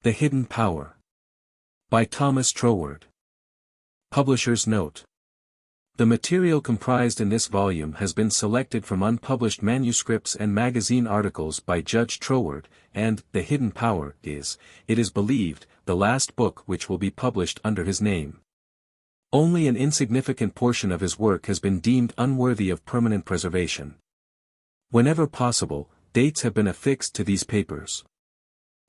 The Hidden Power. By Thomas Troward. Publisher's note. The material comprised in this volume has been selected from unpublished manuscripts and magazine articles by Judge Troward, and The Hidden Power is, it is believed, the last book which will be published under his name. Only an insignificant portion of his work has been deemed unworthy of permanent preservation. Whenever possible, dates have been affixed to these papers.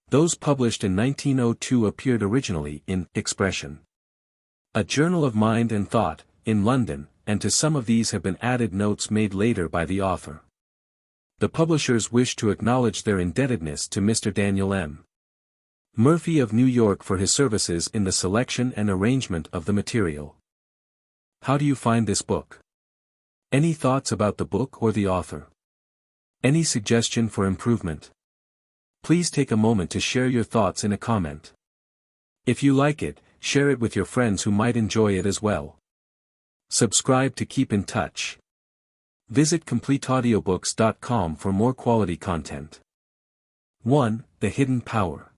Those published in 1902 appeared originally in Expression, a Journal of Mind and Thought, in London, and to some of these have been added notes made later by the author. The publishers wish to acknowledge their indebtedness to Mr. Daniel M. Murphy of New York for his services in the selection and arrangement of the material. How do you find this book? Any thoughts about the book or the author? Any suggestion for improvement? Please take a moment to share your thoughts in a comment. If you like it, share it with your friends who might enjoy it as well. Subscribe to keep in touch. Visit CompleteAudiobooks.com for more quality content. 1. The Hidden Power.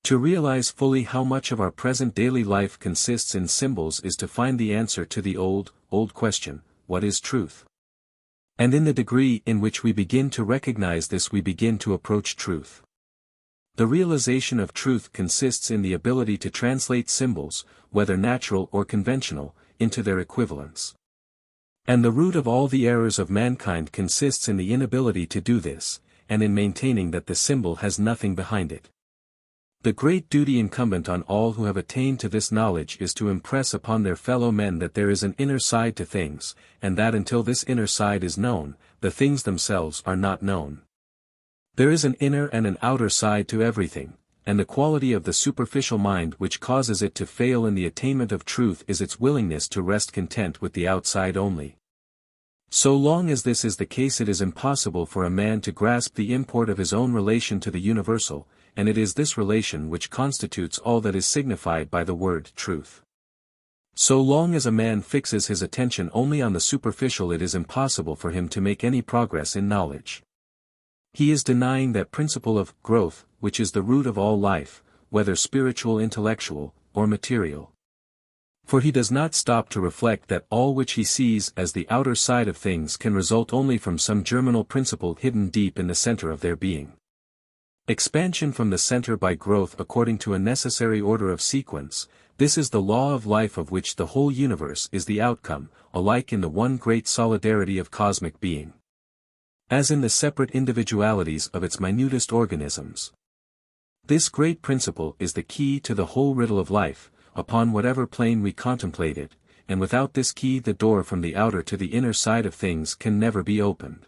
To realize fully how much of our present daily life consists in symbols is to find the answer to the old question, what is truth? And in the degree in which we begin to recognize this, we begin to approach truth. The realization of truth consists in the ability to translate symbols, whether natural or conventional, into their equivalents. And the root of all the errors of mankind consists in the inability to do this, and in maintaining that the symbol has nothing behind it. The great duty incumbent on all who have attained to this knowledge is to impress upon their fellow men that there is an inner side to things, and that until this inner side is known, the things themselves are not known. There is an inner and an outer side to everything, and the quality of the superficial mind which causes it to fail in the attainment of truth is its willingness to rest content with the outside only. So long as this is the case, it is impossible for a man to grasp the import of his own relation to the universal, and it is this relation which constitutes all that is signified by the word truth. So long as a man fixes his attention only on the superficial, it is impossible for him to make any progress in knowledge. He is denying that principle of growth, which is the root of all life, whether spiritual, intellectual, or material. For he does not stop to reflect that all which he sees as the outer side of things can result only from some germinal principle hidden deep in the center of their being. Expansion from the center by growth according to a necessary order of sequence, this is the law of life of which the whole universe is the outcome, alike in the one great solidarity of cosmic being, as in the separate individualities of its minutest organisms. This great principle is the key to the whole riddle of life, upon whatever plane we contemplate it, and without this key the door from the outer to the inner side of things can never be opened.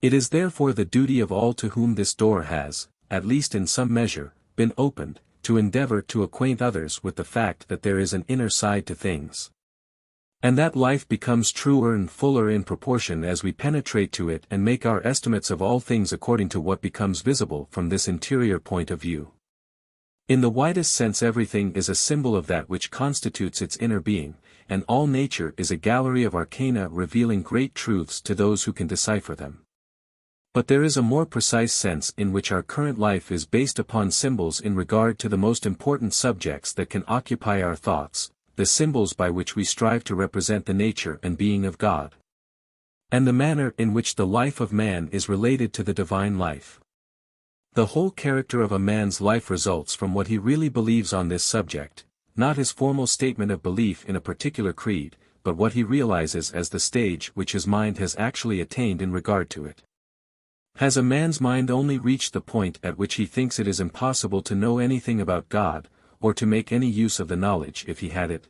It is therefore the duty of all to whom this door has, at least in some measure, been opened, to endeavor to acquaint others with the fact that there is an inner side to things. And that life becomes truer and fuller in proportion as we penetrate to it and make our estimates of all things according to what becomes visible from this interior point of view. In the widest sense, everything is a symbol of that which constitutes its inner being, and all nature is a gallery of arcana revealing great truths to those who can decipher them. But there is a more precise sense in which our current life is based upon symbols in regard to the most important subjects that can occupy our thoughts, the symbols by which we strive to represent the nature and being of God, and the manner in which the life of man is related to the divine life. The whole character of a man's life results from what he really believes on this subject, not his formal statement of belief in a particular creed, but what he realizes as the stage which his mind has actually attained in regard to it. Has a man's mind only reached the point at which he thinks it is impossible to know anything about God, or to make any use of the knowledge if he had it?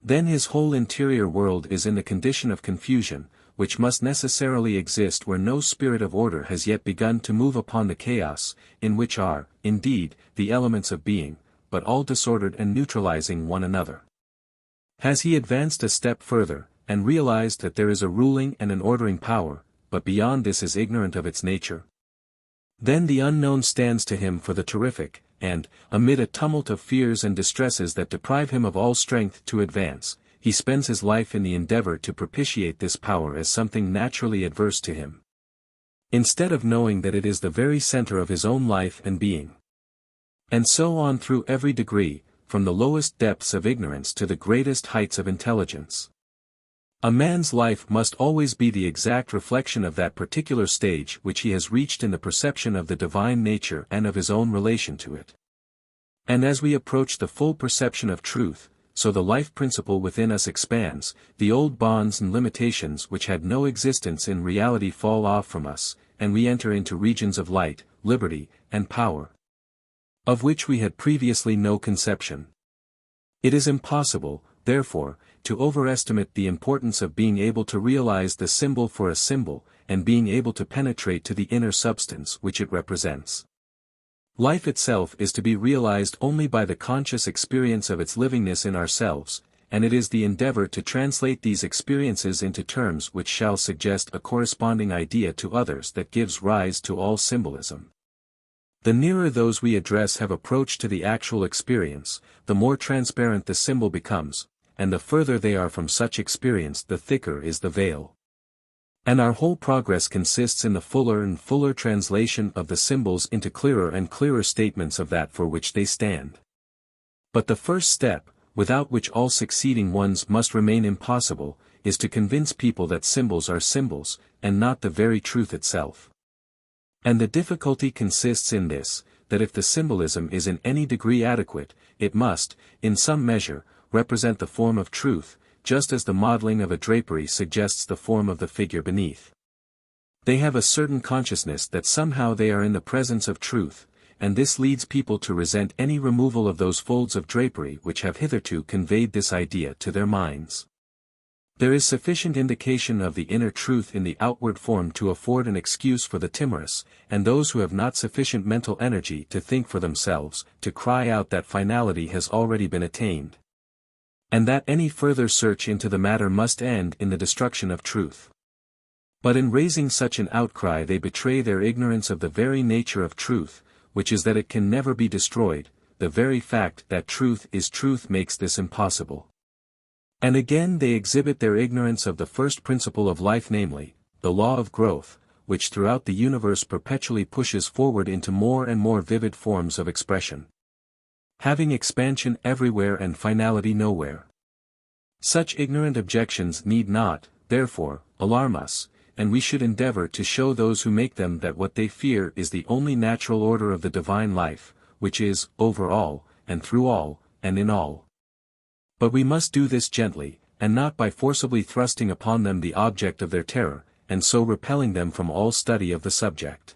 Then his whole interior world is in the condition of confusion, which must necessarily exist where no spirit of order has yet begun to move upon the chaos, in which are, indeed, the elements of being, but all disordered and neutralizing one another. Has he advanced a step further, and realized that there is a ruling and an ordering power, but beyond this is ignorant of its nature? Then the unknown stands to him for the terrific, and, amid a tumult of fears and distresses that deprive him of all strength to advance, he spends his life in the endeavor to propitiate this power as something naturally adverse to him, instead of knowing that it is the very center of his own life and being. And so on through every degree, from the lowest depths of ignorance to the greatest heights of intelligence. A man's life must always be the exact reflection of that particular stage which he has reached in the perception of the divine nature and of his own relation to it. And as we approach the full perception of truth, so the life principle within us expands, the old bonds and limitations which had no existence in reality fall off from us, and we enter into regions of light, liberty, and power, of which we had previously no conception. It is impossible, therefore, to overestimate the importance of being able to realize the symbol for a symbol, and being able to penetrate to the inner substance which it represents. Life itself is to be realized only by the conscious experience of its livingness in ourselves, and it is the endeavor to translate these experiences into terms which shall suggest a corresponding idea to others that gives rise to all symbolism. The nearer those we address have approached to the actual experience, the more transparent the symbol becomes, and the further they are from such experience the thicker is the veil. And our whole progress consists in the fuller and fuller translation of the symbols into clearer and clearer statements of that for which they stand. But the first step, without which all succeeding ones must remain impossible, is to convince people that symbols are symbols, and not the very truth itself. And the difficulty consists in this, that if the symbolism is in any degree adequate, it must, in some measure, represent the form of truth, just as the modeling of a drapery suggests the form of the figure beneath. They have a certain consciousness that somehow they are in the presence of truth, and this leads people to resent any removal of those folds of drapery which have hitherto conveyed this idea to their minds. There is sufficient indication of the inner truth in the outward form to afford an excuse for the timorous, and those who have not sufficient mental energy to think for themselves, to cry out that finality has already been attained, and that any further search into the matter must end in the destruction of truth. But in raising such an outcry they betray their ignorance of the very nature of truth, which is that it can never be destroyed. The very fact that truth is truth makes this impossible. And again they exhibit their ignorance of the first principle of life, namely, the law of growth, which throughout the universe perpetually pushes forward into more and more vivid forms of expression, having expansion everywhere and finality nowhere. Such ignorant objections need not, therefore, alarm us, and we should endeavor to show those who make them that what they fear is the only natural order of the divine life, which is, over all, and through all, and in all. But we must do this gently, and not by forcibly thrusting upon them the object of their terror, and so repelling them from all study of the subject.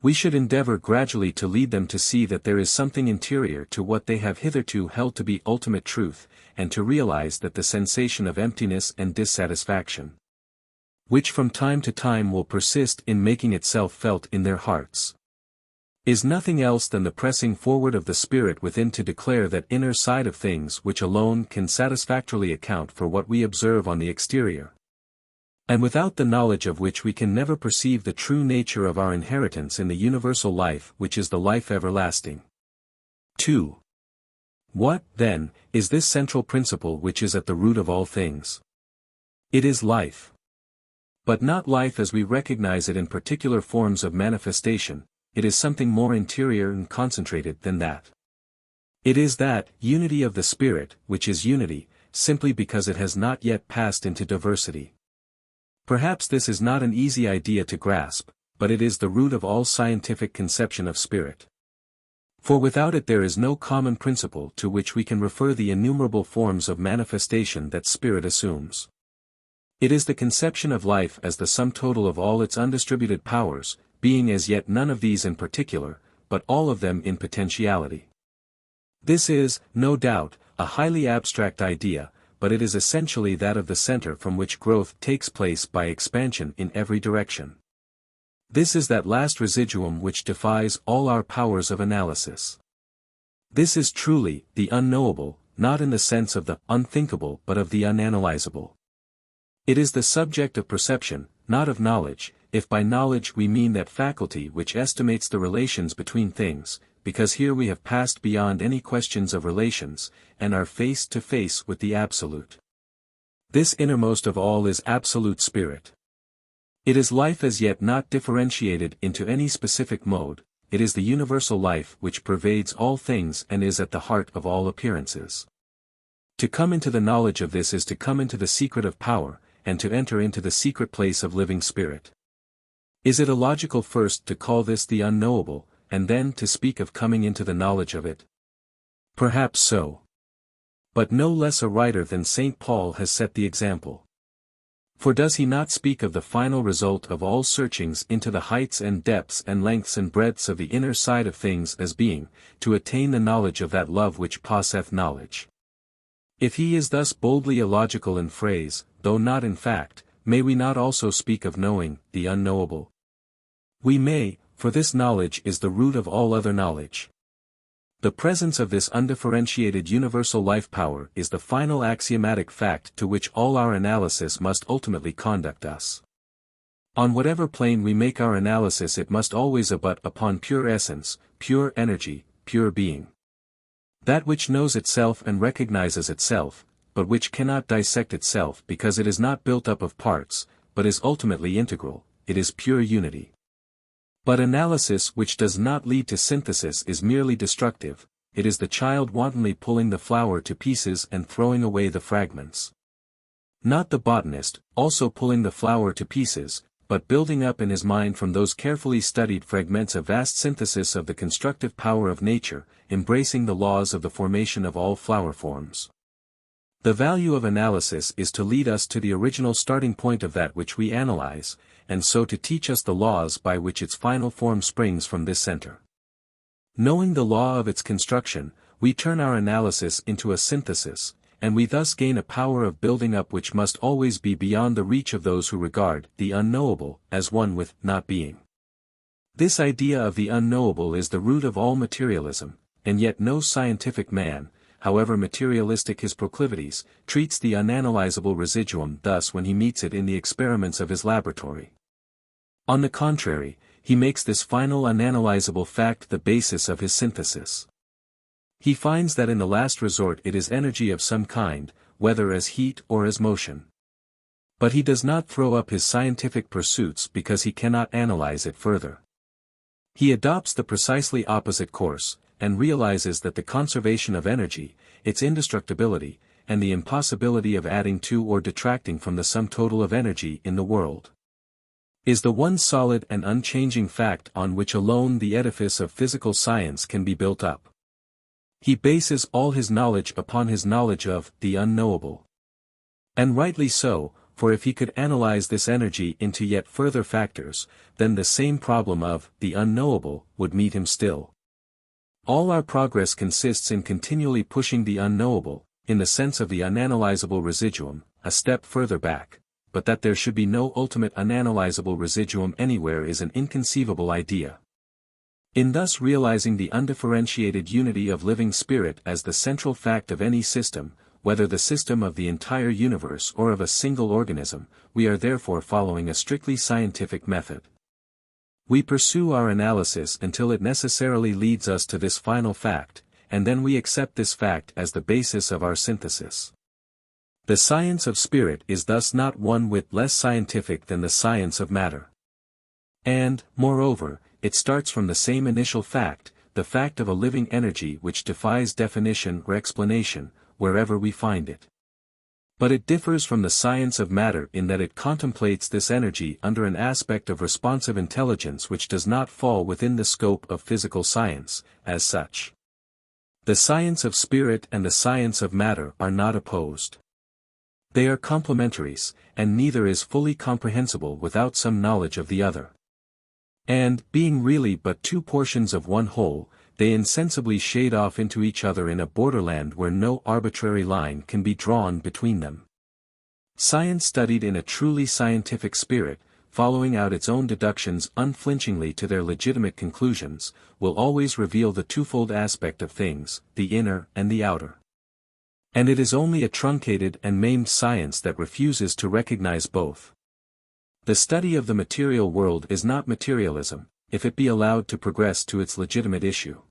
We should endeavor gradually to lead them to see that there is something interior to what they have hitherto held to be ultimate truth, and to realize that the sensation of emptiness and dissatisfaction, which from time to time will persist in making itself felt in their hearts, is nothing else than the pressing forward of the spirit within to declare that inner side of things which alone can satisfactorily account for what we observe on the exterior, and without the knowledge of which we can never perceive the true nature of our inheritance in the universal life which is the life everlasting. 2. What, then, is this central principle which is at the root of all things? It is life. But not life as we recognize it in particular forms of manifestation, it is something more interior and concentrated than that. It is that unity of the spirit which is unity, simply because it has not yet passed into diversity. Perhaps this is not an easy idea to grasp, but it is the root of all scientific conception of spirit. For without it there is no common principle to which we can refer the innumerable forms of manifestation that spirit assumes. It is the conception of life as the sum total of all its undistributed powers, being as yet none of these in particular, but all of them in potentiality. This is, no doubt, a highly abstract idea, but it is essentially that of the center from which growth takes place by expansion in every direction. This is that last residuum which defies all our powers of analysis. This is truly the unknowable, not in the sense of the unthinkable but of the unanalyzable. It is the subject of perception, not of knowledge, if by knowledge we mean that faculty which estimates the relations between things, because here we have passed beyond any questions of relations, and are face to face with the Absolute. This innermost of all is Absolute Spirit. It is life as yet not differentiated into any specific mode, it is the universal life which pervades all things and is at the heart of all appearances. To come into the knowledge of this is to come into the secret of power, and to enter into the secret place of living spirit. Is it illogical first to call this the unknowable, and then to speak of coming into the knowledge of it? Perhaps so. But no less a writer than St. Paul has set the example. For does he not speak of the final result of all searchings into the heights and depths and lengths and breadths of the inner side of things as being, to attain the knowledge of that love which passeth knowledge? If he is thus boldly illogical in phrase, though not in fact, may we not also speak of knowing the unknowable? We may, for this knowledge is the root of all other knowledge. The presence of this undifferentiated universal life power is the final axiomatic fact to which all our analysis must ultimately conduct us. On whatever plane we make our analysis, it must always abut upon pure essence, pure energy, pure being. That which knows itself and recognizes itself, but which cannot dissect itself because it is not built up of parts, but is ultimately integral, it is pure unity. But analysis which does not lead to synthesis is merely destructive, it is the child wantonly pulling the flower to pieces and throwing away the fragments. Not the botanist, also pulling the flower to pieces, but building up in his mind from those carefully studied fragments a vast synthesis of the constructive power of nature, embracing the laws of the formation of all flower forms. The value of analysis is to lead us to the original starting point of that which we analyze, and so to teach us the laws by which its final form springs from this center. Knowing the law of its construction, we turn our analysis into a synthesis, and we thus gain a power of building up which must always be beyond the reach of those who regard the unknowable as one with not being. This idea of the unknowable is the root of all materialism, and yet no scientific man, however materialistic his proclivities, treats the unanalyzable residuum thus when he meets it in the experiments of his laboratory. On the contrary, he makes this final unanalyzable fact the basis of his synthesis. He finds that in the last resort it is energy of some kind, whether as heat or as motion. But he does not throw up his scientific pursuits because he cannot analyze it further. He adopts the precisely opposite course, and realizes that the conservation of energy, its indestructibility, and the impossibility of adding to or detracting from the sum total of energy in the world, is the one solid and unchanging fact on which alone the edifice of physical science can be built up. He bases all his knowledge upon his knowledge of the unknowable. And rightly so, for if he could analyze this energy into yet further factors, then the same problem of the unknowable would meet him still. All our progress consists in continually pushing the unknowable, in the sense of the unanalyzable residuum, a step further back, but that there should be no ultimate unanalyzable residuum anywhere is an inconceivable idea. In thus realizing the undifferentiated unity of living spirit as the central fact of any system, whether the system of the entire universe or of a single organism, we are therefore following a strictly scientific method. We pursue our analysis until it necessarily leads us to this final fact, and then we accept this fact as the basis of our synthesis. The science of spirit is thus not one whit less scientific than the science of matter. And, moreover, it starts from the same initial fact, the fact of a living energy which defies definition or explanation, wherever we find it. But it differs from the science of matter in that it contemplates this energy under an aspect of responsive intelligence which does not fall within the scope of physical science, as such. The science of spirit and the science of matter are not opposed. They are complementaries, and neither is fully comprehensible without some knowledge of the other. And, being really but two portions of one whole, they insensibly shade off into each other in a borderland where no arbitrary line can be drawn between them. Science studied in a truly scientific spirit, following out its own deductions unflinchingly to their legitimate conclusions, will always reveal the twofold aspect of things, the inner and the outer. And it is only a truncated and maimed science that refuses to recognize both. The study of the material world is not materialism, if it be allowed to progress to its legitimate issue.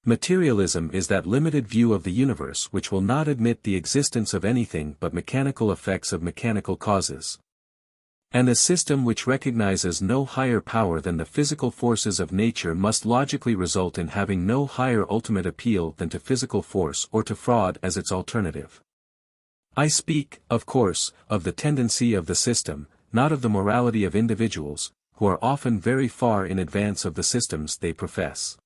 Materialism is that limited view of the universe which will not admit the existence of anything but mechanical effects of mechanical causes. And a system which recognizes no higher power than the physical forces of nature must logically result in having no higher ultimate appeal than to physical force or to fraud as its alternative. I speak, of course, of the tendency of the system, not of the morality of individuals, who are often very far in advance of the systems they profess.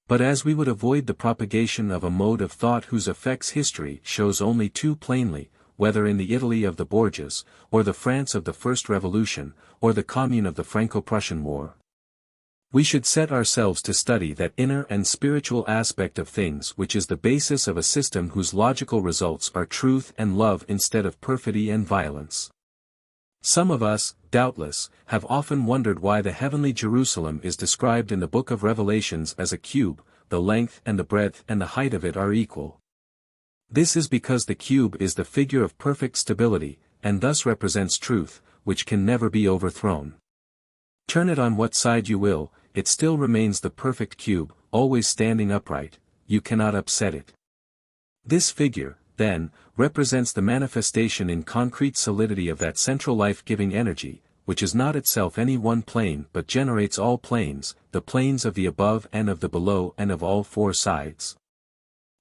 But as we would avoid the propagation of a mode of thought whose effects history shows only too plainly, whether in the Italy of the Borgias, or the France of the First Revolution, or the Commune of the Franco-Prussian War, we should set ourselves to study that inner and spiritual aspect of things which is the basis of a system whose logical results are truth and love instead of perfidy and violence. Some of us, doubtless, have often wondered why the heavenly Jerusalem is described in the book of Revelations as a cube, the length and the breadth and the height of it are equal. This is because the cube is the figure of perfect stability, and thus represents truth, which can never be overthrown. Turn it on what side you will, it still remains the perfect cube, always standing upright, you cannot upset it. This figure, then, represents the manifestation in concrete solidity of that central life-giving energy, which is not itself any one plane but generates all planes, the planes of the above and of the below and of all four sides.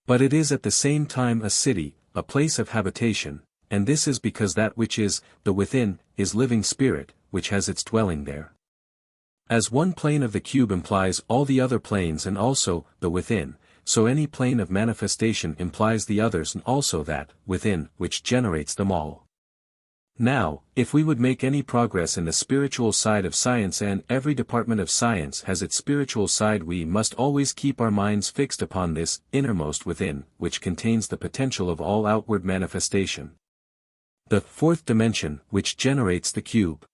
But it is at the same time a city, a place of habitation, and this is because that which is, the within, is living spirit, which has its dwelling there. As one plane of the cube implies all the other planes and also, the within, so any plane of manifestation implies the others and also that, within, which generates them all. Now, if we would make any progress in the spiritual side of science, and every department of science has its spiritual side, we must always keep our minds fixed upon this innermost within, which contains the potential of all outward manifestation. The fourth dimension, which generates the cube.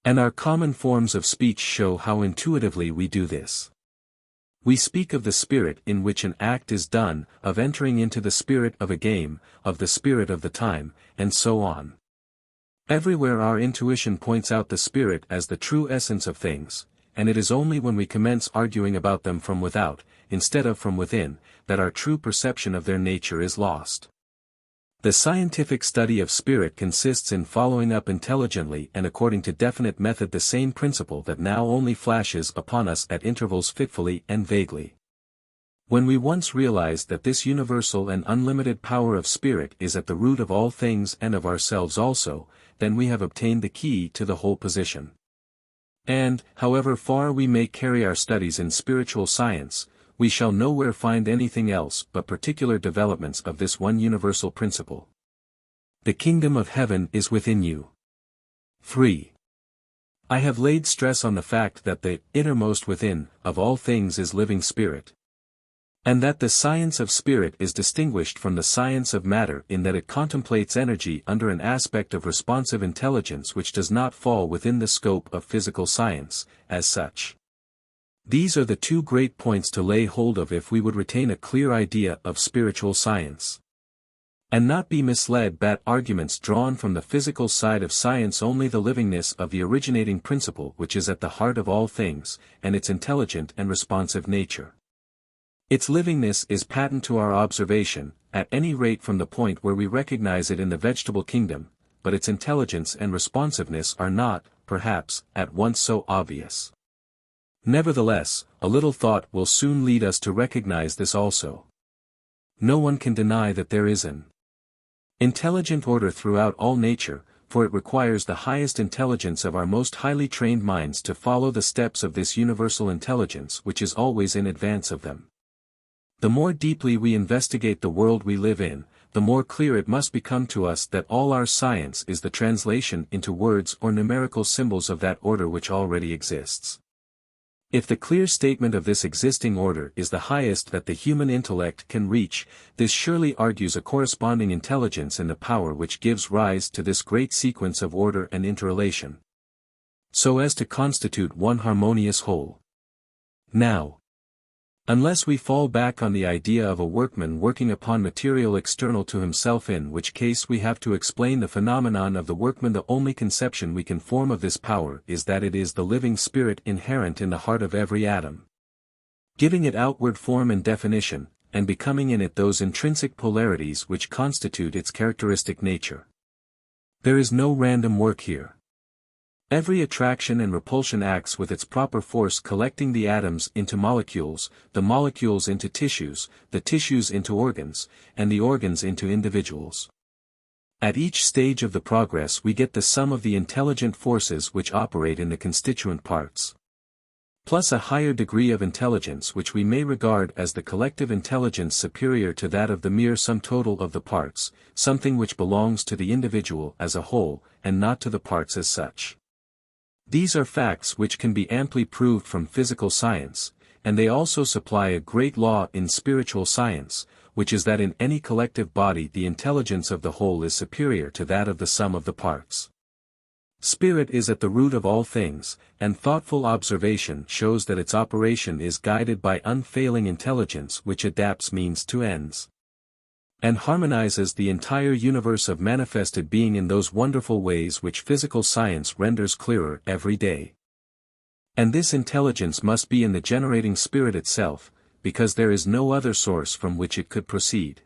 And our common forms of speech show how intuitively we do this. We speak of the spirit in which an act is done, of entering into the spirit of a game, of the spirit of the time, and so on. Everywhere our intuition points out the spirit as the true essence of things, and it is only when we commence arguing about them from without, instead of from within, that our true perception of their nature is lost. The scientific study of spirit consists in following up intelligently and according to definite method the same principle that now only flashes upon us at intervals fitfully and vaguely. When we once realize that this universal and unlimited power of spirit is at the root of all things and of ourselves also, then we have obtained the key to the whole position. And, however far we may carry our studies in spiritual science, we shall nowhere find anything else but particular developments of this one universal principle. The kingdom of heaven is within you. 3. I have laid stress on the fact that the innermost within, of all things is living spirit. And that the science of spirit is distinguished from the science of matter in that it contemplates energy under an aspect of responsive intelligence which does not fall within the scope of physical science, as such. These are the two great points to lay hold of if we would retain a clear idea of spiritual science. And not be misled by arguments drawn from the physical side of science, only the livingness of the originating principle which is at the heart of all things, and its intelligent and responsive nature. Its livingness is patent to our observation, at any rate from the point where we recognize it in the vegetable kingdom, but its intelligence and responsiveness are not, perhaps, at once so obvious. Nevertheless, a little thought will soon lead us to recognize this also. No one can deny that there is an intelligent order throughout all nature, for it requires the highest intelligence of our most highly trained minds to follow the steps of this universal intelligence which is always in advance of them. The more deeply we investigate the world we live in, the more clear it must become to us that all our science is the translation into words or numerical symbols of that order which already exists. If the clear statement of this existing order is the highest that the human intellect can reach, this surely argues a corresponding intelligence in the power which gives rise to this great sequence of order and interrelation, so as to constitute one harmonious whole. Now, unless we fall back on the idea of a workman working upon material external to himself, in which case we have to explain the phenomenon of the workman, the only conception we can form of this power is that it is the living spirit inherent in the heart of every atom, giving it outward form and definition, and becoming in it those intrinsic polarities which constitute its characteristic nature. There is no random work here. Every attraction and repulsion acts with its proper force, collecting the atoms into molecules, the molecules into tissues, the tissues into organs, and the organs into individuals. At each stage of the progress we get the sum of the intelligent forces which operate in the constituent parts, plus a higher degree of intelligence which we may regard as the collective intelligence superior to that of the mere sum total of the parts, something which belongs to the individual as a whole, and not to the parts as such. These are facts which can be amply proved from physical science, and they also supply a great law in spiritual science, which is that in any collective body the intelligence of the whole is superior to that of the sum of the parts. Spirit is at the root of all things, and thoughtful observation shows that its operation is guided by unfailing intelligence which adapts means to ends, and harmonizes the entire universe of manifested being in those wonderful ways which physical science renders clearer every day. And this intelligence must be in the generating spirit itself, because there is no other source from which it could proceed.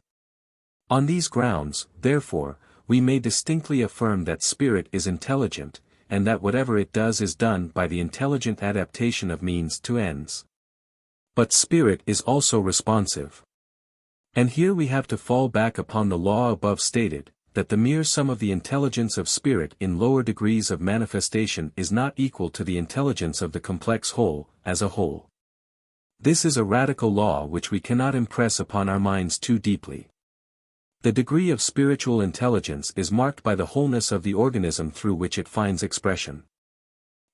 On these grounds, therefore, we may distinctly affirm that spirit is intelligent, and that whatever it does is done by the intelligent adaptation of means to ends. But spirit is also responsive. And here we have to fall back upon the law above stated, that the mere sum of the intelligence of spirit in lower degrees of manifestation is not equal to the intelligence of the complex whole, as a whole. This is a radical law which we cannot impress upon our minds too deeply. The degree of spiritual intelligence is marked by the wholeness of the organism through which it finds expression.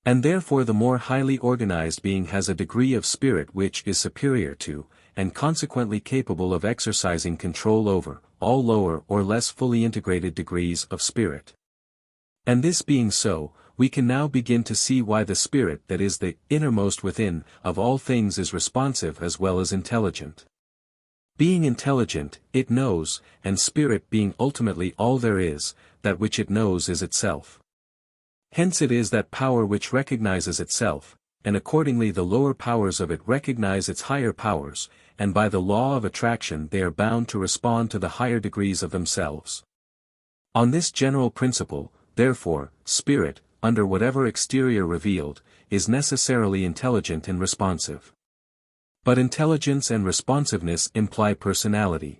And therefore the more highly organized being has a degree of spirit which is superior to, and consequently capable of exercising control over, all lower or less fully integrated degrees of spirit. And this being so, we can now begin to see why the spirit that is the innermost within of all things is responsive as well as intelligent. Being intelligent, it knows, and spirit being ultimately all there is, that which it knows is itself. Hence it is that power which recognizes itself, and accordingly the lower powers of it recognize its higher powers, and by the law of attraction they are bound to respond to the higher degrees of themselves. On this general principle, therefore, spirit, under whatever exterior revealed, is necessarily intelligent and responsive. But intelligence and responsiveness imply personality.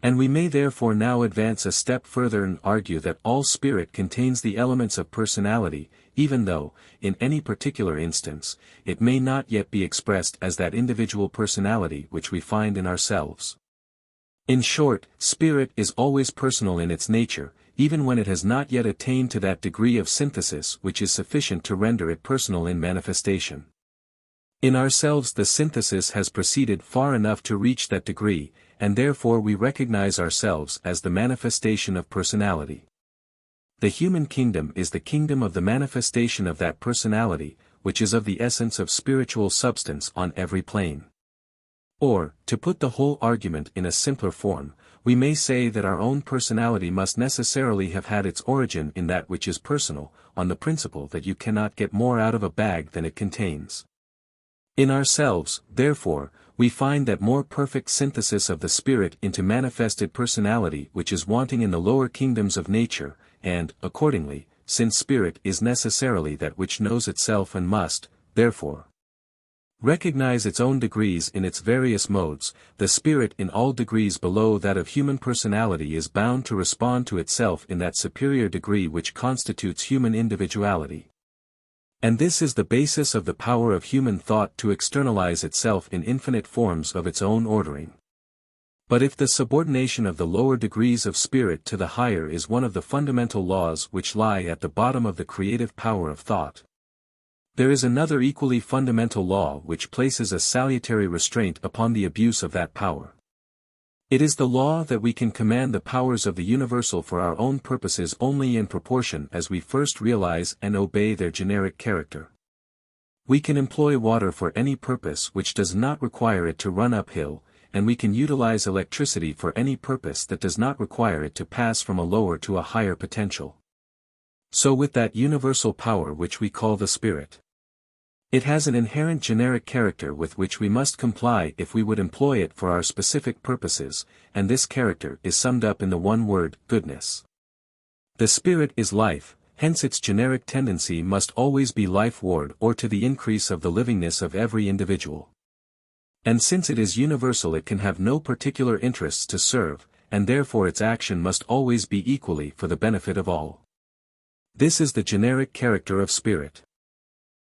And we may therefore now advance a step further and argue that all spirit contains the elements of personality, even though, in any particular instance, it may not yet be expressed as that individual personality which we find in ourselves. In short, spirit is always personal in its nature, even when it has not yet attained to that degree of synthesis which is sufficient to render it personal in manifestation. In ourselves the synthesis has proceeded far enough to reach that degree, and therefore we recognize ourselves as the manifestation of personality. The human kingdom is the kingdom of the manifestation of that personality, which is of the essence of spiritual substance on every plane. Or, to put the whole argument in a simpler form, we may say that our own personality must necessarily have had its origin in that which is personal, on the principle that you cannot get more out of a bag than it contains. In ourselves, therefore, we find that more perfect synthesis of the spirit into manifested personality which is wanting in the lower kingdoms of nature, and, accordingly, since spirit is necessarily that which knows itself and must, therefore, recognize its own degrees in its various modes, the spirit in all degrees below that of human personality is bound to respond to itself in that superior degree which constitutes human individuality. And this is the basis of the power of human thought to externalize itself in infinite forms of its own ordering. But if the subordination of the lower degrees of spirit to the higher is one of the fundamental laws which lie at the bottom of the creative power of thought, there is another equally fundamental law which places a salutary restraint upon the abuse of that power. It is the law that we can command the powers of the universal for our own purposes only in proportion as we first realize and obey their generic character. We can employ water for any purpose which does not require it to run uphill, and we can utilize electricity for any purpose that does not require it to pass from a lower to a higher potential. So with that universal power which we call the spirit. It has an inherent generic character with which we must comply if we would employ it for our specific purposes, and this character is summed up in the one word, goodness. The spirit is life, hence its generic tendency must always be lifeward or to the increase of the livingness of every individual. And since it is universal, it can have no particular interests to serve, and therefore its action must always be equally for the benefit of all. This is the generic character of spirit.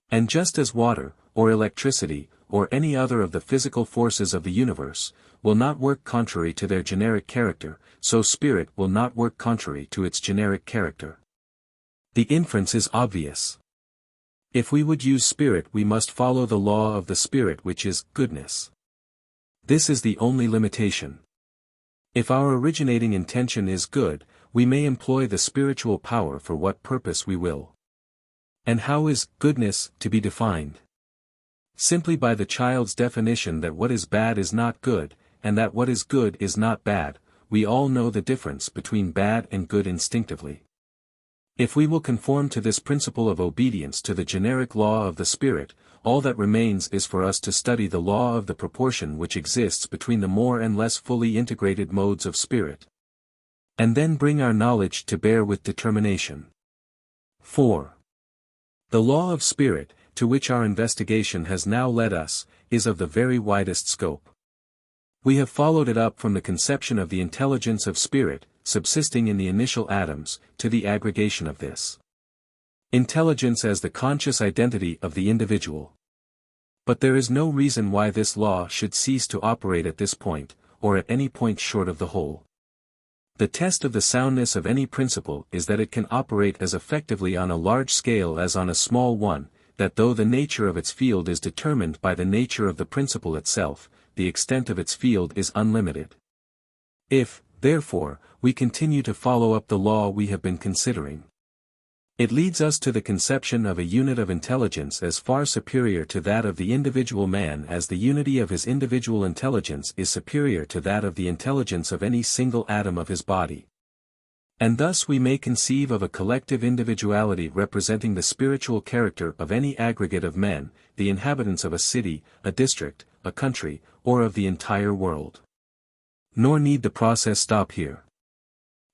And just as water, or electricity, or any other of the physical forces of the universe, will not work contrary to their generic character, so spirit will not work contrary to its generic character. The inference is obvious. If we would use spirit, we must follow the law of the spirit, which is goodness. This is the only limitation. If our originating intention is good, we may employ the spiritual power for what purpose we will. And how is goodness to be defined? Simply by the child's definition that what is bad is not good, and that what is good is not bad. We all know the difference between bad and good instinctively. If we will conform to this principle of obedience to the generic law of the spirit, all that remains is for us to study the law of the proportion which exists between the more and less fully integrated modes of spirit. And then bring our knowledge to bear with determination. 4. The law of spirit, to which our investigation has now led us, is of the very widest scope. We have followed it up from the conception of the intelligence of spirit, subsisting in the initial atoms, to the aggregation of this intelligence as the conscious identity of the individual. But there is no reason why this law should cease to operate at this point, or at any point short of the whole. The test of the soundness of any principle is that it can operate as effectively on a large scale as on a small one, that though the nature of its field is determined by the nature of the principle itself, the extent of its field is unlimited. If, therefore, we continue to follow up the law we have been considering, it leads us to the conception of a unit of intelligence as far superior to that of the individual man as the unity of his individual intelligence is superior to that of the intelligence of any single atom of his body. And thus we may conceive of a collective individuality representing the spiritual character of any aggregate of men, the inhabitants of a city, a district, a country, or of the entire world. Nor need the process stop here.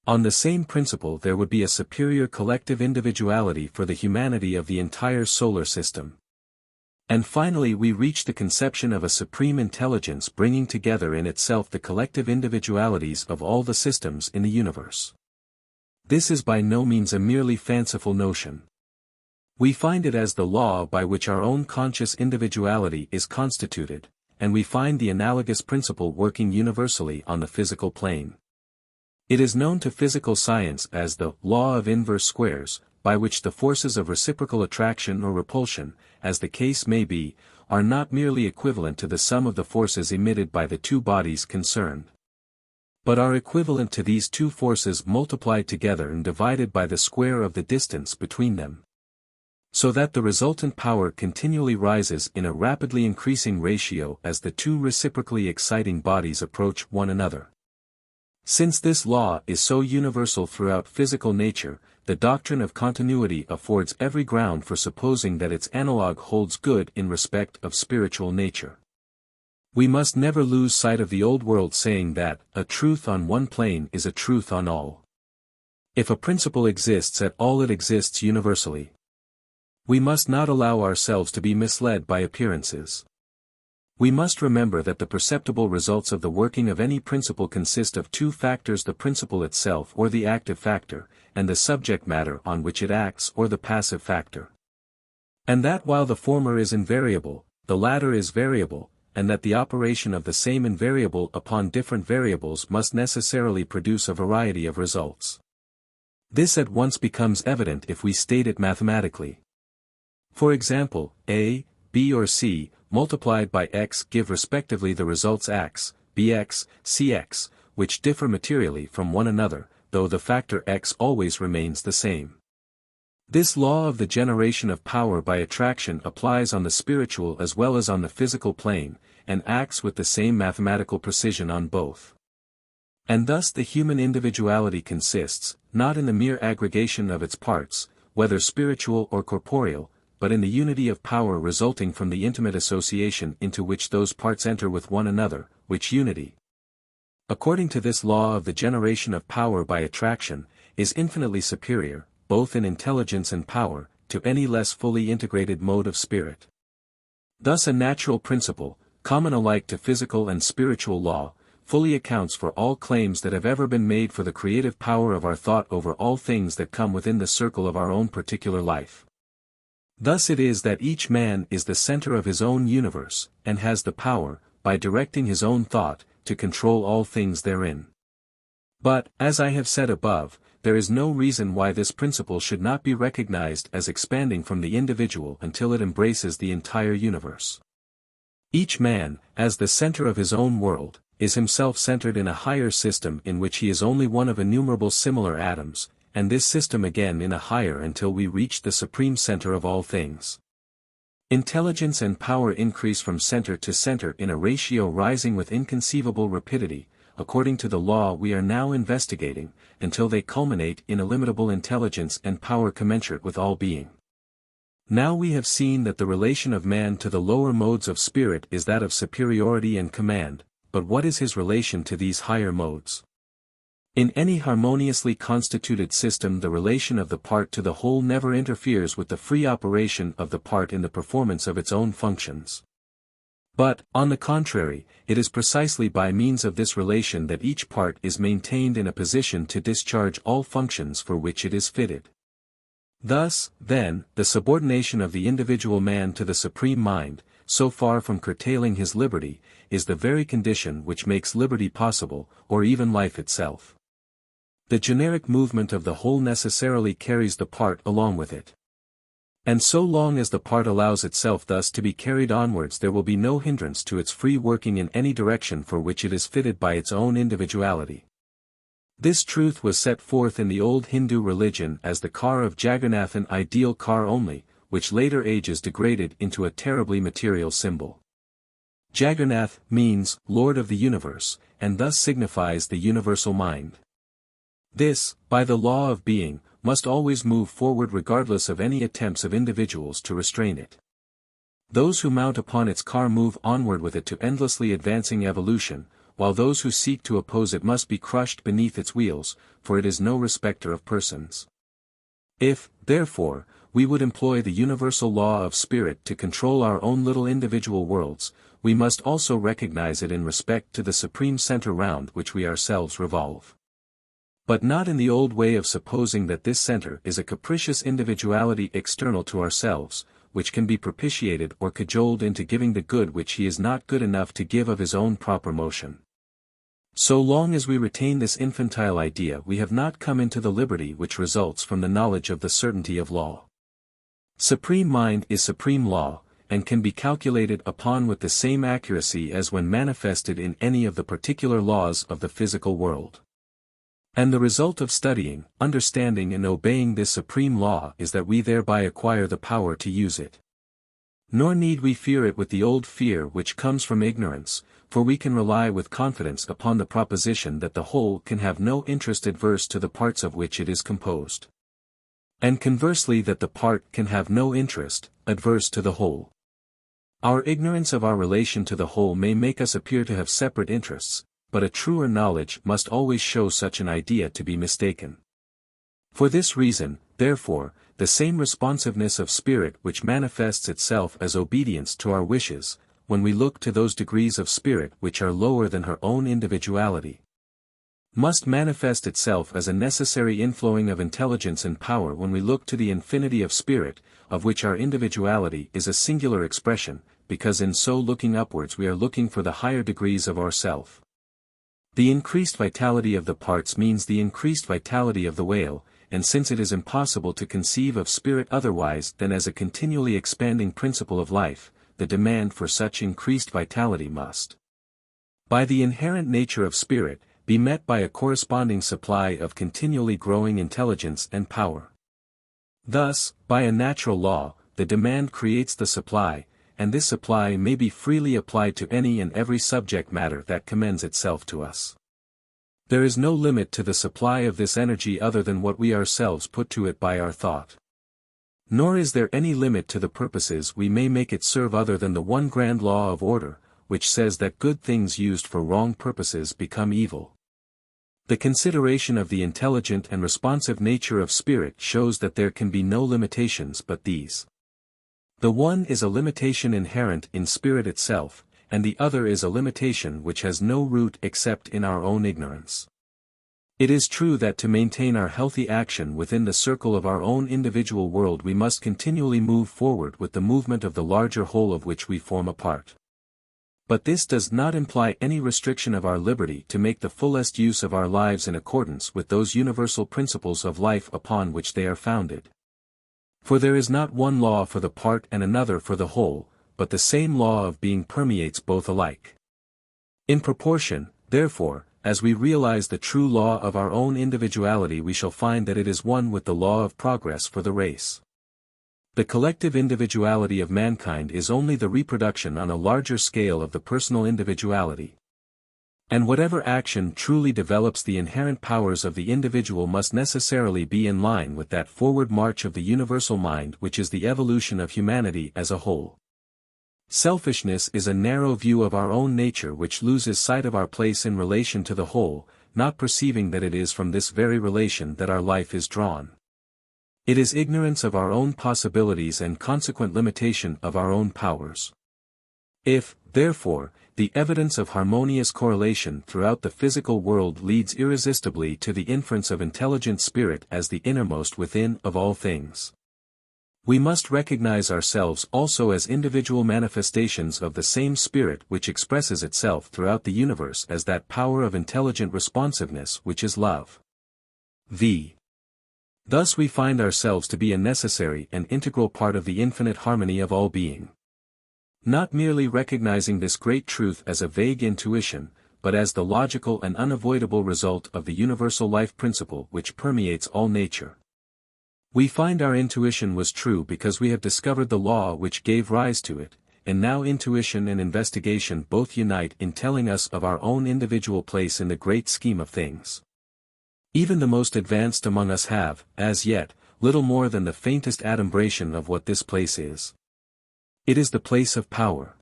On the same principle there would be a superior collective individuality for the humanity of the entire solar system. And finally we reach the conception of a supreme intelligence bringing together in itself the collective individualities of all the systems in the universe. This is by no means a merely fanciful notion. We find it as the law by which our own conscious individuality is constituted, and we find the analogous principle working universally on the physical plane. It is known to physical science as the law of inverse squares, by which the forces of reciprocal attraction or repulsion, as the case may be, are not merely equivalent to the sum of the forces emitted by the two bodies concerned, but are equivalent to these two forces multiplied together and divided by the square of the distance between them, so that the resultant power continually rises in a rapidly increasing ratio as the two reciprocally exciting bodies approach one another. Since this law is so universal throughout physical nature, the doctrine of continuity affords every ground for supposing that its analog holds good in respect of spiritual nature. We must never lose sight of the old world saying that, a truth on one plane is a truth on all. If a principle exists at all, it exists universally. We must not allow ourselves to be misled by appearances. We must remember that the perceptible results of the working of any principle consist of two factors: the principle itself or the active factor, and the subject matter on which it acts or the passive factor. And that while the former is invariable, the latter is variable, and that the operation of the same invariable upon different variables must necessarily produce a variety of results. This at once becomes evident if we state it mathematically. For example, A, B or C, multiplied by x give respectively the results x, bx, cx, which differ materially from one another, though the factor x always remains the same. This law of the generation of power by attraction applies on the spiritual as well as on the physical plane, and acts with the same mathematical precision on both. And thus the human individuality consists, not in the mere aggregation of its parts, whether spiritual or corporeal, but in the unity of power resulting from the intimate association into which those parts enter with one another, which unity, according to this law of the generation of power by attraction, is infinitely superior, both in intelligence and power, to any less fully integrated mode of spirit. Thus a natural principle, common alike to physical and spiritual law, fully accounts for all claims that have ever been made for the creative power of our thought over all things that come within the circle of our own particular life. Thus it is that each man is the center of his own universe, and has the power, by directing his own thought, to control all things therein. But, as I have said above, there is no reason why this principle should not be recognized as expanding from the individual until it embraces the entire universe. Each man, as the center of his own world, is himself centered in a higher system in which he is only one of innumerable similar atoms, and this system again in a higher until we reach the supreme center of all things. Intelligence and power increase from center to center in a ratio rising with inconceivable rapidity, according to the law we are now investigating, until they culminate in illimitable intelligence and power commensurate with all being. Now we have seen that the relation of man to the lower modes of spirit is that of superiority and command, but what is his relation to these higher modes? In any harmoniously constituted system the relation of the part to the whole never interferes with the free operation of the part in the performance of its own functions. But, on the contrary, it is precisely by means of this relation that each part is maintained in a position to discharge all functions for which it is fitted. Thus, then, the subordination of the individual man to the Supreme Mind, so far from curtailing his liberty, is the very condition which makes liberty possible, or even life itself. The generic movement of the whole necessarily carries the part along with it. And so long as the part allows itself thus to be carried onwards there will be no hindrance to its free working in any direction for which it is fitted by its own individuality. This truth was set forth in the old Hindu religion as the car of Jagannath, an ideal car only, which later ages degraded into a terribly material symbol. Jagannath means Lord of the universe, and thus signifies the universal mind. This, by the law of being, must always move forward regardless of any attempts of individuals to restrain it. Those who mount upon its car move onward with it to endlessly advancing evolution, while those who seek to oppose it must be crushed beneath its wheels, for it is no respecter of persons. If, therefore, we would employ the universal law of spirit to control our own little individual worlds, we must also recognize it in respect to the supreme center round which we ourselves revolve. But not in the old way of supposing that this center is a capricious individuality external to ourselves, which can be propitiated or cajoled into giving the good which he is not good enough to give of his own proper motion. So long as we retain this infantile idea we have not come into the liberty which results from the knowledge of the certainty of law. Supreme mind is supreme law, and can be calculated upon with the same accuracy as when manifested in any of the particular laws of the physical world. And the result of studying, understanding and obeying this supreme law is that we thereby acquire the power to use it. Nor need we fear it with the old fear which comes from ignorance, for we can rely with confidence upon the proposition that the whole can have no interest adverse to the parts of which it is composed. And conversely that the part can have no interest adverse to the whole. Our ignorance of our relation to the whole may make us appear to have separate interests, but a truer knowledge must always show such an idea to be mistaken. For this reason, therefore, the same responsiveness of spirit which manifests itself as obedience to our wishes, when we look to those degrees of spirit which are lower than her own individuality, must manifest itself as a necessary inflowing of intelligence and power when we look to the infinity of spirit, of which our individuality is a singular expression, because in so looking upwards we are looking for the higher degrees of ourself. The increased vitality of the parts means the increased vitality of the whale, and since it is impossible to conceive of spirit otherwise than as a continually expanding principle of life, the demand for such increased vitality must, by the inherent nature of spirit, be met by a corresponding supply of continually growing intelligence and power. Thus, by a natural law, the demand creates the supply, and this supply may be freely applied to any and every subject matter that commends itself to us. There is no limit to the supply of this energy other than what we ourselves put to it by our thought. Nor is there any limit to the purposes we may make it serve other than the one grand law of order, which says that good things used for wrong purposes become evil. The consideration of the intelligent and responsive nature of spirit shows that there can be no limitations but these. The one is a limitation inherent in spirit itself, and the other is a limitation which has no root except in our own ignorance. It is true that to maintain our healthy action within the circle of our own individual world we must continually move forward with the movement of the larger whole of which we form a part. But this does not imply any restriction of our liberty to make the fullest use of our lives in accordance with those universal principles of life upon which they are founded. For there is not one law for the part and another for the whole, but the same law of being permeates both alike. In proportion, therefore, as we realize the true law of our own individuality we shall find that it is one with the law of progress for the race. The collective individuality of mankind is only the reproduction on a larger scale of the personal individuality. And whatever action truly develops the inherent powers of the individual must necessarily be in line with that forward march of the universal mind which is the evolution of humanity as a whole. Selfishness is a narrow view of our own nature which loses sight of our place in relation to the whole, not perceiving that it is from this very relation that our life is drawn. It is ignorance of our own possibilities and consequent limitation of our own powers. If, therefore, the evidence of harmonious correlation throughout the physical world leads irresistibly to the inference of intelligent spirit as the innermost within of all things, we must recognize ourselves also as individual manifestations of the same spirit which expresses itself throughout the universe as that power of intelligent responsiveness which is love. Thus we find ourselves to be a necessary and integral part of the infinite harmony of all being. Not merely recognizing this great truth as a vague intuition, but as the logical and unavoidable result of the universal life principle which permeates all nature. We find our intuition was true because we have discovered the law which gave rise to it, and now intuition and investigation both unite in telling us of our own individual place in the great scheme of things. Even the most advanced among us have, as yet, little more than the faintest adumbration of what this place is. It is the place of power.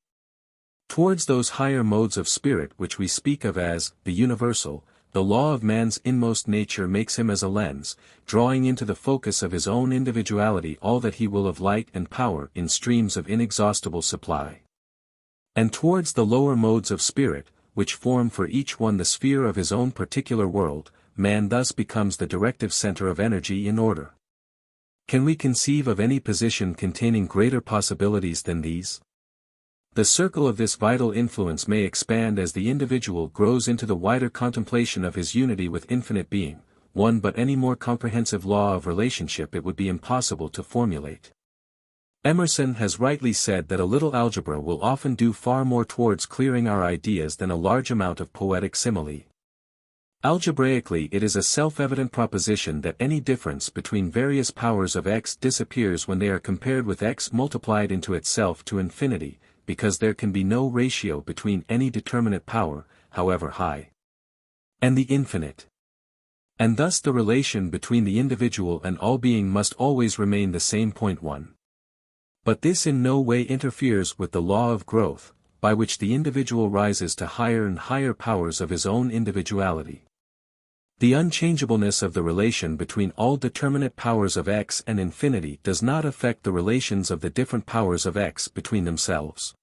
Towards those higher modes of spirit which we speak of as the universal, the law of man's inmost nature makes him as a lens, drawing into the focus of his own individuality all that he will of light and power in streams of inexhaustible supply. And towards the lower modes of spirit, which form for each one the sphere of his own particular world, man thus becomes the directive center of energy in order. Can we conceive of any position containing greater possibilities than these? The circle of this vital influence may expand as the individual grows into the wider contemplation of his unity with infinite being, one but any more comprehensive law of relationship it would be impossible to formulate. Emerson has rightly said that a little algebra will often do far more towards clearing our ideas than a large amount of poetic simile. Algebraically it is a self-evident proposition that any difference between various powers of x disappears when they are compared with x multiplied into itself to infinity, because there can be no ratio between any determinate power, however high, and the infinite. And thus the relation between the individual and all being must always remain the same. 1. But this in no way interferes with the law of growth, by which the individual rises to higher and higher powers of his own individuality. The unchangeableness of the relation between all determinate powers of x and infinity does not affect the relations of the different powers of x between themselves.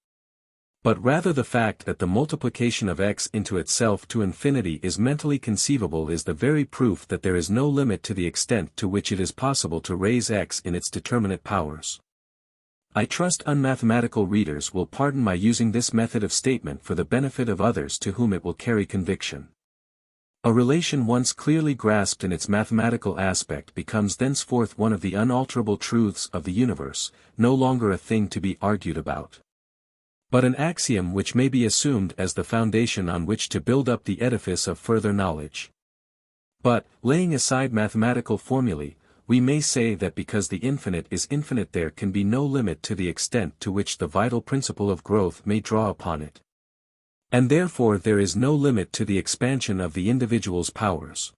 But rather the fact that the multiplication of x into itself to infinity is mentally conceivable is the very proof that there is no limit to the extent to which it is possible to raise x in its determinate powers. I trust unmathematical readers will pardon my using this method of statement for the benefit of others to whom it will carry conviction. A relation once clearly grasped in its mathematical aspect becomes thenceforth one of the unalterable truths of the universe, no longer a thing to be argued about, but an axiom which may be assumed as the foundation on which to build up the edifice of further knowledge. But, laying aside mathematical formulae, we may say that because the infinite is infinite there can be no limit to the extent to which the vital principle of growth may draw upon it. And therefore there is no limit to the expansion of the individual's powers.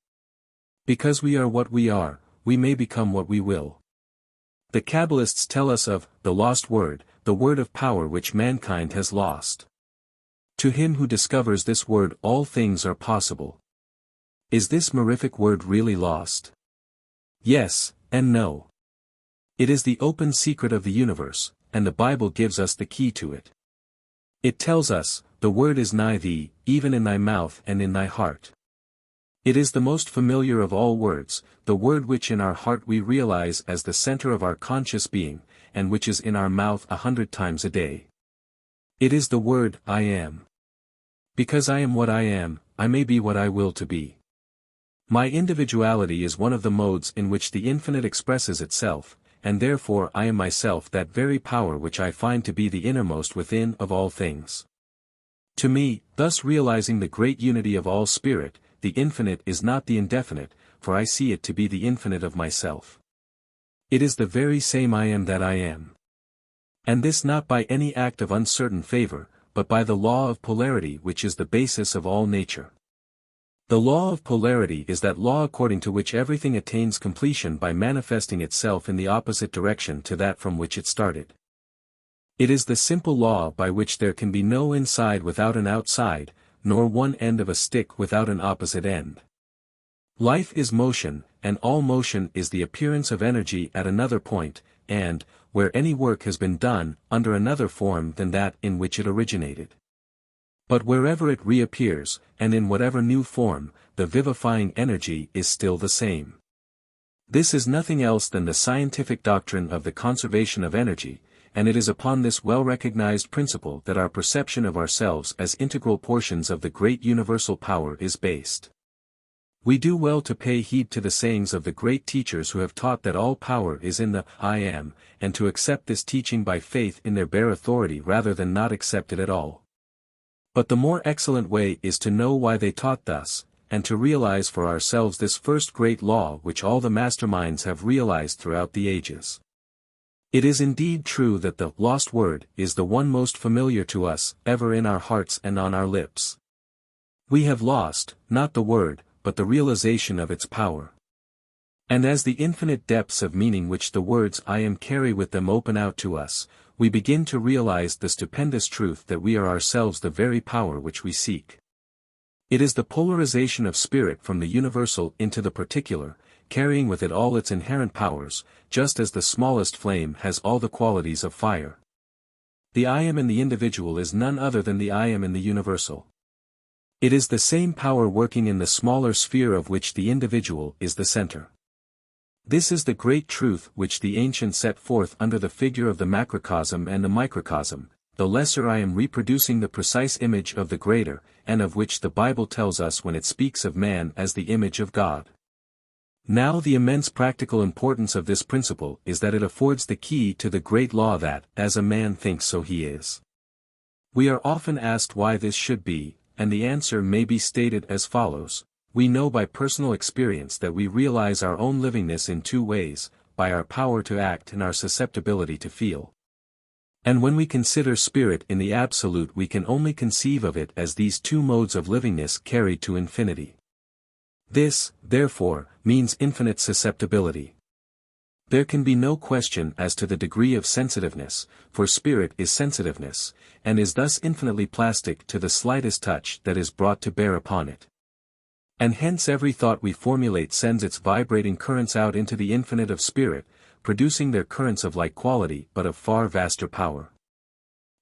Because we are what we are, we may become what we will. The Kabbalists tell us of the lost word, the word of power which mankind has lost. To him who discovers this word all things are possible. Is this mirific word really lost? Yes, and no. It is the open secret of the universe, and the Bible gives us the key to it. It tells us, "The word is nigh thee, even in thy mouth and in thy heart." It is the most familiar of all words, the word which in our heart we realize as the center of our conscious being, and which is in our mouth 100 times a day. It is the word, I am. Because I am what I am, I may be what I will to be. My individuality is one of the modes in which the infinite expresses itself, and therefore I am myself, that very power which I find to be the innermost within of all things. To me, thus realizing the great unity of all spirit, the infinite is not the indefinite, for I see it to be the infinite of myself. It is the very same I am that I am. And this not by any act of uncertain favor, but by the law of polarity which is the basis of all nature. The law of polarity is that law according to which everything attains completion by manifesting itself in the opposite direction to that from which it started. It is the simple law by which there can be no inside without an outside, nor one end of a stick without an opposite end. Life is motion, and all motion is the appearance of energy at another point, and, where any work has been done, under another form than that in which it originated. But wherever it reappears, and in whatever new form, the vivifying energy is still the same. This is nothing else than the scientific doctrine of the conservation of energy, and it is upon this well-recognized principle that our perception of ourselves as integral portions of the great universal power is based. We do well to pay heed to the sayings of the great teachers who have taught that all power is in the I am, and to accept this teaching by faith in their bare authority rather than not accept it at all. But the more excellent way is to know why they taught thus, and to realize for ourselves this first great law which all the masterminds have realized throughout the ages. It is indeed true that the lost word is the one most familiar to us, ever in our hearts and on our lips. We have lost, not the word, but the realization of its power. And as the infinite depths of meaning which the words I am carry with them open out to us, we begin to realize the stupendous truth that we are ourselves the very power which we seek. It is the polarization of spirit from the universal into the particular, carrying with it all its inherent powers, just as the smallest flame has all the qualities of fire. The I am in the individual is none other than the I am in the universal. It is the same power working in the smaller sphere of which the individual is the center. This is the great truth which the ancients set forth under the figure of the macrocosm and the microcosm, the lesser I am reproducing the precise image of the greater, and of which the Bible tells us when it speaks of man as the image of God. Now the immense practical importance of this principle is that it affords the key to the great law that, as a man thinks so he is. We are often asked why this should be, and the answer may be stated as follows. We know by personal experience that we realize our own livingness in two ways, by our power to act and our susceptibility to feel. And when we consider spirit in the absolute, we can only conceive of it as these two modes of livingness carried to infinity. This, therefore, means infinite susceptibility. There can be no question as to the degree of sensitiveness, for spirit is sensitiveness, and is thus infinitely plastic to the slightest touch that is brought to bear upon it. And hence every thought we formulate sends its vibrating currents out into the infinite of spirit, producing their currents of like quality but of far vaster power.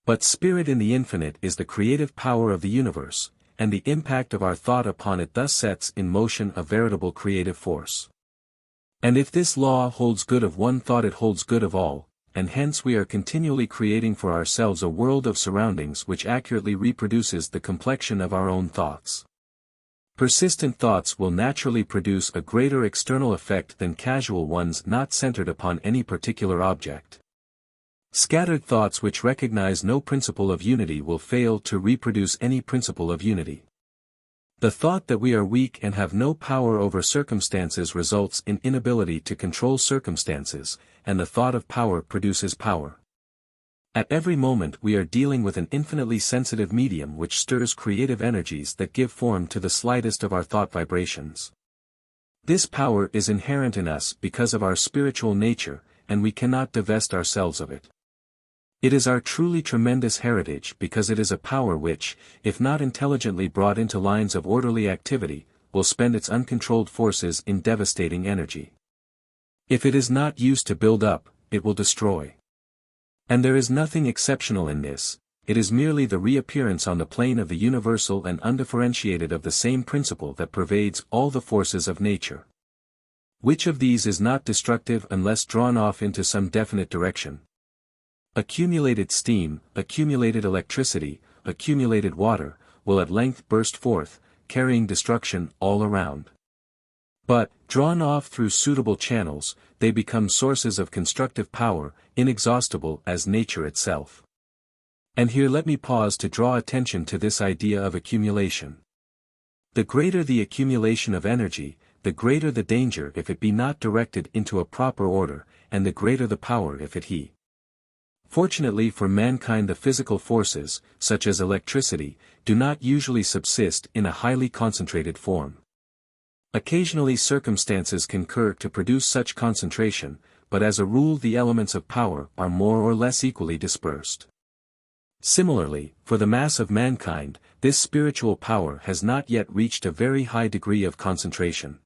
But spirit in the infinite is the creative power of the universe, and the impact of our thought upon it thus sets in motion a veritable creative force. And if this law holds good of one thought, it holds good of all, and hence we are continually creating for ourselves a world of surroundings which accurately reproduces the complexion of our own thoughts. Persistent thoughts will naturally produce a greater external effect than casual ones not centered upon any particular object. Scattered thoughts which recognize no principle of unity will fail to reproduce any principle of unity. The thought that we are weak and have no power over circumstances results in inability to control circumstances, and the thought of power produces power. At every moment we are dealing with an infinitely sensitive medium which stirs creative energies that give form to the slightest of our thought vibrations. This power is inherent in us because of our spiritual nature, and we cannot divest ourselves of it. It is our truly tremendous heritage because it is a power which, if not intelligently brought into lines of orderly activity, will spend its uncontrolled forces in devastating energy. If it is not used to build up, it will destroy. And there is nothing exceptional in this, it is merely the reappearance on the plane of the universal and undifferentiated of the same principle that pervades all the forces of nature. Which of these is not destructive unless drawn off into some definite direction? Accumulated steam, accumulated electricity, accumulated water, will at length burst forth, carrying destruction all around. But, drawn off through suitable channels, they become sources of constructive power, inexhaustible as nature itself. And here let me pause to draw attention to this idea of accumulation. The greater the accumulation of energy, the greater the danger if it be not directed into a proper order, and the greater the power if it be. Fortunately for mankind, the physical forces, such as electricity, do not usually subsist in a highly concentrated form. Occasionally circumstances concur to produce such concentration, but as a rule the elements of power are more or less equally dispersed. Similarly, for the mass of mankind, this spiritual power has not yet reached a very high degree of concentration.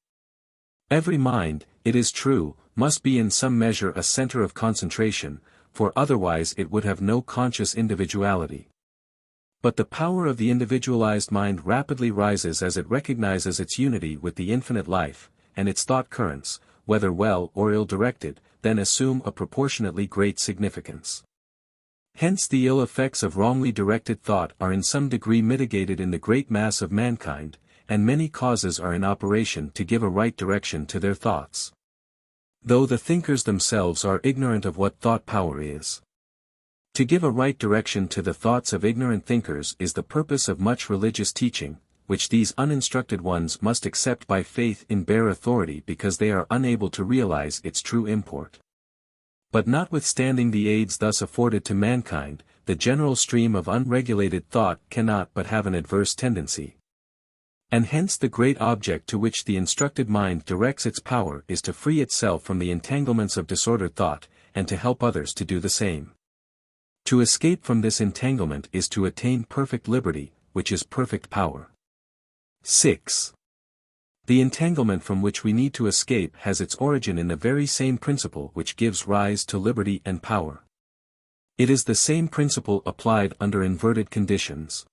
Every mind, it is true, must be in some measure a center of concentration, for otherwise it would have no conscious individuality. But the power of the individualized mind rapidly rises as it recognizes its unity with the infinite life, and its thought currents, whether well or ill-directed, then assume a proportionately great significance. Hence the ill effects of wrongly directed thought are in some degree mitigated in the great mass of mankind, and many causes are in operation to give a right direction to their thoughts. Though the thinkers themselves are ignorant of what thought power is. To give a right direction to the thoughts of ignorant thinkers is the purpose of much religious teaching, which these uninstructed ones must accept by faith in bare authority because they are unable to realize its true import. But notwithstanding the aids thus afforded to mankind, the general stream of unregulated thought cannot but have an adverse tendency. And hence the great object to which the instructed mind directs its power is to free itself from the entanglements of disordered thought, and to help others to do the same. To escape from this entanglement is to attain perfect liberty, which is perfect power. 6. The entanglement from which we need to escape has its origin in the very same principle which gives rise to liberty and power. It is the same principle applied under inverted conditions.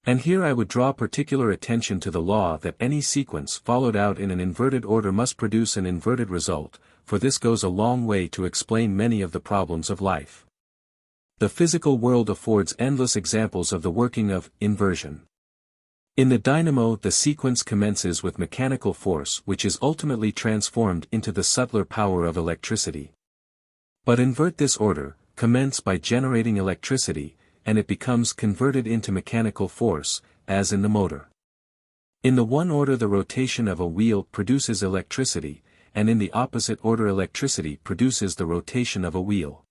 And here I would draw particular attention to the law that any sequence followed out in an inverted order must produce an inverted result, for this goes a long way to explain many of the problems of life. The physical world affords endless examples of the working of inversion. In the dynamo the sequence commences with mechanical force which is ultimately transformed into the subtler power of electricity. But invert this order, commence by generating electricity, and it becomes converted into mechanical force, as in the motor. In the one order the rotation of a wheel produces electricity, and in the opposite order electricity produces the rotation of a wheel.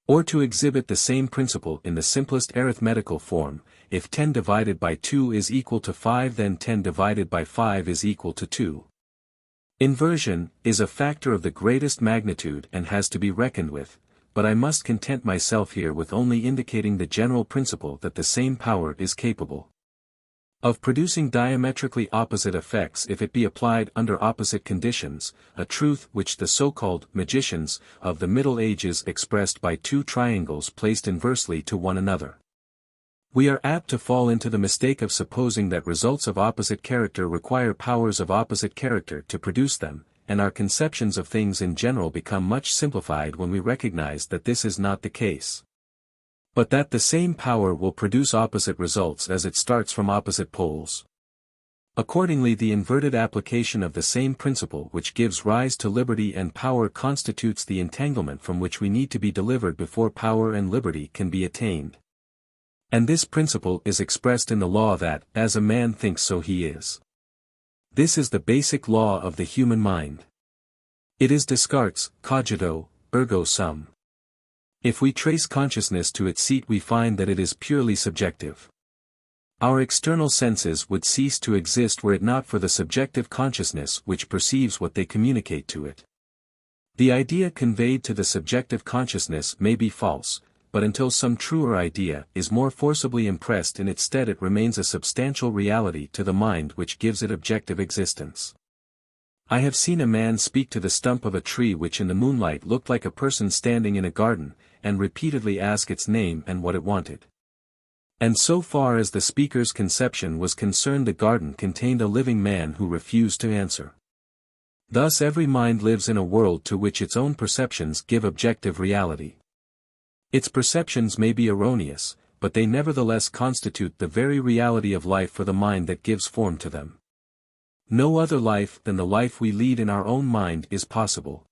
Or to exhibit the same principle in the simplest arithmetical form, if 10 divided by 2 is equal to 5 then 10 divided by 5 is equal to 2. Inversion is a factor of the greatest magnitude and has to be reckoned with, but I must content myself here with only indicating the general principle that the same power is capable of producing diametrically opposite effects if it be applied under opposite conditions, a truth which the so-called magicians of the Middle Ages expressed by two triangles placed inversely to one another. We are apt to fall into the mistake of supposing that results of opposite character require powers of opposite character to produce them, and our conceptions of things in general become much simplified when we recognize that this is not the case. But that the same power will produce opposite results as it starts from opposite poles. Accordingly the inverted application of the same principle which gives rise to liberty and power constitutes the entanglement from which we need to be delivered before power and liberty can be attained. And this principle is expressed in the law that, as a man thinks so he is. This is the basic law of the human mind. It is Descartes' cogito, ergo sum. If we trace consciousness to its seat we find that it is purely subjective. Our external senses would cease to exist were it not for the subjective consciousness which perceives what they communicate to it. The idea conveyed to the subjective consciousness may be false, but until some truer idea is more forcibly impressed in its stead it remains a substantial reality to the mind which gives it objective existence. I have seen a man speak to the stump of a tree which in the moonlight looked like a person standing in a garden, and repeatedly ask its name and what it wanted. And so far as the speaker's conception was concerned the garden contained a living man who refused to answer. Thus every mind lives in a world to which its own perceptions give objective reality. Its perceptions may be erroneous, but they nevertheless constitute the very reality of life for the mind that gives form to them. No other life than the life we lead in our own mind is possible.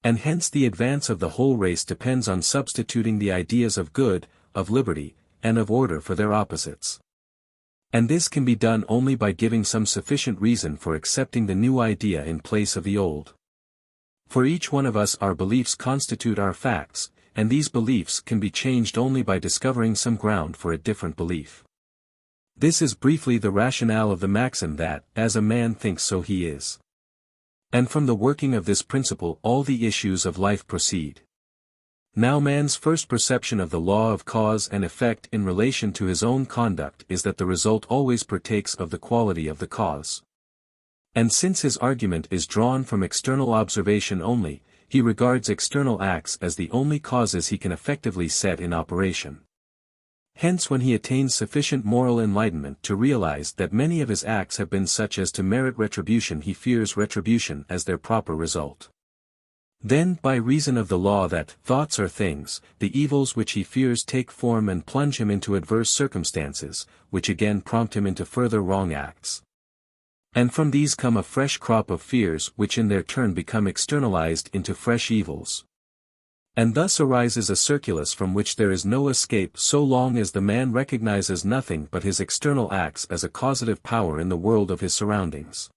And hence the advance of the whole race depends on substituting the ideas of good, of liberty, and of order for their opposites. And this can be done only by giving some sufficient reason for accepting the new idea in place of the old. For each one of us our beliefs constitute our facts, and these beliefs can be changed only by discovering some ground for a different belief. This is briefly the rationale of the maxim that, as a man thinks so he is. And from the working of this principle all the issues of life proceed. Now man's first perception of the law of cause and effect in relation to his own conduct is that the result always partakes of the quality of the cause. And since his argument is drawn from external observation only, he regards external acts as the only causes he can effectively set in operation. Hence when he attains sufficient moral enlightenment to realize that many of his acts have been such as to merit retribution he fears retribution as their proper result. Then by reason of the law that thoughts are things, the evils which he fears take form and plunge him into adverse circumstances, which again prompt him into further wrong acts. And from these come a fresh crop of fears which in their turn become externalized into fresh evils. And thus arises a circulus from which there is no escape so long as the man recognizes nothing but his external acts as a causative power in the world of his surroundings.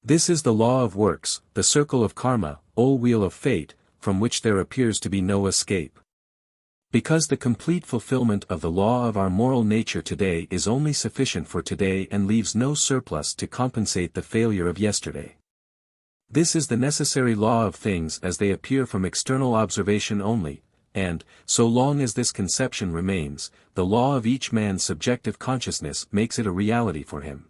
This is the law of works, the circle of karma, or wheel of fate, from which there appears to be no escape. Because the complete fulfillment of the law of our moral nature today is only sufficient for today and leaves no surplus to compensate the failure of yesterday. This is the necessary law of things as they appear from external observation only, and, so long as this conception remains, the law of each man's subjective consciousness makes it a reality for him.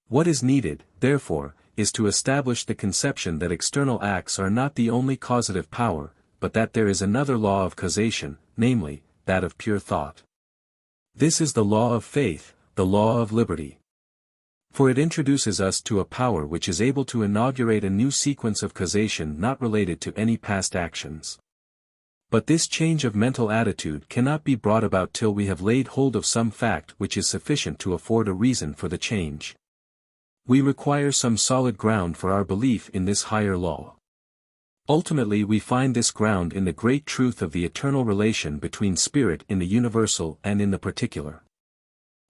What is needed, therefore, is to establish the conception that external acts are not the only causative power, but that there is another law of causation, namely, that of pure thought. This is the law of faith, the law of liberty. For it introduces us to a power which is able to inaugurate a new sequence of causation not related to any past actions. But this change of mental attitude cannot be brought about till we have laid hold of some fact which is sufficient to afford a reason for the change. We require some solid ground for our belief in this higher law. Ultimately we find this ground in the great truth of the eternal relation between spirit in the universal and in the particular.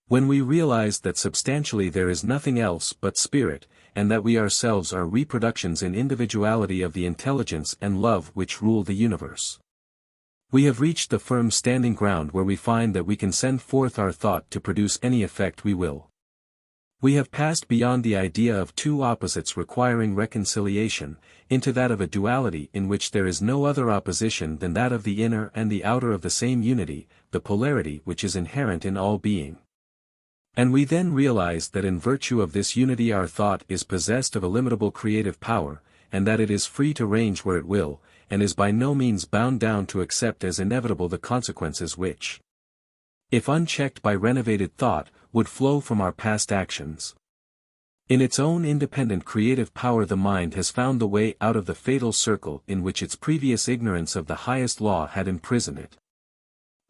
When we realize that substantially there is nothing else but spirit, and that we ourselves are reproductions in individuality of the intelligence and love which rule the universe, we have reached the firm standing ground where we find that we can send forth our thought to produce any effect we will. We have passed beyond the idea of two opposites requiring reconciliation, into that of a duality in which there is no other opposition than that of the inner and the outer of the same unity, the polarity which is inherent in all being. And we then realize that in virtue of this unity our thought is possessed of illimitable creative power, and that it is free to range where it will, and is by no means bound down to accept as inevitable the consequences which, if unchecked by renovated thought, would flow from our past actions. In its own independent creative power the mind has found the way out of the fatal circle in which its previous ignorance of the highest law had imprisoned it.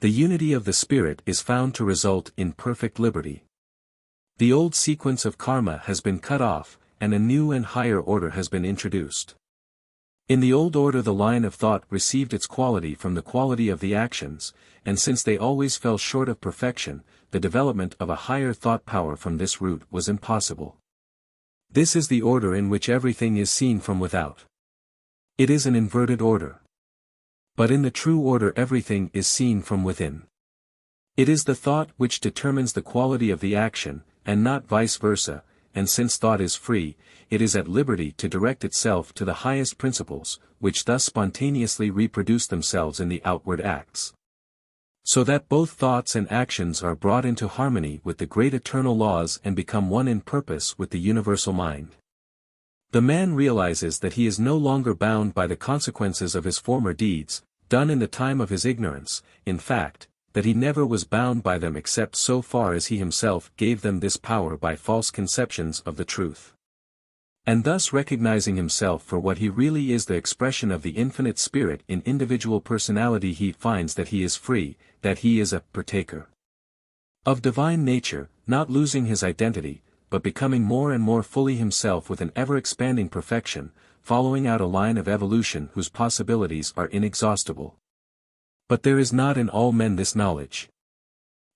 The unity of the spirit is found to result in perfect liberty. The old sequence of karma has been cut off, and a new and higher order has been introduced. In the old order the line of thought received its quality from the quality of the actions, and since they always fell short of perfection, the development of a higher thought power from this root was impossible. This is the order in which everything is seen from without. It is an inverted order. But in the true order everything is seen from within. It is the thought which determines the quality of the action, and not vice versa, and since thought is free, it is at liberty to direct itself to the highest principles, which thus spontaneously reproduce themselves in the outward acts. so that both thoughts and actions are brought into harmony with the great eternal laws and become one in purpose with the universal mind. The man realizes that he is no longer bound by the consequences of his former deeds, done in the time of his ignorance, in fact, that he never was bound by them except so far as he himself gave them this power by false conceptions of the truth. And thus recognizing himself for what he really is, the expression of the infinite spirit in individual personality, he finds that he is free, that he is a partaker of divine nature, not losing his identity, but becoming more and more fully himself with an ever-expanding perfection, following out a line of evolution whose possibilities are inexhaustible. But there is not in all men this knowledge.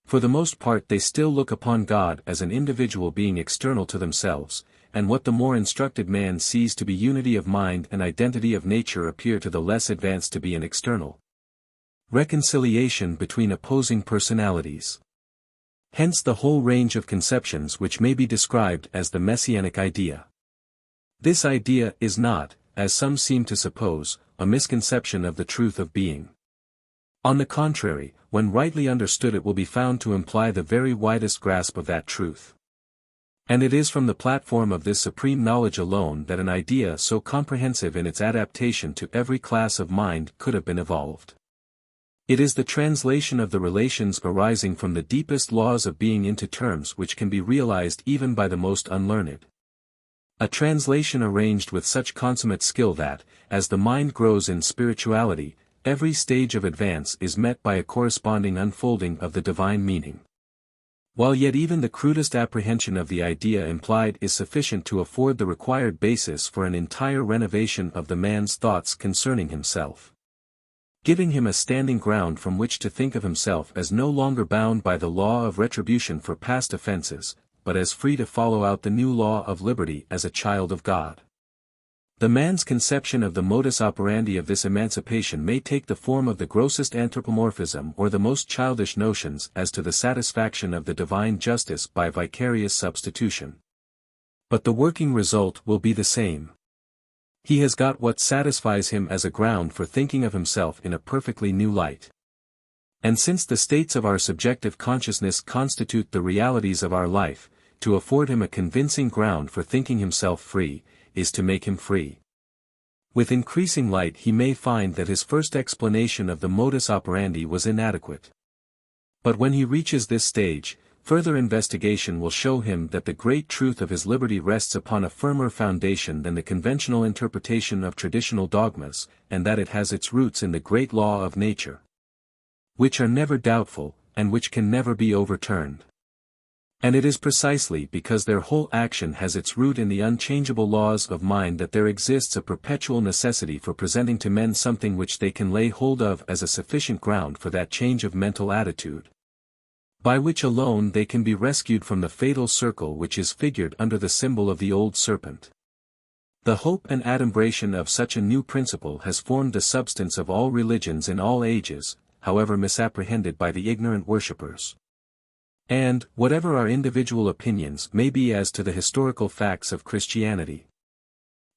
For the most part they still look upon God as an individual being external to themselves, and what the more instructed man sees to be unity of mind and identity of nature appear to the less advanced to be an external reconciliation between opposing personalities. Hence the whole range of conceptions which may be described as the messianic idea. This idea is not, as some seem to suppose, a misconception of the truth of being. On the contrary, when rightly understood it will be found to imply the very widest grasp of that truth. And it is from the platform of this supreme knowledge alone that an idea so comprehensive in its adaptation to every class of mind could have been evolved. It is the translation of the relations arising from the deepest laws of being into terms which can be realized even by the most unlearned. A translation arranged with such consummate skill that, as the mind grows in spirituality, every stage of advance is met by a corresponding unfolding of the divine meaning. While yet even the crudest apprehension of the idea implied is sufficient to afford the required basis for an entire renovation of the man's thoughts concerning himself, giving him a standing ground from which to think of himself as no longer bound by the law of retribution for past offenses, but as free to follow out the new law of liberty as a child of God. The man's conception of the modus operandi of this emancipation may take the form of the grossest anthropomorphism or the most childish notions as to the satisfaction of the divine justice by vicarious substitution. But the working result will be the same. He has got what satisfies him as a ground for thinking of himself in a perfectly new light. And since the states of our subjective consciousness constitute the realities of our life, to afford him a convincing ground for thinking himself free, is to make him free. With increasing light he may find that his first explanation of the modus operandi was inadequate. But when he reaches this stage, further investigation will show him that the great truth of his liberty rests upon a firmer foundation than the conventional interpretation of traditional dogmas, and that it has its roots in the great law of nature, which are never doubtful, and which can never be overturned. And it is precisely because their whole action has its root in the unchangeable laws of mind that there exists a perpetual necessity for presenting to men something which they can lay hold of as a sufficient ground for that change of mental attitude, by which alone they can be rescued from the fatal circle which is figured under the symbol of the old serpent. The hope and adumbration of such a new principle has formed the substance of all religions in all ages, however misapprehended by the ignorant worshippers. And, whatever our individual opinions may be as to the historical facts of Christianity,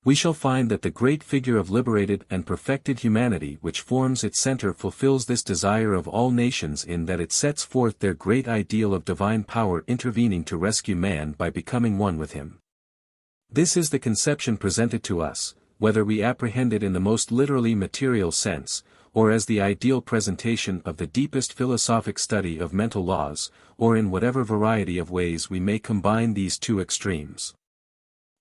we shall find that the great figure of liberated and perfected humanity which forms its center fulfills this desire of all nations in that it sets forth their great ideal of divine power intervening to rescue man by becoming one with him. This is the conception presented to us, whether we apprehend it in the most literally material sense, or as the ideal presentation of the deepest philosophic study of mental laws, or in whatever variety of ways we may combine these two extremes.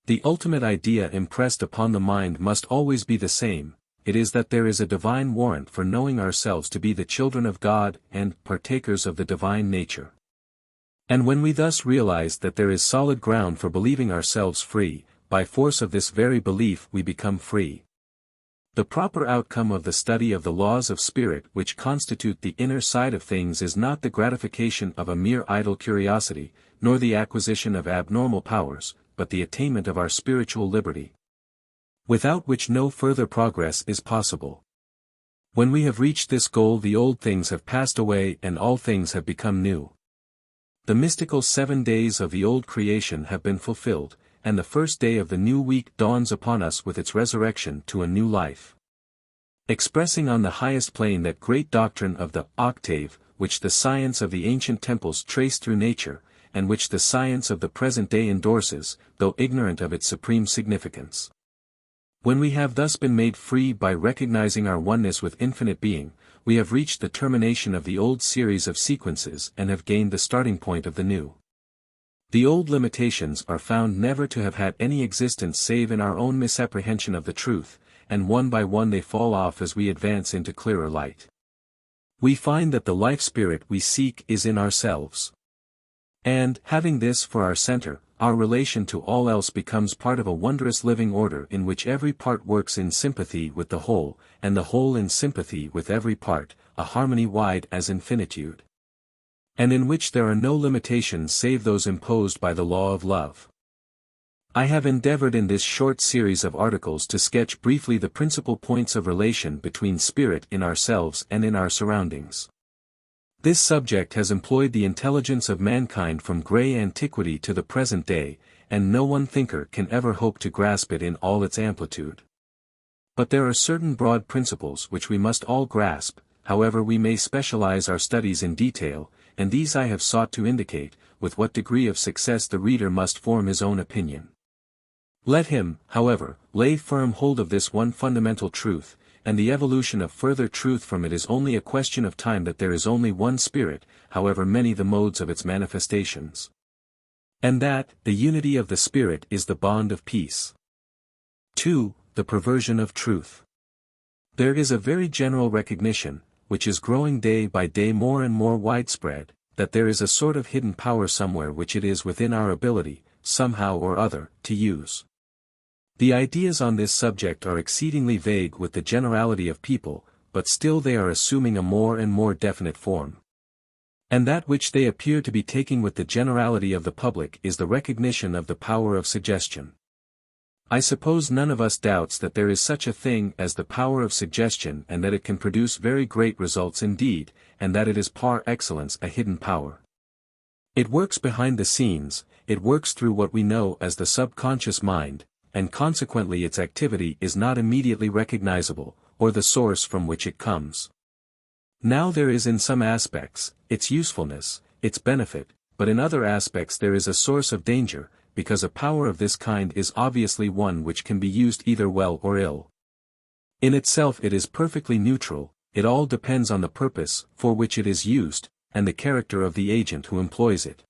The ultimate idea impressed upon the mind must always be the same, it is that there is a divine warrant for knowing ourselves to be the children of God and partakers of the divine nature. And when we thus realize that there is solid ground for believing ourselves free, by force of this very belief we become free. The proper outcome of the study of the laws of spirit which constitute the inner side of things is not the gratification of a mere idle curiosity, nor the acquisition of abnormal powers, but the attainment of our spiritual liberty, without which no further progress is possible. When we have reached this goal the old things have passed away and all things have become new. The mystical 7 days of the old creation have been fulfilled, and the first day of the new week dawns upon us with its resurrection to a new life. Expressing on the highest plane that great doctrine of the octave, which the science of the ancient temples traced through nature, and which the science of the present day endorses, though ignorant of its supreme significance. When we have thus been made free by recognizing our oneness with infinite being, we have reached the termination of the old series of sequences and have gained the starting point of the new. The old limitations are found never to have had any existence save in our own misapprehension of the truth, and one by one they fall off as we advance into clearer light. We find that the life spirit we seek is in ourselves. And, having this for our center, our relation to all else becomes part of a wondrous living order in which every part works in sympathy with the whole, and the whole in sympathy with every part, a harmony wide as infinitude. And in which there are no limitations save those imposed by the law of love. I have endeavored in this short series of articles to sketch briefly the principal points of relation between spirit in ourselves and in our surroundings. This subject has employed the intelligence of mankind from grey antiquity to the present day, and no one thinker can ever hope to grasp it in all its amplitude. But there are certain broad principles which we must all grasp, however we may specialize our studies in detail, and these I have sought to indicate, with what degree of success the reader must form his own opinion. Let him, however, lay firm hold of this one fundamental truth, and the evolution of further truth from it is only a question of time, that there is only one spirit, however many the modes of its manifestations. And that, the unity of the spirit is the bond of peace. 2. The perversion of truth. There is a very general recognition, which is growing day by day more and more widespread, that there is a sort of hidden power somewhere which it is within our ability, somehow or other, to use. The ideas on this subject are exceedingly vague with the generality of people, but still they are assuming a more and more definite form. And that which they appear to be taking with the generality of the public is the recognition of the power of suggestion. I suppose none of us doubts that there is such a thing as the power of suggestion, and that it can produce very great results indeed, and that it is par excellence a hidden power. It works behind the scenes, it works through what we know as the subconscious mind, and consequently its activity is not immediately recognizable, or the source from which it comes. Now there is in some aspects, its usefulness, its benefit, but in other aspects there is a source of danger, because a power of this kind is obviously one which can be used either well or ill. In itself it is perfectly neutral, it all depends on the purpose for which it is used, and the character of the agent who employs it.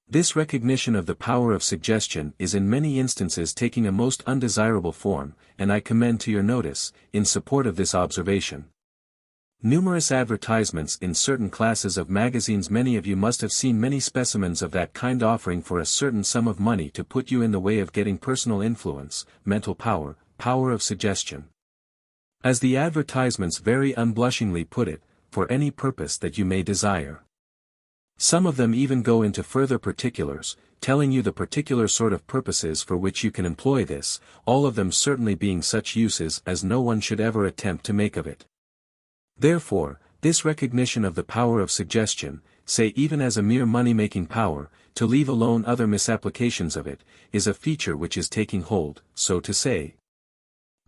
This recognition of the power of suggestion is in many instances taking a most undesirable form, and I commend to your notice, in support of this observation, numerous advertisements in certain classes of magazines. Many of you must have seen many specimens of that kind offering for a certain sum of money to put you in the way of getting personal influence, mental power, power of suggestion. As the advertisements very unblushingly put it, for any purpose that you may desire. Some of them even go into further particulars, telling you the particular sort of purposes for which you can employ this, all of them certainly being such uses as no one should ever attempt to make of it. Therefore, this recognition of the power of suggestion, say even as a mere money-making power, to leave alone other misapplications of it, is a feature which is taking hold, so to say,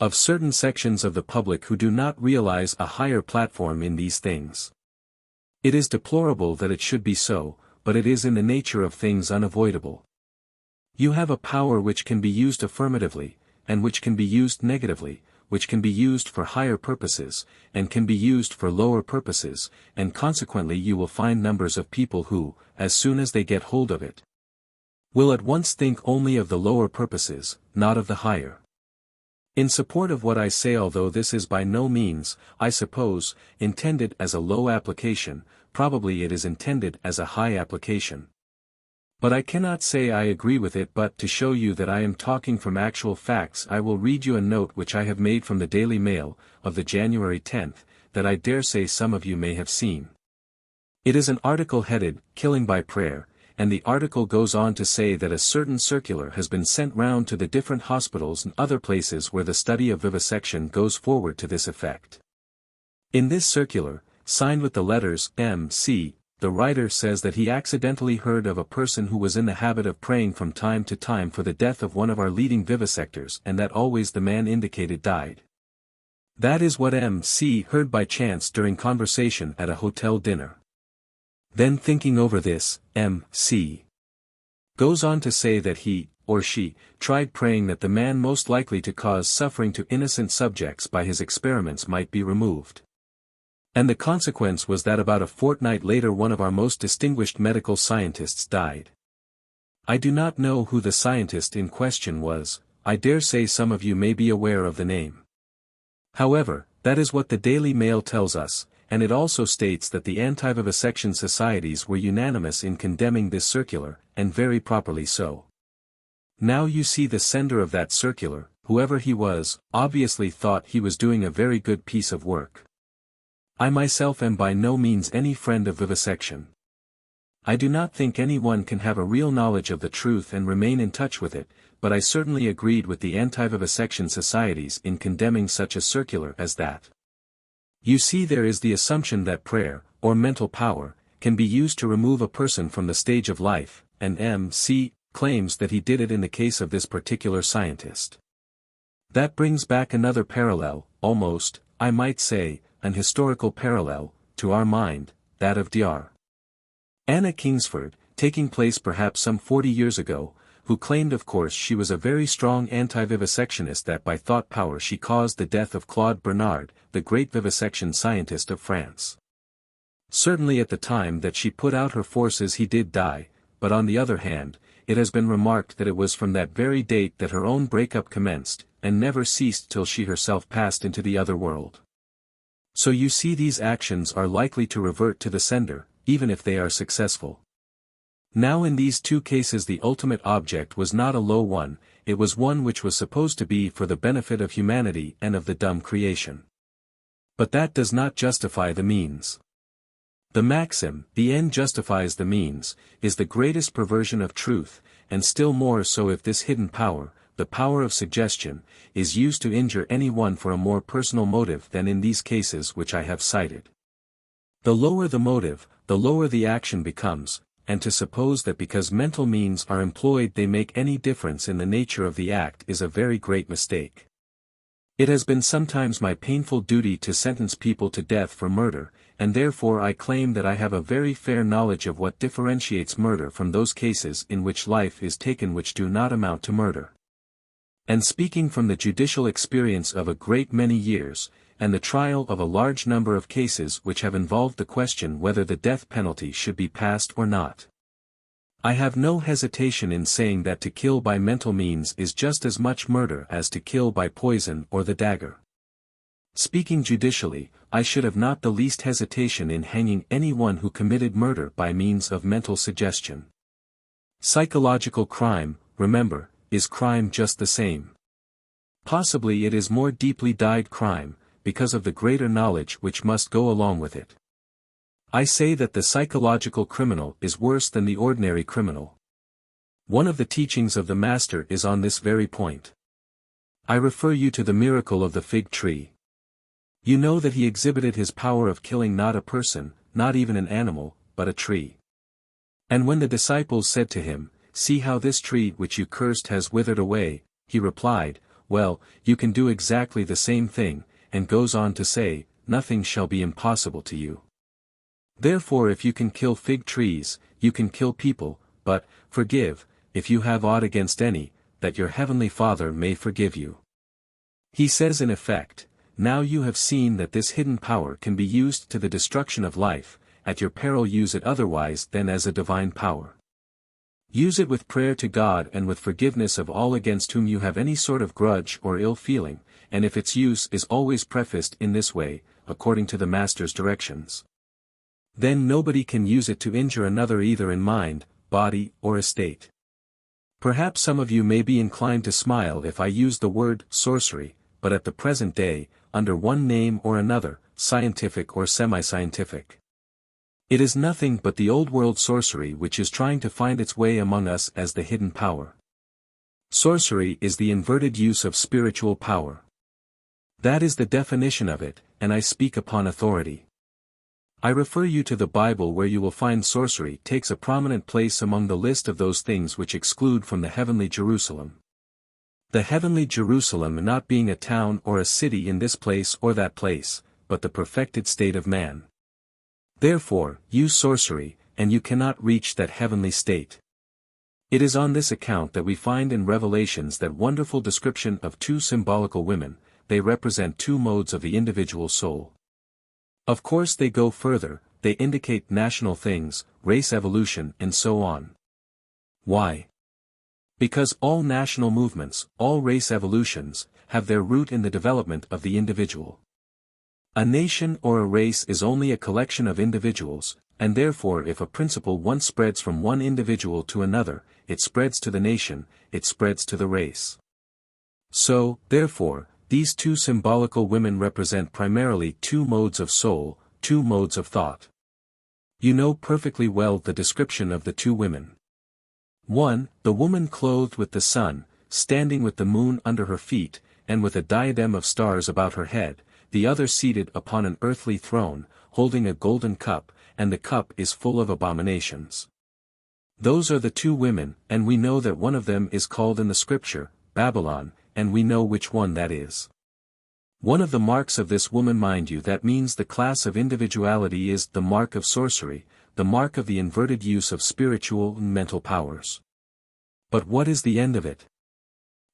of certain sections of the public who do not realize a higher platform in these things. It is deplorable that it should be so, but it is in the nature of things unavoidable. You have a power which can be used affirmatively, and which can be used negatively, which can be used for higher purposes, and can be used for lower purposes, and consequently you will find numbers of people who, as soon as they get hold of it, will at once think only of the lower purposes, not of the higher. In support of what I say, although this is by no means, I suppose, intended as a low application, probably it is intended as a high application. But I cannot say I agree with it, but to show you that I am talking from actual facts I will read you a note which I have made from the Daily Mail, of the January 10th, that I dare say some of you may have seen. It is an article headed, "Killing by Prayer," and the article goes on to say that a certain circular has been sent round to the different hospitals and other places where the study of vivisection goes forward to this effect. In this circular, signed with the letters M.C., the writer says that he accidentally heard of a person who was in the habit of praying from time to time for the death of one of our leading vivisectors, and that always the man indicated died. That is what M.C. heard by chance during conversation at a hotel dinner. Then thinking over this, M.C. goes on to say that he, or she, tried praying that the man most likely to cause suffering to innocent subjects by his experiments might be removed. And the consequence was that about a fortnight later one of our most distinguished medical scientists died. I do not know who the scientist in question was. I dare say some of you may be aware of the name. However, that is what the Daily Mail tells us, and it also states that the anti-vivisection societies were unanimous in condemning this circular, and very properly so. Now you see the sender of that circular, whoever he was, obviously thought he was doing a very good piece of work. I myself am by no means any friend of vivisection. I do not think anyone can have a real knowledge of the truth and remain in touch with it, but I certainly agreed with the anti-vivisection societies in condemning such a circular as that. You see, there is the assumption that prayer, or mental power, can be used to remove a person from the stage of life, and M.C. claims that he did it in the case of this particular scientist. That brings back another parallel, almost, I might say, an historical parallel, to our mind, that of Dr. Anna Kingsford, taking place perhaps some 40 years ago, who claimed of course she was a very strong anti-vivisectionist, that by thought power she caused the death of Claude Bernard, the great vivisection scientist of France. Certainly at the time that she put out her forces he did die, but on the other hand, it has been remarked that it was from that very date that her own breakup commenced, and never ceased till she herself passed into the other world. So you see, these actions are likely to revert to the sender, even if they are successful. Now in these two cases the ultimate object was not a low one, it was one which was supposed to be for the benefit of humanity and of the dumb creation. But that does not justify the means. The maxim, the end justifies the means, is the greatest perversion of truth, and still more so if this hidden power, the power of suggestion, is used to injure anyone for a more personal motive than in these cases which I have cited. The lower the motive, the lower the action becomes, and to suppose that because mental means are employed they make any difference in the nature of the act is a very great mistake. It has been sometimes my painful duty to sentence people to death for murder, and therefore I claim that I have a very fair knowledge of what differentiates murder from those cases in which life is taken which do not amount to murder. And speaking from the judicial experience of a great many years, and the trial of a large number of cases which have involved the question whether the death penalty should be passed or not, I have no hesitation in saying that to kill by mental means is just as much murder as to kill by poison or the dagger. Speaking judicially, I should have not the least hesitation in hanging anyone who committed murder by means of mental suggestion. Psychological crime, remember, is crime just the same. Possibly it is more deeply dyed crime, because of the greater knowledge which must go along with it. I say that the psychological criminal is worse than the ordinary criminal. One of the teachings of the Master is on this very point. I refer you to the miracle of the fig tree. You know that he exhibited his power of killing not a person, not even an animal, but a tree. And when the disciples said to him, "See how this tree which you cursed has withered away," he replied, "Well, you can do exactly the same thing," and goes on to say, "Nothing shall be impossible to you." Therefore if you can kill fig trees, you can kill people, but, forgive, if you have aught against any, that your heavenly Father may forgive you. He says in effect, now you have seen that this hidden power can be used to the destruction of life, at your peril use it otherwise than as a divine power. Use it with prayer to God and with forgiveness of all against whom you have any sort of grudge or ill feeling, and if its use is always prefaced in this way, according to the Master's directions, then nobody can use it to injure another either in mind, body, or estate. Perhaps some of you may be inclined to smile if I use the word sorcery, but at the present day, under one name or another, scientific or semi-scientific, it is nothing but the old world sorcery which is trying to find its way among us as the hidden power. Sorcery is the inverted use of spiritual power. That is the definition of it, and I speak upon authority. I refer you to the Bible where you will find sorcery takes a prominent place among the list of those things which exclude from the heavenly Jerusalem. The heavenly Jerusalem not being a town or a city in this place or that place, but the perfected state of man. Therefore, use sorcery, and you cannot reach that heavenly state. It is on this account that we find in Revelations that wonderful description of two symbolical women. They represent two modes of the individual soul. Of course they go further, they indicate national things, race evolution and so on. Why? Because all national movements, all race evolutions, have their root in the development of the individual. A nation or a race is only a collection of individuals, and therefore if a principle once spreads from one individual to another, it spreads to the nation, it spreads to the race. So, therefore, these two symbolical women represent primarily two modes of soul, two modes of thought. You know perfectly well the description of the two women. 1. The woman clothed with the sun, standing with the moon under her feet, and with a diadem of stars about her head, the other seated upon an earthly throne, holding a golden cup, and the cup is full of abominations. Those are the two women, and we know that one of them is called in the scripture, Babylon, and we know which one that is. One of the marks of this woman, mind you, that means the class of individuality, is the mark of sorcery, the mark of the inverted use of spiritual and mental powers. But what is the end of it?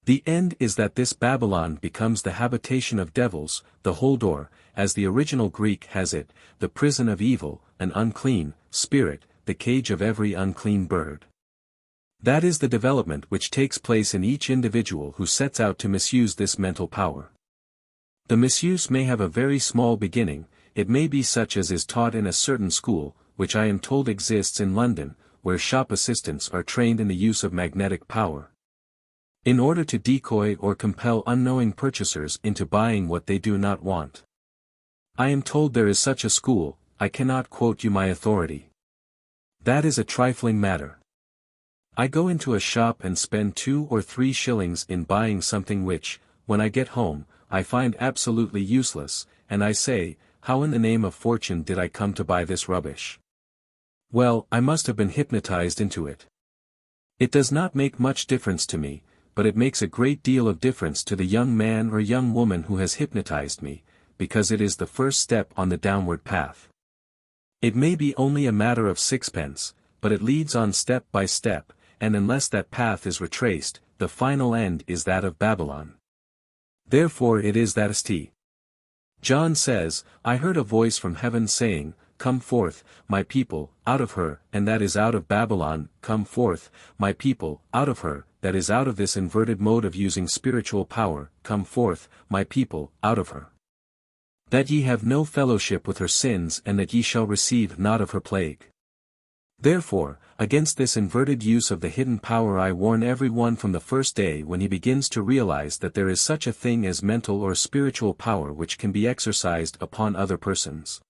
The end is that this Babylon becomes the habitation of devils, the whole door, as the original Greek has it, the prison of evil, an unclean spirit, the cage of every unclean bird. That is the development which takes place in each individual who sets out to misuse this mental power. The misuse may have a very small beginning, it may be such as is taught in a certain school, which I am told exists in London, where shop assistants are trained in the use of magnetic power, in order to decoy or compel unknowing purchasers into buying what they do not want. I am told there is such a school, I cannot quote you my authority. That is a trifling matter. I go into a shop and spend 2 or 3 shillings in buying something which, when I get home, I find absolutely useless, and I say, how in the name of fortune did I come to buy this rubbish? Well, I must have been hypnotized into it. It does not make much difference to me, but it makes a great deal of difference to the young man or young woman who has hypnotized me, because it is the first step on the downward path. It may be only a matter of 6pence, but it leads on step by step, and unless that path is retraced, the final end is that of Babylon. Therefore it is that St. John says, I heard a voice from heaven saying, Come forth, my people, out of her, and that is out of Babylon, come forth, my people, out of her, that is out of this inverted mode of using spiritual power, come forth, my people, out of her. That ye have no fellowship with her sins and that ye shall receive not of her plague. Therefore, against this inverted use of the hidden power I warn every one from the first day when he begins to realize that there is such a thing as mental or spiritual power which can be exercised upon other persons.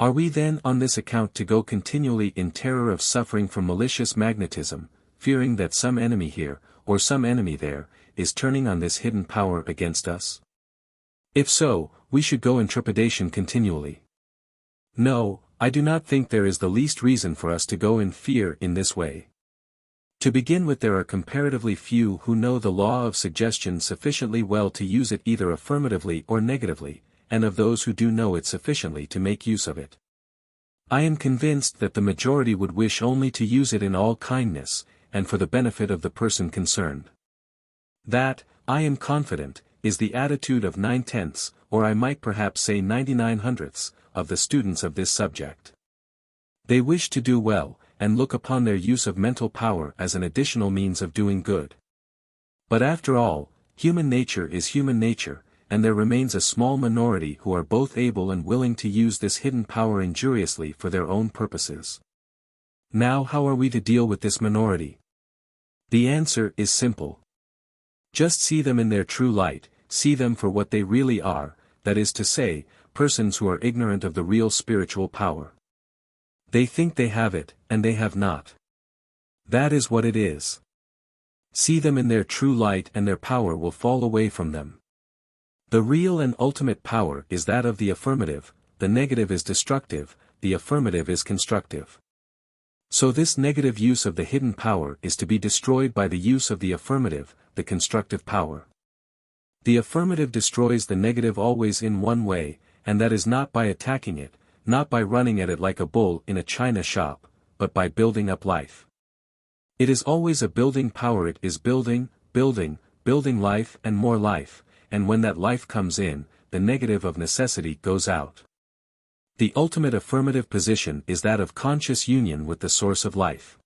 Are we then on this account to go continually in terror of suffering from malicious magnetism, fearing that some enemy here, or some enemy there, is turning on this hidden power against us? If so, we should go in trepidation continually. No, I do not think there is the least reason for us to go in fear in this way. To begin with, there are comparatively few who know the law of suggestion sufficiently well to use it either affirmatively or negatively, and of those who do know it sufficiently to make use of it. I am convinced that the majority would wish only to use it in all kindness, and for the benefit of the person concerned. That, I am confident, is the attitude of 9/10, or I might perhaps say 99/100, of the students of this subject. They wish to do well, and look upon their use of mental power as an additional means of doing good. But after all, human nature is human nature, and there remains a small minority who are both able and willing to use this hidden power injuriously for their own purposes. Now how are we to deal with this minority? The answer is simple. Just see them in their true light, see them for what they really are, that is to say, persons who are ignorant of the real spiritual power. They think they have it, and they have not. That is what it is. See them in their true light and their power will fall away from them. The real and ultimate power is that of the affirmative, the negative is destructive, the affirmative is constructive. So this negative use of the hidden power is to be destroyed by the use of the affirmative, the constructive power. The affirmative destroys the negative always in one way, and that is not by attacking it, not by running at it like a bull in a china shop, but by building up life. It is always a building power. It is building, building, building life and more life, and when that life comes in, the negative of necessity goes out. The ultimate affirmative position is that of conscious union with the source of life.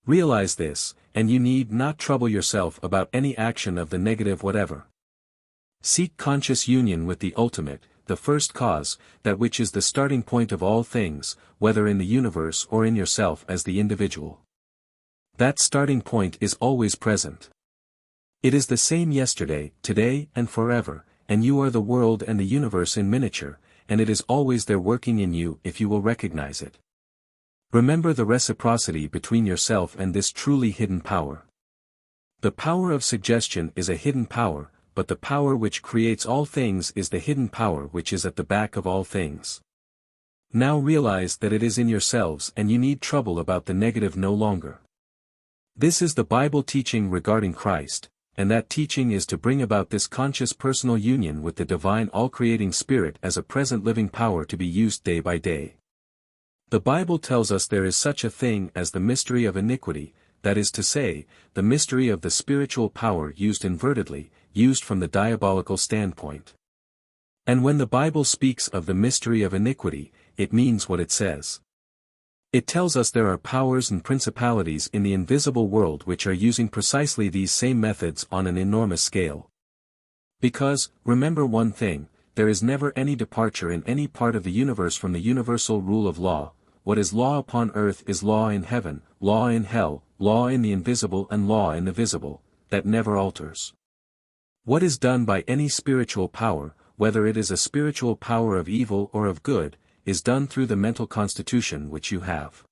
Realize this, and you need not trouble yourself about any action of the negative whatever. Seek conscious union with the ultimate, the first cause, that which is the starting point of all things, whether in the universe or in yourself as the individual. That starting point is always present. It is the same yesterday, today, and forever, and you are the world and the universe in miniature, and it is always there working in you if you will recognize it. Remember the reciprocity between yourself and this truly hidden power. The power of suggestion is a hidden power, but the power which creates all things is the hidden power which is at the back of all things. Now realize that it is in yourselves and you need trouble about the negative no longer. This is the Bible teaching regarding Christ, and that teaching is to bring about this conscious personal union with the divine all-creating Spirit as a present living power to be used day by day. The Bible tells us there is such a thing as the mystery of iniquity, that is to say, the mystery of the spiritual power used invertedly, used from the diabolical standpoint. And when the Bible speaks of the mystery of iniquity, it means what it says. It tells us there are powers and principalities in the invisible world which are using precisely these same methods on an enormous scale. Because, remember one thing, there is never any departure in any part of the universe from the universal rule of law. What is law upon earth is law in heaven, law in hell, law in the invisible and law in the visible, that never alters. What is done by any spiritual power, whether it is a spiritual power of evil or of good, is done through the mental constitution which you have.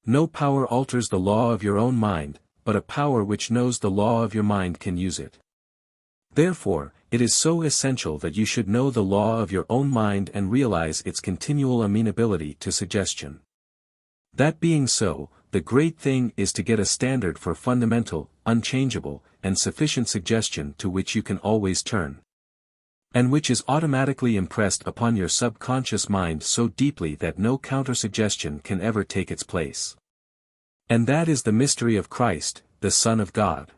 No power alters the law of your own mind, but a power which knows the law of your mind can use it. Therefore, it is so essential that you should know the law of your own mind and realize its continual amenability to suggestion. That being so, the great thing is to get a standard for fundamental, unchangeable, and sufficient suggestion to which you can always turn, and which is automatically impressed upon your subconscious mind so deeply that no counter-suggestion can ever take its place. And that is the mystery of Christ, the Son of God.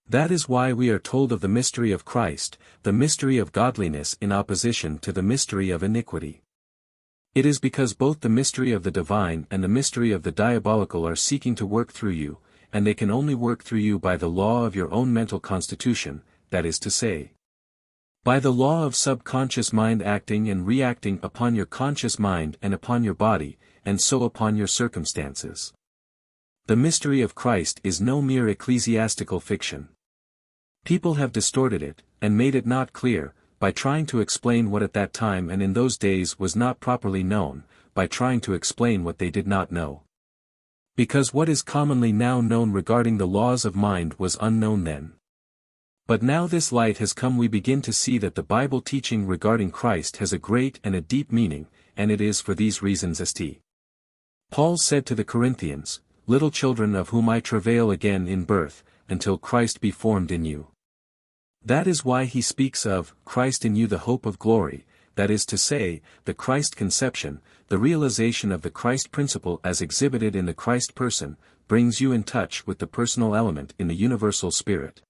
That is why we are told of the mystery of Christ, the mystery of godliness in opposition to the mystery of iniquity. It is because both the mystery of the divine and the mystery of the diabolical are seeking to work through you, and they can only work through you by the law of your own mental constitution, that is to say, by the law of subconscious mind acting and reacting upon your conscious mind and upon your body, and so upon your circumstances. The mystery of Christ is no mere ecclesiastical fiction. People have distorted it, and made it not clear, by trying to explain what at that time and in those days was not properly known, by trying to explain what they did not know. Because what is commonly now known regarding the laws of mind was unknown then. But now this light has come, we begin to see that the Bible teaching regarding Christ has a great and a deep meaning, and it is for these reasons St. Paul said to the Corinthians, "Little children, of whom I travail again in birth, until Christ be formed in you." That is why he speaks of Christ in you, the hope of glory, that is to say, the Christ conception, the realization of the Christ principle as exhibited in the Christ person, brings you in touch with the personal element in the universal spirit.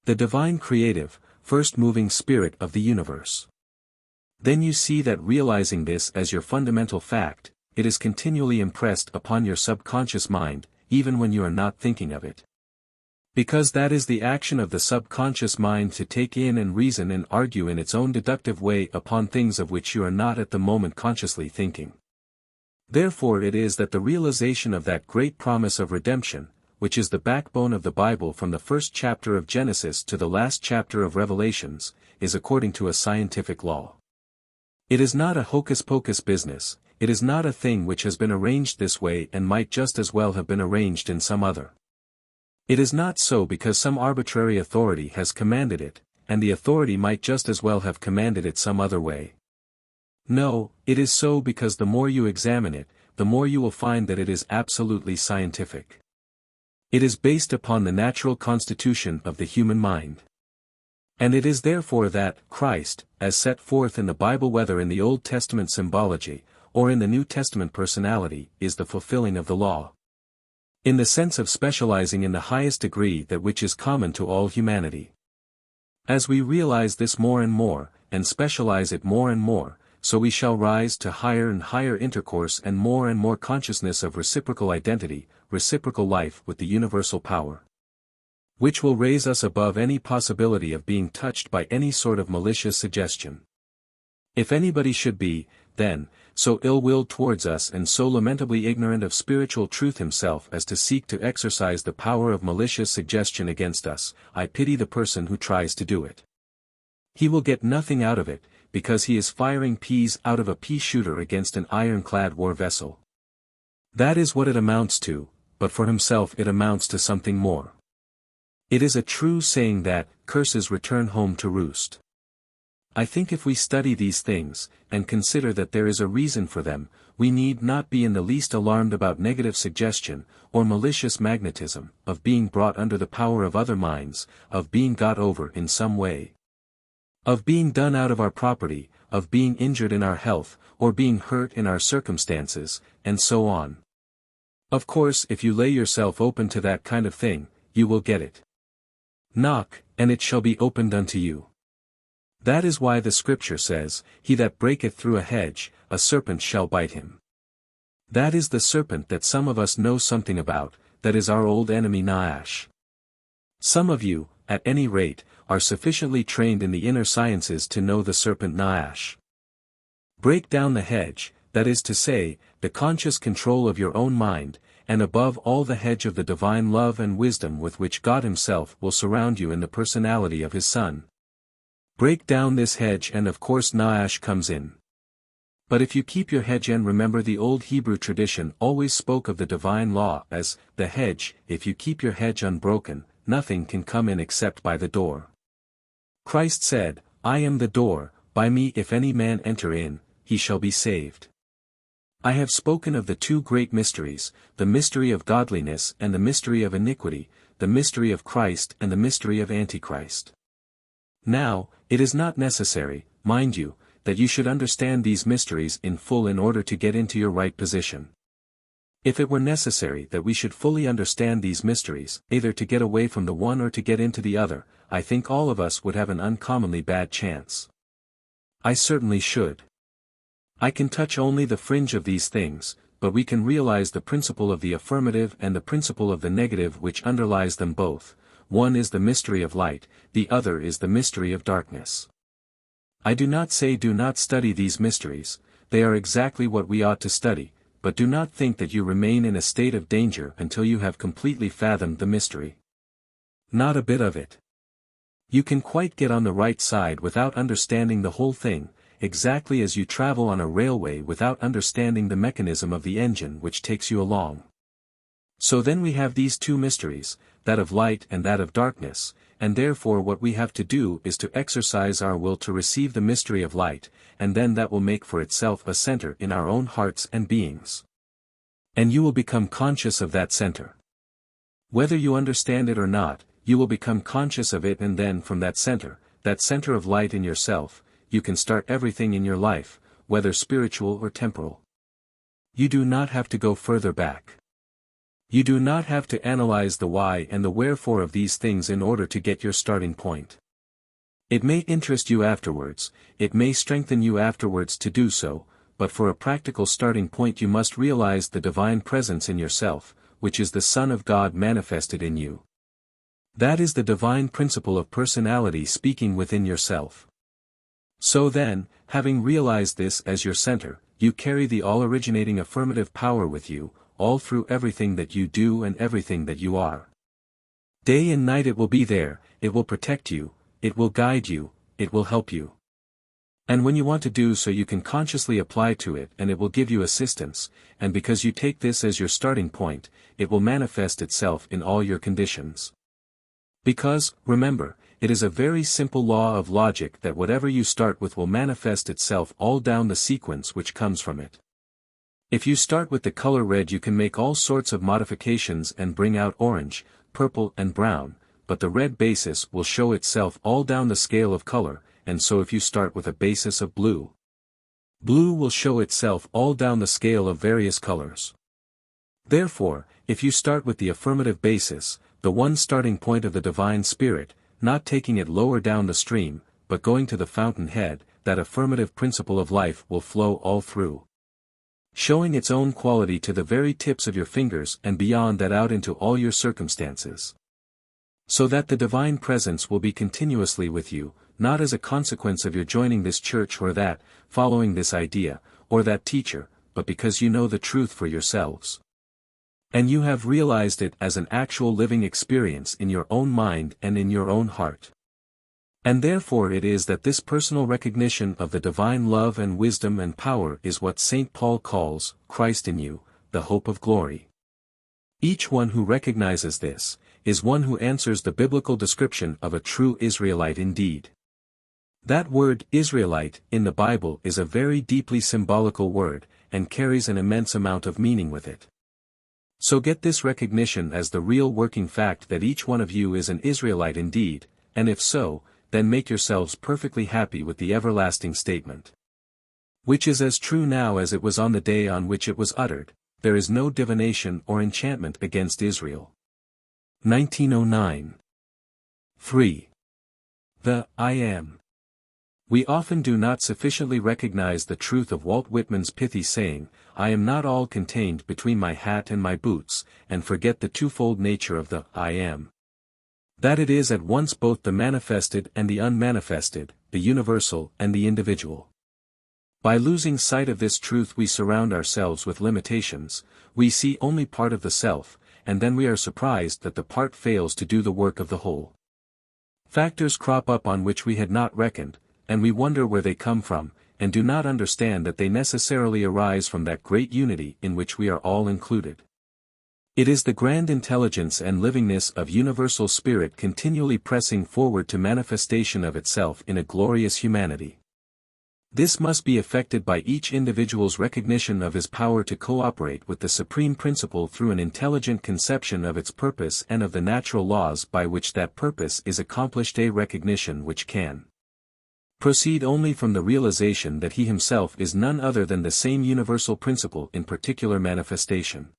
The divine creative, first moving spirit of the universe. Then you see that realizing this as your fundamental fact, it is continually impressed upon your subconscious mind, even when you are not thinking of it. Because that is the action of the subconscious mind to take in and reason and argue in its own deductive way upon things of which you are not at the moment consciously thinking. Therefore it is that the realization of that great promise of redemption, which is the backbone of the Bible from the first chapter of Genesis to the last chapter of Revelations, is according to a scientific law. It is not a hocus-pocus business, it is not a thing which has been arranged this way and might just as well have been arranged in some other. It is not so because some arbitrary authority has commanded it, and the authority might just as well have commanded it some other way. No, it is so because the more you examine it, the more you will find that it is absolutely scientific. It is based upon the natural constitution of the human mind. And it is therefore that Christ, as set forth in the Bible whether in the Old Testament symbology, or in the New Testament personality, is the fulfilling of the law. In the sense of specializing in the highest degree that which is common to all humanity. As we realize this more and more, and specialize it more and more, so we shall rise to higher and higher intercourse and more consciousness of reciprocal identity, reciprocal life with the universal power. Which will raise us above any possibility of being touched by any sort of malicious suggestion. If anybody should be, then, so ill-willed towards us and so lamentably ignorant of spiritual truth himself as to seek to exercise the power of malicious suggestion against us, I pity the person who tries to do it. He will get nothing out of it, because he is firing peas out of a pea-shooter against an ironclad war vessel. That is what it amounts to, but for himself it amounts to something more. It is a true saying that, curses return home to roost. I think if we study these things, and consider that there is a reason for them, we need not be in the least alarmed about negative suggestion, or malicious magnetism, of being brought under the power of other minds, of being got over in some way. Of being done out of our property, of being injured in our health, or being hurt in our circumstances, and so on. Of course, if you lay yourself open to that kind of thing, you will get it. Knock, and it shall be opened unto you. That is why the scripture says, He that breaketh through a hedge, a serpent shall bite him. That is the serpent that some of us know something about, that is our old enemy Naash. Some of you, at any rate, are sufficiently trained in the inner sciences to know the serpent Naash. Break down the hedge, that is to say, the conscious control of your own mind, and above all the hedge of the divine love and wisdom with which God Himself will surround you in the personality of His Son. Break down this hedge and of course Naash comes in. But if you keep your hedge and remember the old Hebrew tradition always spoke of the divine law as, the hedge, if you keep your hedge unbroken, nothing can come in except by the door. Christ said, I am the door, by me if any man enter in, he shall be saved. I have spoken of the two great mysteries, the mystery of godliness and the mystery of iniquity, the mystery of Christ and the mystery of Antichrist. Now, it is not necessary, mind you, that you should understand these mysteries in full in order to get into your right position. If it were necessary that we should fully understand these mysteries, either to get away from the one or to get into the other, I think all of us would have an uncommonly bad chance. I certainly should. I can touch only the fringe of these things, but we can realize the principle of the affirmative and the principle of the negative which underlies them both. One is the mystery of light, the other is the mystery of darkness. I do not say do not study these mysteries, they are exactly what we ought to study, but do not think that you remain in a state of danger until you have completely fathomed the mystery. Not a bit of it. You can quite get on the right side without understanding the whole thing, exactly as you travel on a railway without understanding the mechanism of the engine which takes you along. So then we have these two mysteries, that of light and that of darkness, and therefore what we have to do is to exercise our will to receive the mystery of light, and then that will make for itself a center in our own hearts and beings. And you will become conscious of that center. Whether you understand it or not, you will become conscious of it, and then from that center of light in yourself, you can start everything in your life, whether spiritual or temporal. You do not have to go further back. You do not have to analyze the why and the wherefore of these things in order to get your starting point. It may interest you afterwards, it may strengthen you afterwards to do so, but for a practical starting point you must realize the divine presence in yourself, which is the Son of God manifested in you. That is the divine principle of personality speaking within yourself. So then, having realized this as your center, you carry the all-originating affirmative power with you, all through everything that you do and everything that you are. Day and night it will be there, it will protect you, it will guide you, it will help you. And when you want to do so you can consciously apply to it and it will give you assistance, and because you take this as your starting point, it will manifest itself in all your conditions. Because, remember, it is a very simple law of logic that whatever you start with will manifest itself all down the sequence which comes from it. If you start with the color red you can make all sorts of modifications and bring out orange, purple and brown, but the red basis will show itself all down the scale of color, and so if you start with a basis of blue, Blue will show itself all down the scale of various colors. Therefore, if you start with the affirmative basis, the one starting point of the Divine Spirit, not taking it lower down the stream, but going to the fountainhead, that affirmative principle of life will flow all through, showing its own quality to the very tips of your fingers and beyond that out into all your circumstances. So that the Divine Presence will be continuously with you, not as a consequence of your joining this church or that, following this idea, or that teacher, but because you know the truth for yourselves. And you have realized it as an actual living experience in your own mind and in your own heart. And therefore it is that this personal recognition of the divine love and wisdom and power is what St. Paul calls, Christ in you, the hope of glory. Each one who recognizes this, is one who answers the biblical description of a true Israelite indeed. That word, Israelite, in the Bible is a very deeply symbolical word, and carries an immense amount of meaning with it. So get this recognition as the real working fact that each one of you is an Israelite indeed, and if so, then make yourselves perfectly happy with the everlasting statement, which is as true now as it was on the day on which it was uttered: there is no divination or enchantment against Israel. 1909. 3. The I Am. We often do not sufficiently recognize the truth of Walt Whitman's pithy saying, "I am not all contained between my hat and my boots," and forget the twofold nature of the I Am. That it is at once both the manifested and the unmanifested, the universal and the individual. By losing sight of this truth we surround ourselves with limitations, we see only part of the self, and then we are surprised that the part fails to do the work of the whole. Factors crop up on which we had not reckoned, and we wonder where they come from, and do not understand that they necessarily arise from that great unity in which we are all included. It is the grand intelligence and livingness of universal spirit continually pressing forward to manifestation of itself in a glorious humanity. This must be effected by each individual's recognition of his power to cooperate with the supreme principle through an intelligent conception of its purpose and of the natural laws by which that purpose is accomplished, a recognition which can proceed only from the realization that he himself is none other than the same universal principle in particular manifestation.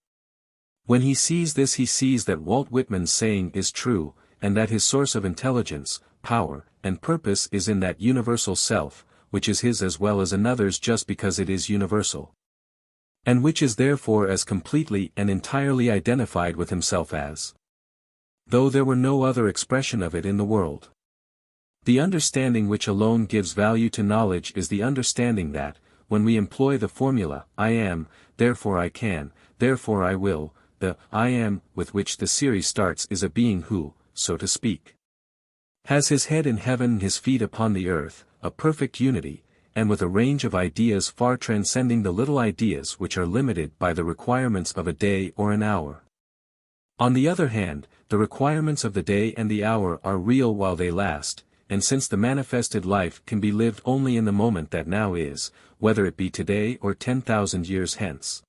When he sees this, he sees that Walt Whitman's saying is true, and that his source of intelligence, power, and purpose is in that universal self, which is his as well as another's just because it is universal, and which is therefore as completely and entirely identified with himself as though there were no other expression of it in the world. The understanding which alone gives value to knowledge is the understanding that, when we employ the formula, I am, therefore I can, therefore I will, the I am with which the series starts is a being who, so to speak, has his head in heaven and his feet upon the earth, a perfect unity, and with a range of ideas far transcending the little ideas which are limited by the requirements of a day or an hour. On the other hand, the requirements of the day and the hour are real while they last, and since the manifested life can be lived only in the moment that now is, whether it be today or 10,000 years hence,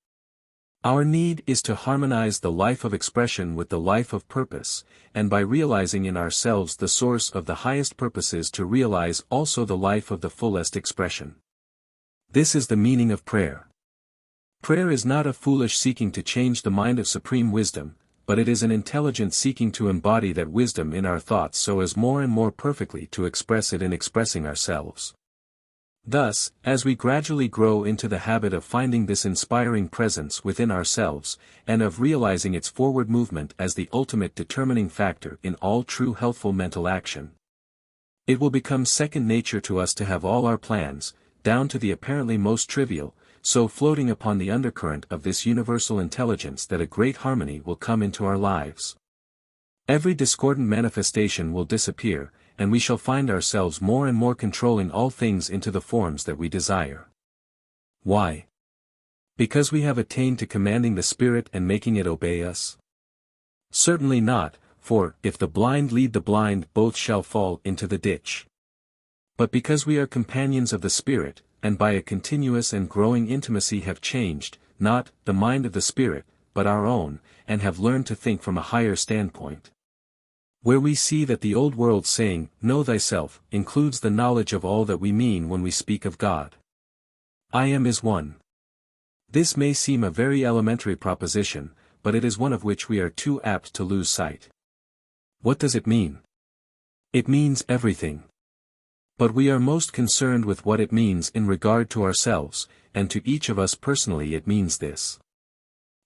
our need is to harmonize the life of expression with the life of purpose, and by realizing in ourselves the source of the highest purposes to realize also the life of the fullest expression. This is the meaning of prayer. Prayer is not a foolish seeking to change the mind of supreme wisdom, but it is an intelligent seeking to embody that wisdom in our thoughts so as more and more perfectly to express it in expressing ourselves. Thus, as we gradually grow into the habit of finding this inspiring presence within ourselves, and of realizing its forward movement as the ultimate determining factor in all true healthful mental action, it will become second nature to us to have all our plans, down to the apparently most trivial, so floating upon the undercurrent of this universal intelligence that a great harmony will come into our lives. Every discordant manifestation will disappear, and we shall find ourselves more and more controlling all things into the forms that we desire. Why? Because we have attained to commanding the Spirit and making it obey us? Certainly not, for, if the blind lead the blind, both shall fall into the ditch. But because we are companions of the Spirit, and by a continuous and growing intimacy have changed, not the mind of the Spirit, but our own, and have learned to think from a higher standpoint, where we see that the old world saying, "Know thyself," includes the knowledge of all that we mean when we speak of God. I am is one. This may seem a very elementary proposition, but it is one of which we are too apt to lose sight. What does it mean? It means everything. But we are most concerned with what it means in regard to ourselves, and to each of us personally it means this.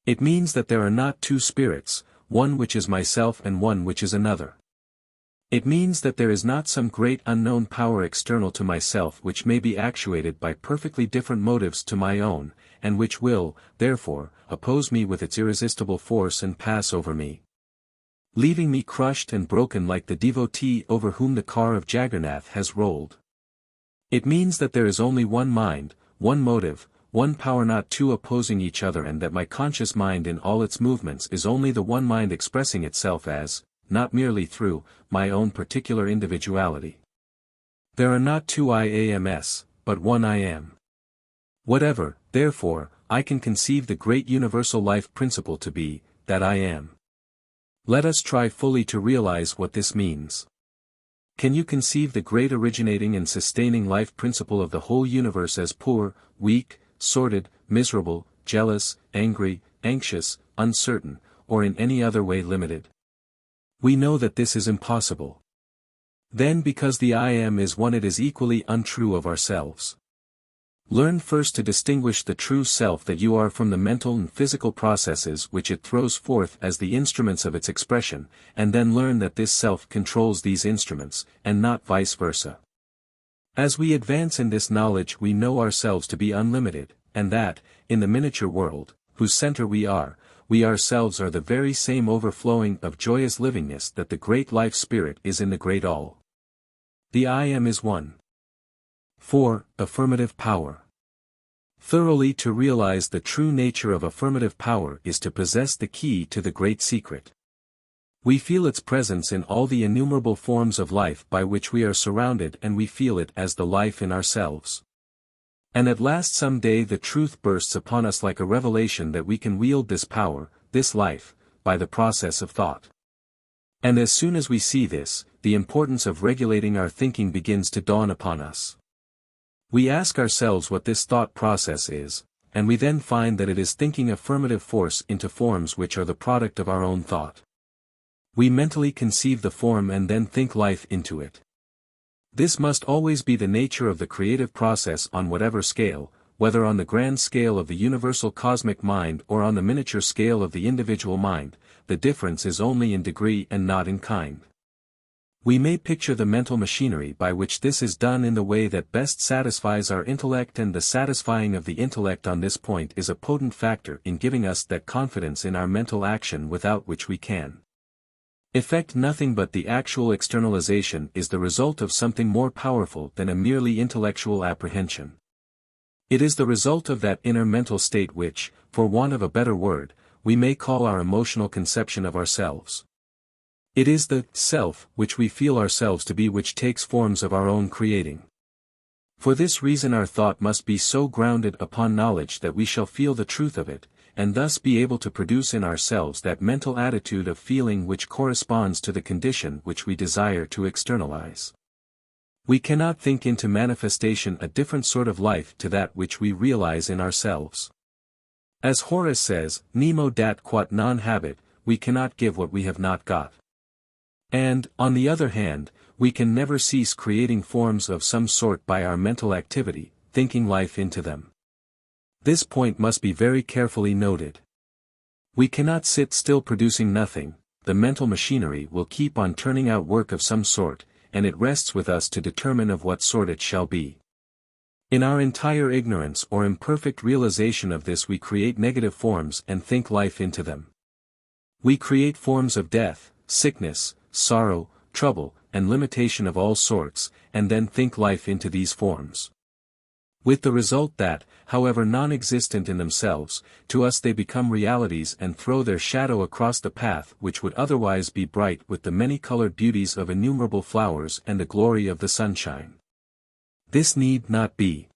It means that there are not two spirits, one which is myself and one which is another. It means that there is not some great unknown power external to myself which may be actuated by perfectly different motives to my own, and which will, therefore, oppose me with its irresistible force and pass over me, leaving me crushed and broken like the devotee over whom the car of Jagannath has rolled. It means that there is only one mind, one motive, one power, not two opposing each other, and that my conscious mind in all its movements is only the one mind expressing itself as, not merely through, my own particular individuality. There are not two I ams, but one I am. Whatever, therefore, I can conceive the great universal life principle to be, that I am. Let us try fully to realize what this means. Can you conceive the great originating and sustaining life principle of the whole universe as poor, weak, sordid, miserable, jealous, angry, anxious, uncertain, or in any other way limited? We know that this is impossible. Then, because the I am is one, it is equally untrue of ourselves. Learn first to distinguish the true self that you are from the mental and physical processes which it throws forth as the instruments of its expression, and then learn that this self controls these instruments, and not vice versa. As we advance in this knowledge, we know ourselves to be unlimited, and that, in the miniature world, whose center we ourselves are the very same overflowing of joyous livingness that the great life spirit is in the great all. The I am is one. 4. Affirmative Power. Thoroughly to realize the true nature of affirmative power is to possess the key to the great secret. We feel its presence in all the innumerable forms of life by which we are surrounded, and we feel it as the life in ourselves. And at last some day the truth bursts upon us like a revelation that we can wield this power, this life, by the process of thought. And as soon as we see this, the importance of regulating our thinking begins to dawn upon us. We ask ourselves what this thought process is, and we then find that it is thinking affirmative force into forms which are the product of our own thought. We mentally conceive the form and then think life into it. This must always be the nature of the creative process on whatever scale, whether on the grand scale of the universal cosmic mind or on the miniature scale of the individual mind. The difference is only in degree and not in kind. We may picture the mental machinery by which this is done in the way that best satisfies our intellect, and the satisfying of the intellect on this point is a potent factor in giving us that confidence in our mental action without which we can effect nothing, but the actual externalization is the result of something more powerful than a merely intellectual apprehension. It is the result of that inner mental state which, for want of a better word, we may call our emotional conception of ourselves. It is the self which we feel ourselves to be which takes forms of our own creating. For this reason our thought must be so grounded upon knowledge that we shall feel the truth of it, and thus be able to produce in ourselves that mental attitude of feeling which corresponds to the condition which we desire to externalize. We cannot think into manifestation a different sort of life to that which we realize in ourselves. As Horace says, nemo dat quod non habet, we cannot give what we have not got. And, on the other hand, we can never cease creating forms of some sort by our mental activity, thinking life into them. This point must be very carefully noted. We cannot sit still producing nothing. The mental machinery will keep on turning out work of some sort, and it rests with us to determine of what sort it shall be. In our entire ignorance or imperfect realization of this, we create negative forms and think life into them. We create forms of death, sickness, sorrow, trouble, and limitation of all sorts, and then think life into these forms. With the result that, however non-existent in themselves, to us they become realities and throw their shadow across the path which would otherwise be bright with the many-colored beauties of innumerable flowers and the glory of the sunshine. This need not be.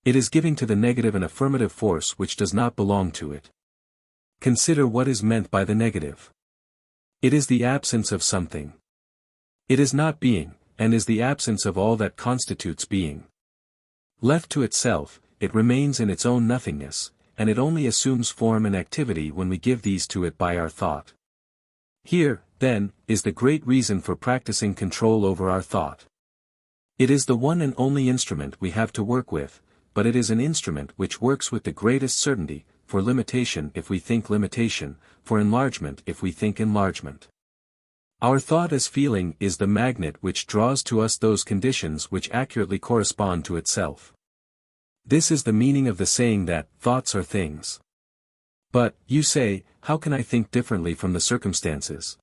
It is giving to the negative an affirmative force which does not belong to it. Consider what is meant by the negative. It is the absence of something. It is not being, and is the absence of all that constitutes being. Left to itself, it remains in its own nothingness, and it only assumes form and activity when we give these to it by our thought. Here, then, is the great reason for practicing control over our thought. It is the one and only instrument we have to work with, but it is an instrument which works with the greatest certainty, for limitation if we think limitation, for enlargement if we think enlargement. Our thought as feeling is the magnet which draws to us those conditions which accurately correspond to itself. This is the meaning of the saying that thoughts are things. But, you say, how can I think differently from the circumstances?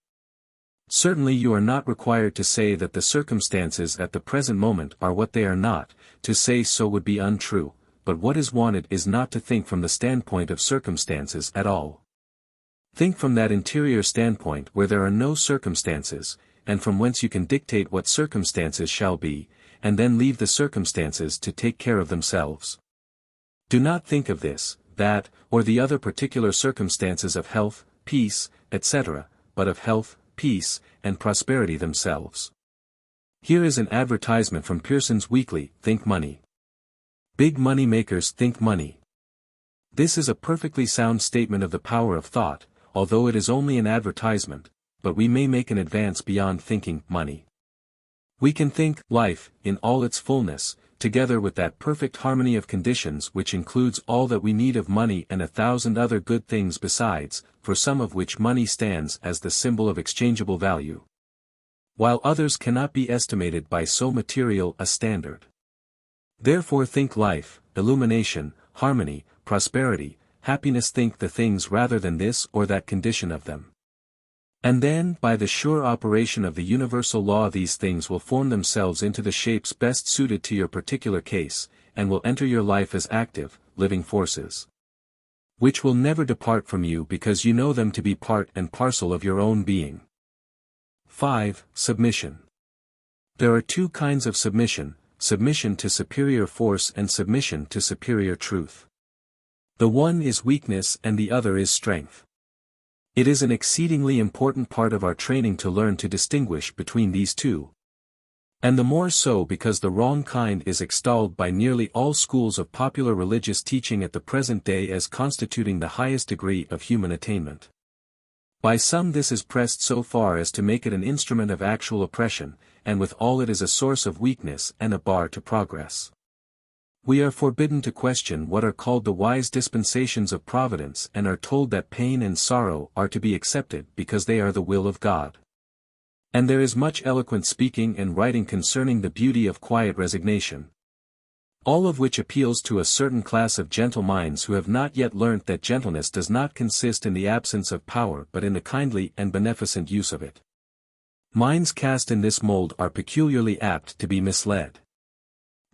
Certainly you are not required to say that the circumstances at the present moment are what they are not. To say so would be untrue, but what is wanted is not to think from the standpoint of circumstances at all. Think from that interior standpoint where there are no circumstances, and from whence you can dictate what circumstances shall be, and then leave the circumstances to take care of themselves. Do not think of this, that, or the other particular circumstances of health, peace, etc., but of health, peace, and prosperity themselves. Here is an advertisement from Pearson's Weekly, Think Money. Big money makers think money. This is a perfectly sound statement of the power of thought, although it is only an advertisement, but we may make an advance beyond thinking money. We can think life, in all its fullness, together with that perfect harmony of conditions which includes all that we need of money and 1,000 other good things besides, for some of which money stands as the symbol of exchangeable value, while others cannot be estimated by so material a standard. Therefore think life, illumination, harmony, prosperity, happiness, think the things rather than this or that condition of them. And then, by the sure operation of the universal law, these things will form themselves into the shapes best suited to your particular case, and will enter your life as active, living forces, which will never depart from you because you know them to be part and parcel of your own being. 5. Submission. There are two kinds of submission: submission to superior force and submission to superior truth. The one is weakness and the other is strength. It is an exceedingly important part of our training to learn to distinguish between these two. And the more so because the wrong kind is extolled by nearly all schools of popular religious teaching at the present day as constituting the highest degree of human attainment. By some this is pressed so far as to make it an instrument of actual oppression, and with all it is a source of weakness and a bar to progress. We are forbidden to question what are called the wise dispensations of providence and are told that pain and sorrow are to be accepted because they are the will of God. And there is much eloquent speaking and writing concerning the beauty of quiet resignation. All of which appeals to a certain class of gentle minds who have not yet learnt that gentleness does not consist in the absence of power but in the kindly and beneficent use of it. Minds cast in this mold are peculiarly apt to be misled.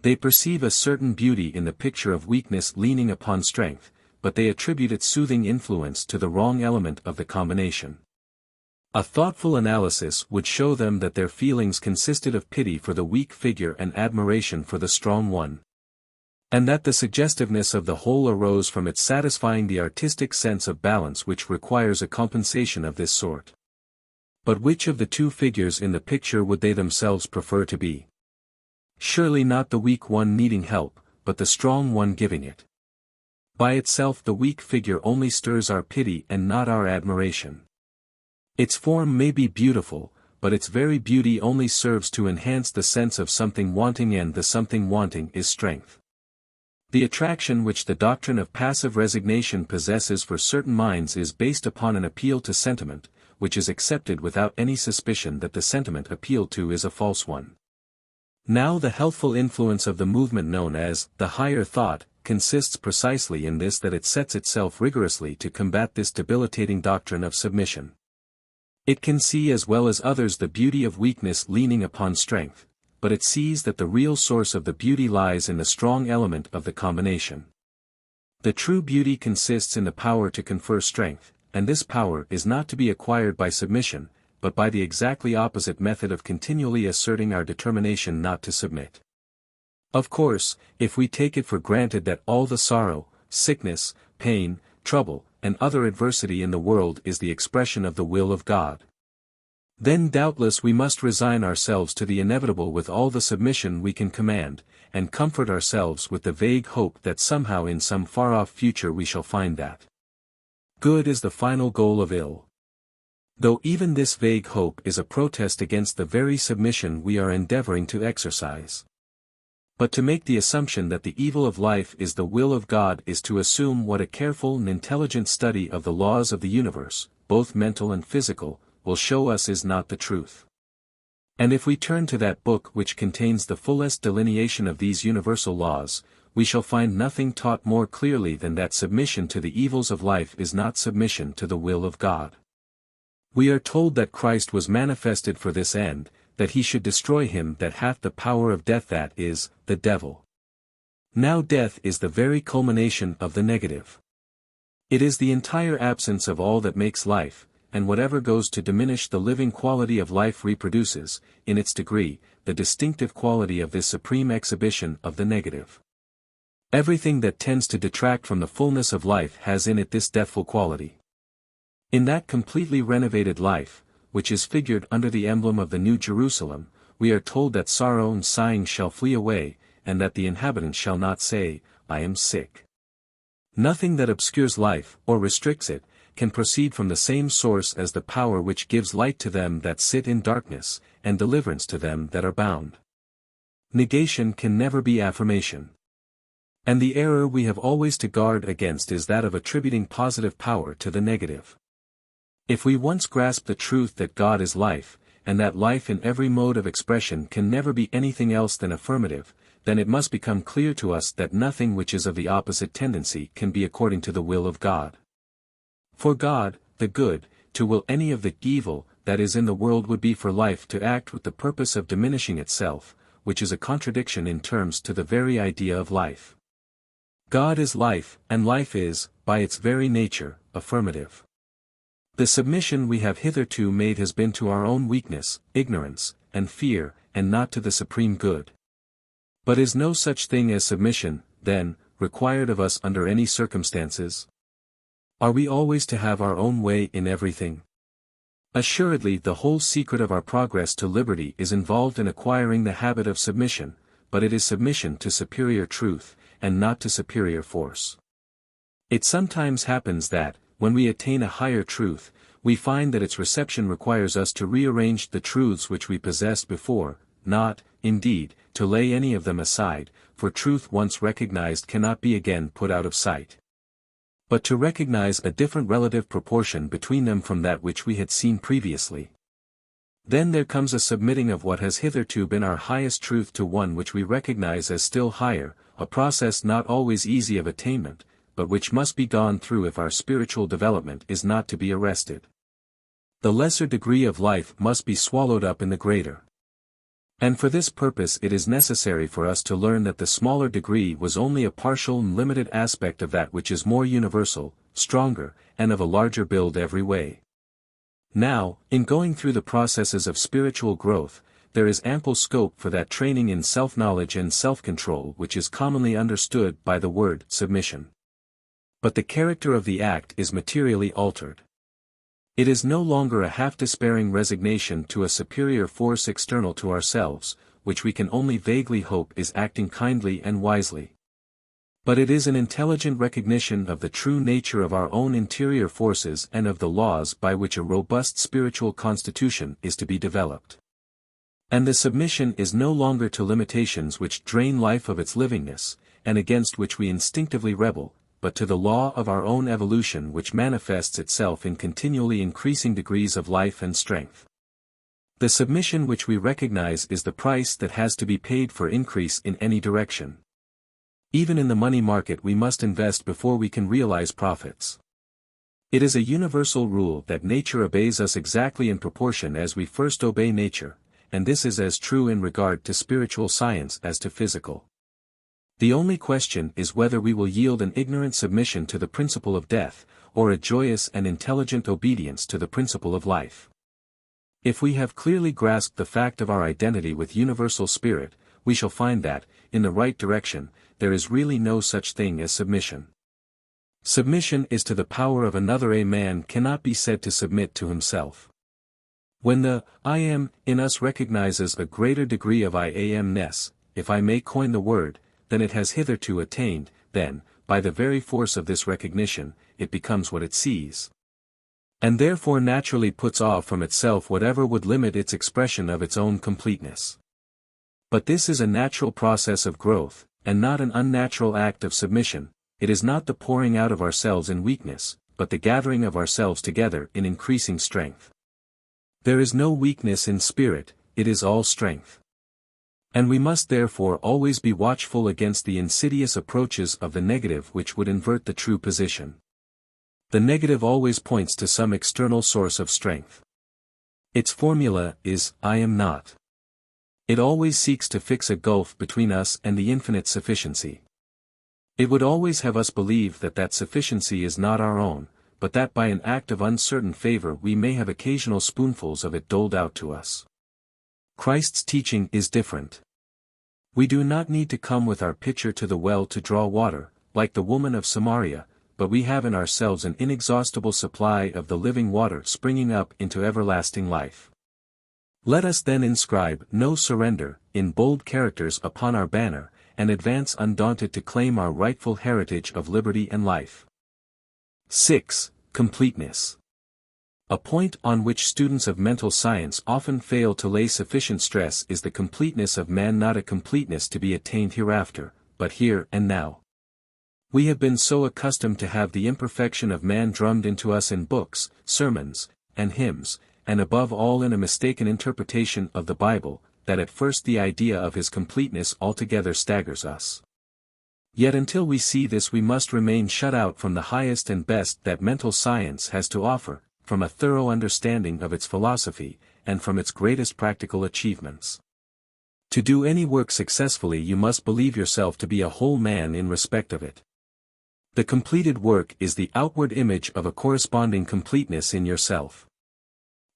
They perceive a certain beauty in the picture of weakness leaning upon strength, but they attribute its soothing influence to the wrong element of the combination. A thoughtful analysis would show them that their feelings consisted of pity for the weak figure and admiration for the strong one, and that the suggestiveness of the whole arose from its satisfying the artistic sense of balance which requires a compensation of this sort. But which of the two figures in the picture would they themselves prefer to be? Surely not the weak one needing help, but the strong one giving it. By itself the weak figure only stirs our pity and not our admiration. Its form may be beautiful, but its very beauty only serves to enhance the sense of something wanting, and the something wanting is strength. The attraction which the doctrine of passive resignation possesses for certain minds is based upon an appeal to sentiment, which is accepted without any suspicion that the sentiment appealed to is a false one. Now the healthful influence of the movement known as the higher thought consists precisely in this, that it sets itself rigorously to combat this debilitating doctrine of submission. It can see as well as others the beauty of weakness leaning upon strength, but it sees that the real source of the beauty lies in the strong element of the combination. The true beauty consists in the power to confer strength, and this power is not to be acquired by submission, but by the exactly opposite method of continually asserting our determination not to submit. Of course, if we take it for granted that all the sorrow, sickness, pain, trouble, and other adversity in the world is the expression of the will of God, then doubtless we must resign ourselves to the inevitable with all the submission we can command, and comfort ourselves with the vague hope that somehow in some far-off future we shall find that good is the final goal of ill. Though even this vague hope is a protest against the very submission we are endeavoring to exercise. But to make the assumption that the evil of life is the will of God is to assume what a careful and intelligent study of the laws of the universe, both mental and physical, will show us is not the truth. And if we turn to that book which contains the fullest delineation of these universal laws, we shall find nothing taught more clearly than that submission to the evils of life is not submission to the will of God. We are told that Christ was manifested for this end, that he should destroy him that hath the power of death, that is, the devil. Now death is the very culmination of the negative. It is the entire absence of all that makes life, and whatever goes to diminish the living quality of life reproduces, in its degree, the distinctive quality of this supreme exhibition of the negative. Everything that tends to detract from the fullness of life has in it this deathful quality. In that completely renovated life, which is figured under the emblem of the New Jerusalem, we are told that sorrow and sighing shall flee away, and that the inhabitants shall not say, I am sick. Nothing that obscures life, or restricts it, can proceed from the same source as the power which gives light to them that sit in darkness, and deliverance to them that are bound. Negation can never be affirmation. And the error we have always to guard against is that of attributing positive power to the negative. If we once grasp the truth that God is life, and that life in every mode of expression can never be anything else than affirmative, then it must become clear to us that nothing which is of the opposite tendency can be according to the will of God. For God, the good, to will any of the evil that is in the world would be for life to act with the purpose of diminishing itself, which is a contradiction in terms to the very idea of life. God is life, and life is, by its very nature, affirmative. The submission we have hitherto made has been to our own weakness, ignorance, and fear, and not to the supreme good. But is no such thing as submission, then, required of us under any circumstances? Are we always to have our own way in everything? Assuredly the whole secret of our progress to liberty is involved in acquiring the habit of submission, but it is submission to superior truth, and not to superior force. It sometimes happens that, when we attain a higher truth, we find that its reception requires us to rearrange the truths which we possessed before, not, indeed, to lay any of them aside, for truth once recognized cannot be again put out of sight. But to recognize a different relative proportion between them from that which we had seen previously. Then there comes a submitting of what has hitherto been our highest truth to one which we recognize as still higher, a process not always easy of attainment, but which must be gone through if our spiritual development is not to be arrested. The lesser degree of life must be swallowed up in the greater. And for this purpose it is necessary for us to learn that the smaller degree was only a partial and limited aspect of that which is more universal, stronger, and of a larger build every way. Now, in going through the processes of spiritual growth, there is ample scope for that training in self-knowledge and self-control which is commonly understood by the word submission. But the character of the act is materially altered. It is no longer a half-despairing resignation to a superior force external to ourselves, which we can only vaguely hope is acting kindly and wisely. But it is an intelligent recognition of the true nature of our own interior forces and of the laws by which a robust spiritual constitution is to be developed. And the submission is no longer to limitations which drain life of its livingness, and against which we instinctively rebel, but to the law of our own evolution which manifests itself in continually increasing degrees of life and strength. The submission which we recognize is the price that has to be paid for increase in any direction. Even in the money market we must invest before we can realize profits. It is a universal rule that nature obeys us exactly in proportion as we first obey nature, and this is as true in regard to spiritual science as to physical. The only question is whether we will yield an ignorant submission to the principle of death, or a joyous and intelligent obedience to the principle of life. If we have clearly grasped the fact of our identity with universal spirit, we shall find that, in the right direction, there is really no such thing as submission. Submission is to the power of another. A man cannot be said to submit to himself. When the I am in us recognizes a greater degree of I am-ness, if I may coin the word, than it has hitherto attained, then, by the very force of this recognition, it becomes what it sees. And therefore naturally puts off from itself whatever would limit its expression of its own completeness. But this is a natural process of growth, and not an unnatural act of submission. It is not the pouring out of ourselves in weakness, but the gathering of ourselves together in increasing strength. There is no weakness in spirit, it is all strength. And we must therefore always be watchful against the insidious approaches of the negative which would invert the true position. The negative always points to some external source of strength. Its formula is, I am not. It always seeks to fix a gulf between us and the infinite sufficiency. It would always have us believe that that sufficiency is not our own, but that by an act of uncertain favor we may have occasional spoonfuls of it doled out to us. Christ's teaching is different. We do not need to come with our pitcher to the well to draw water, like the woman of Samaria, but we have in ourselves an inexhaustible supply of the living water springing up into everlasting life. Let us then inscribe "No Surrender" in bold characters upon our banner, and advance undaunted to claim our rightful heritage of liberty and life. 6. Completeness. A point on which students of mental science often fail to lay sufficient stress is the completeness of man, not a completeness to be attained hereafter, but here and now. We have been so accustomed to have the imperfection of man drummed into us in books, sermons, and hymns, and above all in a mistaken interpretation of the Bible, that at first the idea of his completeness altogether staggers us. Yet until we see this we must remain shut out from the highest and best that mental science has to offer, from a thorough understanding of its philosophy, and from its greatest practical achievements. To do any work successfully you must believe yourself to be a whole man in respect of it. The completed work is the outward image of a corresponding completeness in yourself.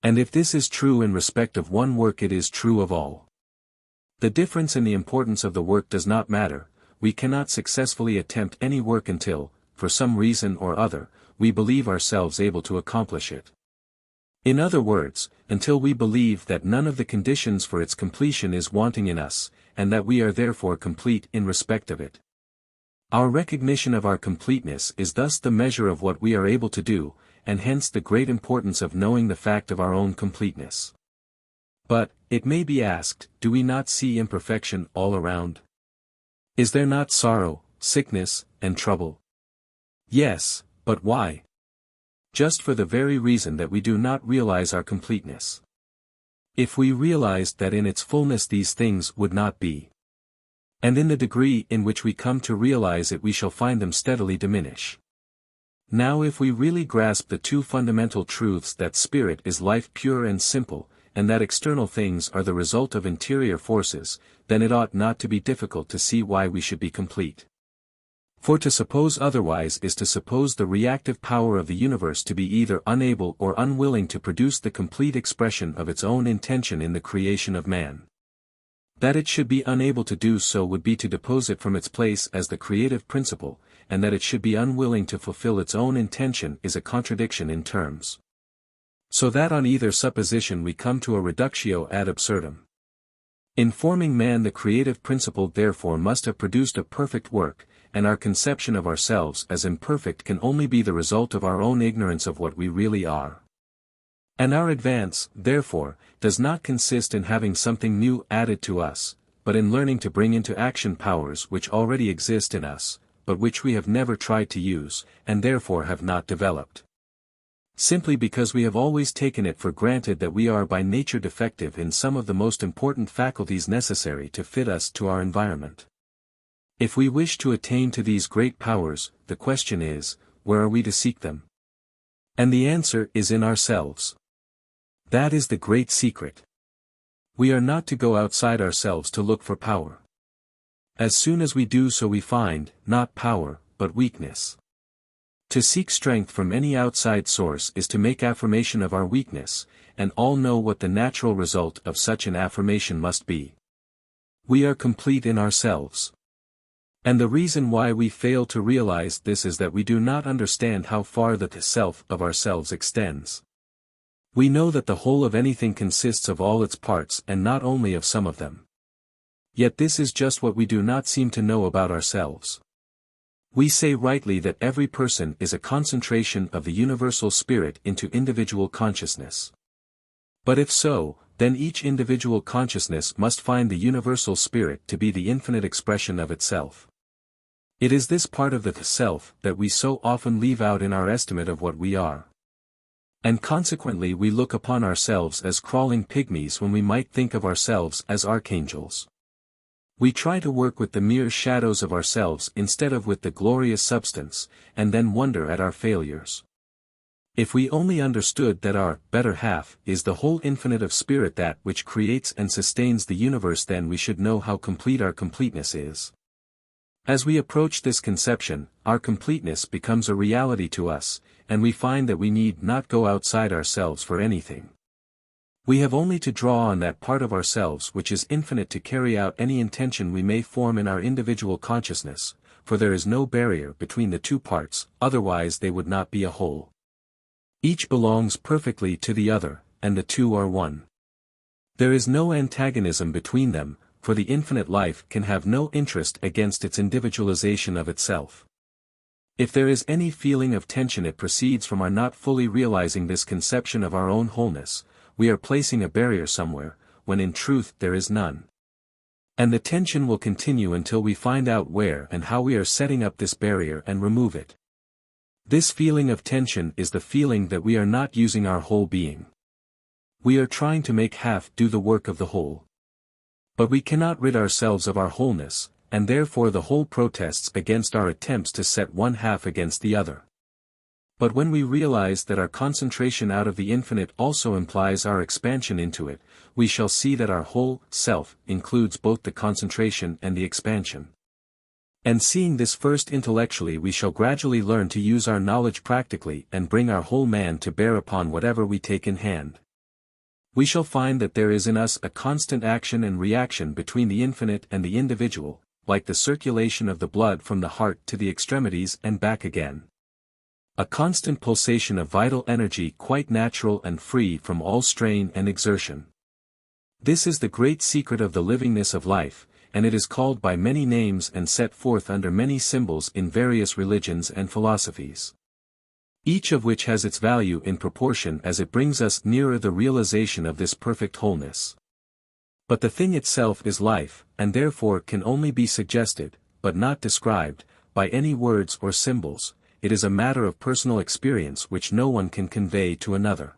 And if this is true in respect of one work, it is true of all. The difference in the importance of the work does not matter. We cannot successfully attempt any work until, for some reason or other, we believe ourselves able to accomplish it. In other words, until we believe that none of the conditions for its completion is wanting in us, and that we are therefore complete in respect of it. Our recognition of our completeness is thus the measure of what we are able to do, and hence the great importance of knowing the fact of our own completeness. But, it may be asked, do we not see imperfection all around? Is there not sorrow, sickness, and trouble? Yes, but why? Just for the very reason that we do not realize our completeness. If we realized that in its fullness these things would not be. And in the degree in which we come to realize it we shall find them steadily diminish. Now if we really grasp the two fundamental truths that spirit is life pure and simple, and that external things are the result of interior forces, then it ought not to be difficult to see why we should be complete. For to suppose otherwise is to suppose the reactive power of the universe to be either unable or unwilling to produce the complete expression of its own intention in the creation of man. That it should be unable to do so would be to depose it from its place as the creative principle, and that it should be unwilling to fulfill its own intention is a contradiction in terms. So that on either supposition we come to a reductio ad absurdum. In forming man the creative principle therefore must have produced a perfect work, and our conception of ourselves as imperfect can only be the result of our own ignorance of what we really are. And our advance, therefore, does not consist in having something new added to us, but in learning to bring into action powers which already exist in us, but which we have never tried to use, and therefore have not developed. Simply because we have always taken it for granted that we are by nature defective in some of the most important faculties necessary to fit us to our environment. If we wish to attain to these great powers, the question is, where are we to seek them? And the answer is in ourselves. That is the great secret. We are not to go outside ourselves to look for power. As soon as we do so we find, not power, but weakness. To seek strength from any outside source is to make affirmation of our weakness, and all know what the natural result of such an affirmation must be. We are complete in ourselves. And the reason why we fail to realize this is that we do not understand how far the self of ourselves extends. We know that the whole of anything consists of all its parts and not only of some of them. Yet this is just what we do not seem to know about ourselves. We say rightly that every person is a concentration of the universal spirit into individual consciousness. But if so, then each individual consciousness must find the universal spirit to be the infinite expression of itself. It is this part of the self that we so often leave out in our estimate of what we are. And consequently we look upon ourselves as crawling pygmies when we might think of ourselves as archangels. We try to work with the mere shadows of ourselves instead of with the glorious substance, and then wonder at our failures. If we only understood that our better half is the whole infinite of spirit, that which creates and sustains the universe, then we should know how complete our completeness is. As we approach this conception, our completeness becomes a reality to us, and we find that we need not go outside ourselves for anything. We have only to draw on that part of ourselves which is infinite to carry out any intention we may form in our individual consciousness, for there is no barrier between the two parts, otherwise they would not be a whole. Each belongs perfectly to the other, and the two are one. There is no antagonism between them, for the infinite life can have no interest against its individualization of itself. If there is any feeling of tension, it proceeds from our not fully realizing this conception of our own wholeness. We are placing a barrier somewhere, when in truth there is none. And the tension will continue until we find out where and how we are setting up this barrier and remove it. This feeling of tension is the feeling that we are not using our whole being. We are trying to make half do the work of the whole. But we cannot rid ourselves of our wholeness, and therefore the whole protests against our attempts to set one half against the other. But when we realize that our concentration out of the infinite also implies our expansion into it, we shall see that our whole self includes both the concentration and the expansion. And seeing this first intellectually, we shall gradually learn to use our knowledge practically and bring our whole man to bear upon whatever we take in hand. We shall find that there is in us a constant action and reaction between the infinite and the individual, like the circulation of the blood from the heart to the extremities and back again. A constant pulsation of vital energy, quite natural and free from all strain and exertion. This is the great secret of the livingness of life, and it is called by many names and set forth under many symbols in various religions and philosophies. Each of which has its value in proportion as it brings us nearer the realization of this perfect wholeness. But the thing itself is life, and therefore can only be suggested, but not described, by any words or symbols. It is a matter of personal experience which no one can convey to another.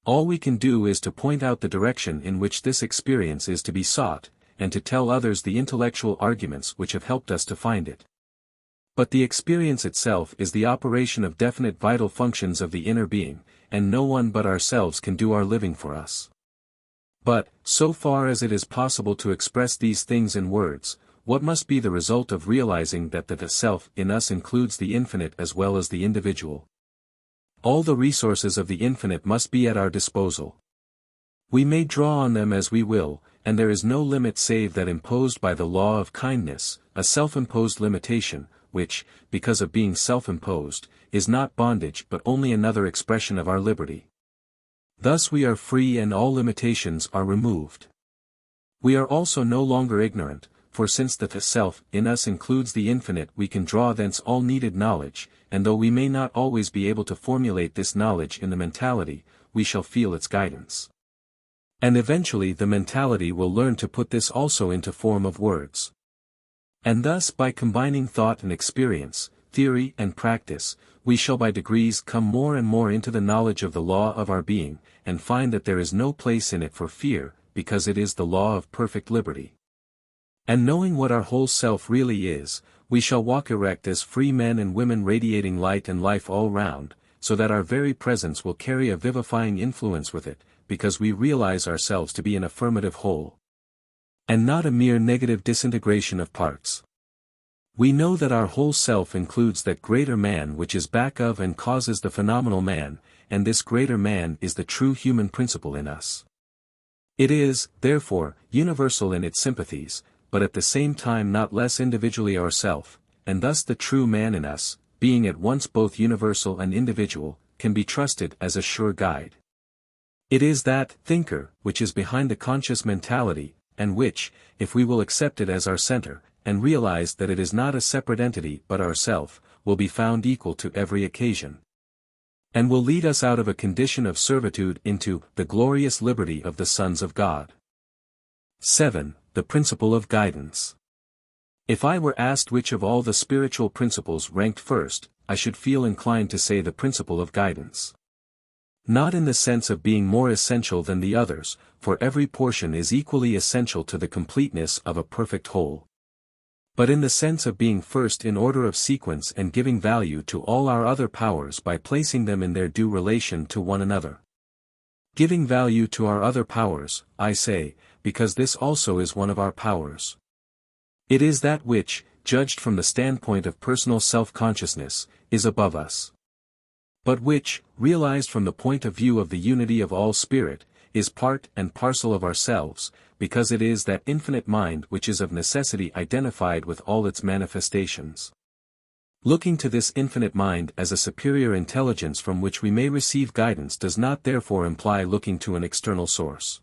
All we can do is to point out the direction in which this experience is to be sought, and to tell others the intellectual arguments which have helped us to find it. But the experience itself is the operation of definite vital functions of the inner being, and no one but ourselves can do our living for us. But, so far as it is possible to express these things in words, what must be the result of realizing that the self in us includes the infinite as well as the individual? All the resources of the infinite must be at our disposal. We may draw on them as we will, and there is no limit save that imposed by the law of kindness, a self-imposed limitation, which, because of being self-imposed, is not bondage but only another expression of our liberty. Thus we are free and all limitations are removed. We are also no longer ignorant, for since the self in us includes the infinite, we can draw thence all needed knowledge, and though we may not always be able to formulate this knowledge in the mentality, we shall feel its guidance. And eventually the mentality will learn to put this also into form of words. And thus by combining thought and experience, theory and practice, we shall by degrees come more and more into the knowledge of the law of our being, and find that there is no place in it for fear, because it is the law of perfect liberty. And knowing what our whole self really is, we shall walk erect as free men and women radiating light and life all round, so that our very presence will carry a vivifying influence with it, because we realize ourselves to be an affirmative whole, and not a mere negative disintegration of parts. We know that our whole self includes that greater man which is back of and causes the phenomenal man, and this greater man is the true human principle in us. It is, therefore, universal in its sympathies, but at the same time not less individually ourself, and thus the true man in us, being at once both universal and individual, can be trusted as a sure guide. It is that thinker which is behind the conscious mentality, and which, if we will accept it as our center, and realize that it is not a separate entity but ourself, will be found equal to every occasion. And will lead us out of a condition of servitude into the glorious liberty of the sons of God. 7. The principle of guidance. If I were asked which of all the spiritual principles ranked first, I should feel inclined to say the principle of guidance. Not in the sense of being more essential than the others, for every portion is equally essential to the completeness of a perfect whole. But in the sense of being first in order of sequence and giving value to all our other powers by placing them in their due relation to one another. Giving value to our other powers, I say, because this also is one of our powers. It is that which, judged from the standpoint of personal self-consciousness, is above us. But which, realized from the point of view of the unity of all spirit, is part and parcel of ourselves, because it is that infinite mind which is of necessity identified with all its manifestations. Looking to this infinite mind as a superior intelligence from which we may receive guidance does not therefore imply looking to an external source.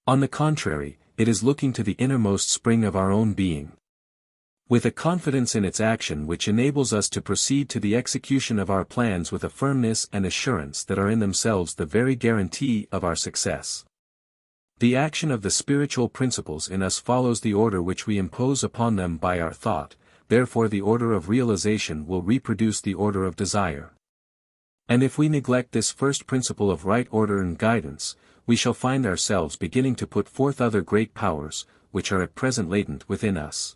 On the contrary, it is looking to the innermost spring of our own being. With a confidence in its action which enables us to proceed to the execution of our plans with a firmness and assurance that are in themselves the very guarantee of our success. The action of the spiritual principles in us follows the order which we impose upon them by our thought, therefore the order of realization will reproduce the order of desire. And if we neglect this first principle of right order and guidance, we shall find ourselves beginning to put forth other great powers, which are at present latent within us,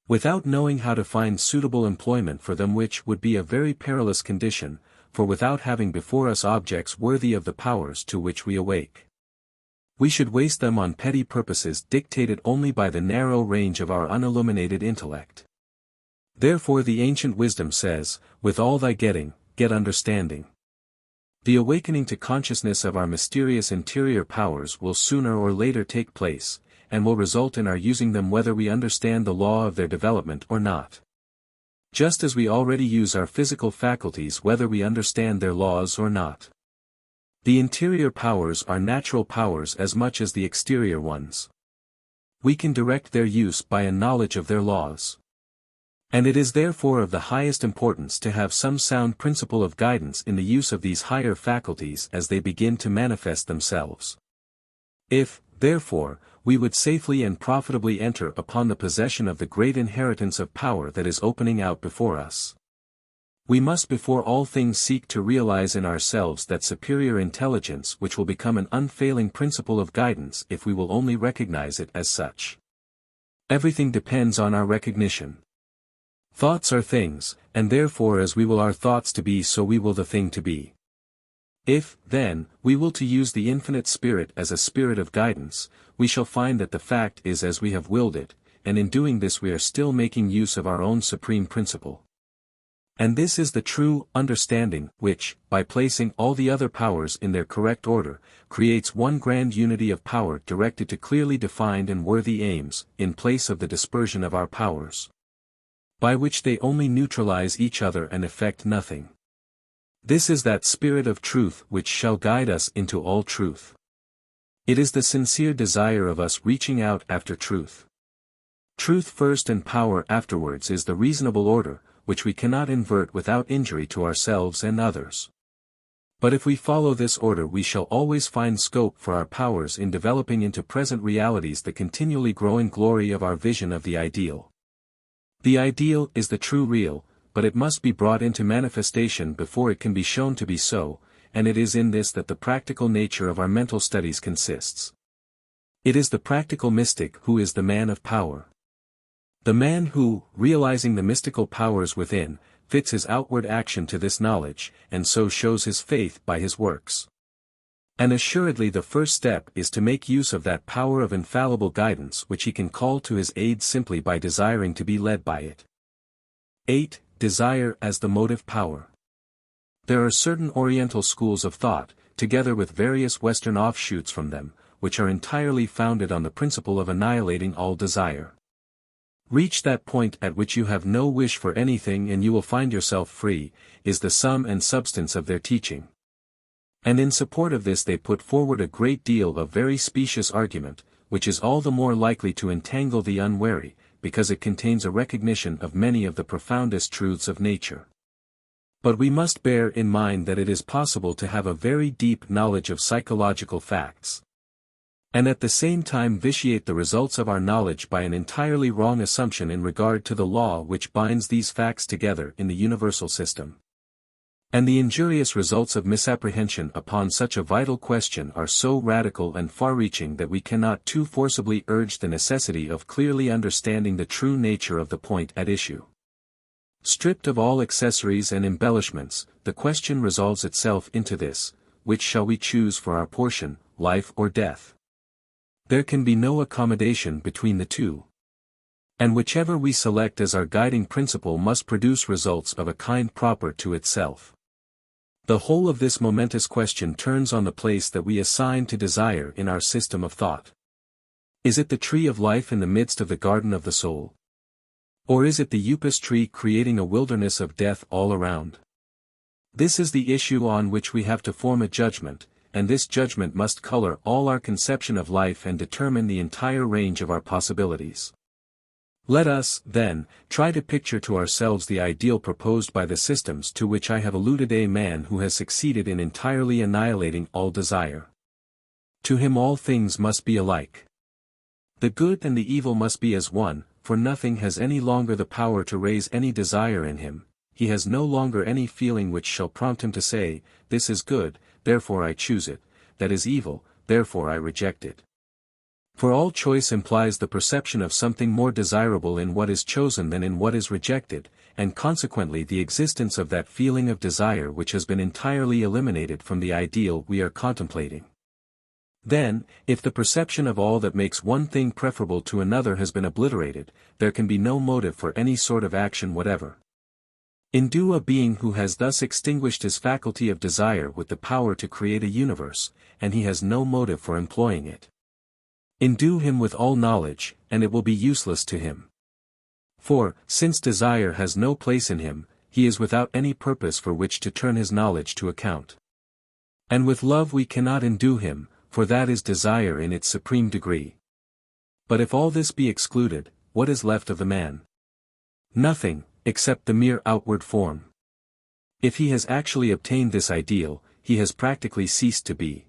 without knowing how to find suitable employment for them, which would be a very perilous condition, for without having before us objects worthy of the powers to which we awake, we should waste them on petty purposes dictated only by the narrow range of our unilluminated intellect. Therefore the ancient wisdom says, with all thy getting, get understanding. The awakening to consciousness of our mysterious interior powers will sooner or later take place, and will result in our using them whether we understand the law of their development or not. Just as we already use our physical faculties whether we understand their laws or not. The interior powers are natural powers as much as the exterior ones. We can direct their use by a knowledge of their laws. And it is therefore of the highest importance to have some sound principle of guidance in the use of these higher faculties as they begin to manifest themselves. If, therefore, we would safely and profitably enter upon the possession of the great inheritance of power that is opening out before us, we must before all things seek to realize in ourselves that superior intelligence which will become an unfailing principle of guidance if we will only recognize it as such. Everything depends on our recognition. Thoughts are things, and therefore as we will our thoughts to be so we will the thing to be. If, then, we will to use the infinite spirit as a spirit of guidance, we shall find that the fact is as we have willed it, and in doing this we are still making use of our own supreme principle. And this is the true understanding which, by placing all the other powers in their correct order, creates one grand unity of power directed to clearly defined and worthy aims, in place of the dispersion of our powers, by which they only neutralize each other and effect nothing. This is that Spirit of Truth which shall guide us into all truth. It is the sincere desire of us reaching out after truth. Truth first and power afterwards is the reasonable order, which we cannot invert without injury to ourselves and others. But if we follow this order we shall always find scope for our powers in developing into present realities the continually growing glory of our vision of the ideal. The ideal is the true real, but it must be brought into manifestation before it can be shown to be so, and it is in this that the practical nature of our mental studies consists. It is the practical mystic who is the man of power. The man who, realizing the mystical powers within, fits his outward action to this knowledge, and so shows his faith by his works. And assuredly the first step is to make use of that power of infallible guidance which he can call to his aid simply by desiring to be led by it. 8. Desire as the motive power. There are certain Oriental schools of thought, together with various Western offshoots from them, which are entirely founded on the principle of annihilating all desire. Reach that point at which you have no wish for anything and you will find yourself free, is the sum and substance of their teaching. And in support of this they put forward a great deal of very specious argument, which is all the more likely to entangle the unwary, because it contains a recognition of many of the profoundest truths of nature. But we must bear in mind that it is possible to have a very deep knowledge of psychological facts, and at the same time vitiate the results of our knowledge by an entirely wrong assumption in regard to the law which binds these facts together in the universal system. And the injurious results of misapprehension upon such a vital question are so radical and far-reaching that we cannot too forcibly urge the necessity of clearly understanding the true nature of the point at issue. Stripped of all accessories and embellishments, the question resolves itself into this: which shall we choose for our portion, life or death? There can be no accommodation between the two. And whichever we select as our guiding principle must produce results of a kind proper to itself. The whole of this momentous question turns on the place that we assign to desire in our system of thought. Is it the tree of life in the midst of the garden of the soul? Or is it the upas tree creating a wilderness of death all around? This is the issue on which we have to form a judgment, and this judgment must color all our conception of life and determine the entire range of our possibilities. Let us, then, try to picture to ourselves the ideal proposed by the systems to which I have alluded: a man who has succeeded in entirely annihilating all desire. To him all things must be alike. The good and the evil must be as one, for nothing has any longer the power to raise any desire in him. He has no longer any feeling which shall prompt him to say, "This is good, therefore I choose it, that is evil, therefore I reject it." For all choice implies the perception of something more desirable in what is chosen than in what is rejected, and consequently the existence of that feeling of desire which has been entirely eliminated from the ideal we are contemplating. Then, if the perception of all that makes one thing preferable to another has been obliterated, there can be no motive for any sort of action whatever. Endue a being who has thus extinguished his faculty of desire with the power to create a universe, and he has no motive for employing it. Endue him with all knowledge, and it will be useless to him. For, since desire has no place in him, he is without any purpose for which to turn his knowledge to account. And with love we cannot endue him, for that is desire in its supreme degree. But if all this be excluded, what is left of the man? Nothing, except the mere outward form. If he has actually obtained this ideal, he has practically ceased to be.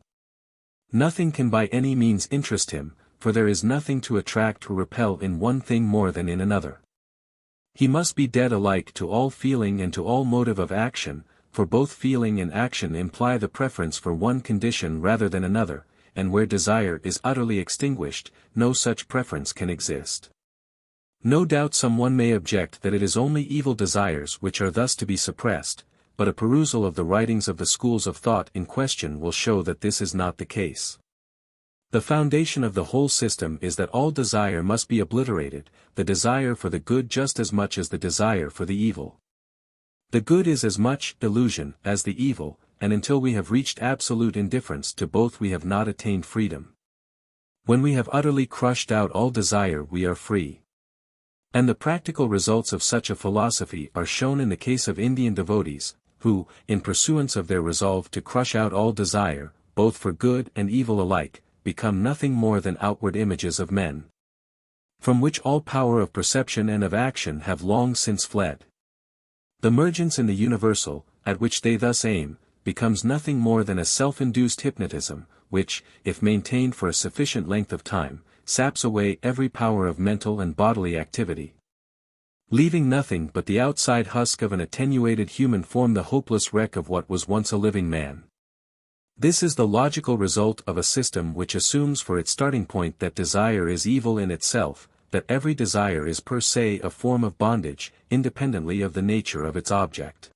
Nothing can by any means interest him, for there is nothing to attract or repel in one thing more than in another. He must be dead alike to all feeling and to all motive of action, for both feeling and action imply the preference for one condition rather than another, and where desire is utterly extinguished, no such preference can exist. No doubt someone may object that it is only evil desires which are thus to be suppressed, but a perusal of the writings of the schools of thought in question will show that this is not the case. The foundation of the whole system is that all desire must be obliterated, the desire for the good just as much as the desire for the evil. The good is as much illusion as the evil, and until we have reached absolute indifference to both we have not attained freedom. When we have utterly crushed out all desire we are free. And the practical results of such a philosophy are shown in the case of Indian devotees, who, in pursuance of their resolve to crush out all desire, both for good and evil alike, become nothing more than outward images of men, from which all power of perception and of action have long since fled. The mergence in the universal, at which they thus aim, becomes nothing more than a self-induced hypnotism, which, if maintained for a sufficient length of time, saps away every power of mental and bodily activity, leaving nothing but the outside husk of an attenuated human form, the hopeless wreck of what was once a living man. This is the logical result of a system which assumes for its starting point that desire is evil in itself, that every desire is per se a form of bondage, independently of the nature of its object.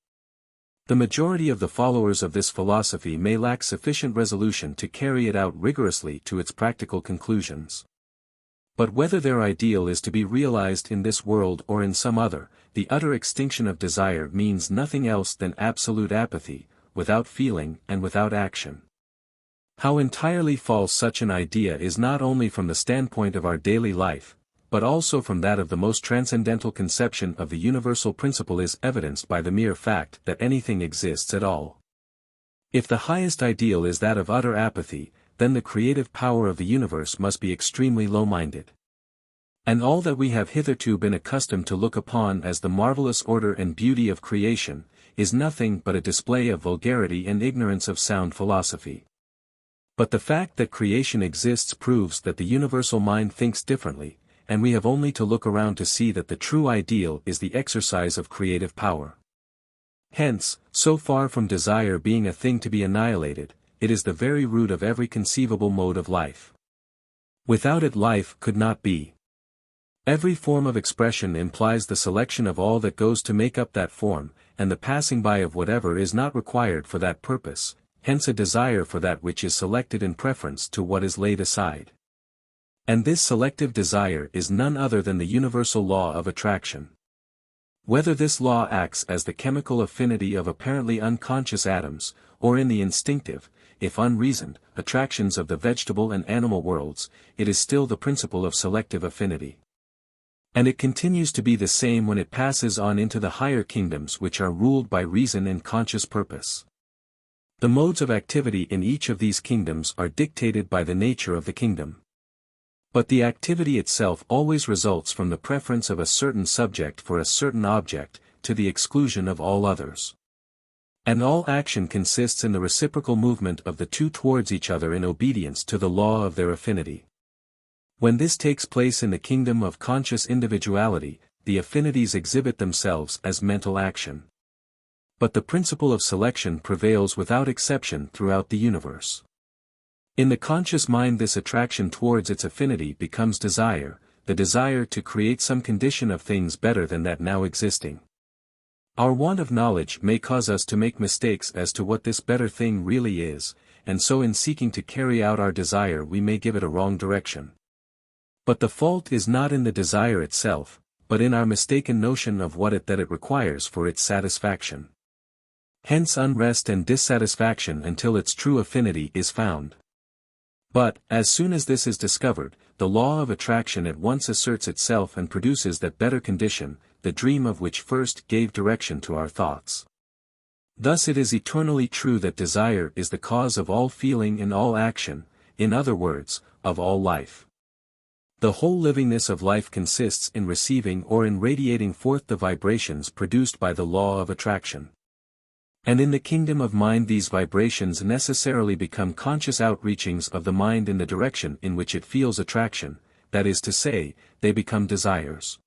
The majority of the followers of this philosophy may lack sufficient resolution to carry it out rigorously to its practical conclusions. But whether their ideal is to be realized in this world or in some other, the utter extinction of desire means nothing else than absolute apathy, without feeling and without action. How entirely false such an idea is not only from the standpoint of our daily life, but also from that of the most transcendental conception of the universal principle is evidenced by the mere fact that anything exists at all. If the highest ideal is that of utter apathy, then the creative power of the universe must be extremely low-minded. And all that we have hitherto been accustomed to look upon as the marvelous order and beauty of creation, is nothing but a display of vulgarity and ignorance of sound philosophy. But the fact that creation exists proves that the universal mind thinks differently, and we have only to look around to see that the true ideal is the exercise of creative power. Hence, so far from desire being a thing to be annihilated, it is the very root of every conceivable mode of life. Without it life could not be. Every form of expression implies the selection of all that goes to make up that form, and the passing by of whatever is not required for that purpose, hence a desire for that which is selected in preference to what is laid aside. And this selective desire is none other than the universal law of attraction. Whether this law acts as the chemical affinity of apparently unconscious atoms, or in the instinctive, if unreasoned, attractions of the vegetable and animal worlds, it is still the principle of selective affinity. And it continues to be the same when it passes on into the higher kingdoms which are ruled by reason and conscious purpose. The modes of activity in each of these kingdoms are dictated by the nature of the kingdom. But the activity itself always results from the preference of a certain subject for a certain object, to the exclusion of all others. And all action consists in the reciprocal movement of the two towards each other in obedience to the law of their affinity. When this takes place in the kingdom of conscious individuality, the affinities exhibit themselves as mental action. But the principle of selection prevails without exception throughout the universe. In the conscious mind this attraction towards its affinity becomes desire, the desire to create some condition of things better than that now existing. Our want of knowledge may cause us to make mistakes as to what this better thing really is, and so in seeking to carry out our desire we may give it a wrong direction. But the fault is not in the desire itself, but in our mistaken notion of what it requires for its satisfaction. Hence unrest and dissatisfaction until its true affinity is found. But, as soon as this is discovered, the law of attraction at once asserts itself and produces that better condition, the dream of which first gave direction to our thoughts. Thus it is eternally true that desire is the cause of all feeling and all action, in other words, of all life. The whole livingness of life consists in receiving or in radiating forth the vibrations produced by the law of attraction. And in the kingdom of mind these vibrations necessarily become conscious outreachings of the mind in the direction in which it feels attraction, that is to say, they become desires.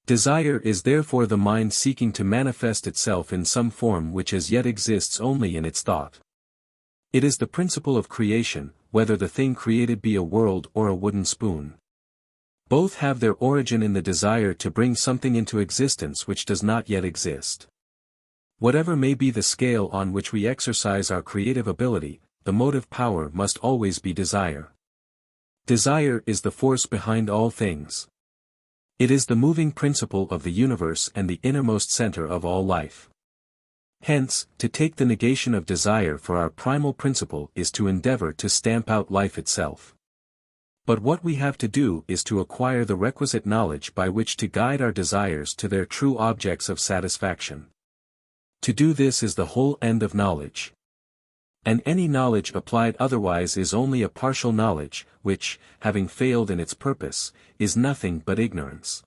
Desire is therefore the mind seeking to manifest itself in some form which as yet exists only in its thought. It is the principle of creation, whether the thing created be a world or a wooden spoon. Both have their origin in the desire to bring something into existence which does not yet exist. Whatever may be the scale on which we exercise our creative ability, the motive power must always be desire. Desire is the force behind all things. It is the moving principle of the universe and the innermost center of all life. Hence, to take the negation of desire for our primal principle is to endeavor to stamp out life itself. But what we have to do is to acquire the requisite knowledge by which to guide our desires to their true objects of satisfaction. To do this is the whole end of knowledge. And any knowledge applied otherwise is only a partial knowledge, which, having failed in its purpose, is nothing but ignorance.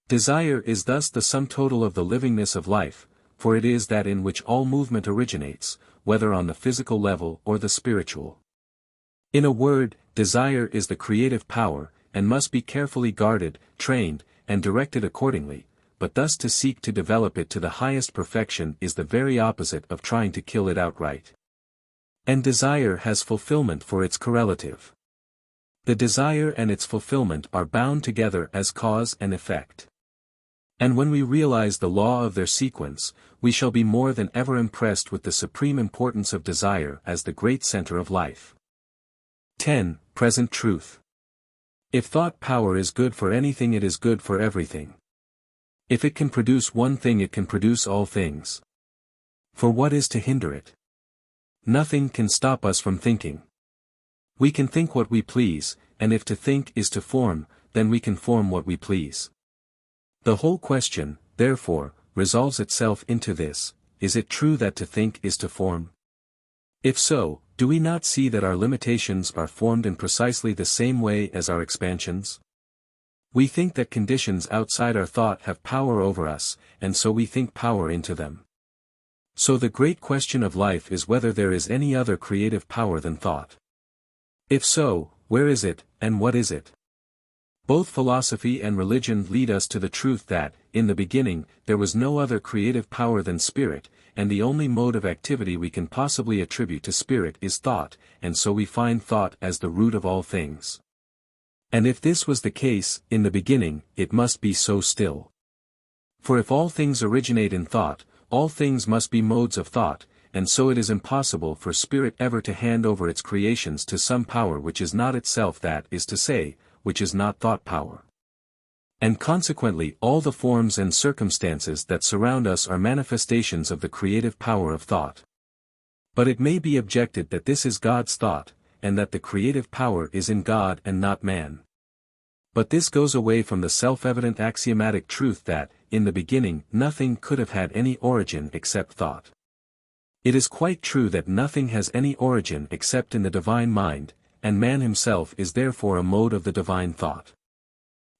Desire is thus the sum total of the livingness of life, for it is that in which all movement originates, whether on the physical level or the spiritual. In a word, desire is the creative power, and must be carefully guarded, trained, and directed accordingly, but thus to seek to develop it to the highest perfection is the very opposite of trying to kill it outright. And desire has fulfillment for its correlative. The desire and its fulfillment are bound together as cause and effect. And when we realize the law of their sequence, we shall be more than ever impressed with the supreme importance of desire as the great center of life. 10. Present truth. If thought power is good for anything, it is good for everything. If it can produce one thing, it can produce all things. For what is to hinder it? Nothing can stop us from thinking. We can think what we please, and if to think is to form, then we can form what we please. The whole question, therefore, resolves itself into this: is it true that to think is to form? If so, do we not see that our limitations are formed in precisely the same way as our expansions? We think that conditions outside our thought have power over us, and so we think power into them. So the great question of life is whether there is any other creative power than thought. If so, where is it, and what is it? Both philosophy and religion lead us to the truth that, in the beginning, there was no other creative power than spirit, and the only mode of activity we can possibly attribute to spirit is thought, and so we find thought as the root of all things. And if this was the case, in the beginning, it must be so still. For if all things originate in thought, all things must be modes of thought, and so it is impossible for spirit ever to hand over its creations to some power which is not itself, that is to say, which is not thought power. And consequently all the forms and circumstances that surround us are manifestations of the creative power of thought. But it may be objected that this is God's thought, and that the creative power is in God and not man. But this goes away from the self-evident axiomatic truth that, in the beginning, nothing could have had any origin except thought. It is quite true that nothing has any origin except in the divine mind, and man himself is therefore a mode of the divine thought.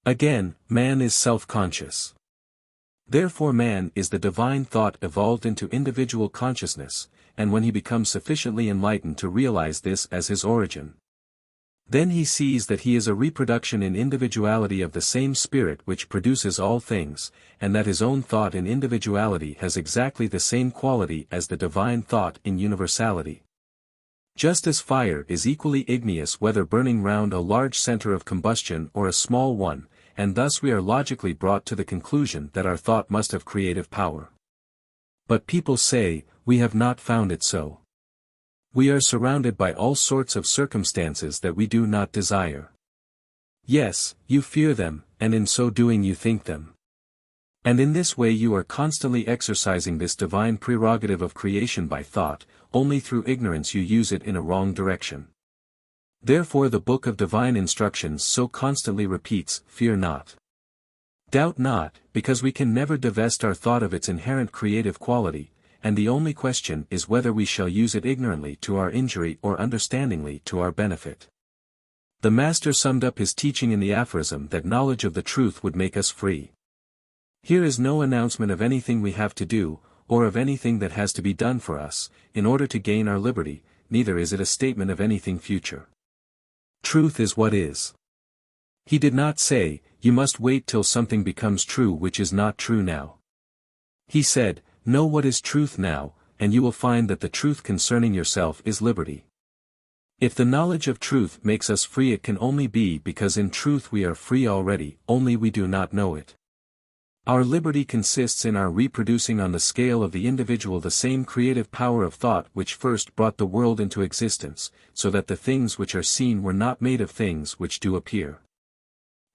Again, man is self-conscious. Therefore man is the divine thought evolved into individual consciousness, and when he becomes sufficiently enlightened to realize this as his origin, then he sees that he is a reproduction in individuality of the same spirit which produces all things, and that his own thought in individuality has exactly the same quality as the divine thought in universality. Just as fire is equally igneous whether burning round a large center of combustion or a small one, and thus we are logically brought to the conclusion that our thought must have creative power. But people say, we have not found it so. We are surrounded by all sorts of circumstances that we do not desire. Yes, you fear them, and in so doing you think them. And in this way you are constantly exercising this divine prerogative of creation by thought, only through ignorance you use it in a wrong direction. Therefore the book of divine instructions so constantly repeats, fear not. Doubt not, because we can never divest our thought of its inherent creative quality, and the only question is whether we shall use it ignorantly to our injury or understandingly to our benefit. The Master summed up his teaching in the aphorism that knowledge of the truth would make us free. Here is no announcement of anything we have to do, or of anything that has to be done for us, in order to gain our liberty, neither is it a statement of anything future. Truth is what is. He did not say, you must wait till something becomes true which is not true now. He said, know what is truth now, and you will find that the truth concerning yourself is liberty. If the knowledge of truth makes us free, it can only be because in truth we are free already, only we do not know it. Our liberty consists in our reproducing on the scale of the individual the same creative power of thought which first brought the world into existence, so that the things which are seen were not made of things which do appear.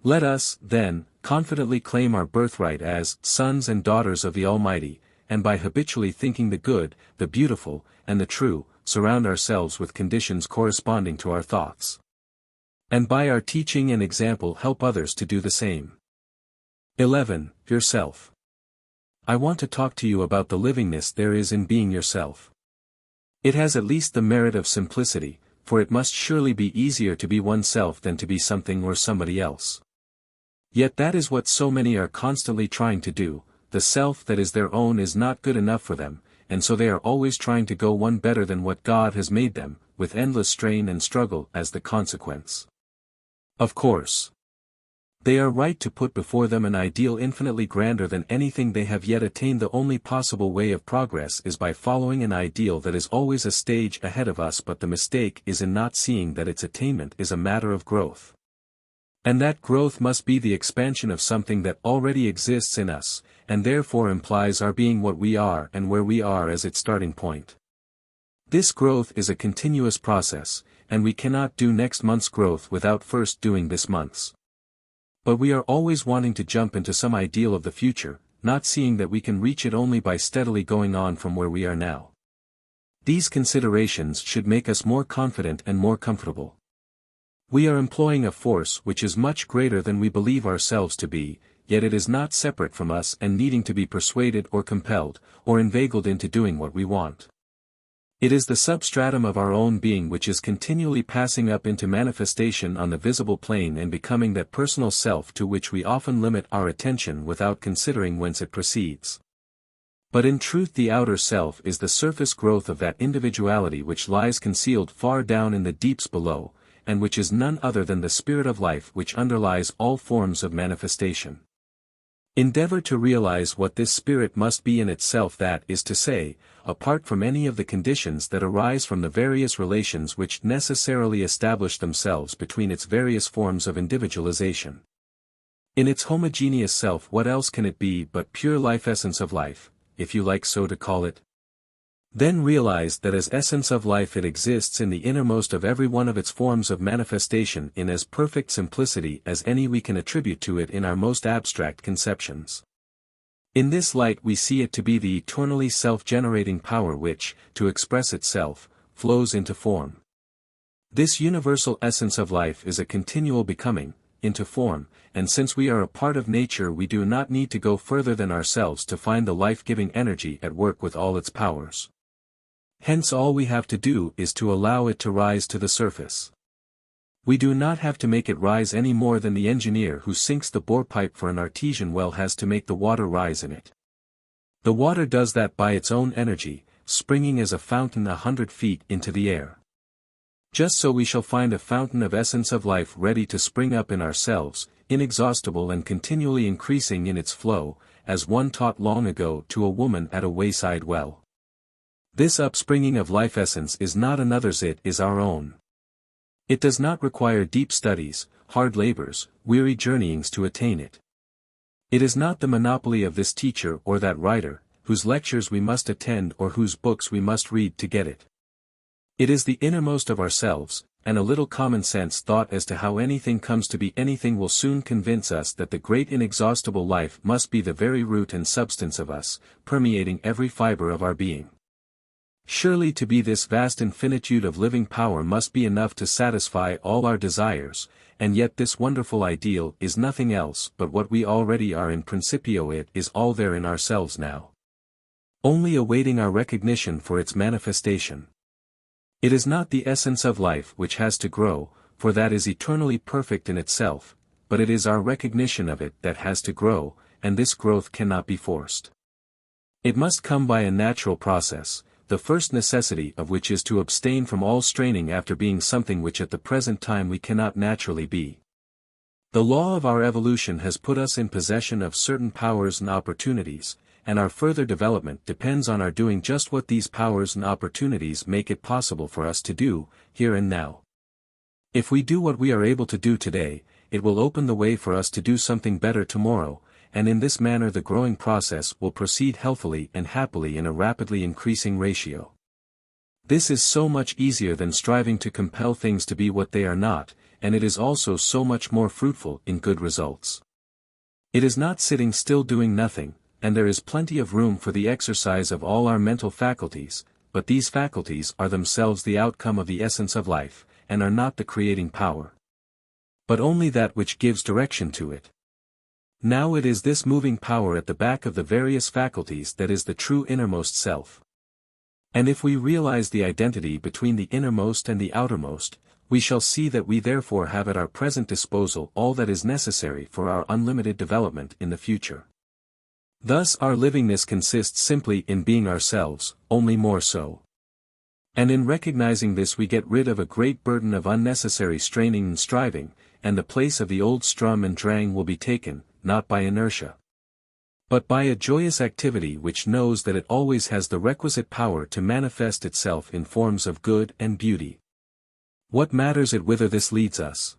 Let us, then, confidently claim our birthright as sons and daughters of the Almighty, and by habitually thinking the good, the beautiful, and the true, surround ourselves with conditions corresponding to our thoughts. And by our teaching and example help others to do the same. 11. Yourself. I want to talk to you about the livingness there is in being yourself. It has at least the merit of simplicity, for it must surely be easier to be oneself than to be something or somebody else. Yet that is what so many are constantly trying to do. The self that is their own is not good enough for them, and so they are always trying to go one better than what God has made them, with endless strain and struggle as the consequence. Of course, they are right to put before them an ideal infinitely grander than anything they have yet attained. The only possible way of progress is by following an ideal that is always a stage ahead of us, but the mistake is in not seeing that its attainment is a matter of growth. And that growth must be the expansion of something that already exists in us, and therefore implies our being what we are and where we are as its starting point. This growth is a continuous process, and we cannot do next month's growth without first doing this month's. But we are always wanting to jump into some ideal of the future, not seeing that we can reach it only by steadily going on from where we are now. These considerations should make us more confident and more comfortable. We are employing a force which is much greater than we believe ourselves to be, yet it is not separate from us and needing to be persuaded or compelled, or inveigled into doing what we want. It is the substratum of our own being which is continually passing up into manifestation on the visible plane and becoming that personal self to which we often limit our attention without considering whence it proceeds. But in truth the outer self is the surface growth of that individuality which lies concealed far down in the deeps below, and which is none other than the spirit of life which underlies all forms of manifestation. Endeavor to realize what this spirit must be in itself, that is to say, apart from any of the conditions that arise from the various relations which necessarily establish themselves between its various forms of individualization. In its homogeneous self, what else can it be but pure life, essence of life, if you like so to call it? Then realize that as essence of life it exists in the innermost of every one of its forms of manifestation in as perfect simplicity as any we can attribute to it in our most abstract conceptions. In this light we see it to be the eternally self-generating power which, to express itself, flows into form. This universal essence of life is a continual becoming, into form, and since we are a part of nature we do not need to go further than ourselves to find the life-giving energy at work with all its powers. Hence all we have to do is to allow it to rise to the surface. We do not have to make it rise any more than the engineer who sinks the bore pipe for an artesian well has to make the water rise in it. The water does that by its own energy, springing as a fountain 100 feet into the air. Just so we shall find a fountain of essence of life ready to spring up in ourselves, inexhaustible and continually increasing in its flow, as one taught long ago to a woman at a wayside well. This upspringing of life essence is not another's, it is our own. It does not require deep studies, hard labors, weary journeyings to attain it. It is not the monopoly of this teacher or that writer, whose lectures we must attend or whose books we must read to get it. It is the innermost of ourselves, and a little common sense thought as to how anything comes to be anything will soon convince us that the great inexhaustible life must be the very root and substance of us, permeating every fiber of our being. Surely to be this vast infinitude of living power must be enough to satisfy all our desires, and yet this wonderful ideal is nothing else but what we already are in principio. It is all there in ourselves now, only awaiting our recognition for its manifestation. It is not the essence of life which has to grow, for that is eternally perfect in itself, but it is our recognition of it that has to grow, and this growth cannot be forced. It must come by a natural process, the first necessity of which is to abstain from all straining after being something which at the present time we cannot naturally be. The law of our evolution has put us in possession of certain powers and opportunities, and our further development depends on our doing just what these powers and opportunities make it possible for us to do, here and now. If we do what we are able to do today, it will open the way for us to do something better tomorrow, and in this manner the growing process will proceed healthily and happily in a rapidly increasing ratio. This is so much easier than striving to compel things to be what they are not, and it is also so much more fruitful in good results. It is not sitting still doing nothing, and there is plenty of room for the exercise of all our mental faculties, but these faculties are themselves the outcome of the essence of life, and are not the creating power, but only that which gives direction to it. Now it is this moving power at the back of the various faculties that is the true innermost self. And if we realize the identity between the innermost and the outermost, we shall see that we therefore have at our present disposal all that is necessary for our unlimited development in the future. Thus our livingness consists simply in being ourselves, only more so. And in recognizing this we get rid of a great burden of unnecessary straining and striving, and the place of the old strum and drang will be taken, not by inertia, but by a joyous activity which knows that it always has the requisite power to manifest itself in forms of good and beauty. What matters it whither this leads us?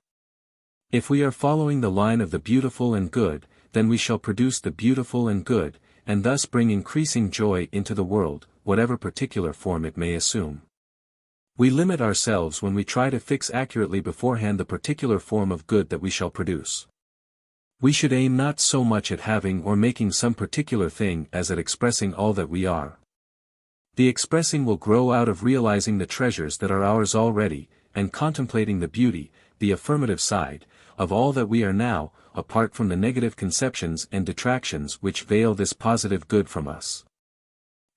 If we are following the line of the beautiful and good, then we shall produce the beautiful and good, and thus bring increasing joy into the world, whatever particular form it may assume. We limit ourselves when we try to fix accurately beforehand the particular form of good that we shall produce. We should aim not so much at having or making some particular thing as at expressing all that we are. The expressing will grow out of realizing the treasures that are ours already, and contemplating the beauty, the affirmative side, of all that we are now, apart from the negative conceptions and detractions which veil this positive good from us.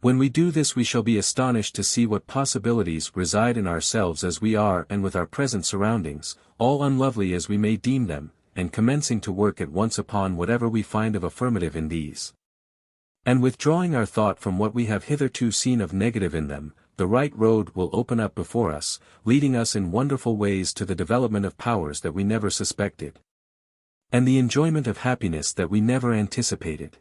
When we do this, we shall be astonished to see what possibilities reside in ourselves as we are and with our present surroundings, all unlovely as we may deem them, and commencing to work at once upon whatever we find of affirmative in these. And withdrawing our thought from what we have hitherto seen of negative in them, the right road will open up before us, leading us in wonderful ways to the development of powers that we never suspected, and the enjoyment of happiness that we never anticipated.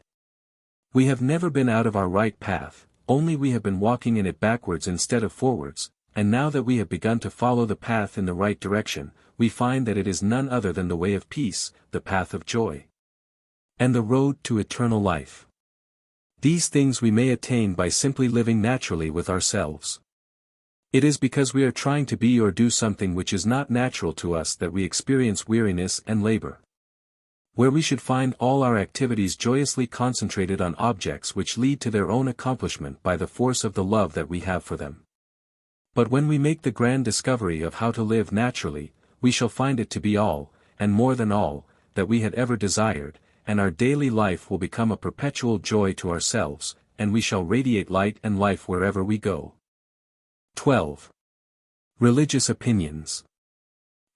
We have never been out of our right path, only we have been walking in it backwards instead of forwards, and now that we have begun to follow the path in the right direction, we find that it is none other than the way of peace, the path of joy, and the road to eternal life. These things we may attain by simply living naturally with ourselves. It is because we are trying to be or do something which is not natural to us that we experience weariness and labor. Where we should find all our activities joyously concentrated on objects which lead to their own accomplishment by the force of the love that we have for them. But when we make the grand discovery of how to live naturally, we shall find it to be all, and more than all, that we had ever desired, and our daily life will become a perpetual joy to ourselves, and we shall radiate light and life wherever we go. 12. Religious opinions.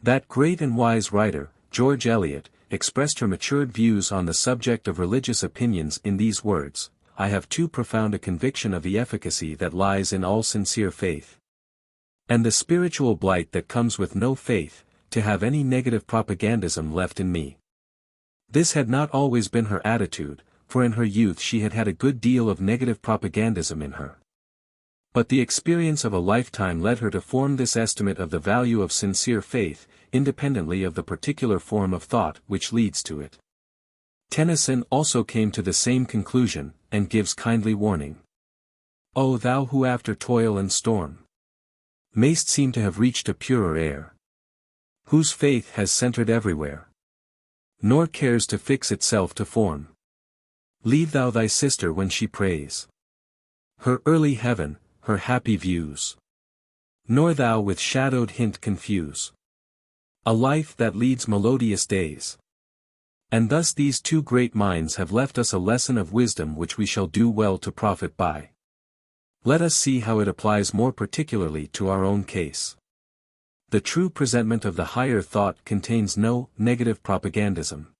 That great and wise writer, George Eliot, expressed her matured views on the subject of religious opinions in these words: "I have too profound a conviction of the efficacy that lies in all sincere faith, and the spiritual blight that comes with no faith, to have any negative propagandism left in me." This had not always been her attitude, for in her youth she had had a good deal of negative propagandism in her. But the experience of a lifetime led her to form this estimate of the value of sincere faith, independently of the particular form of thought which leads to it. Tennyson also came to the same conclusion, and gives kindly warning. "O thou who after toil and storm mayst seem to have reached a purer air, whose faith has centered everywhere, nor cares to fix itself to form. Leave thou thy sister when she prays her early heaven, her happy views, nor thou with shadowed hint confuse a life that leads melodious days." And thus these two great minds have left us a lesson of wisdom which we shall do well to profit by. Let us see how it applies more particularly to our own case. The true presentment of the higher thought contains no negative propagandism.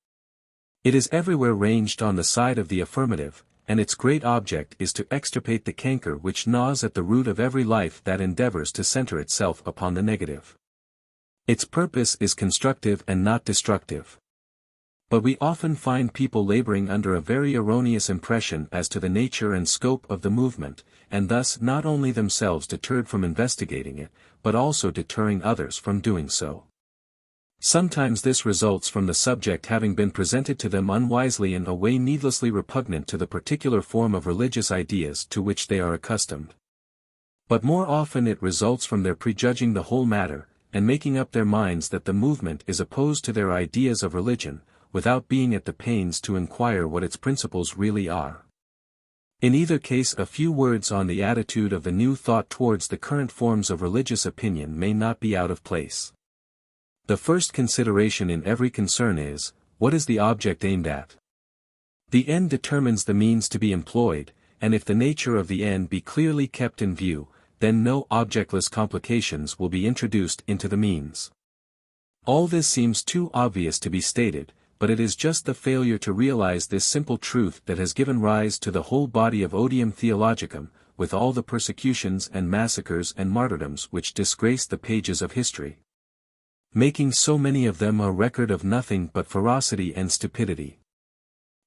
It is everywhere ranged on the side of the affirmative, and its great object is to extirpate the canker which gnaws at the root of every life that endeavors to center itself upon the negative. Its purpose is constructive and not destructive. But we often find people laboring under a very erroneous impression as to the nature and scope of the movement, and thus not only themselves deterred from investigating it, but also deterring others from doing so. Sometimes this results from the subject having been presented to them unwisely in a way needlessly repugnant to the particular form of religious ideas to which they are accustomed. But more often it results from their prejudging the whole matter, and making up their minds that the movement is opposed to their ideas of religion, without being at the pains to inquire what its principles really are. In either case, a few words on the attitude of the new thought towards the current forms of religious opinion may not be out of place. The first consideration in every concern is, what is the object aimed at? The end determines the means to be employed, and if the nature of the end be clearly kept in view, then no objectless complications will be introduced into the means. All this seems too obvious to be stated, but it is just the failure to realize this simple truth that has given rise to the whole body of Odium Theologicum, with all the persecutions and massacres and martyrdoms which disgrace the pages of history, making so many of them a record of nothing but ferocity and stupidity.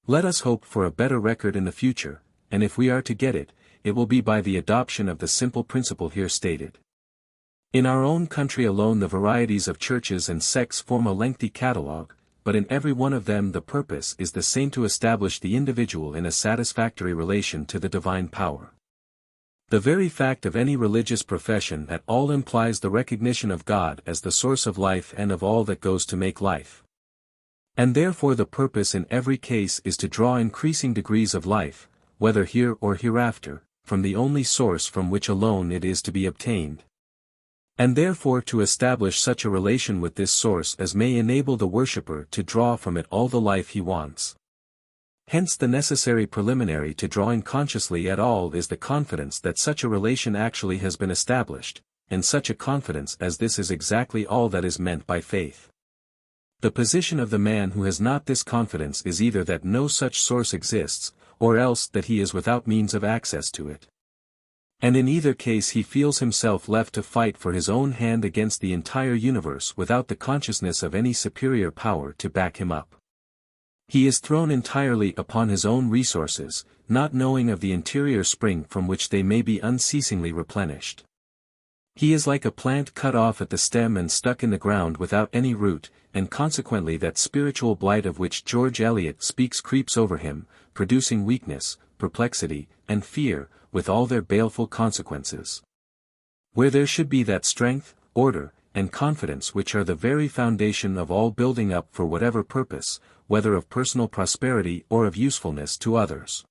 Let us hope for a better record in the future, and if we are to get it, it will be by the adoption of the simple principle here stated. In our own country alone the varieties of churches and sects form a lengthy catalogue, but in every one of them the purpose is the same: to establish the individual in a satisfactory relation to the divine power. The very fact of any religious profession at all implies the recognition of God as the source of life and of all that goes to make life. And therefore the purpose in every case is to draw increasing degrees of life, whether here or hereafter, from the only source from which alone it is to be obtained. And therefore to establish such a relation with this source as may enable the worshipper to draw from it all the life he wants. Hence the necessary preliminary to drawing consciously at all is the confidence that such a relation actually has been established, and such a confidence as this is exactly all that is meant by faith. The position of the man who has not this confidence is either that no such source exists, or else that he is without means of access to it. And in either case he feels himself left to fight for his own hand against the entire universe without the consciousness of any superior power to back him up. He is thrown entirely upon his own resources, not knowing of the interior spring from which they may be unceasingly replenished. He is like a plant cut off at the stem and stuck in the ground without any root, and consequently that spiritual blight of which George Eliot speaks creeps over him, producing weakness, perplexity, and fear, with all their baleful consequences. Where there should be that strength, order, and confidence which are the very foundation of all building up for whatever purpose, whether of personal prosperity or of usefulness to others.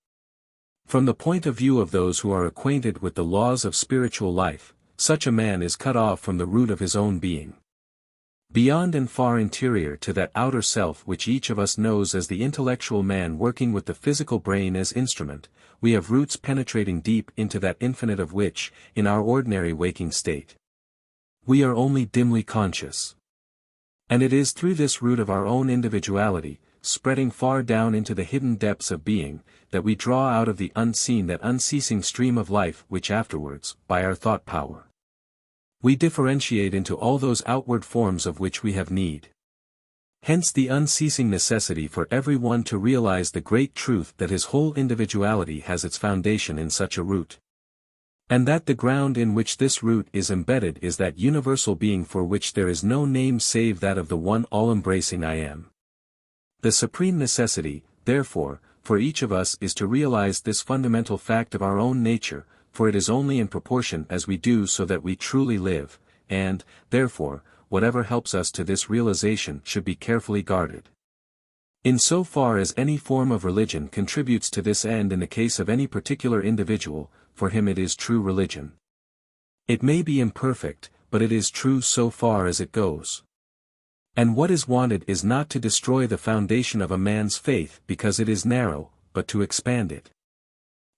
From the point of view of those who are acquainted with the laws of spiritual life, such a man is cut off from the root of his own being. Beyond and far interior to that outer self which each of us knows as the intellectual man working with the physical brain as instrument, we have roots penetrating deep into that infinite of which, in our ordinary waking state, we are only dimly conscious. And it is through this root of our own individuality, spreading far down into the hidden depths of being, that we draw out of the unseen that unceasing stream of life which afterwards, by our thought power, we differentiate into all those outward forms of which we have need. Hence the unceasing necessity for every one to realize the great truth that his whole individuality has its foundation in such a root. And that the ground in which this root is embedded is that universal being for which there is no name save that of the one all-embracing I Am. The supreme necessity, therefore, for each of us is to realize this fundamental fact of our own nature, for it is only in proportion as we do so that we truly live, and, therefore, whatever helps us to this realization should be carefully guarded. In so far as any form of religion contributes to this end in the case of any particular individual, for him it is true religion. It may be imperfect, but it is true so far as it goes. And what is wanted is not to destroy the foundation of a man's faith because it is narrow, but to expand it.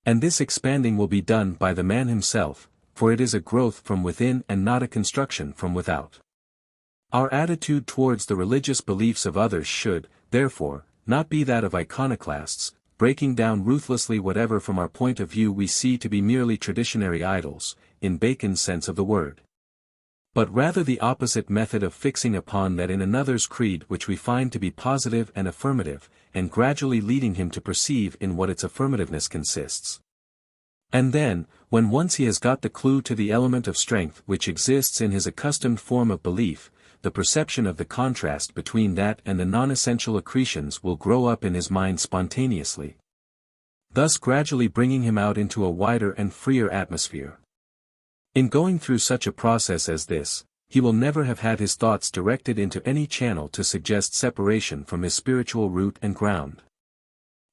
And this expanding will be done by the man himself, for it is a growth from within and not a construction from without. Our attitude towards the religious beliefs of others should, therefore, not be that of iconoclasts, breaking down ruthlessly whatever from our point of view we see to be merely traditionary idols, in Bacon's sense of the word. But rather the opposite method of fixing upon that in another's creed which we find to be positive and affirmative, and gradually leading him to perceive in what its affirmativeness consists. And then, when once he has got the clue to the element of strength which exists in his accustomed form of belief, the perception of the contrast between that and the non-essential accretions will grow up in his mind spontaneously, thus gradually bringing him out into a wider and freer atmosphere. In going through such a process as this, he will never have had his thoughts directed into any channel to suggest separation from his spiritual root and ground.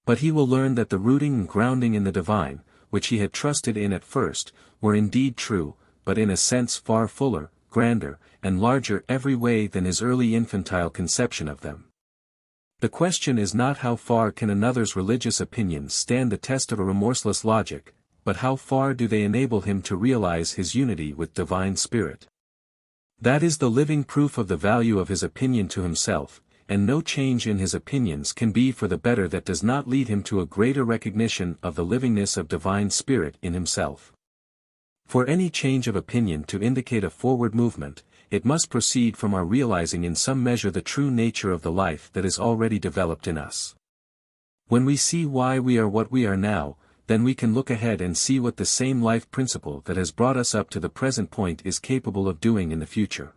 But he will learn that the rooting and grounding in the divine, which he had trusted in at first, were indeed true, but in a sense far fuller, grander, and larger every way than his early infantile conception of them. The question is not how far can another's religious opinions stand the test of a remorseless logic, but how far do they enable him to realize his unity with divine spirit. That is the living proof of the value of his opinion to himself, and no change in his opinions can be for the better that does not lead him to a greater recognition of the livingness of divine spirit in himself. For any change of opinion to indicate a forward movement, it must proceed from our realizing in some measure the true nature of the life that is already developed in us. When we see why we are what we are now, then we can look ahead and see what the same life principle that has brought us up to the present point is capable of doing in the future.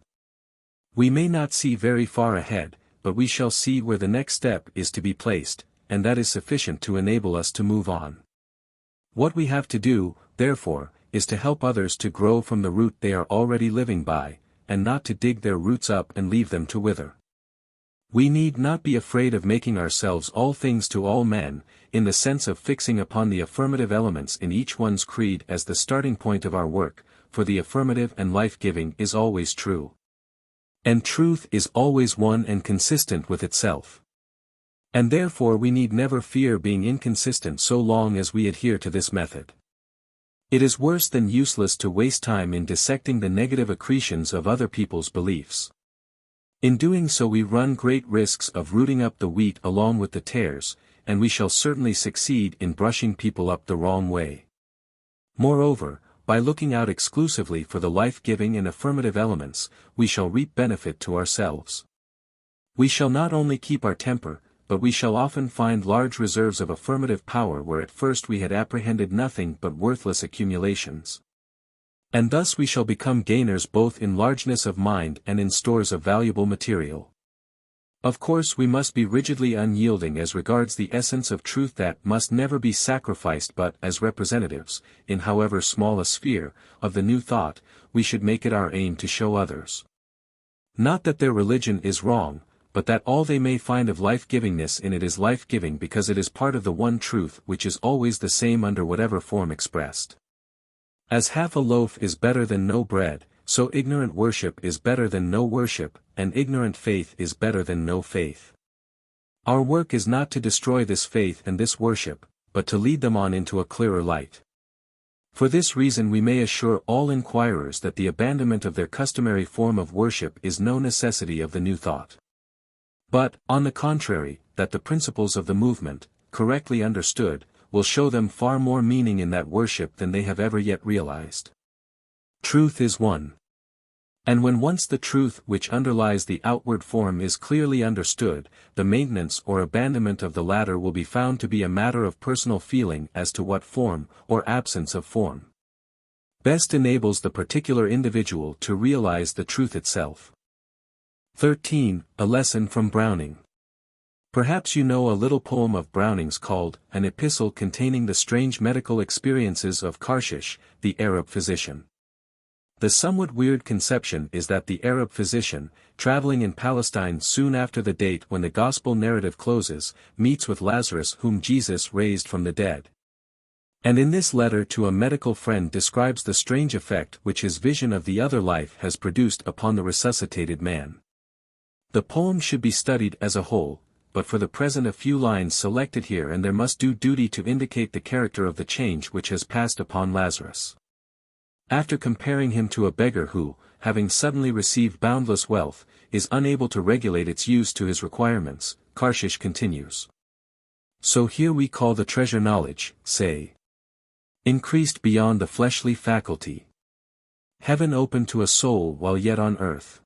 We may not see very far ahead, but we shall see where the next step is to be placed, and that is sufficient to enable us to move on. What we have to do, therefore, is to help others to grow from the root they are already living by, and not to dig their roots up and leave them to wither. We need not be afraid of making ourselves all things to all men, in the sense of fixing upon the affirmative elements in each one's creed as the starting point of our work, for the affirmative and life-giving is always true. And truth is always one and consistent with itself. And therefore we need never fear being inconsistent so long as we adhere to this method. It is worse than useless to waste time in dissecting the negative accretions of other people's beliefs. In doing so we run great risks of rooting up the wheat along with the tares, and we shall certainly succeed in brushing people up the wrong way. Moreover, by looking out exclusively for the life-giving and affirmative elements, we shall reap benefit to ourselves. We shall not only keep our temper, but we shall often find large reserves of affirmative power where at first we had apprehended nothing but worthless accumulations. And thus we shall become gainers both in largeness of mind and in stores of valuable material. Of course we must be rigidly unyielding as regards the essence of truth that must never be sacrificed, but as representatives, in however small a sphere, of the new thought, we should make it our aim to show others. Not that their religion is wrong, but that all they may find of life-givingness in it is life-giving because it is part of the one truth which is always the same under whatever form expressed. As half a loaf is better than no bread, so ignorant worship is better than no worship, and ignorant faith is better than no faith. Our work is not to destroy this faith and this worship, but to lead them on into a clearer light. For this reason we may assure all inquirers that the abandonment of their customary form of worship is no necessity of the new thought. But, on the contrary, that the principles of the movement, correctly understood, will show them far more meaning in that worship than they have ever yet realized. Truth is one. And when once the truth which underlies the outward form is clearly understood, the maintenance or abandonment of the latter will be found to be a matter of personal feeling as to what form, or absence of form, best enables the particular individual to realize the truth itself. 13. A lesson from Browning. Perhaps you know a little poem of Browning's called An Epistle containing the strange medical experiences of Karshish, the Arab physician. The somewhat weird conception is that the Arab physician, traveling in Palestine soon after the date when the gospel narrative closes, meets with Lazarus whom Jesus raised from the dead. And in this letter to a medical friend describes the strange effect which his vision of the other life has produced upon the resuscitated man. The poem should be studied as a whole, but for the present a few lines selected here and there must do duty to indicate the character of the change which has passed upon Lazarus. After comparing him to a beggar who, having suddenly received boundless wealth, is unable to regulate its use to his requirements, Karshish continues. So here we call the treasure knowledge, say. Increased beyond the fleshly faculty. Heaven open to a soul while yet on earth.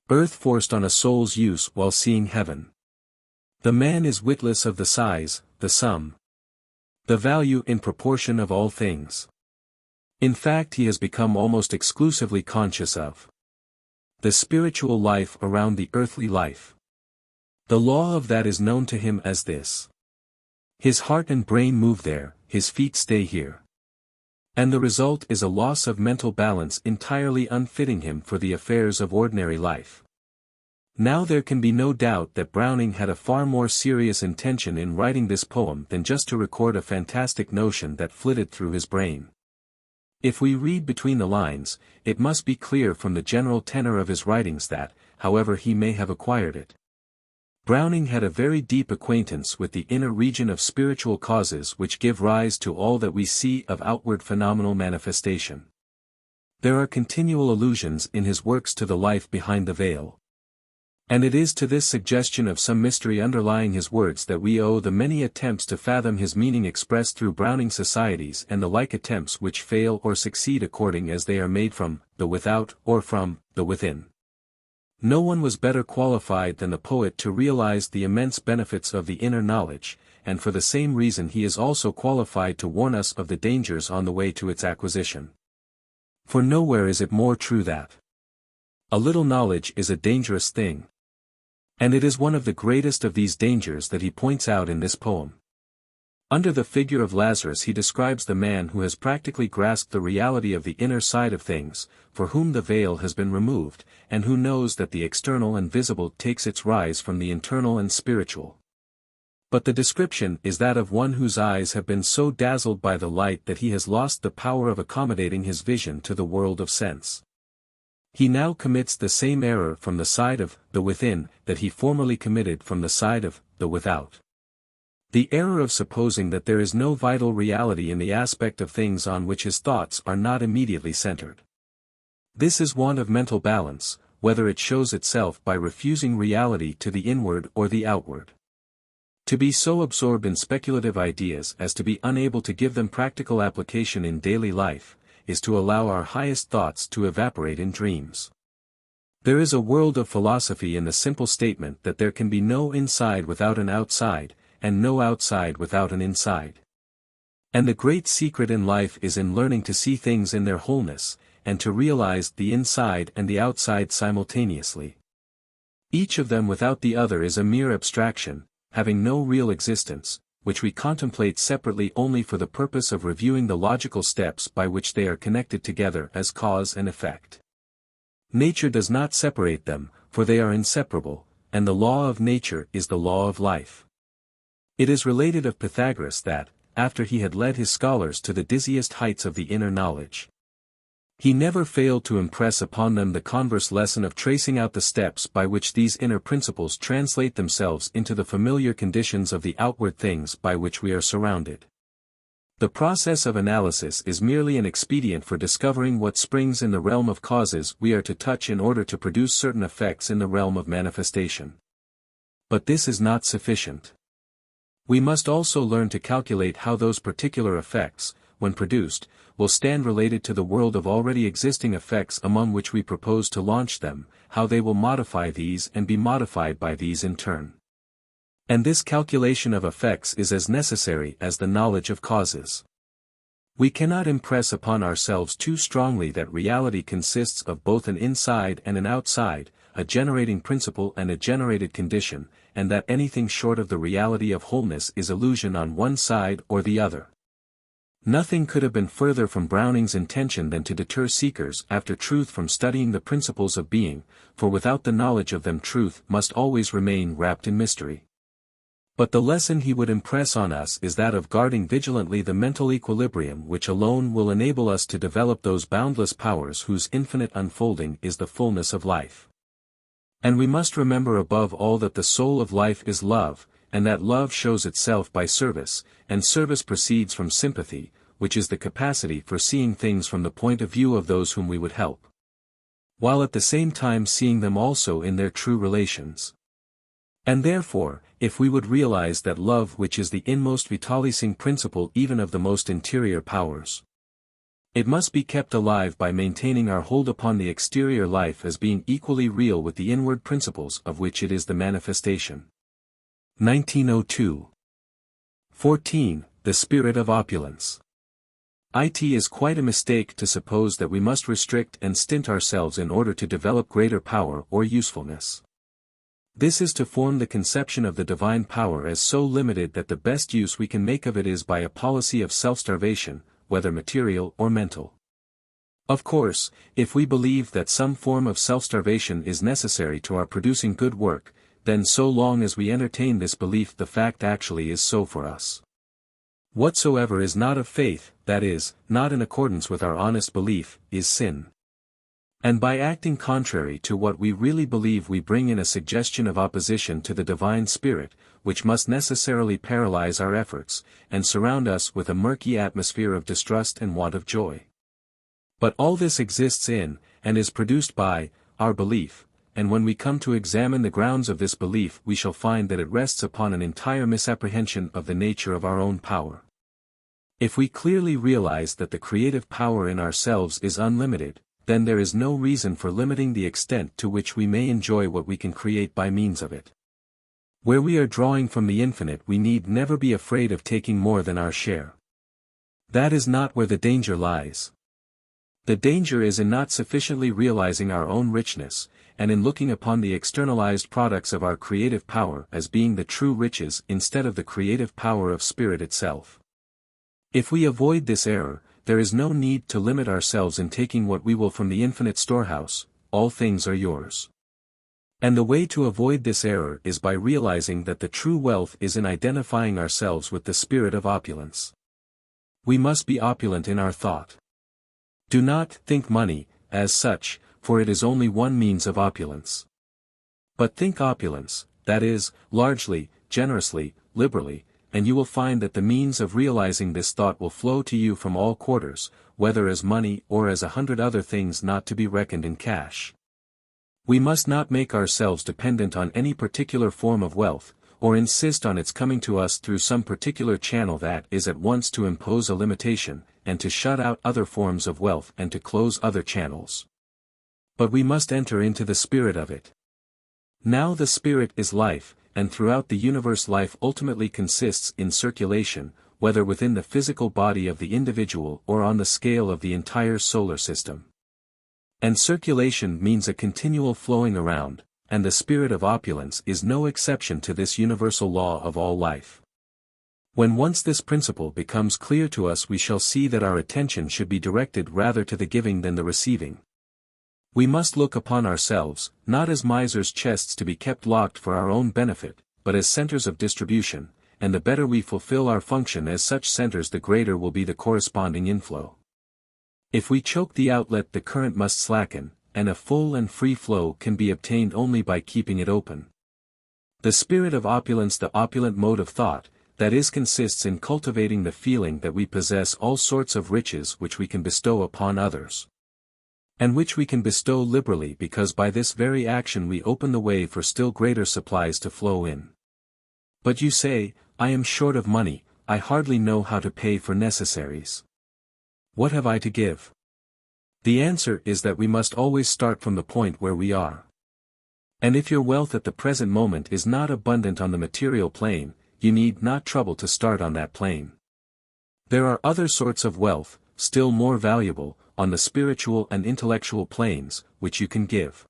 Earth forced on a soul's use while seeing heaven. The man is witless of the size, the sum, the value in proportion of all things. In fact he has become almost exclusively conscious of the spiritual life around the earthly life. The law of that is known to him as this. His heart and brain move there, his feet stay here. And the result is a loss of mental balance entirely unfitting him for the affairs of ordinary life. Now there can be no doubt that Browning had a far more serious intention in writing this poem than just to record a fantastic notion that flitted through his brain. If we read between the lines, it must be clear from the general tenor of his writings that, however he may have acquired it, Browning had a very deep acquaintance with the inner region of spiritual causes which give rise to all that we see of outward phenomenal manifestation. There are continual allusions in his works to the life behind the veil. And it is to this suggestion of some mystery underlying his words that we owe the many attempts to fathom his meaning expressed through Browning societies and the like attempts which fail or succeed according as they are made from the without or from the within. No one was better qualified than the poet to realize the immense benefits of the inner knowledge, and for the same reason he is also qualified to warn us of the dangers on the way to its acquisition. For nowhere is it more true that a little knowledge is a dangerous thing. And it is one of the greatest of these dangers that he points out in this poem. Under the figure of Lazarus he describes the man who has practically grasped the reality of the inner side of things, for whom the veil has been removed, and who knows that the external and visible takes its rise from the internal and spiritual. But the description is that of one whose eyes have been so dazzled by the light that he has lost the power of accommodating his vision to the world of sense. He now commits the same error from the side of the within that he formerly committed from the side of the without. The error of supposing that there is no vital reality in the aspect of things on which his thoughts are not immediately centered. This is want of mental balance, whether it shows itself by refusing reality to the inward or the outward. To be so absorbed in speculative ideas as to be unable to give them practical application in daily life, is to allow our highest thoughts to evaporate in dreams. There is a world of philosophy in the simple statement that there can be no inside without an outside, and no outside without an inside. And the great secret in life is in learning to see things in their wholeness, and to realize the inside and the outside simultaneously. Each of them without the other is a mere abstraction, having no real existence, which we contemplate separately only for the purpose of reviewing the logical steps by which they are connected together as cause and effect. Nature does not separate them, for they are inseparable, and the law of nature is the law of life. It is related of Pythagoras that, after he had led his scholars to the dizziest heights of the inner knowledge, he never failed to impress upon them the converse lesson of tracing out the steps by which these inner principles translate themselves into the familiar conditions of the outward things by which we are surrounded. The process of analysis is merely an expedient for discovering what springs in the realm of causes we are to touch in order to produce certain effects in the realm of manifestation. But this is not sufficient. We must also learn to calculate how those particular effects, when produced, will stand related to the world of already existing effects among which we propose to launch them, how they will modify these and be modified by these in turn. And this calculation of effects is as necessary as the knowledge of causes. We cannot impress upon ourselves too strongly that reality consists of both an inside and an outside, a generating principle and a generated condition, and that anything short of the reality of wholeness is illusion on one side or the other. Nothing could have been further from Browning's intention than to deter seekers after truth from studying the principles of being, for without the knowledge of them truth must always remain wrapped in mystery. But the lesson he would impress on us is that of guarding vigilantly the mental equilibrium which alone will enable us to develop those boundless powers whose infinite unfolding is the fullness of life. And we must remember above all that the soul of life is love, and that love shows itself by service, and service proceeds from sympathy, which is the capacity for seeing things from the point of view of those whom we would help, while at the same time seeing them also in their true relations. And therefore, if we would realize that love which is the inmost vitalizing principle even of the most interior powers, it must be kept alive by maintaining our hold upon the exterior life as being equally real with the inward principles of which it is the manifestation. 1902. 14. The Spirit of Opulence. It is quite a mistake to suppose that we must restrict and stint ourselves in order to develop greater power or usefulness. This is to form the conception of the divine power as so limited that the best use we can make of it is by a policy of self-starvation, whether material or mental. Of course, if we believe that some form of self-starvation is necessary to our producing good work, then so long as we entertain this belief the fact actually is so for us. Whatsoever is not of faith, that is, not in accordance with our honest belief, is sin. And by acting contrary to what we really believe we bring in a suggestion of opposition to the divine spirit, which must necessarily paralyze our efforts, and surround us with a murky atmosphere of distrust and want of joy. But all this exists in, and is produced by, our belief, and when we come to examine the grounds of this belief we shall find that it rests upon an entire misapprehension of the nature of our own power. If we clearly realize that the creative power in ourselves is unlimited, then there is no reason for limiting the extent to which we may enjoy what we can create by means of it. Where we are drawing from the infinite we need never be afraid of taking more than our share. That is not where the danger lies. The danger is in not sufficiently realizing our own richness, and in looking upon the externalized products of our creative power as being the true riches instead of the creative power of spirit itself. If we avoid this error, there is no need to limit ourselves in taking what we will from the infinite storehouse. All things are yours. And the way to avoid this error is by realizing that the true wealth is in identifying ourselves with the Spirit of Opulence. We must be opulent in our thought. Do not think money, as such, for it is only one means of opulence. But think opulence, that is, largely, generously, liberally, and you will find that the means of realizing this thought will flow to you from all quarters, whether as money or as 100 other things not to be reckoned in cash. We must not make ourselves dependent on any particular form of wealth, or insist on its coming to us through some particular channel that is at once to impose a limitation, and to shut out other forms of wealth and to close other channels. But we must enter into the spirit of it. Now the spirit is life, and throughout the universe life ultimately consists in circulation, whether within the physical body of the individual or on the scale of the entire solar system. And circulation means a continual flowing around, and the spirit of opulence is no exception to this universal law of all life. When once this principle becomes clear to us, we shall see that our attention should be directed rather to the giving than the receiving. We must look upon ourselves, not as misers' chests to be kept locked for our own benefit, but as centers of distribution, and the better we fulfill our function as such centers, the greater will be the corresponding inflow. If we choke the outlet, the current must slacken, and a full and free flow can be obtained only by keeping it open. The spirit of opulence, the opulent mode of thought, that is, consists in cultivating the feeling that we possess all sorts of riches which we can bestow upon others. And which we can bestow liberally, because by this very action we open the way for still greater supplies to flow in. But you say, I am short of money, I hardly know how to pay for necessaries. What have I to give? The answer is that we must always start from the point where we are. And if your wealth at the present moment is not abundant on the material plane, you need not trouble to start on that plane. There are other sorts of wealth, still more valuable, on the spiritual and intellectual planes, which you can give.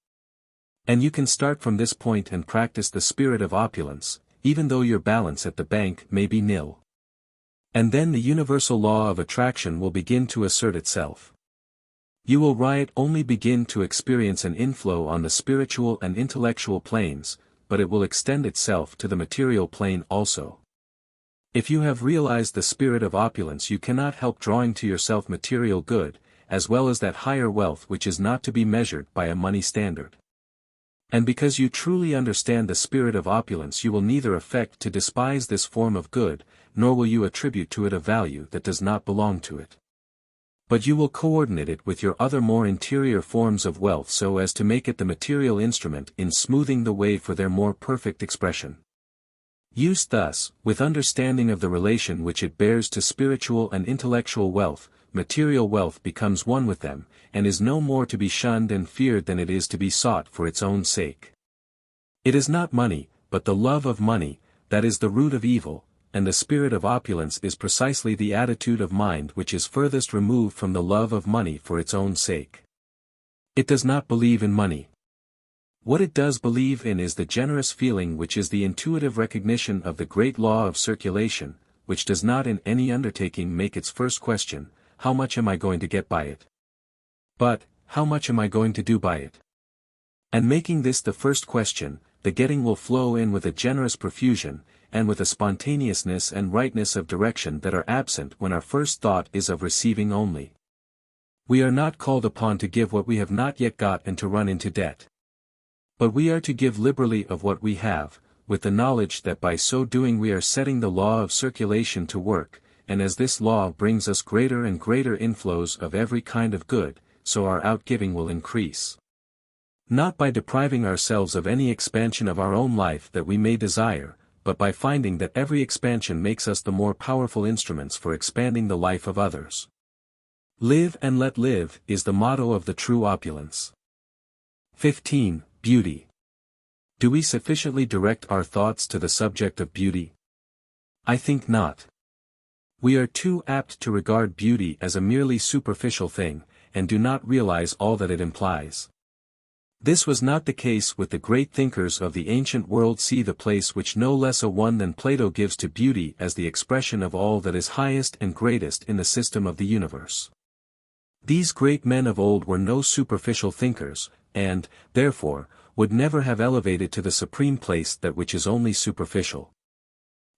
And you can start from this point and practice the spirit of opulence, even though your balance at the bank may be nil. And then the universal law of attraction will begin to assert itself. You will only begin to experience an inflow on the spiritual and intellectual planes, but it will extend itself to the material plane also. If you have realized the spirit of opulence, you cannot help drawing to yourself material good, as well as that higher wealth which is not to be measured by a money standard. And because you truly understand the spirit of opulence, you will neither affect to despise this form of good, nor will you attribute to it a value that does not belong to it. But you will coordinate it with your other more interior forms of wealth so as to make it the material instrument in smoothing the way for their more perfect expression. Used thus, with understanding of the relation which it bears to spiritual and intellectual wealth, material wealth becomes one with them, and is no more to be shunned and feared than it is to be sought for its own sake. It is not money, but the love of money, that is the root of evil, and the spirit of opulence is precisely the attitude of mind which is furthest removed from the love of money for its own sake. It does not believe in money. What it does believe in is the generous feeling which is the intuitive recognition of the great law of circulation, which does not in any undertaking make its first question, how much am I going to get by it? But, how much am I going to do by it? And making this the first question, the getting will flow in with a generous profusion, and with a spontaneousness and rightness of direction that are absent when our first thought is of receiving only. We are not called upon to give what we have not yet got and to run into debt. But we are to give liberally of what we have, with the knowledge that by so doing we are setting the law of circulation to work, and as this law brings us greater and greater inflows of every kind of good, so our outgiving will increase. Not by depriving ourselves of any expansion of our own life that we may desire, but by finding that every expansion makes us the more powerful instruments for expanding the life of others. Live and let live is the motto of the true opulence. 15. Beauty. Do we sufficiently direct our thoughts to the subject of beauty? I think not. We are too apt to regard beauty as a merely superficial thing, and do not realize all that it implies. This was not the case with the great thinkers of the ancient world. See the place which no less a one than Plato gives to beauty as the expression of all that is highest and greatest in the system of the universe. These great men of old were no superficial thinkers, and, therefore, would never have elevated to the supreme place that which is only superficial.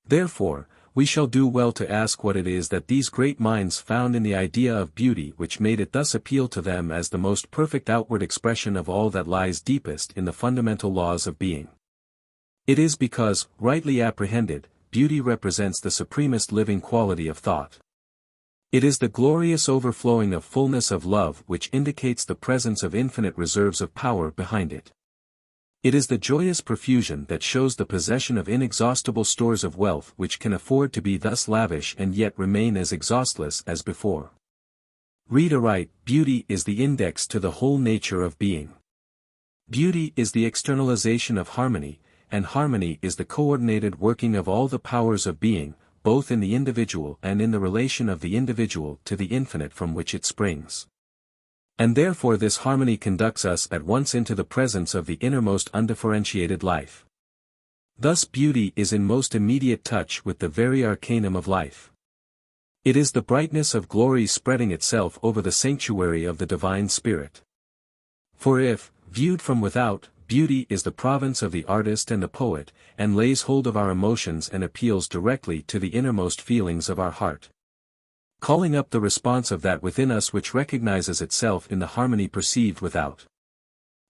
Therefore, we shall do well to ask what it is that these great minds found in the idea of beauty which made it thus appeal to them as the most perfect outward expression of all that lies deepest in the fundamental laws of being. It is because, rightly apprehended, beauty represents the supremest living quality of thought. It is the glorious overflowing of fullness of love which indicates the presence of infinite reserves of power behind it. It is the joyous profusion that shows the possession of inexhaustible stores of wealth which can afford to be thus lavish and yet remain as exhaustless as before. Read aright, beauty is the index to the whole nature of being. Beauty is the externalization of harmony, and harmony is the coordinated working of all the powers of being, both in the individual and in the relation of the individual to the infinite from which it springs. And therefore this harmony conducts us at once into the presence of the innermost undifferentiated life. Thus beauty is in most immediate touch with the very arcanum of life. It is the brightness of glory spreading itself over the sanctuary of the divine spirit. For if, viewed from without, beauty is the province of the artist and the poet, and lays hold of our emotions and appeals directly to the innermost feelings of our heart, calling up the response of that within us which recognizes itself in the harmony perceived without.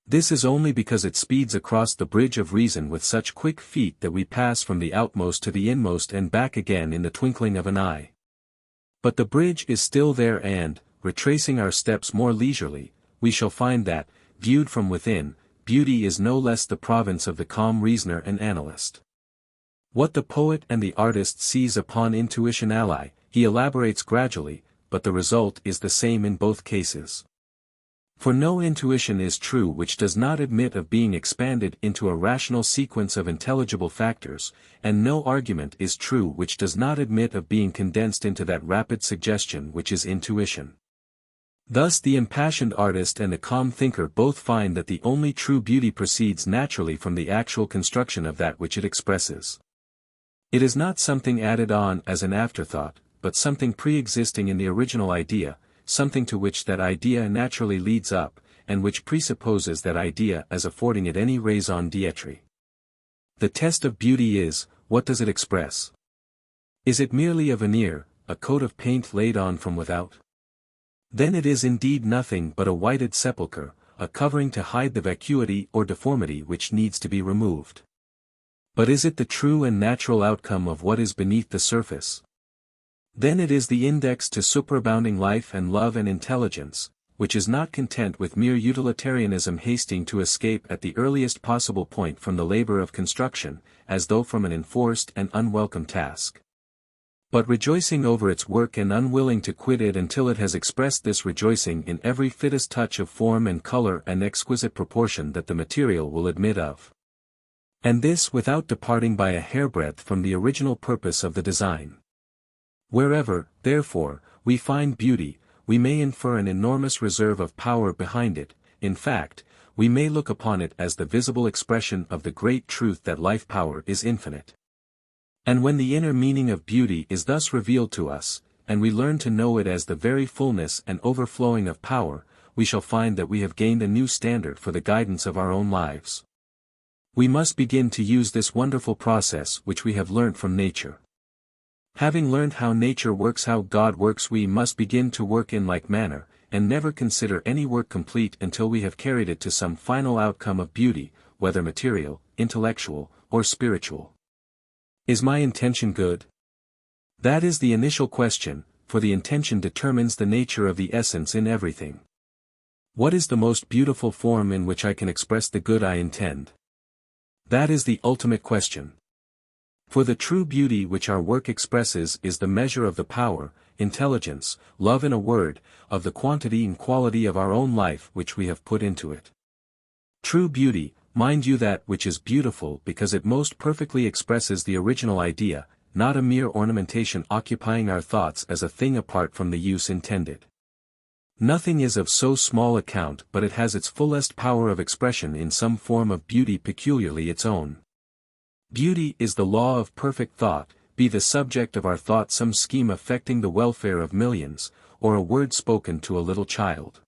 This is only because it speeds across the bridge of reason with such quick feet that we pass from the outmost to the inmost and back again in the twinkling of an eye. But the bridge is still there and, retracing our steps more leisurely, we shall find that, viewed from within, beauty is no less the province of the calm reasoner and analyst. What the poet and the artist seize upon intuition ally, he elaborates gradually, but the result is the same in both cases. For no intuition is true which does not admit of being expanded into a rational sequence of intelligible factors, and no argument is true which does not admit of being condensed into that rapid suggestion which is intuition. Thus the impassioned artist and the calm thinker both find that the only true beauty proceeds naturally from the actual construction of that which it expresses. It is not something added on as an afterthought, but something pre-existing in the original idea, something to which that idea naturally leads up, and which presupposes that idea as affording it any raison d'être. The test of beauty is, what does it express? Is it merely a veneer, a coat of paint laid on from without? Then it is indeed nothing but a whited sepulchre, a covering to hide the vacuity or deformity which needs to be removed. But is it the true and natural outcome of what is beneath the surface? Then it is the index to superabounding life and love and intelligence, which is not content with mere utilitarianism hasting to escape at the earliest possible point from the labor of construction, as though from an enforced and unwelcome task, but rejoicing over its work and unwilling to quit it until it has expressed this rejoicing in every fittest touch of form and color and exquisite proportion that the material will admit of. And this without departing by a hairbreadth from the original purpose of the design. Wherever, therefore, we find beauty, we may infer an enormous reserve of power behind it. In fact, we may look upon it as the visible expression of the great truth that life power is infinite. And when the inner meaning of beauty is thus revealed to us, and we learn to know it as the very fullness and overflowing of power, we shall find that we have gained a new standard for the guidance of our own lives. We must begin to use this wonderful process which we have learnt from nature. Having learned how nature works, how God works, we must begin to work in like manner, and never consider any work complete until we have carried it to some final outcome of beauty, whether material, intellectual, or spiritual. Is my intention good? That is the initial question, for the intention determines the nature of the essence in everything. What is the most beautiful form in which I can express the good I intend? That is the ultimate question. For the true beauty which our work expresses is the measure of the power, intelligence, love, in a word, of the quantity and quality of our own life which we have put into it. True beauty, mind you, that which is beautiful because it most perfectly expresses the original idea, not a mere ornamentation occupying our thoughts as a thing apart from the use intended. Nothing is of so small account but it has its fullest power of expression in some form of beauty peculiarly its own. Beauty is the law of perfect thought, be the subject of our thought some scheme affecting the welfare of millions, or a word spoken to a little child.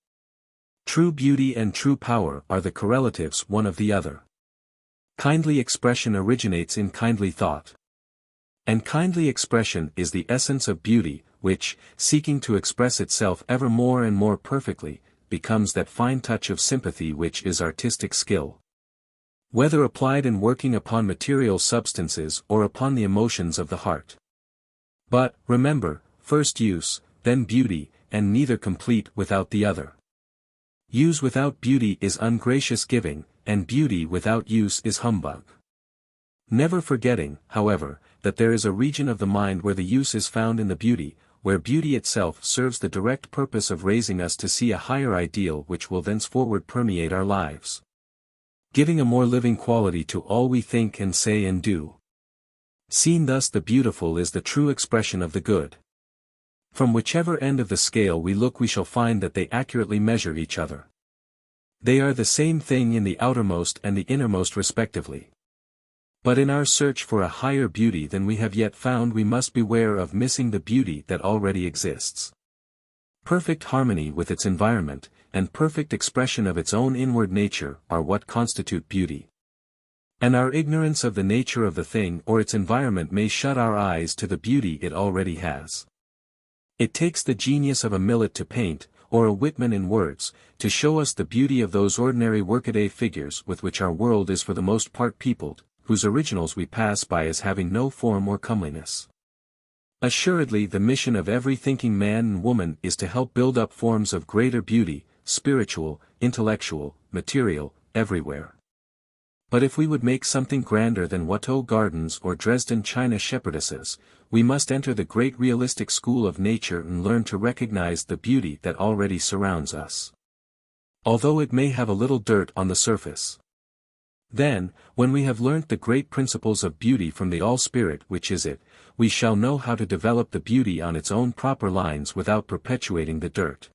True beauty and true power are the correlatives one of the other. Kindly expression originates in kindly thought. And kindly expression is the essence of beauty, which, seeking to express itself ever more and more perfectly, becomes that fine touch of sympathy which is artistic skill. Whether applied in working upon material substances or upon the emotions of the heart. But, remember, first use, then beauty, and neither complete without the other. Use without beauty is ungracious giving, and beauty without use is humbug. Never forgetting, however, that there is a region of the mind where the use is found in the beauty, where beauty itself serves the direct purpose of raising us to see a higher ideal which will thenceforward permeate our lives, giving a more living quality to all we think and say and do. Seen thus, the beautiful is the true expression of the good. From whichever end of the scale we look, we shall find that they accurately measure each other. They are the same thing in the outermost and the innermost respectively. But in our search for a higher beauty than we have yet found, we must beware of missing the beauty that already exists. Perfect harmony with its environment, and perfect expression of its own inward nature, are what constitute beauty. And our ignorance of the nature of the thing or its environment may shut our eyes to the beauty it already has. It takes the genius of a Millet to paint, or a Whitman in words, to show us the beauty of those ordinary workaday figures with which our world is for the most part peopled, whose originals we pass by as having no form or comeliness. Assuredly, the mission of every thinking man and woman is to help build up forms of greater beauty, spiritual, intellectual, material, everywhere. But if we would make something grander than Watteau gardens or Dresden china shepherdesses, we must enter the great realistic school of nature and learn to recognize the beauty that already surrounds us, although it may have a little dirt on the surface. Then, when we have learnt the great principles of beauty from the All-Spirit which is it, we shall know how to develop the beauty on its own proper lines without perpetuating the dirt.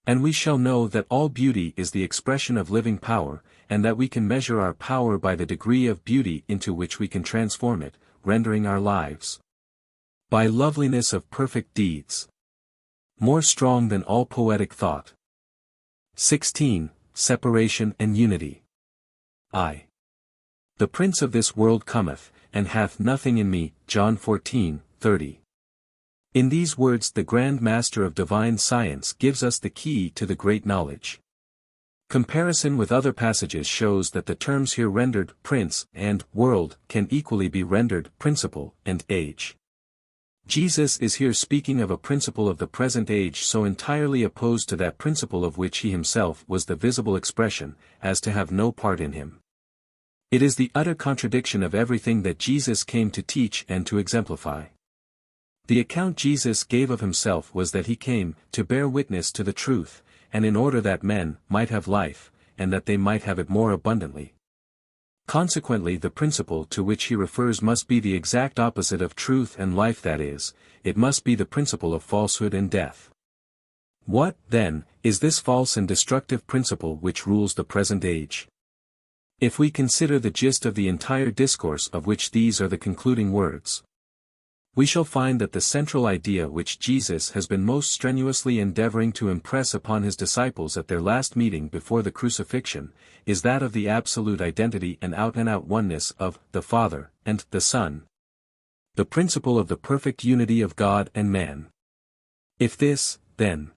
And we shall know that all beauty is the expression of living power, and that we can measure our power by the degree of beauty into which we can transform it, rendering our lives, by loveliness of perfect deeds, more strong than all poetic thought. 16. Separation and Unity. The prince of this world cometh, and hath nothing in me. John 14:30. In these words the Grand Master of Divine Science gives us the key to the great knowledge. Comparison with other passages shows that the terms here rendered prince and world can equally be rendered principle and age. Jesus is here speaking of a principle of the present age so entirely opposed to that principle of which he himself was the visible expression, as to have no part in him. It is the utter contradiction of everything that Jesus came to teach and to exemplify. The account Jesus gave of himself was that he came to bear witness to the truth, and in order that men might have life, and that they might have it more abundantly. Consequently, the principle to which he refers must be the exact opposite of truth and life, that is, it must be the principle of falsehood and death. What, then, is this false and destructive principle which rules the present age? If we consider the gist of the entire discourse, of which these are the concluding words, we shall find that the central idea which Jesus has been most strenuously endeavoring to impress upon his disciples at their last meeting before the crucifixion, is that of the absolute identity and out-and-out oneness of the Father and the Son. The principle of the perfect unity of God and man. If this, then,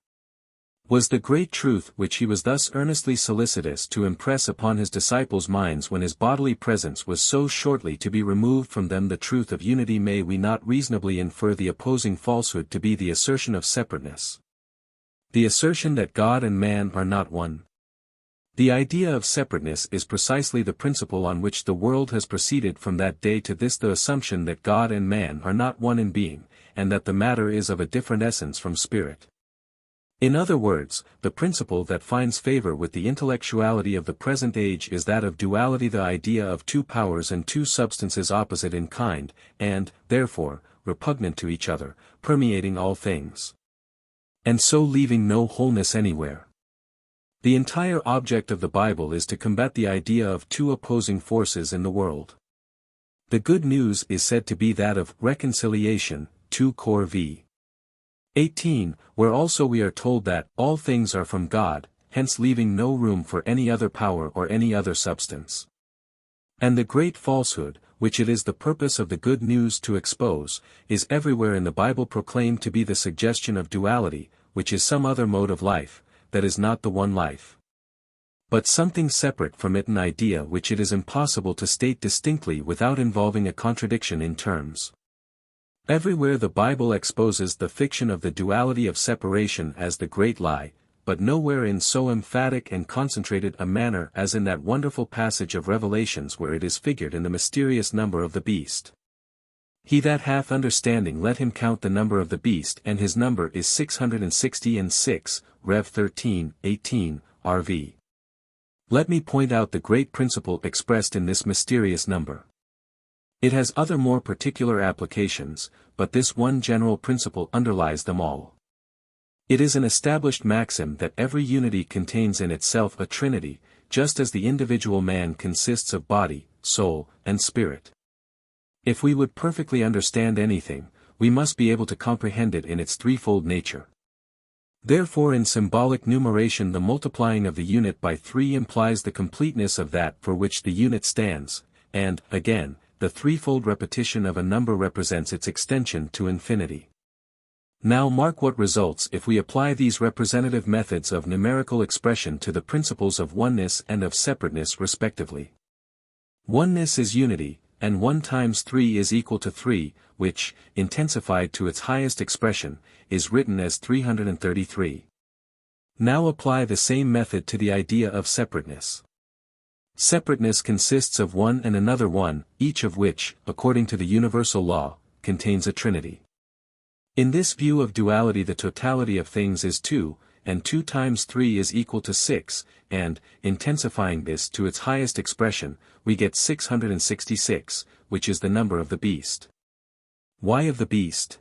was the great truth which he was thus earnestly solicitous to impress upon his disciples' minds when his bodily presence was so shortly to be removed from them, the truth of unity, may we not reasonably infer the opposing falsehood to be the assertion of separateness, the assertion that God and man are not one? The idea of separateness is precisely the principle on which the world has proceeded from that day to this, the assumption that God and man are not one in being, and that the matter is of a different essence from spirit. In other words, the principle that finds favor with the intellectuality of the present age is that of duality, the idea of two powers and two substances opposite in kind, and, therefore, repugnant to each other, permeating all things, and so leaving no wholeness anywhere. The entire object of the Bible is to combat the idea of two opposing forces in the world. The good news is said to be that of reconciliation, 2 Cor v. 18, where also we are told that all things are from God, hence leaving no room for any other power or any other substance. And the great falsehood, which it is the purpose of the good news to expose, is everywhere in the Bible proclaimed to be the suggestion of duality, which is some other mode of life, that is not the one life, but something separate from it, an idea which it is impossible to state distinctly without involving a contradiction in terms. Everywhere the Bible exposes the fiction of the duality of separation as the great lie, but nowhere in so emphatic and concentrated a manner as in that wonderful passage of Revelations where it is figured in the mysterious number of the beast. He that hath understanding let him count the number of the beast, and his number is 666, Rev 13:18, RV. Let me point out the great principle expressed in this mysterious number. It has other more particular applications, but this one general principle underlies them all. It is an established maxim that every unity contains in itself a trinity, just as the individual man consists of body, soul, and spirit. If we would perfectly understand anything, we must be able to comprehend it in its threefold nature. Therefore, in symbolic numeration, the multiplying of the unit by 3 implies the completeness of that for which the unit stands, and, again, the threefold repetition of a number represents its extension to infinity. Now mark what results if we apply these representative methods of numerical expression to the principles of oneness and of separateness respectively. Oneness is unity, and 1 times 3 is equal to 3, which, intensified to its highest expression, is written as 333. Now apply the same method to the idea of separateness. Separateness consists of one and another one, each of which, according to the universal law, contains a trinity. In this view of duality, the totality of things is 2, and 2 times 3 is equal to 6, and, intensifying this to its highest expression, we get 666, which is the number of the beast. Why of the beast?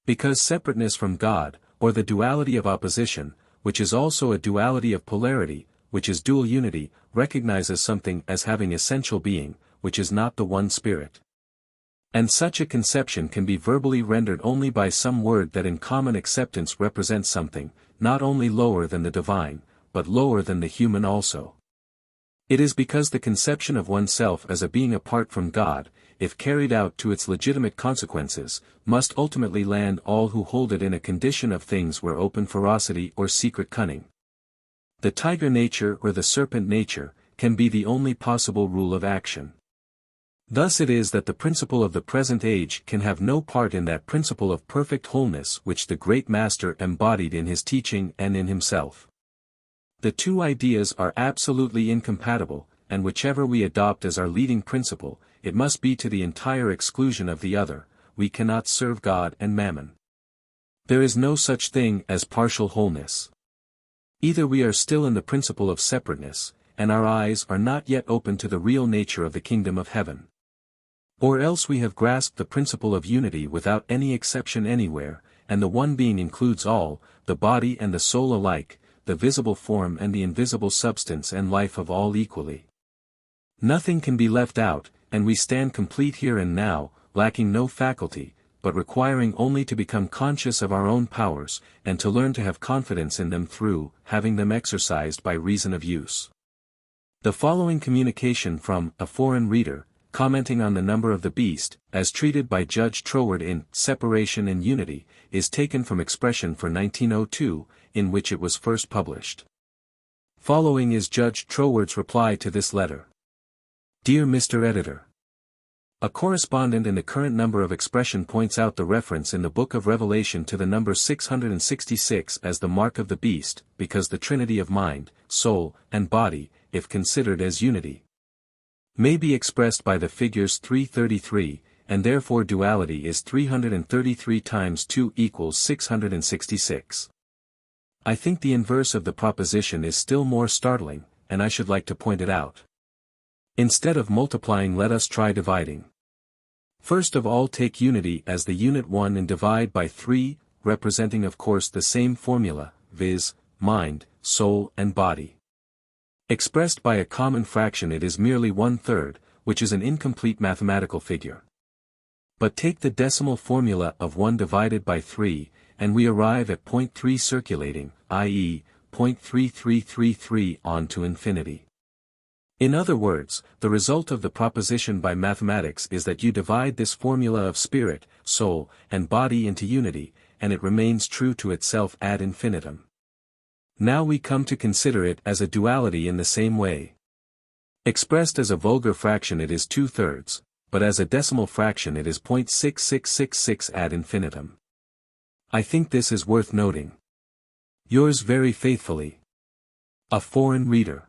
Because separateness from God, or the duality of opposition, which is also a duality of polarity, which is dual unity, recognizes something as having essential being, which is not the one spirit. And such a conception can be verbally rendered only by some word that in common acceptance represents something, not only lower than the divine, but lower than the human also. It is because the conception of oneself as a being apart from God, if carried out to its legitimate consequences, must ultimately land all who hold it in a condition of things where open ferocity or secret cunning, the tiger nature or the serpent nature, can be the only possible rule of action. Thus it is that the principle of the present age can have no part in that principle of perfect wholeness which the great Master embodied in his teaching and in himself. The two ideas are absolutely incompatible, and whichever we adopt as our leading principle, it must be to the entire exclusion of the other. We cannot serve God and mammon. There is no such thing as partial wholeness. Either we are still in the principle of separateness, and our eyes are not yet open to the real nature of the kingdom of heaven. Or else we have grasped the principle of unity without any exception anywhere, and the one being includes all, the body and the soul alike, the visible form and the invisible substance and life of all equally. Nothing can be left out, and we stand complete here and now, lacking no faculty, but requiring only to become conscious of our own powers, and to learn to have confidence in them through having them exercised by reason of use. The following communication from a foreign reader, commenting on the number of the beast, as treated by Judge Troward in Separation and Unity, is taken from Expression for 1902, in which it was first published. Following is Judge Troward's reply to this letter. Dear Mr. Editor, a correspondent in the current number of Expression points out the reference in the Book of Revelation to the number 666 as the mark of the beast, because the trinity of mind, soul, and body, if considered as unity, may be expressed by the figures 333, and therefore duality is 333 times 2 equals 666. I think the inverse of the proposition is still more startling, and I should like to point it out. Instead of multiplying, let us try dividing. First of all, take unity as the unit 1 and divide by 3, representing of course the same formula, viz., mind, soul and body. Expressed by a common fraction it is merely 1/3, which is an incomplete mathematical figure. But take the decimal formula of 1 divided by 3, and we arrive at 0.3 circulating, i.e., 0.3333 on to infinity. In other words, the result of the proposition by mathematics is that you divide this formula of spirit, soul, and body into unity, and it remains true to itself ad infinitum. Now we come to consider it as a duality in the same way. Expressed as a vulgar fraction it is 2/3, but as a decimal fraction it is 0.6666 ad infinitum. I think this is worth noting. Yours very faithfully. A Foreign Reader.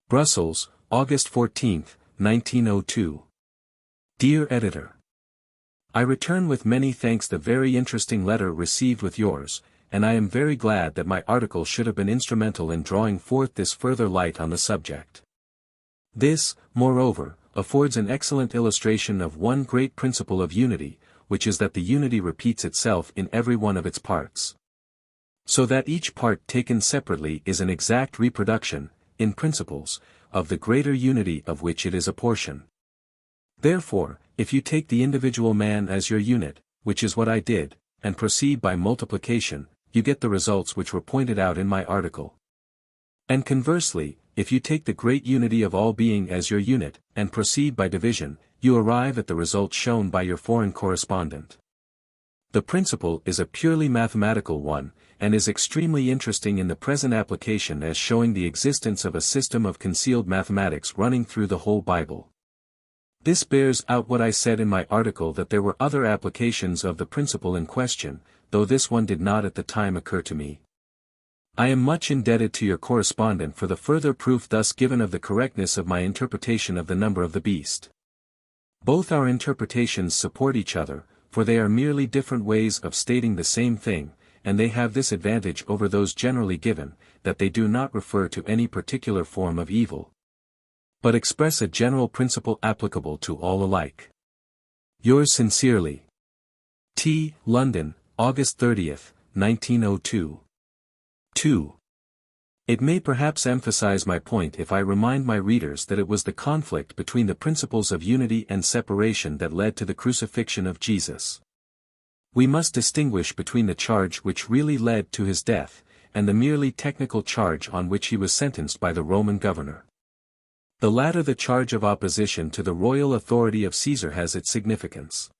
Brussels, August 14, 1902. Dear Editor, I return with many thanks the very interesting letter received with yours, and I am very glad that my article should have been instrumental in drawing forth this further light on the subject. This, moreover, affords an excellent illustration of one great principle of unity, which is that the unity repeats itself in every one of its parts. So that each part taken separately is an exact reproduction, in principles, of the greater unity of which it is a portion. Therefore, if you take the individual man as your unit, which is what I did, and proceed by multiplication, you get the results which were pointed out in my article. And conversely, if you take the great unity of all being as your unit, and proceed by division, you arrive at the results shown by your foreign correspondent. The principle is a purely mathematical one, and is extremely interesting in the present application as showing the existence of a system of concealed mathematics running through the whole Bible. This bears out what I said in my article that there were other applications of the principle in question, though this one did not at the time occur to me. I am much indebted to your correspondent for the further proof thus given of the correctness of my interpretation of the number of the beast. Both our interpretations support each other, for they are merely different ways of stating the same thing, and they have this advantage over those generally given, that they do not refer to any particular form of evil, but express a general principle applicable to all alike. Yours sincerely. T. London, August 30, 1902. 2. It may perhaps emphasize my point if I remind my readers that it was the conflict between the principles of unity and separation that led to the crucifixion of Jesus. We must distinguish between the charge which really led to his death, and the merely technical charge on which he was sentenced by the Roman governor. The latter, the charge of opposition to the royal authority of Caesar, has its significance.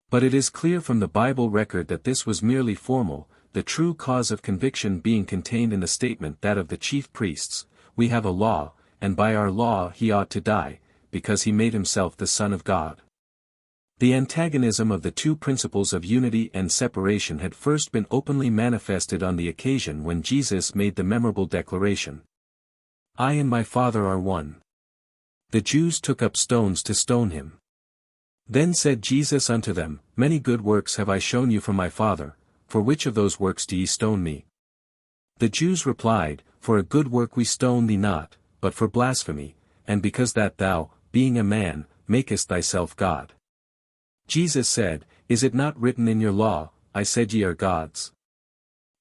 But it is clear from the Bible record that this was merely formal, the true cause of conviction being contained in the statement that of the chief priests, "We have a law, and by our law he ought to die, because he made himself the Son of God." The antagonism of the two principles of unity and separation had first been openly manifested on the occasion when Jesus made the memorable declaration, "I and my Father are one." The Jews took up stones to stone him. Then said Jesus unto them, "Many good works have I shown you from my Father, for which of those works do ye stone me?" The Jews replied, "For a good work we stone thee not, but for blasphemy, and because that thou, being a man, makest thyself God." Jesus said, "Is it not written in your law, I said ye are gods?"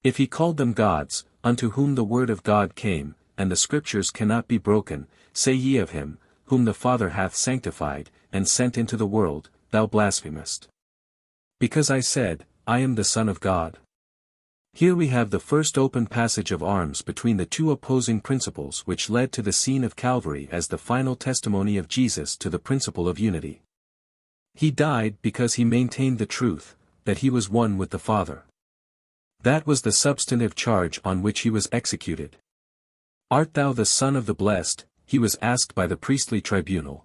If he called them gods, unto whom the word of God came, and the scriptures cannot be broken, say ye of him, whom the Father hath sanctified, and sent into the world, thou blasphemest. Because I said, I am the Son of God. Here we have the first open passage of arms between the two opposing principles which led to the scene of Calvary as the final testimony of Jesus to the principle of unity. He died because he maintained the truth, that he was one with the Father. That was the substantive charge on which he was executed. "Art thou the Son of the Blessed?" he was asked by the priestly tribunal.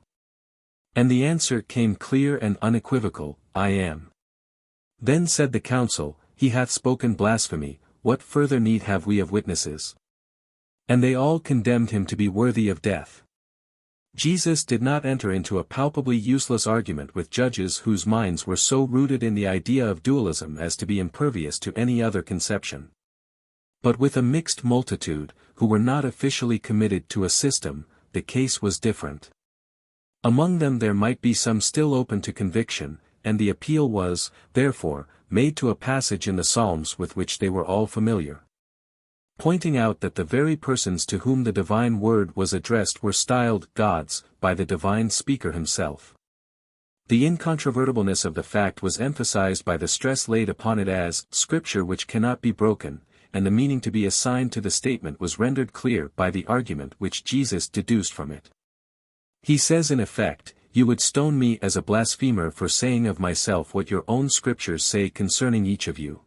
And the answer came clear and unequivocal, "I am." Then said the council, "He hath spoken blasphemy, what further need have we of witnesses?" And they all condemned him to be worthy of death. Jesus did not enter into a palpably useless argument with judges whose minds were so rooted in the idea of dualism as to be impervious to any other conception. But with a mixed multitude, who were not officially committed to a system, the case was different. Among them there might be some still open to conviction, and the appeal was, therefore, made to a passage in the Psalms with which they were all familiar, pointing out that the very persons to whom the divine word was addressed were styled gods by the divine speaker himself. The incontrovertibleness of the fact was emphasized by the stress laid upon it as Scripture which cannot be broken, and the meaning to be assigned to the statement was rendered clear by the argument which Jesus deduced from it. He says in effect, "You would stone me as a blasphemer for saying of myself what your own scriptures say concerning each of you."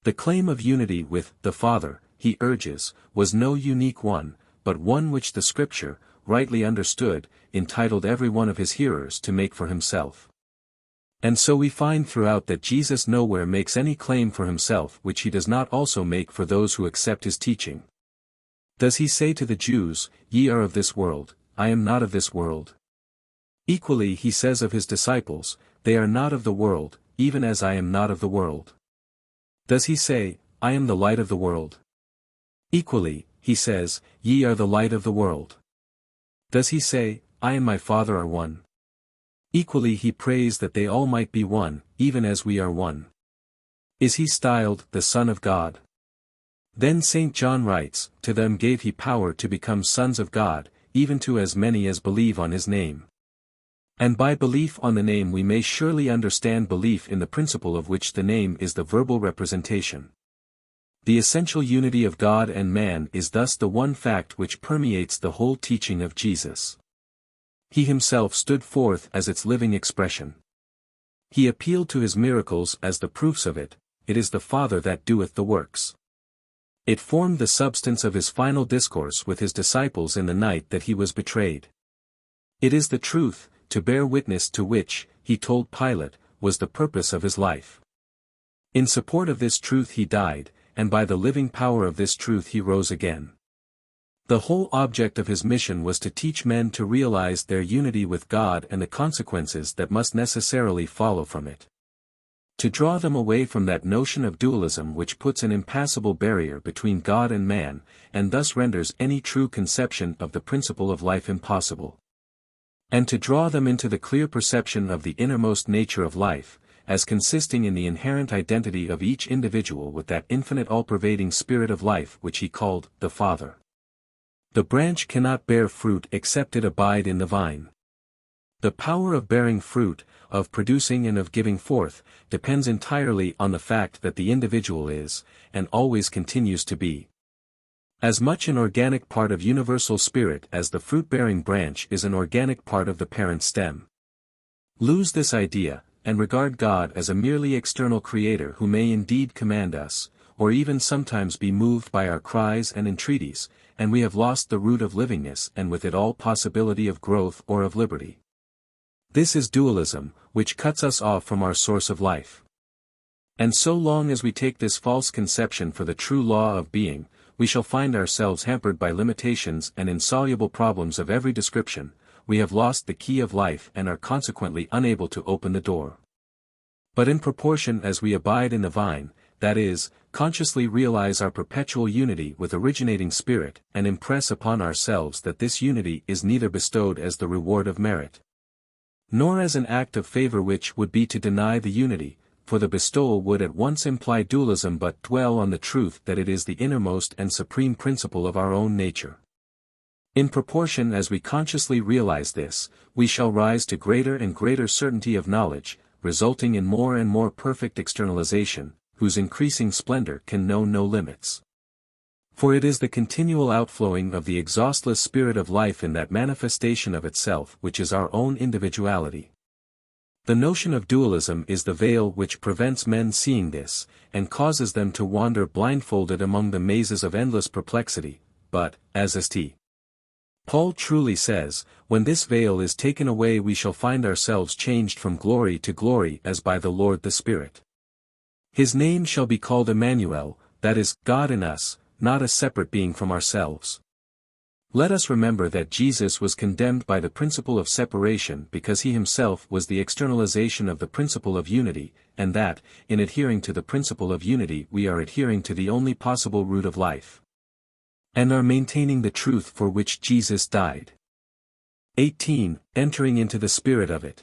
The claim of unity with the Father, he urges, was no unique one, but one which the Scripture, rightly understood, entitled every one of his hearers to make for himself. And so we find throughout that Jesus nowhere makes any claim for himself which he does not also make for those who accept his teaching. Does he say to the Jews, "Ye are of this world, I am not of this world"? Equally he says of his disciples, "They are not of the world, even as I am not of the world." Does he say, "I am the light of the world"? Equally, he says, "Ye are the light of the world." Does he say, "I and my Father are one"? Equally he prays that they all might be one, even as we are one. Is he styled the Son of God? Then St. John writes, "To them gave he power to become sons of God, even to as many as believe on his name." And by belief on the name we may surely understand belief in the principle of which the name is the verbal representation. The essential unity of God and man is thus the one fact which permeates the whole teaching of Jesus. He himself stood forth as its living expression. He appealed to his miracles as the proofs of it, "It is the Father that doeth the works." It formed the substance of his final discourse with his disciples in the night that he was betrayed. It is the truth, to bear witness to which, he told Pilate, was the purpose of his life. In support of this truth he died, and by the living power of this truth he rose again. The whole object of his mission was to teach men to realize their unity with God and the consequences that must necessarily follow from it. To draw them away from that notion of dualism which puts an impassable barrier between God and man, and thus renders any true conception of the principle of life impossible. And to draw them into the clear perception of the innermost nature of life, as consisting in the inherent identity of each individual with that infinite all-pervading spirit of life which he called the Father. The branch cannot bear fruit except it abide in the vine. The power of bearing fruit, of producing and of giving forth, depends entirely on the fact that the individual is, and always continues to be, as much an organic part of universal spirit as the fruit-bearing branch is an organic part of the parent stem. Lose this idea, and regard God as a merely external creator who may indeed command us, or even sometimes be moved by our cries and entreaties, and we have lost the root of livingness and with it all possibility of growth or of liberty. This is dualism, which cuts us off from our source of life. And so long as we take this false conception for the true law of being, we shall find ourselves hampered by limitations and insoluble problems of every description. We have lost the key of life and are consequently unable to open the door. But in proportion as we abide in the vine, that is, consciously realize our perpetual unity with originating spirit, and impress upon ourselves that this unity is neither bestowed as the reward of merit, nor as an act of favor which would be to deny the unity, for the bestowal would at once imply dualism, but dwell on the truth that it is the innermost and supreme principle of our own nature. In proportion as we consciously realize this, we shall rise to greater and greater certainty of knowledge, resulting in more and more perfect externalization, whose increasing splendor can know no limits. For it is the continual outflowing of the exhaustless spirit of life in that manifestation of itself which is our own individuality. The notion of dualism is the veil which prevents men seeing this, and causes them to wander blindfolded among the mazes of endless perplexity, but, as St. Paul truly says, when this veil is taken away we shall find ourselves changed from glory to glory as by the Lord the Spirit. His name shall be called Emmanuel, that is, God in us, not a separate being from ourselves. Let us remember that Jesus was condemned by the principle of separation because he himself was the externalization of the principle of unity, and that, in adhering to the principle of unity we are adhering to the only possible root of life, and are maintaining the truth for which Jesus died. 18. Entering into the spirit of it.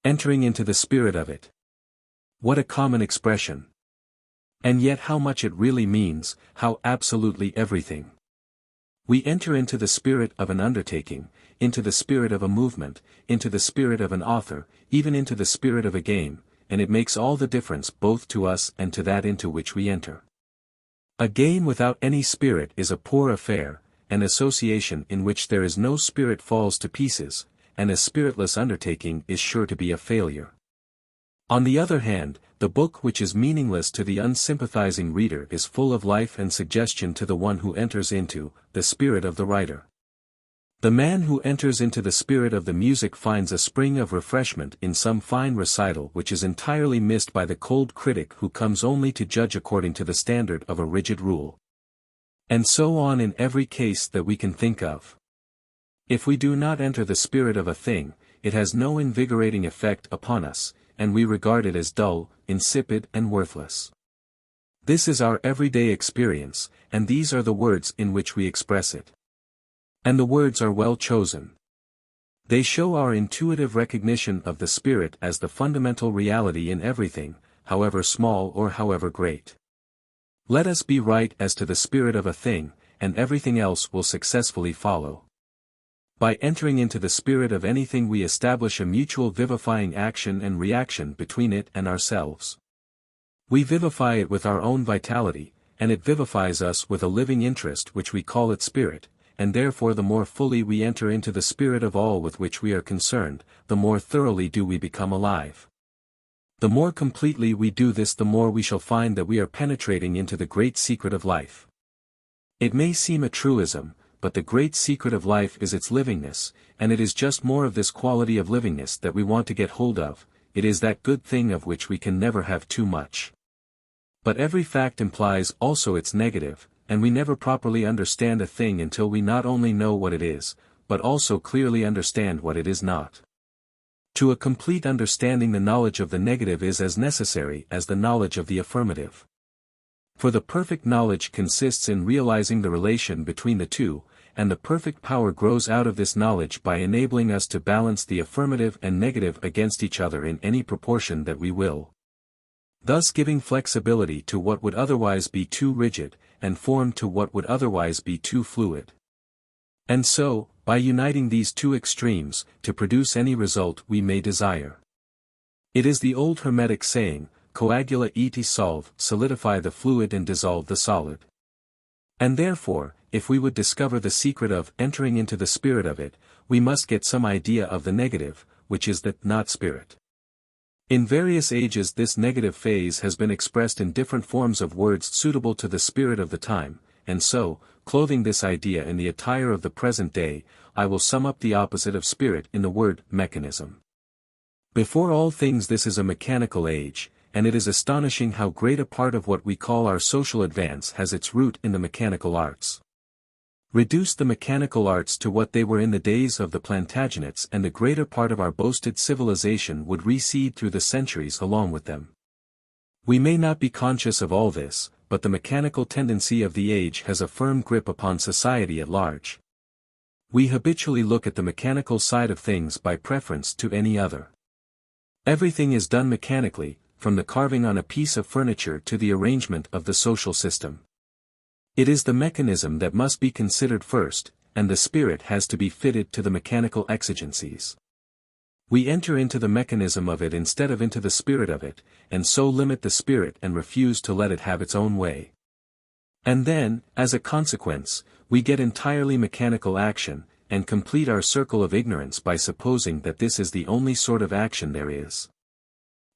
Entering into the spirit of it. What a common expression! And yet how much it really means, how absolutely everything. We enter into the spirit of an undertaking, into the spirit of a movement, into the spirit of an author, even into the spirit of a game, and it makes all the difference both to us and to that into which we enter. A game without any spirit is a poor affair, an association in which there is no spirit falls to pieces, and a spiritless undertaking is sure to be a failure. On the other hand, the book which is meaningless to the unsympathizing reader is full of life and suggestion to the one who enters into the spirit of the writer. The man who enters into the spirit of the music finds a spring of refreshment in some fine recital which is entirely missed by the cold critic who comes only to judge according to the standard of a rigid rule. And so on in every case that we can think of. If we do not enter the spirit of a thing, it has no invigorating effect upon us, and we regard it as dull, insipid and worthless. This is our everyday experience, and these are the words in which we express it. And the words are well chosen. They show our intuitive recognition of the spirit as the fundamental reality in everything, however small or however great. Let us be right as to the spirit of a thing, and everything else will successfully follow. By entering into the spirit of anything we establish a mutual vivifying action and reaction between it and ourselves. We vivify it with our own vitality, and it vivifies us with a living interest which we call its spirit, and therefore the more fully we enter into the spirit of all with which we are concerned, the more thoroughly do we become alive. The more completely we do this, the more we shall find that we are penetrating into the great secret of life. It may seem a truism, but the great secret of life is its livingness, and it is just more of this quality of livingness that we want to get hold of. It is that good thing of which we can never have too much. But every fact implies also its negative, and we never properly understand a thing until we not only know what it is, but also clearly understand what it is not. To a complete understanding, the knowledge of the negative is as necessary as the knowledge of the affirmative. For the perfect knowledge consists in realizing the relation between the two, and the perfect power grows out of this knowledge by enabling us to balance the affirmative and negative against each other in any proportion that we will. Thus giving flexibility to what would otherwise be too rigid, and form to what would otherwise be too fluid. And so, by uniting these two extremes, to produce any result we may desire. It is the old Hermetic saying, coagula et solve, solidify the fluid and dissolve the solid. And therefore, if we would discover the secret of entering into the spirit of it, we must get some idea of the negative, which is the not spirit. In various ages this negative phase has been expressed in different forms of words suitable to the spirit of the time, and so, clothing this idea in the attire of the present day, I will sum up the opposite of spirit in the word mechanism. Before all things, this is a mechanical age, and it is astonishing how great a part of what we call our social advance has its root in the mechanical arts. Reduce the mechanical arts to what they were in the days of the Plantagenets, and the greater part of our boasted civilization would recede through the centuries along with them. We may not be conscious of all this, but the mechanical tendency of the age has a firm grip upon society at large. We habitually look at the mechanical side of things by preference to any other. Everything is done mechanically, from the carving on a piece of furniture to the arrangement of the social system. It is the mechanism that must be considered first, and the spirit has to be fitted to the mechanical exigencies. We enter into the mechanism of it instead of into the spirit of it, and so limit the spirit and refuse to let it have its own way. And then, as a consequence, we get entirely mechanical action, and complete our circle of ignorance by supposing that this is the only sort of action there is.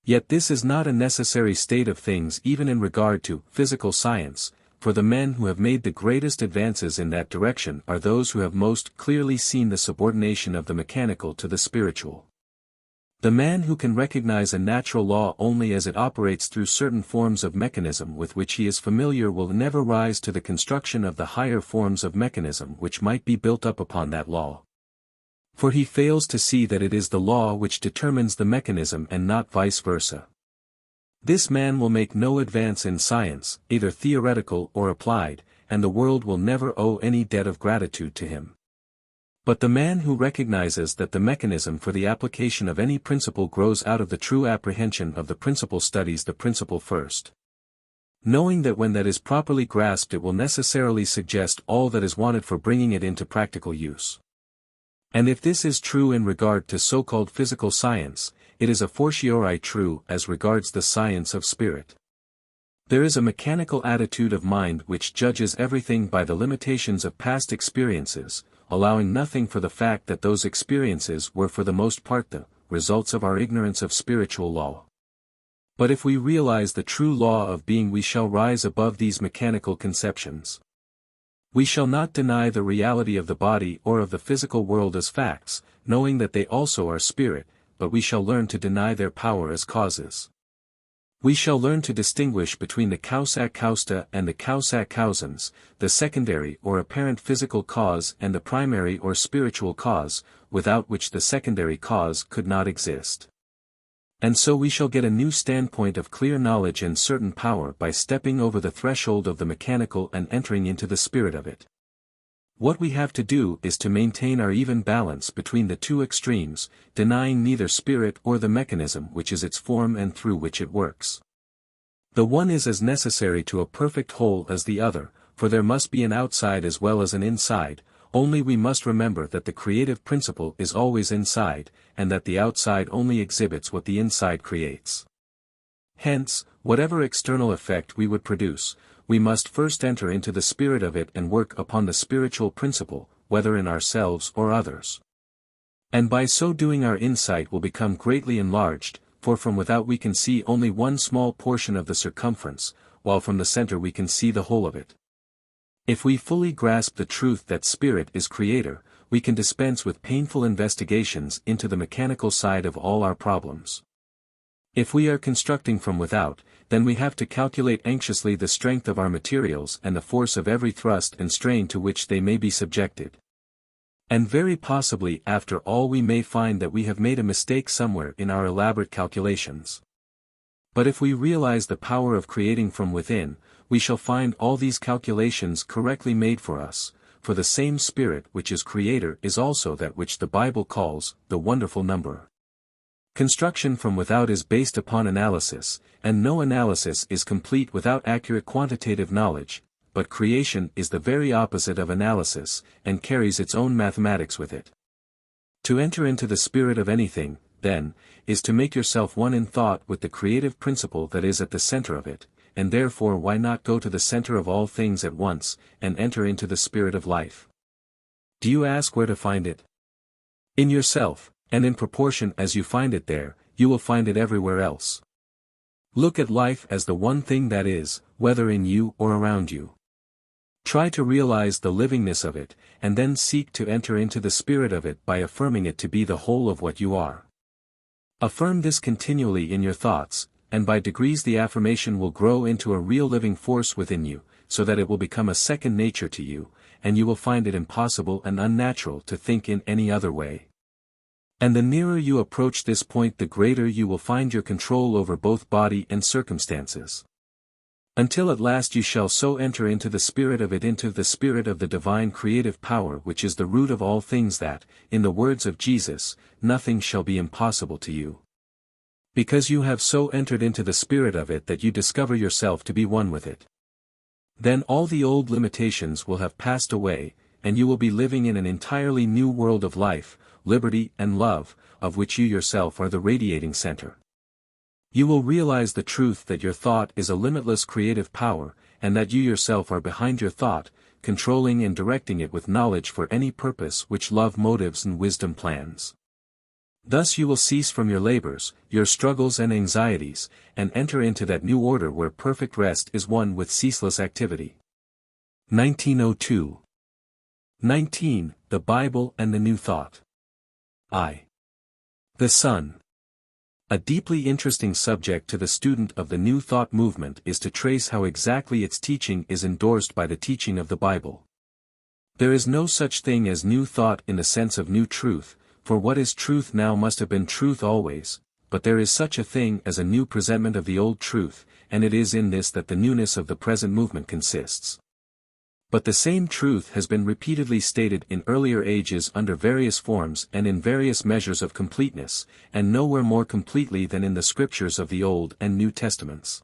Yet this is not a necessary state of things even in regard to physical science, for the men who have made the greatest advances in that direction are those who have most clearly seen the subordination of the mechanical to the spiritual. The man who can recognize a natural law only as it operates through certain forms of mechanism with which he is familiar will never rise to the construction of the higher forms of mechanism which might be built up upon that law. For he fails to see that it is the law which determines the mechanism and not vice versa. This man will make no advance in science, either theoretical or applied, and the world will never owe any debt of gratitude to him. But the man who recognizes that the mechanism for the application of any principle grows out of the true apprehension of the principle studies the principle first. Knowing that when that is properly grasped it will necessarily suggest all that is wanted for bringing it into practical use. And if this is true in regard to so-called physical science, it is a fortiori true as regards the science of spirit. There is a mechanical attitude of mind which judges everything by the limitations of past experiences, allowing nothing for the fact that those experiences were for the most part the results of our ignorance of spiritual law. But if we realize the true law of being, we shall rise above these mechanical conceptions. We shall not deny the reality of the body or of the physical world as facts, knowing that they also are spirit, but we shall learn to deny their power as causes. We shall learn to distinguish between the causa causta and the causa causans, the secondary or apparent physical cause and the primary or spiritual cause, without which the secondary cause could not exist. And so we shall get a new standpoint of clear knowledge and certain power by stepping over the threshold of the mechanical and entering into the spirit of it. What we have to do is to maintain our even balance between the two extremes, denying neither spirit or the mechanism which is its form and through which it works. The one is as necessary to a perfect whole as the other, for there must be an outside as well as an inside, only we must remember that the creative principle is always inside, and that the outside only exhibits what the inside creates. Hence, whatever external effect we would produce, we must first enter into the spirit of it and work upon the spiritual principle, whether in ourselves or others. And by so doing our insight will become greatly enlarged, for from without we can see only one small portion of the circumference, while from the center we can see the whole of it. If we fully grasp the truth that spirit is creator, we can dispense with painful investigations into the mechanical side of all our problems. If we are constructing from without, then we have to calculate anxiously the strength of our materials and the force of every thrust and strain to which they may be subjected. And very possibly after all we may find that we have made a mistake somewhere in our elaborate calculations. But if we realize the power of creating from within, we shall find all these calculations correctly made for us, for the same Spirit which is Creator is also that which the Bible calls the wonderful number. Construction from without is based upon analysis, and no analysis is complete without accurate quantitative knowledge, but creation is the very opposite of analysis, and carries its own mathematics with it. To enter into the spirit of anything, then, is to make yourself one in thought with the creative principle that is at the center of it, and therefore why not go to the center of all things at once, and enter into the spirit of life? Do you ask where to find it? In yourself, and in proportion as you find it there, you will find it everywhere else. Look at life as the one thing that is, whether in you or around you. Try to realize the livingness of it, and then seek to enter into the spirit of it by affirming it to be the whole of what you are. Affirm this continually in your thoughts, and by degrees the affirmation will grow into a real living force within you, so that it will become a second nature to you, and you will find it impossible and unnatural to think in any other way. And the nearer you approach this point, the greater you will find your control over both body and circumstances. Until at last you shall so enter into the spirit of it, into the spirit of the divine creative power which is the root of all things, that, in the words of Jesus, nothing shall be impossible to you. Because you have so entered into the spirit of it that you discover yourself to be one with it. Then all the old limitations will have passed away, and you will be living in an entirely new world of life, liberty and love, of which you yourself are the radiating center. You will realize the truth that your thought is a limitless creative power, and that you yourself are behind your thought, controlling and directing it with knowledge for any purpose which love motives and wisdom plans. Thus you will cease from your labors, your struggles and anxieties, and enter into that new order where perfect rest is one with ceaseless activity. 1902. 19. The Bible and the New Thought. The Sun. A deeply interesting subject to the student of the New Thought movement is to trace how exactly its teaching is endorsed by the teaching of the Bible. There is no such thing as new thought in the sense of new truth, for what is truth now must have been truth always, but there is such a thing as a new presentment of the old truth, and it is in this that the newness of the present movement consists. But the same truth has been repeatedly stated in earlier ages under various forms and in various measures of completeness, and nowhere more completely than in the scriptures of the Old and New Testaments.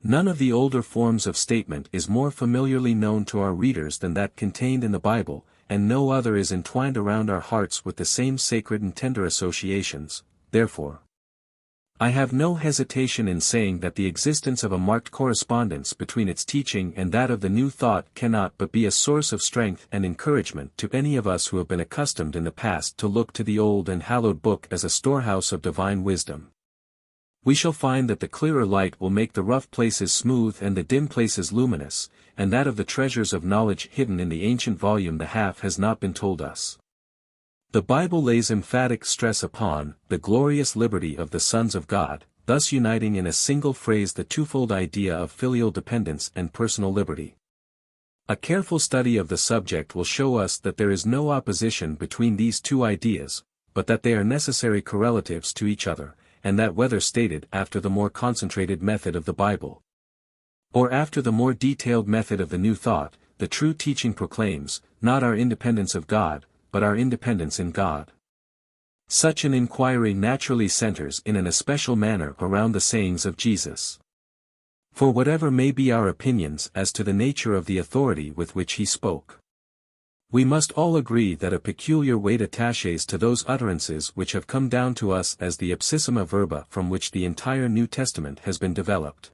None of the older forms of statement is more familiarly known to our readers than that contained in the Bible, and no other is entwined around our hearts with the same sacred and tender associations. Therefore, I have no hesitation in saying that the existence of a marked correspondence between its teaching and that of the New Thought cannot but be a source of strength and encouragement to any of us who have been accustomed in the past to look to the old and hallowed book as a storehouse of divine wisdom. We shall find that the clearer light will make the rough places smooth and the dim places luminous, and that of the treasures of knowledge hidden in the ancient volume the half has not been told us. The Bible lays emphatic stress upon the glorious liberty of the sons of God, thus uniting in a single phrase the twofold idea of filial dependence and personal liberty. A careful study of the subject will show us that there is no opposition between these two ideas, but that they are necessary correlatives to each other, and that whether stated after the more concentrated method of the Bible, or after the more detailed method of the New Thought, the true teaching proclaims, not our independence of God, but our independence in God. Such an inquiry naturally centers in an especial manner around the sayings of Jesus. For whatever may be our opinions as to the nature of the authority with which he spoke, we must all agree that a peculiar weight attaches to those utterances which have come down to us as the ipsissima verba from which the entire New Testament has been developed.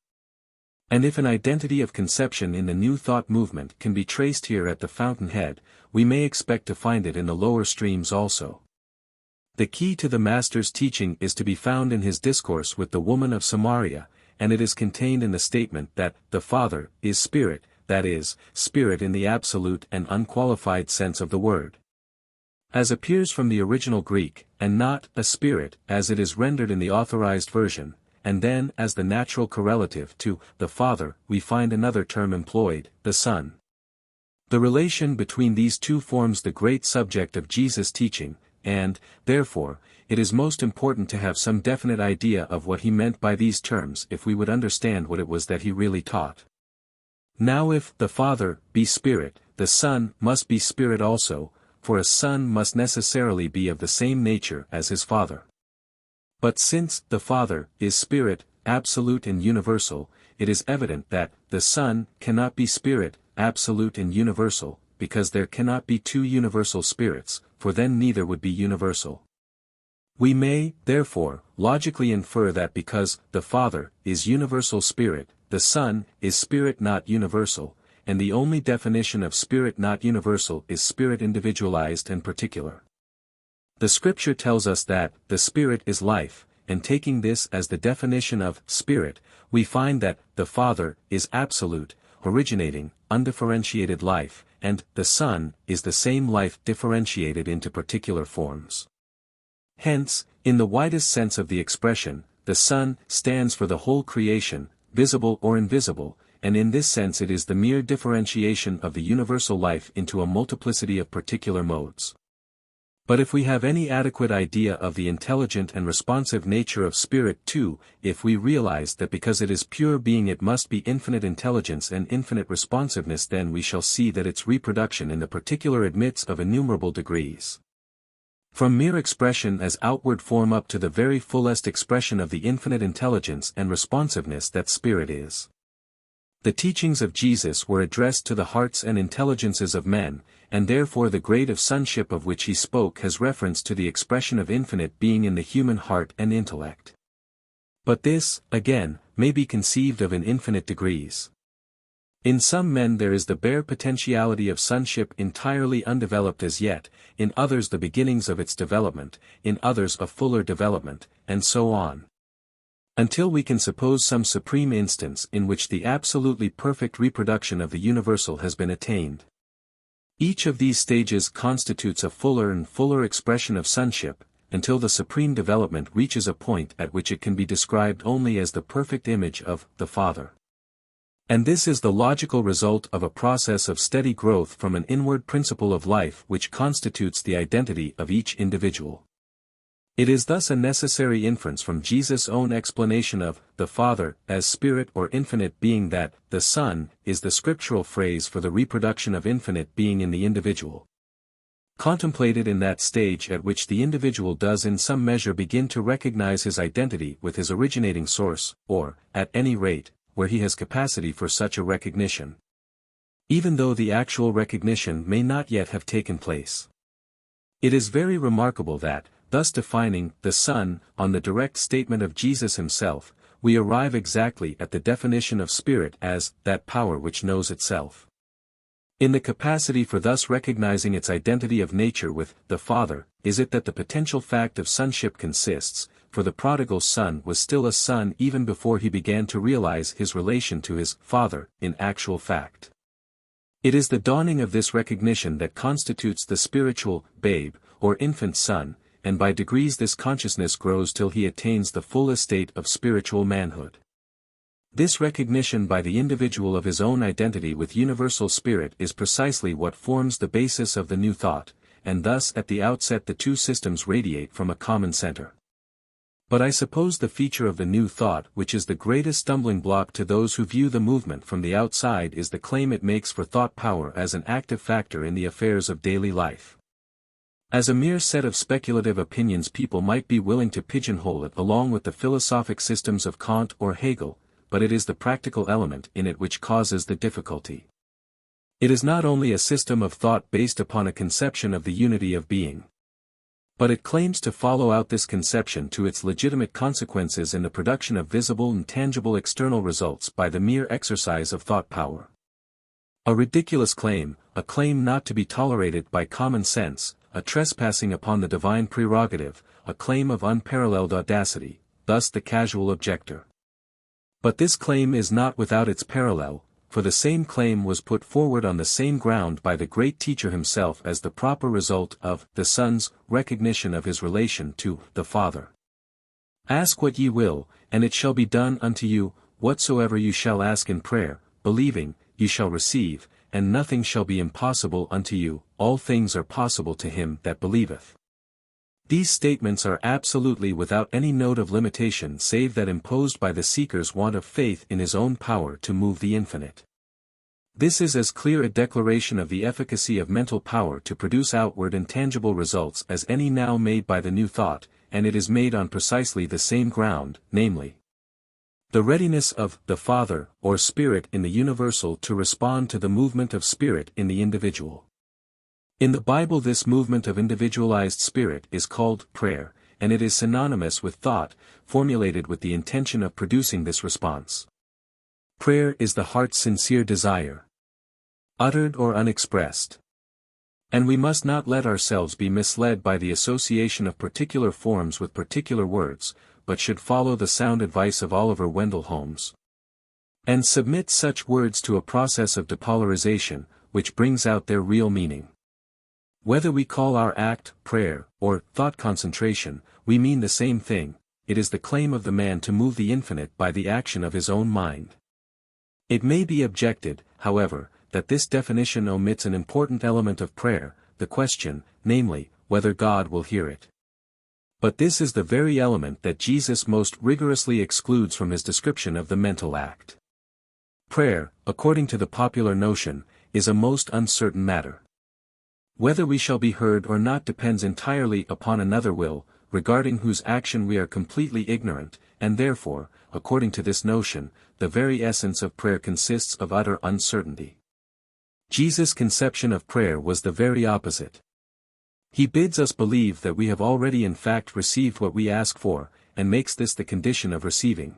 And if an identity of conception in the New Thought movement can be traced here at the fountainhead, we may expect to find it in the lower streams also. The key to the Master's teaching is to be found in his discourse with the woman of Samaria, and it is contained in the statement that the Father is Spirit, that is, Spirit in the absolute and unqualified sense of the word. As appears from the original Greek, and not a spirit as it is rendered in the Authorized Version, and then as the natural correlative to the Father we find another term employed, the Son. The relation between these two forms the great subject of Jesus' teaching, and, therefore, it is most important to have some definite idea of what he meant by these terms if we would understand what it was that he really taught. Now if the Father be Spirit, the Son must be Spirit also, for a Son must necessarily be of the same nature as his Father. But since the Father is Spirit, absolute and universal, it is evident that the Son cannot be Spirit, absolute and universal, because there cannot be two universal spirits, for then neither would be universal. We may, therefore, logically infer that because the Father is universal Spirit, the Son is Spirit not universal, and the only definition of Spirit not universal is Spirit individualized and particular. The Scripture tells us that the Spirit is life, and taking this as the definition of Spirit, we find that the Father is absolute, originating, undifferentiated life, and the Son is the same life differentiated into particular forms. Hence, in the widest sense of the expression, the Son stands for the whole creation, visible or invisible, and in this sense it is the mere differentiation of the universal life into a multiplicity of particular modes. But if we have any adequate idea of the intelligent and responsive nature of Spirit too, if we realize that because it is pure being it must be infinite intelligence and infinite responsiveness, then we shall see that its reproduction in the particular admits of innumerable degrees. From mere expression as outward form up to the very fullest expression of the infinite intelligence and responsiveness that Spirit is. The teachings of Jesus were addressed to the hearts and intelligences of men, and therefore the grade of sonship of which he spoke has reference to the expression of infinite being in the human heart and intellect. But this, again, may be conceived of in infinite degrees. In some men there is the bare potentiality of sonship entirely undeveloped as yet, in others the beginnings of its development, in others a fuller development, and so on. Until we can suppose some supreme instance in which the absolutely perfect reproduction of the universal has been attained. Each of these stages constitutes a fuller and fuller expression of sonship, until the supreme development reaches a point at which it can be described only as the perfect image of the Father. And this is the logical result of a process of steady growth from an inward principle of life which constitutes the identity of each individual. It is thus a necessary inference from Jesus' own explanation of the Father as Spirit or infinite being that the Son is the scriptural phrase for the reproduction of infinite being in the individual. Contemplated in that stage at which the individual does in some measure begin to recognize his identity with his originating source, or, at any rate, where he has capacity for such a recognition. Even though the actual recognition may not yet have taken place. It is very remarkable that, thus defining the Son on the direct statement of Jesus himself, we arrive exactly at the definition of Spirit as that power which knows itself. In the capacity for thus recognizing its identity of nature with the Father, is it that the potential fact of sonship consists, for the prodigal son was still a son even before he began to realize his relation to his Father, in actual fact. It is the dawning of this recognition that constitutes the spiritual babe, or infant son, and by degrees this consciousness grows till he attains the full estate of spiritual manhood. This recognition by the individual of his own identity with universal spirit is precisely what forms the basis of the new thought, and thus at the outset the two systems radiate from a common center. But I suppose the feature of the new thought which is the greatest stumbling block to those who view the movement from the outside is the claim it makes for thought power as an active factor in the affairs of daily life. As a mere set of speculative opinions, people might be willing to pigeonhole it along with the philosophic systems of Kant or Hegel, but it is the practical element in it which causes the difficulty. It is not only a system of thought based upon a conception of the unity of being, but it claims to follow out this conception to its legitimate consequences in the production of visible and tangible external results by the mere exercise of thought power. A ridiculous claim, a claim not to be tolerated by common sense, a trespassing upon the divine prerogative, a claim of unparalleled audacity, thus the casual objector. But this claim is not without its parallel, for the same claim was put forward on the same ground by the great teacher himself as the proper result of the Son's recognition of his relation to the Father. Ask what ye will, and it shall be done unto you, whatsoever you shall ask in prayer, believing, ye shall receive, and nothing shall be impossible unto you, all things are possible to him that believeth. These statements are absolutely without any note of limitation save that imposed by the seeker's want of faith in his own power to move the infinite. This is as clear a declaration of the efficacy of mental power to produce outward and tangible results as any now made by the new thought, and it is made on precisely the same ground, namely, the readiness of the Father or Spirit in the universal to respond to the movement of spirit in the individual. In the Bible this movement of individualized spirit is called prayer, and it is synonymous with thought, formulated with the intention of producing this response. Prayer is the heart's sincere desire, uttered or unexpressed. And we must not let ourselves be misled by the association of particular forms with particular words, but should follow the sound advice of Oliver Wendell Holmes, and submit such words to a process of depolarization, which brings out their real meaning. Whether we call our act prayer, or thought concentration, we mean the same thing. It is the claim of the man to move the infinite by the action of his own mind. It may be objected, however, that this definition omits an important element of prayer, the question, namely, whether God will hear it. But this is the very element that Jesus most rigorously excludes from his description of the mental act. Prayer, according to the popular notion, is a most uncertain matter. Whether we shall be heard or not depends entirely upon another will, regarding whose action we are completely ignorant, and therefore, according to this notion, the very essence of prayer consists of utter uncertainty. Jesus' conception of prayer was the very opposite. He bids us believe that we have already in fact received what we ask for, and makes this the condition of receiving.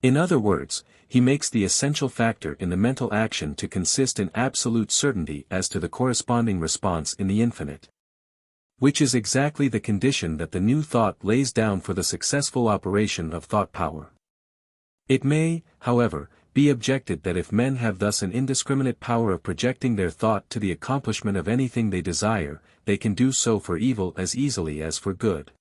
In other words, he makes the essential factor in the mental action to consist in absolute certainty as to the corresponding response in the infinite, which is exactly the condition that the new thought lays down for the successful operation of thought power. It may, however, be objected that if men have thus an indiscriminate power of projecting their thought to the accomplishment of anything they desire, they can do so for evil as easily as for good.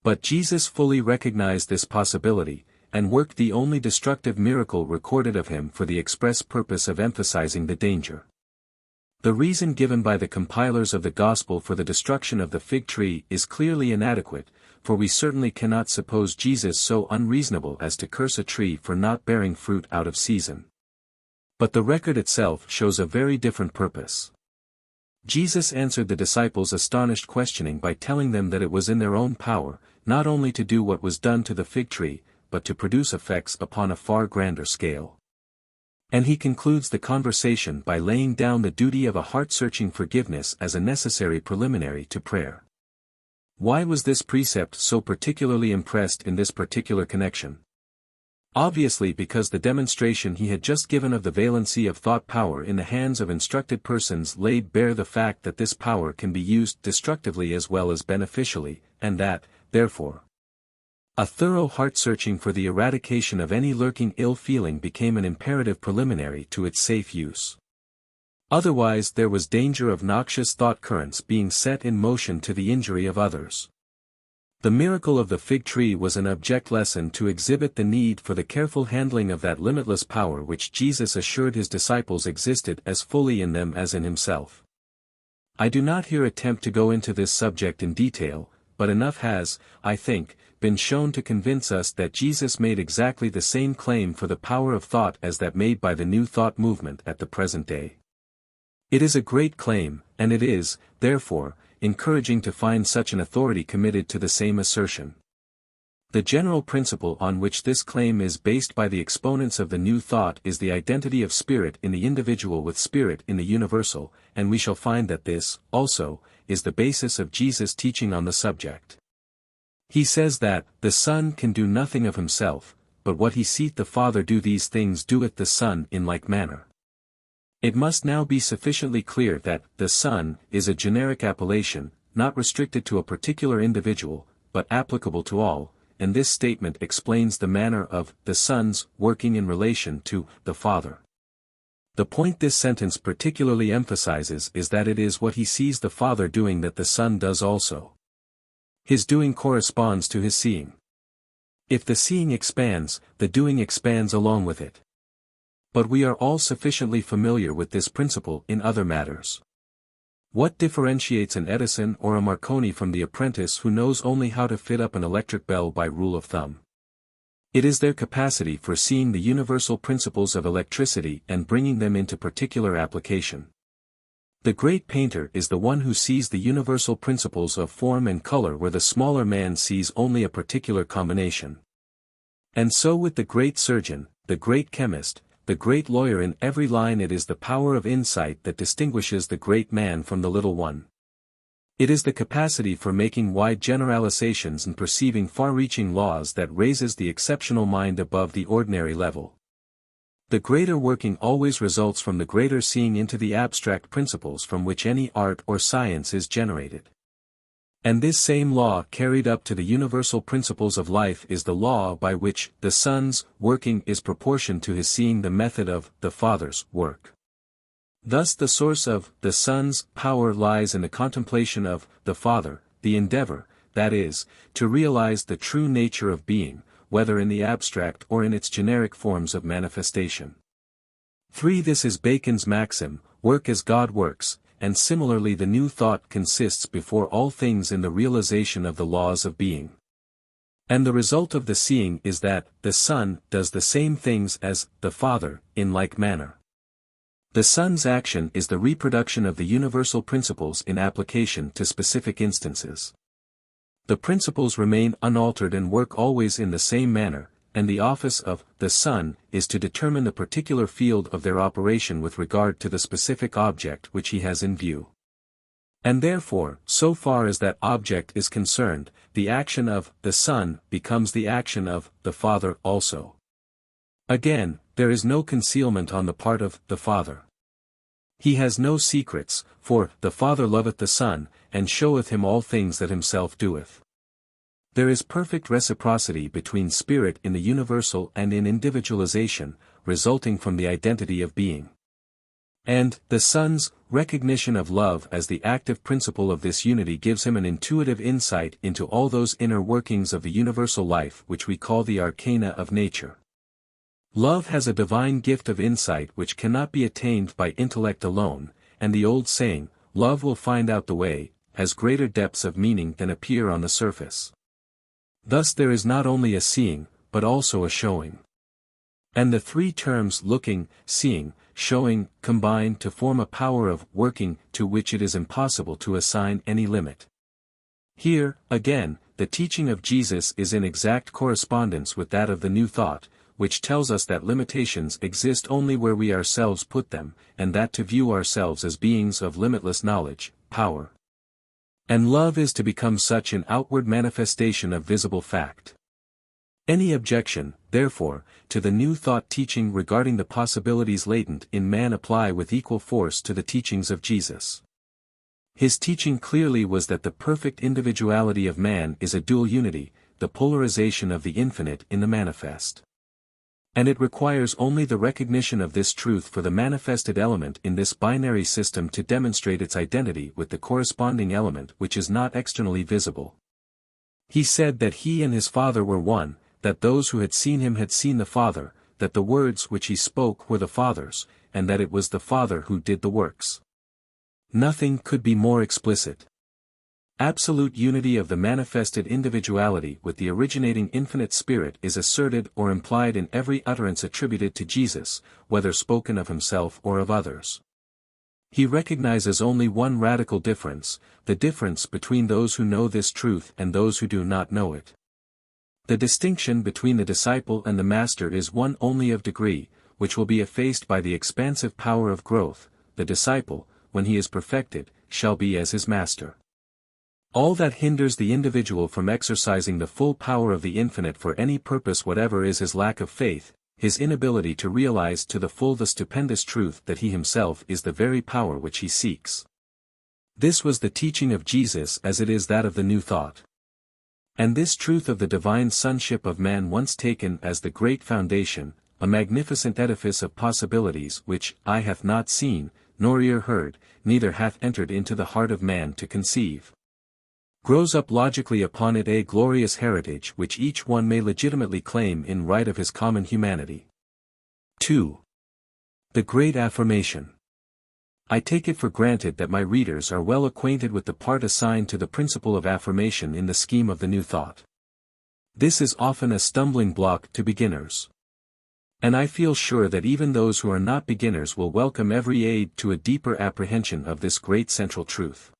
But Jesus fully recognized this possibility, and worked the only destructive miracle recorded of him for the express purpose of emphasizing the danger. The reason given by the compilers of the Gospel for the destruction of the fig tree is clearly inadequate, for we certainly cannot suppose Jesus so unreasonable as to curse a tree for not bearing fruit out of season. But the record itself shows a very different purpose. Jesus answered the disciples' astonished questioning by telling them that it was in their own power, not only to do what was done to the fig tree, but to produce effects upon a far grander scale. And he concludes the conversation by laying down the duty of a heart-searching forgiveness as a necessary preliminary to prayer. Why was this precept so particularly impressed in this particular connection? Obviously because the demonstration he had just given of the valency of thought power in the hands of instructed persons laid bare the fact that this power can be used destructively as well as beneficially, and that, therefore, a thorough heart-searching for the eradication of any lurking ill feeling became an imperative preliminary to its safe use. Otherwise there was danger of noxious thought currents being set in motion to the injury of others. The miracle of the fig tree was an abject lesson to exhibit the need for the careful handling of that limitless power which Jesus assured his disciples existed as fully in them as in himself. I do not here attempt to go into this subject in detail, but enough has, I think, been shown to convince us that Jesus made exactly the same claim for the power of thought as that made by the New Thought movement at the present day. It is a great claim, and it is, therefore, encouraging to find such an authority committed to the same assertion. The general principle on which this claim is based by the exponents of the New Thought is the identity of spirit in the individual with spirit in the universal, and we shall find that this, also, is the basis of Jesus' teaching on the subject. He says that, the Son can do nothing of himself, but what he seeth the Father do these things doeth the Son in like manner. It must now be sufficiently clear that the Son is a generic appellation, not restricted to a particular individual, but applicable to all, and this statement explains the manner of the Son's working in relation to the Father. The point this sentence particularly emphasizes is that it is what he sees the Father doing that the Son does also. His doing corresponds to his seeing. If the seeing expands, the doing expands along with it. But we are all sufficiently familiar with this principle in other matters. What differentiates an Edison or a Marconi from the apprentice who knows only how to fit up an electric bell by rule of thumb? It is their capacity for seeing the universal principles of electricity and bringing them into particular application. The great painter is the one who sees the universal principles of form and color where the smaller man sees only a particular combination. And so with the great surgeon, the great chemist, the great lawyer, in every line it is the power of insight that distinguishes the great man from the little one. It is the capacity for making wide generalizations and perceiving far-reaching laws that raises the exceptional mind above the ordinary level. The greater working always results from the greater seeing into the abstract principles from which any art or science is generated. And this same law carried up to the universal principles of life is the law by which the Son's working is proportioned to his seeing the method of the Father's work. Thus the source of the Son's power lies in the contemplation of the Father, the endeavor, that is, to realize the true nature of being, whether in the abstract or in its generic forms of manifestation. 3. This is Bacon's maxim, work as God works. And similarly the New Thought consists before all things in the realization of the laws of being. And the result of the seeing is that the Son does the same things as the Father, in like manner. The Son's action is the reproduction of the universal principles in application to specific instances. The principles remain unaltered and work always in the same manner, and the office of the Son is to determine the particular field of their operation with regard to the specific object which he has in view. And therefore, so far as that object is concerned, the action of the Son becomes the action of the Father also. Again, there is no concealment on the part of the Father. He has no secrets, for the Father loveth the Son, and showeth him all things that himself doeth. There is perfect reciprocity between spirit in the universal and in individualization, resulting from the identity of being. And the Son's recognition of love as the active principle of this unity gives him an intuitive insight into all those inner workings of the universal life which we call the arcana of nature. Love has a divine gift of insight which cannot be attained by intellect alone, and the old saying, "Love will find out the way," has greater depths of meaning than appear on the surface. Thus there is not only a seeing, but also a showing. And the three terms looking, seeing, showing, combine to form a power of working to which it is impossible to assign any limit. Here, again, the teaching of Jesus is in exact correspondence with that of the New Thought, which tells us that limitations exist only where we ourselves put them, and that to view ourselves as beings of limitless knowledge, power, And love is to become such an outward manifestation of visible fact. Any objection, therefore, to the new thought teaching regarding the possibilities latent in man apply with equal force to the teachings of Jesus. His teaching clearly was that the perfect individuality of man is a dual unity, the polarization of the infinite in the manifest. And it requires only the recognition of this truth for the manifested element in this binary system to demonstrate its identity with the corresponding element which is not externally visible. He said that he and his Father were one, that those who had seen him had seen the Father, that the words which he spoke were the Father's, and that it was the Father who did the works. Nothing could be more explicit. Absolute unity of the manifested individuality with the originating infinite spirit is asserted or implied in every utterance attributed to Jesus, whether spoken of himself or of others. He recognizes only one radical difference, the difference between those who know this truth and those who do not know it. The distinction between the disciple and the master is one only of degree, which will be effaced by the expansive power of growth. The disciple, when he is perfected, shall be as his master. All that hinders the individual from exercising the full power of the infinite for any purpose whatever is his lack of faith, his inability to realize to the full the stupendous truth that he himself is the very power which he seeks. This was the teaching of Jesus as it is that of the New Thought. And this truth of the divine sonship of man once taken as the great foundation, a magnificent edifice of possibilities which eye hath not seen, nor ear heard, neither hath entered into the heart of man to conceive, grows up logically upon it a glorious heritage which each one may legitimately claim in right of his common humanity. 2. The Great Affirmation. I take it for granted that my readers are well acquainted with the part assigned to the principle of affirmation in the scheme of the New Thought. This is often a stumbling block to beginners. And I feel sure that even those who are not beginners will welcome every aid to a deeper apprehension of this great central truth.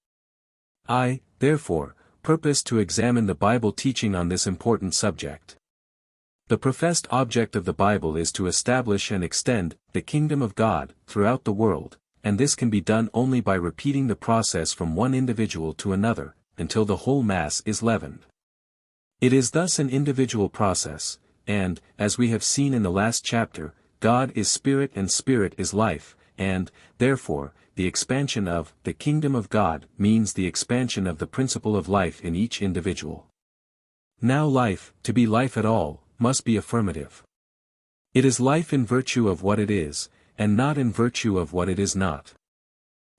I, therefore, purpose to examine the Bible teaching on this important subject. The professed object of the Bible is to establish and extend the kingdom of God throughout the world, and this can be done only by repeating the process from one individual to another, until the whole mass is leavened. It is thus an individual process, and, as we have seen in the last chapter, God is spirit and spirit is life, and, therefore, the expansion of the kingdom of God means the expansion of the principle of life in each individual. Now life, to be life at all, must be affirmative. It is life in virtue of what it is, and not in virtue of what it is not.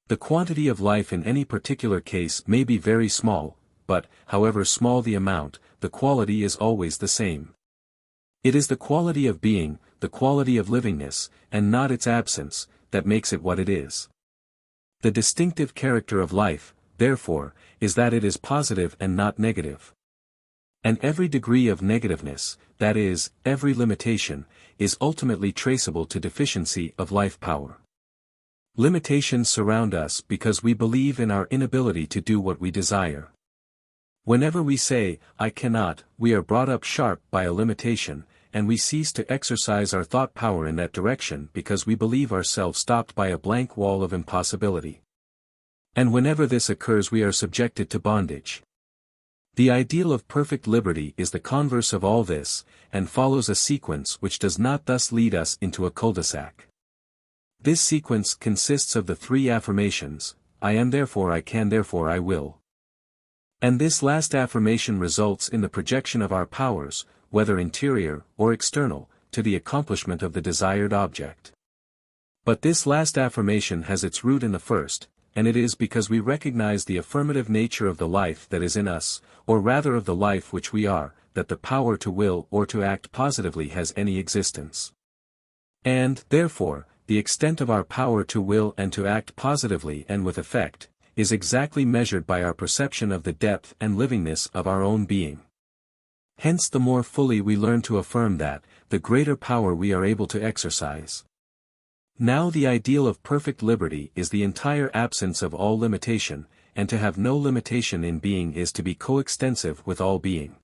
The quantity of life in any particular case may be very small, but, however small the amount, the quality is always the same. It is the quality of being, the quality of livingness, and not its absence, that makes it what it is. The distinctive character of life, therefore, is that it is positive and not negative. And every degree of negativeness, that is, every limitation, is ultimately traceable to deficiency of life power. Limitations surround us because we believe in our inability to do what we desire. Whenever we say, I cannot, we are brought up sharp by a limitation, and we cease to exercise our thought power in that direction because we believe ourselves stopped by a blank wall of impossibility. And whenever this occurs we are subjected to bondage. The ideal of perfect liberty is the converse of all this, and follows a sequence which does not thus lead us into a cul-de-sac. This sequence consists of the three affirmations, I am therefore I can therefore I will. And this last affirmation results in the projection of our powers, whether interior or external, to the accomplishment of the desired object. But this last affirmation has its root in the first, and it is because we recognize the affirmative nature of the life that is in us, or rather of the life which we are, that the power to will or to act positively has any existence. And, therefore, the extent of our power to will and to act positively and with effect, is exactly measured by our perception of the depth and livingness of our own being. Hence the more fully we learn to affirm that, the greater power we are able to exercise. Now the ideal of perfect liberty is the entire absence of all limitation, and to have no limitation in being is to be coextensive with all being.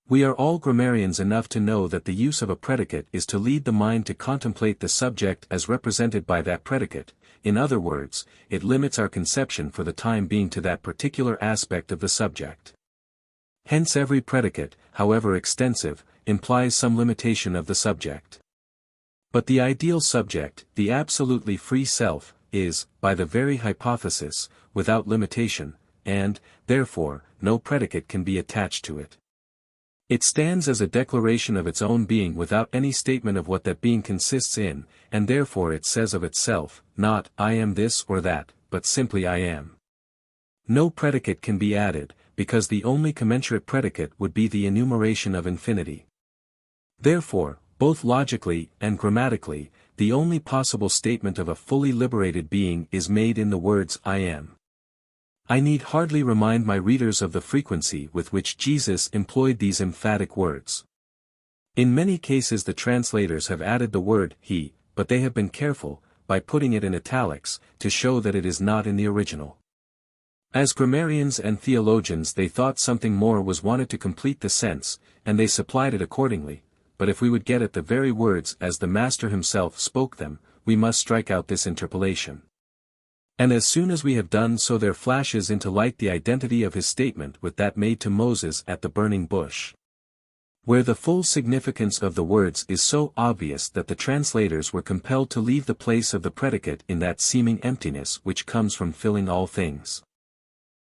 We are all grammarians enough to know that the use of a predicate is to lead the mind to contemplate the subject as represented by that predicate, in other words, it limits our conception for the time being to that particular aspect of the subject. Hence every predicate, however extensive, implies some limitation of the subject. But the ideal subject, the absolutely free self, is, by the very hypothesis, without limitation, and, therefore, no predicate can be attached to it. It stands as a declaration of its own being without any statement of what that being consists in, and therefore it says of itself, not, I am this or that, but simply I am. No predicate can be added, because the only commensurate predicate would be the enumeration of infinity. Therefore, both logically and grammatically, the only possible statement of a fully liberated being is made in the words I am. I need hardly remind my readers of the frequency with which Jesus employed these emphatic words. In many cases the translators have added the word he, but they have been careful, by putting it in italics, to show that it is not in the original. As grammarians and theologians they thought something more was wanted to complete the sense, and they supplied it accordingly, but if we would get at the very words as the Master himself spoke them, we must strike out this interpolation. And as soon as we have done so there flashes into light the identity of his statement with that made to Moses at the burning bush, where the full significance of the words is so obvious that the translators were compelled to leave the place of the predicate in that seeming emptiness which comes from filling all things.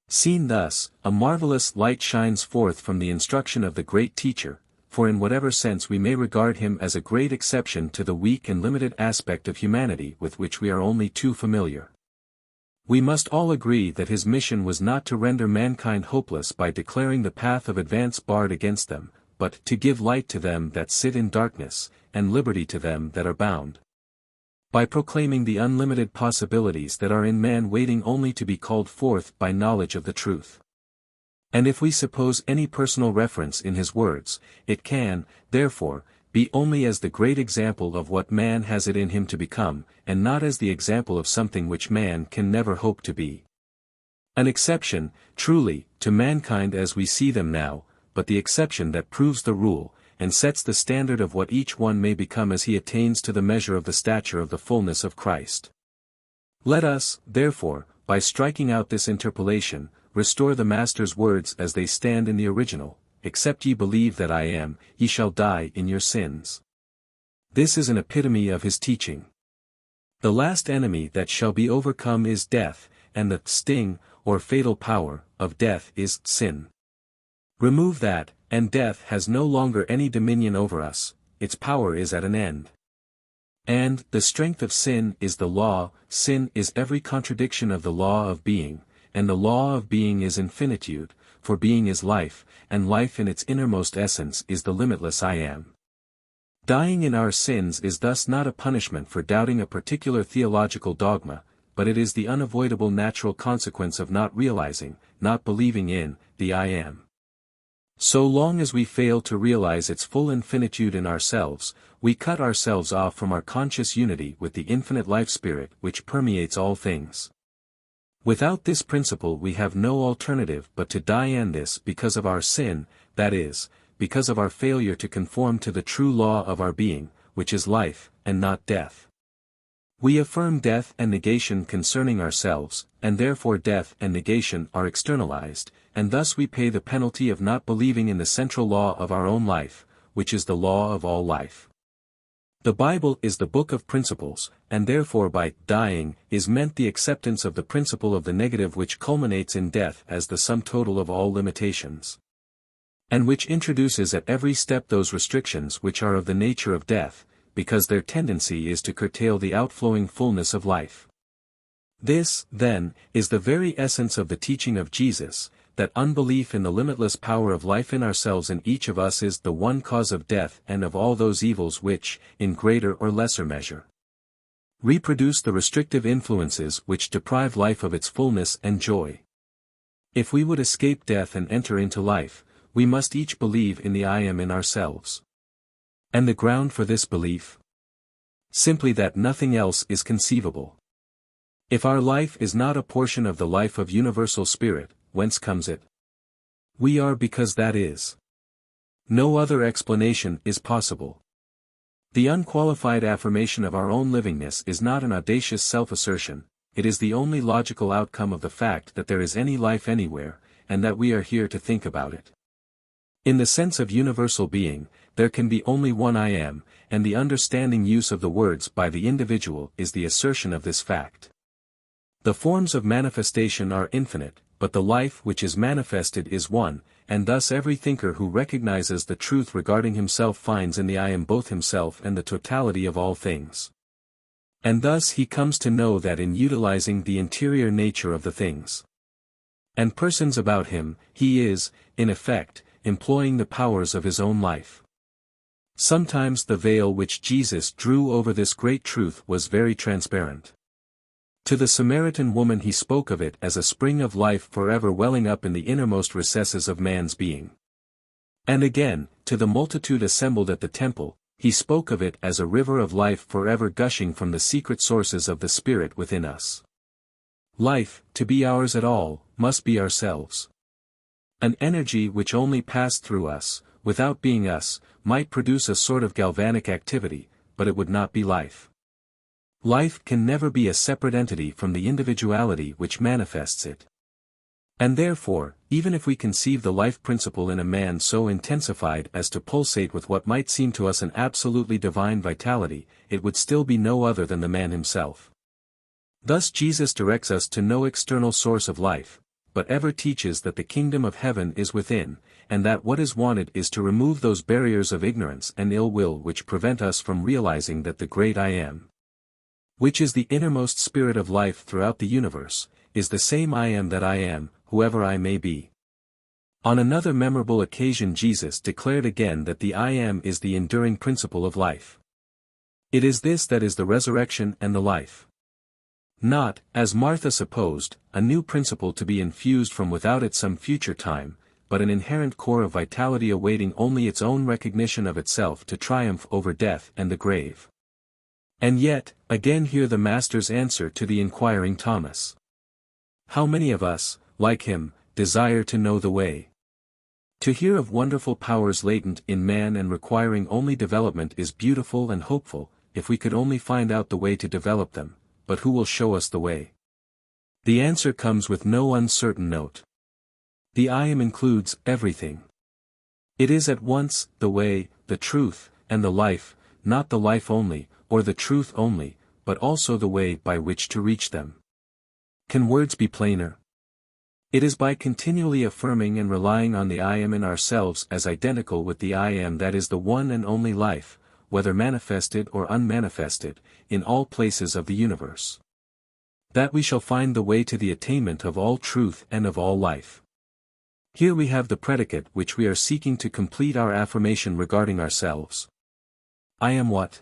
Seen thus, a marvelous light shines forth from the instruction of the great teacher, for in whatever sense we may regard him as a great exception to the weak and limited aspect of humanity with which we are only too familiar, we must all agree that his mission was not to render mankind hopeless by declaring the path of advance barred against them, but to give light to them that sit in darkness, and liberty to them that are bound. By proclaiming the unlimited possibilities that are in man waiting only to be called forth by knowledge of the truth. And if we suppose any personal reference in his words, it can, therefore, be only as the great example of what man has it in him to become, and not as the example of something which man can never hope to be. An exception, truly, to mankind as we see them now, but the exception that proves the rule, and sets the standard of what each one may become as he attains to the measure of the stature of the fullness of Christ. Let us, therefore, by striking out this interpolation, restore the Master's words as they stand in the original, except ye believe that I am, ye shall die in your sins. This is an epitome of his teaching. The last enemy that shall be overcome is death, and the sting, or fatal power, of death is sin. Remove that, and death has no longer any dominion over us, its power is at an end. And the strength of sin is the law. Sin is every contradiction of the law of being, and the law of being is infinitude, for being is life, and life in its innermost essence is the limitless I am. Dying in our sins is thus not a punishment for doubting a particular theological dogma, but it is the unavoidable natural consequence of not realizing, not believing in, the I am. So long as we fail to realize its full infinitude in ourselves, we cut ourselves off from our conscious unity with the infinite life spirit which permeates all things. Without this principle we have no alternative but to die, and this because of our sin, that is, because of our failure to conform to the true law of our being, which is life, and not death. We affirm death and negation concerning ourselves, and therefore death and negation are externalized, and thus we pay the penalty of not believing in the central law of our own life, which is the law of all life. The Bible is the book of principles, and therefore by dying is meant the acceptance of the principle of the negative which culminates in death as the sum total of all limitations, and which introduces at every step those restrictions which are of the nature of death, because their tendency is to curtail the outflowing fullness of life. This, then, is the very essence of the teaching of Jesus, that unbelief in the limitless power of life in ourselves and each of us is the one cause of death and of all those evils which, in greater or lesser measure, reproduce the restrictive influences which deprive life of its fullness and joy. If we would escape death and enter into life, we must each believe in the I am in ourselves. And the ground for this belief? Simply that nothing else is conceivable. If our life is not a portion of the life of universal spirit, whence comes it? We are because that is. No other explanation is possible. The unqualified affirmation of our own livingness is not an audacious self-assertion, it is the only logical outcome of the fact that there is any life anywhere, and that we are here to think about it. In the sense of universal being, there can be only one I am, and the understanding use of the words by the individual is the assertion of this fact. The forms of manifestation are infinite, but the life which is manifested is one, and thus every thinker who recognizes the truth regarding himself finds in the I am both himself and the totality of all things. And thus he comes to know that in utilizing the interior nature of the things and persons about him, he is, in effect, employing the powers of his own life. Sometimes the veil which Jesus drew over this great truth was very transparent. To the Samaritan woman he spoke of it as a spring of life forever welling up in the innermost recesses of man's being. And again, to the multitude assembled at the temple, he spoke of it as a river of life forever gushing from the secret sources of the Spirit within us. Life, to be ours at all, must be ourselves. An energy which only passed through us, without being us, might produce a sort of galvanic activity, but it would not be life. Life can never be a separate entity from the individuality which manifests it. And therefore, even if we conceive the life principle in a man so intensified as to pulsate with what might seem to us an absolutely divine vitality, it would still be no other than the man himself. Thus Jesus directs us to no external source of life, but ever teaches that the kingdom of heaven is within, and that what is wanted is to remove those barriers of ignorance and ill will which prevent us from realizing that the great I Am, which is the innermost spirit of life throughout the universe, is the same I Am that I am, whoever I may be. On another memorable occasion Jesus declared again that the I Am is the enduring principle of life. It is this that is the resurrection and the life. Not, as Martha supposed, a new principle to be infused from without at some future time, but an inherent core of vitality awaiting only its own recognition of itself to triumph over death and the grave. And yet, again hear the Master's answer to the inquiring Thomas. How many of us, like him, desire to know the way? To hear of wonderful powers latent in man and requiring only development is beautiful and hopeful, if we could only find out the way to develop them, but who will show us the way? The answer comes with no uncertain note. The I Am includes everything. It is at once the way, the truth, and the life, not the life only, or the truth only, but also the way by which to reach them. Can words be plainer? It is by continually affirming and relying on the I Am in ourselves as identical with the I Am that is the one and only life, whether manifested or unmanifested, in all places of the universe, that we shall find the way to the attainment of all truth and of all life. Here we have the predicate which we are seeking to complete our affirmation regarding ourselves. I am what?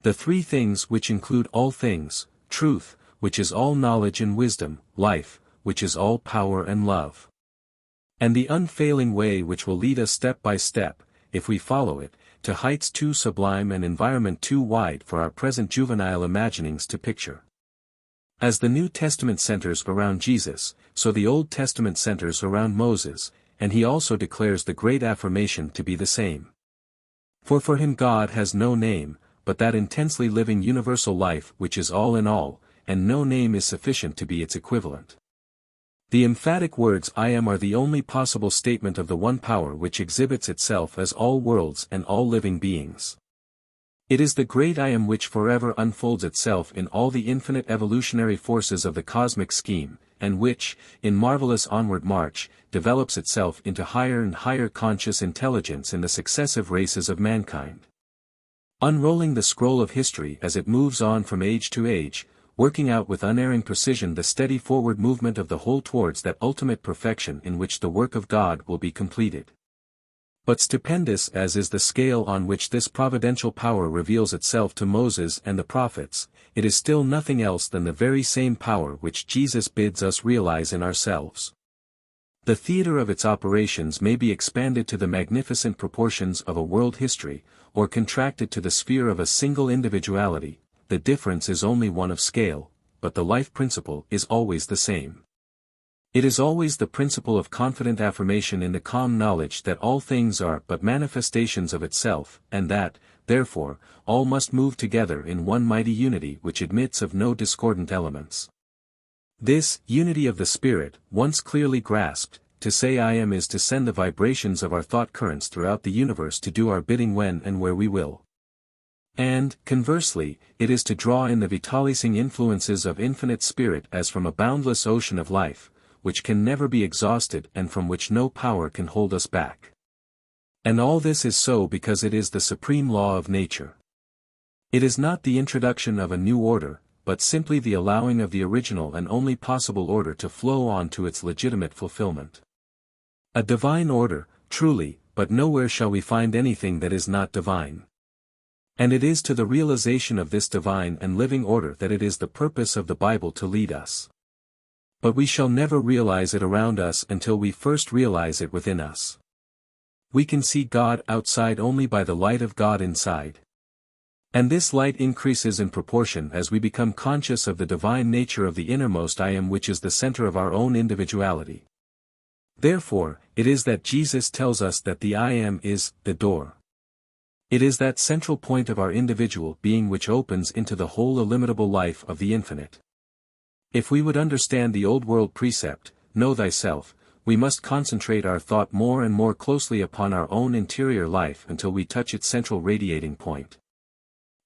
The three things which include all things: truth, which is all knowledge and wisdom; life, which is all power and love; and the unfailing way which will lead us step by step, if we follow it, to heights too sublime and environment too wide for our present juvenile imaginings to picture. As the New Testament centers around Jesus, so the Old Testament centers around Moses, and he also declares the great affirmation to be the same. For him God has no name, but that intensely living universal life which is all in all, and no name is sufficient to be its equivalent. The emphatic words I am are the only possible statement of the one power which exhibits itself as all worlds and all living beings. It is the great I Am which forever unfolds itself in all the infinite evolutionary forces of the cosmic scheme, and which, in marvelous onward march, develops itself into higher and higher conscious intelligence in the successive races of mankind. Unrolling the scroll of history as it moves on from age to age, working out with unerring precision the steady forward movement of the whole towards that ultimate perfection in which the work of God will be completed. But stupendous as is the scale on which this providential power reveals itself to Moses and the prophets, it is still nothing else than the very same power which Jesus bids us realize in ourselves. The theater of its operations may be expanded to the magnificent proportions of a world history, or contracted to the sphere of a single individuality. The difference is only one of scale, but the life principle is always the same. It is always the principle of confident affirmation in the calm knowledge that all things are but manifestations of itself, and that, therefore, all must move together in one mighty unity which admits of no discordant elements. This unity of the Spirit, once clearly grasped, to say I am is to send the vibrations of our thought currents throughout the universe to do our bidding when and where we will. And, conversely, it is to draw in the vitalizing influences of infinite spirit as from a boundless ocean of life, which can never be exhausted and from which no power can hold us back. And all this is so because it is the supreme law of nature. It is not the introduction of a new order, but simply the allowing of the original and only possible order to flow on to its legitimate fulfillment. A divine order, truly, but nowhere shall we find anything that is not divine. And it is to the realization of this divine and living order that it is the purpose of the Bible to lead us. But we shall never realize it around us until we first realize it within us. We can see God outside only by the light of God inside. And this light increases in proportion as we become conscious of the divine nature of the innermost I am, which is the center of our own individuality. Therefore, it is that Jesus tells us that the I am is the door. It is that central point of our individual being which opens into the whole illimitable life of the infinite. If we would understand the old world precept, know thyself, we must concentrate our thought more and more closely upon our own interior life until we touch its central radiating point.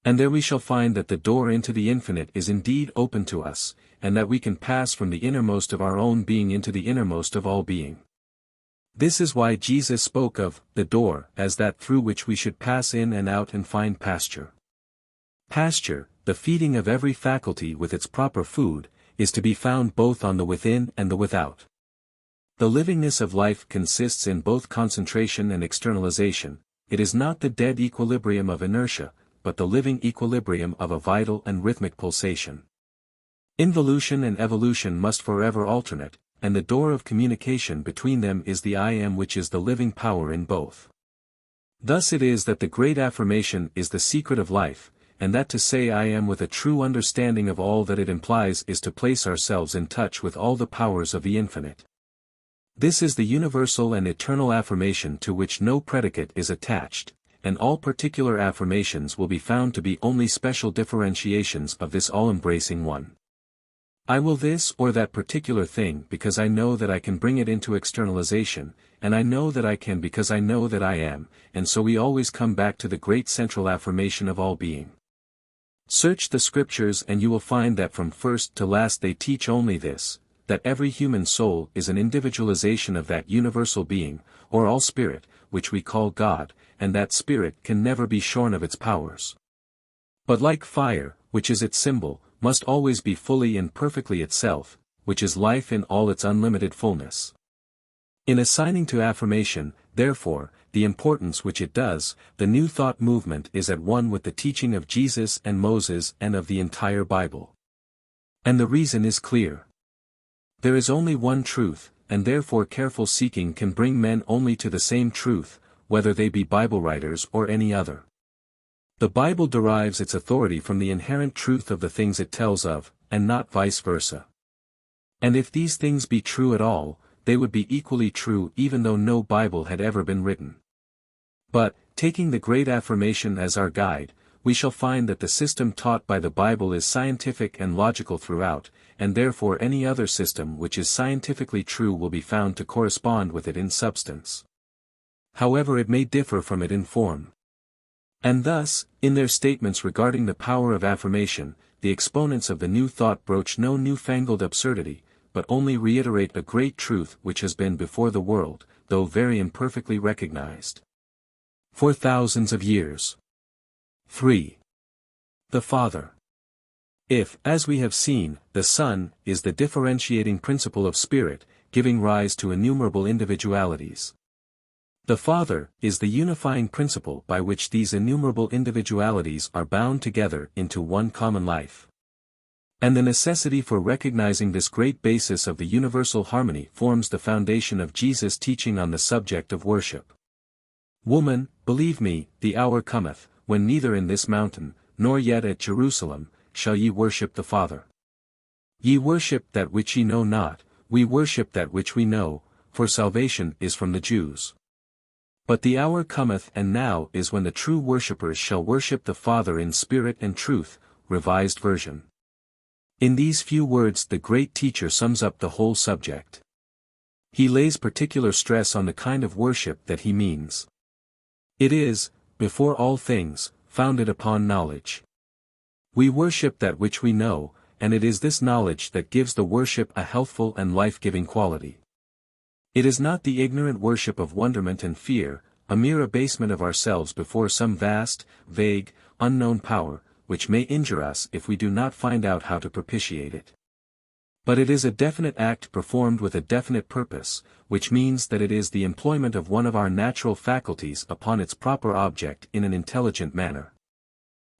And there we shall find that the door into the infinite is indeed open to us, and that we can pass from the innermost of our own being into the innermost of all being. This is why Jesus spoke of the door as that through which we should pass in and out and find pasture. Pasture, the feeding of every faculty with its proper food, is to be found both on the within and the without. The livingness of life consists in both concentration and externalization. It is not the dead equilibrium of inertia, but the living equilibrium of a vital and rhythmic pulsation. Involution and evolution must forever alternate, and the door of communication between them is the I am, which is the living power in both. Thus it is that the great affirmation is the secret of life, and that to say I am with a true understanding of all that it implies is to place ourselves in touch with all the powers of the infinite. This is the universal and eternal affirmation to which no predicate is attached, and all particular affirmations will be found to be only special differentiations of this all-embracing one. I will this or that particular thing because I know that I can bring it into externalization, and I know that I can because I know that I am, and so we always come back to the great central affirmation of all being. Search the scriptures and you will find that from first to last they teach only this, that every human soul is an individualization of that universal being, or all spirit, which we call God, and that spirit can never be shorn of its powers. But like fire, which is its symbol, must always be fully and perfectly itself, which is life in all its unlimited fullness. In assigning to affirmation, therefore, the importance which it does, the New Thought movement is at one with the teaching of Jesus and Moses and of the entire Bible. And the reason is clear. There is only one truth, and therefore careful seeking can bring men only to the same truth, whether they be Bible writers or any other. The Bible derives its authority from the inherent truth of the things it tells of, and not vice versa. And if these things be true at all, they would be equally true even though no Bible had ever been written. But, taking the great affirmation as our guide, we shall find that the system taught by the Bible is scientific and logical throughout, and therefore any other system which is scientifically true will be found to correspond with it in substance, however it may differ from it in form. And thus, in their statements regarding the power of affirmation, the exponents of the New Thought broach no newfangled absurdity, but only reiterate a great truth which has been before the world, though very imperfectly recognized, for thousands of years. 3. The Father. If, as we have seen, the Son is the differentiating principle of spirit, giving rise to innumerable individualities, the Father is the unifying principle by which these innumerable individualities are bound together into one common life. And the necessity for recognizing this great basis of the universal harmony forms the foundation of Jesus' teaching on the subject of worship. Woman, believe me, the hour cometh, when neither in this mountain, nor yet at Jerusalem, shall ye worship the Father. Ye worship that which ye know not, we worship that which we know, for salvation is from the Jews. But the hour cometh and now is when the true worshippers shall worship the Father in spirit and truth. Revised Version. In these few words the great teacher sums up the whole subject. He lays particular stress on the kind of worship that he means. It is, before all things, founded upon knowledge. We worship that which we know, and it is this knowledge that gives the worship a healthful and life-giving quality. It is not the ignorant worship of wonderment and fear, a mere abasement of ourselves before some vast, vague, unknown power, which may injure us if we do not find out how to propitiate it. But it is a definite act performed with a definite purpose, which means that it is the employment of one of our natural faculties upon its proper object in an intelligent manner.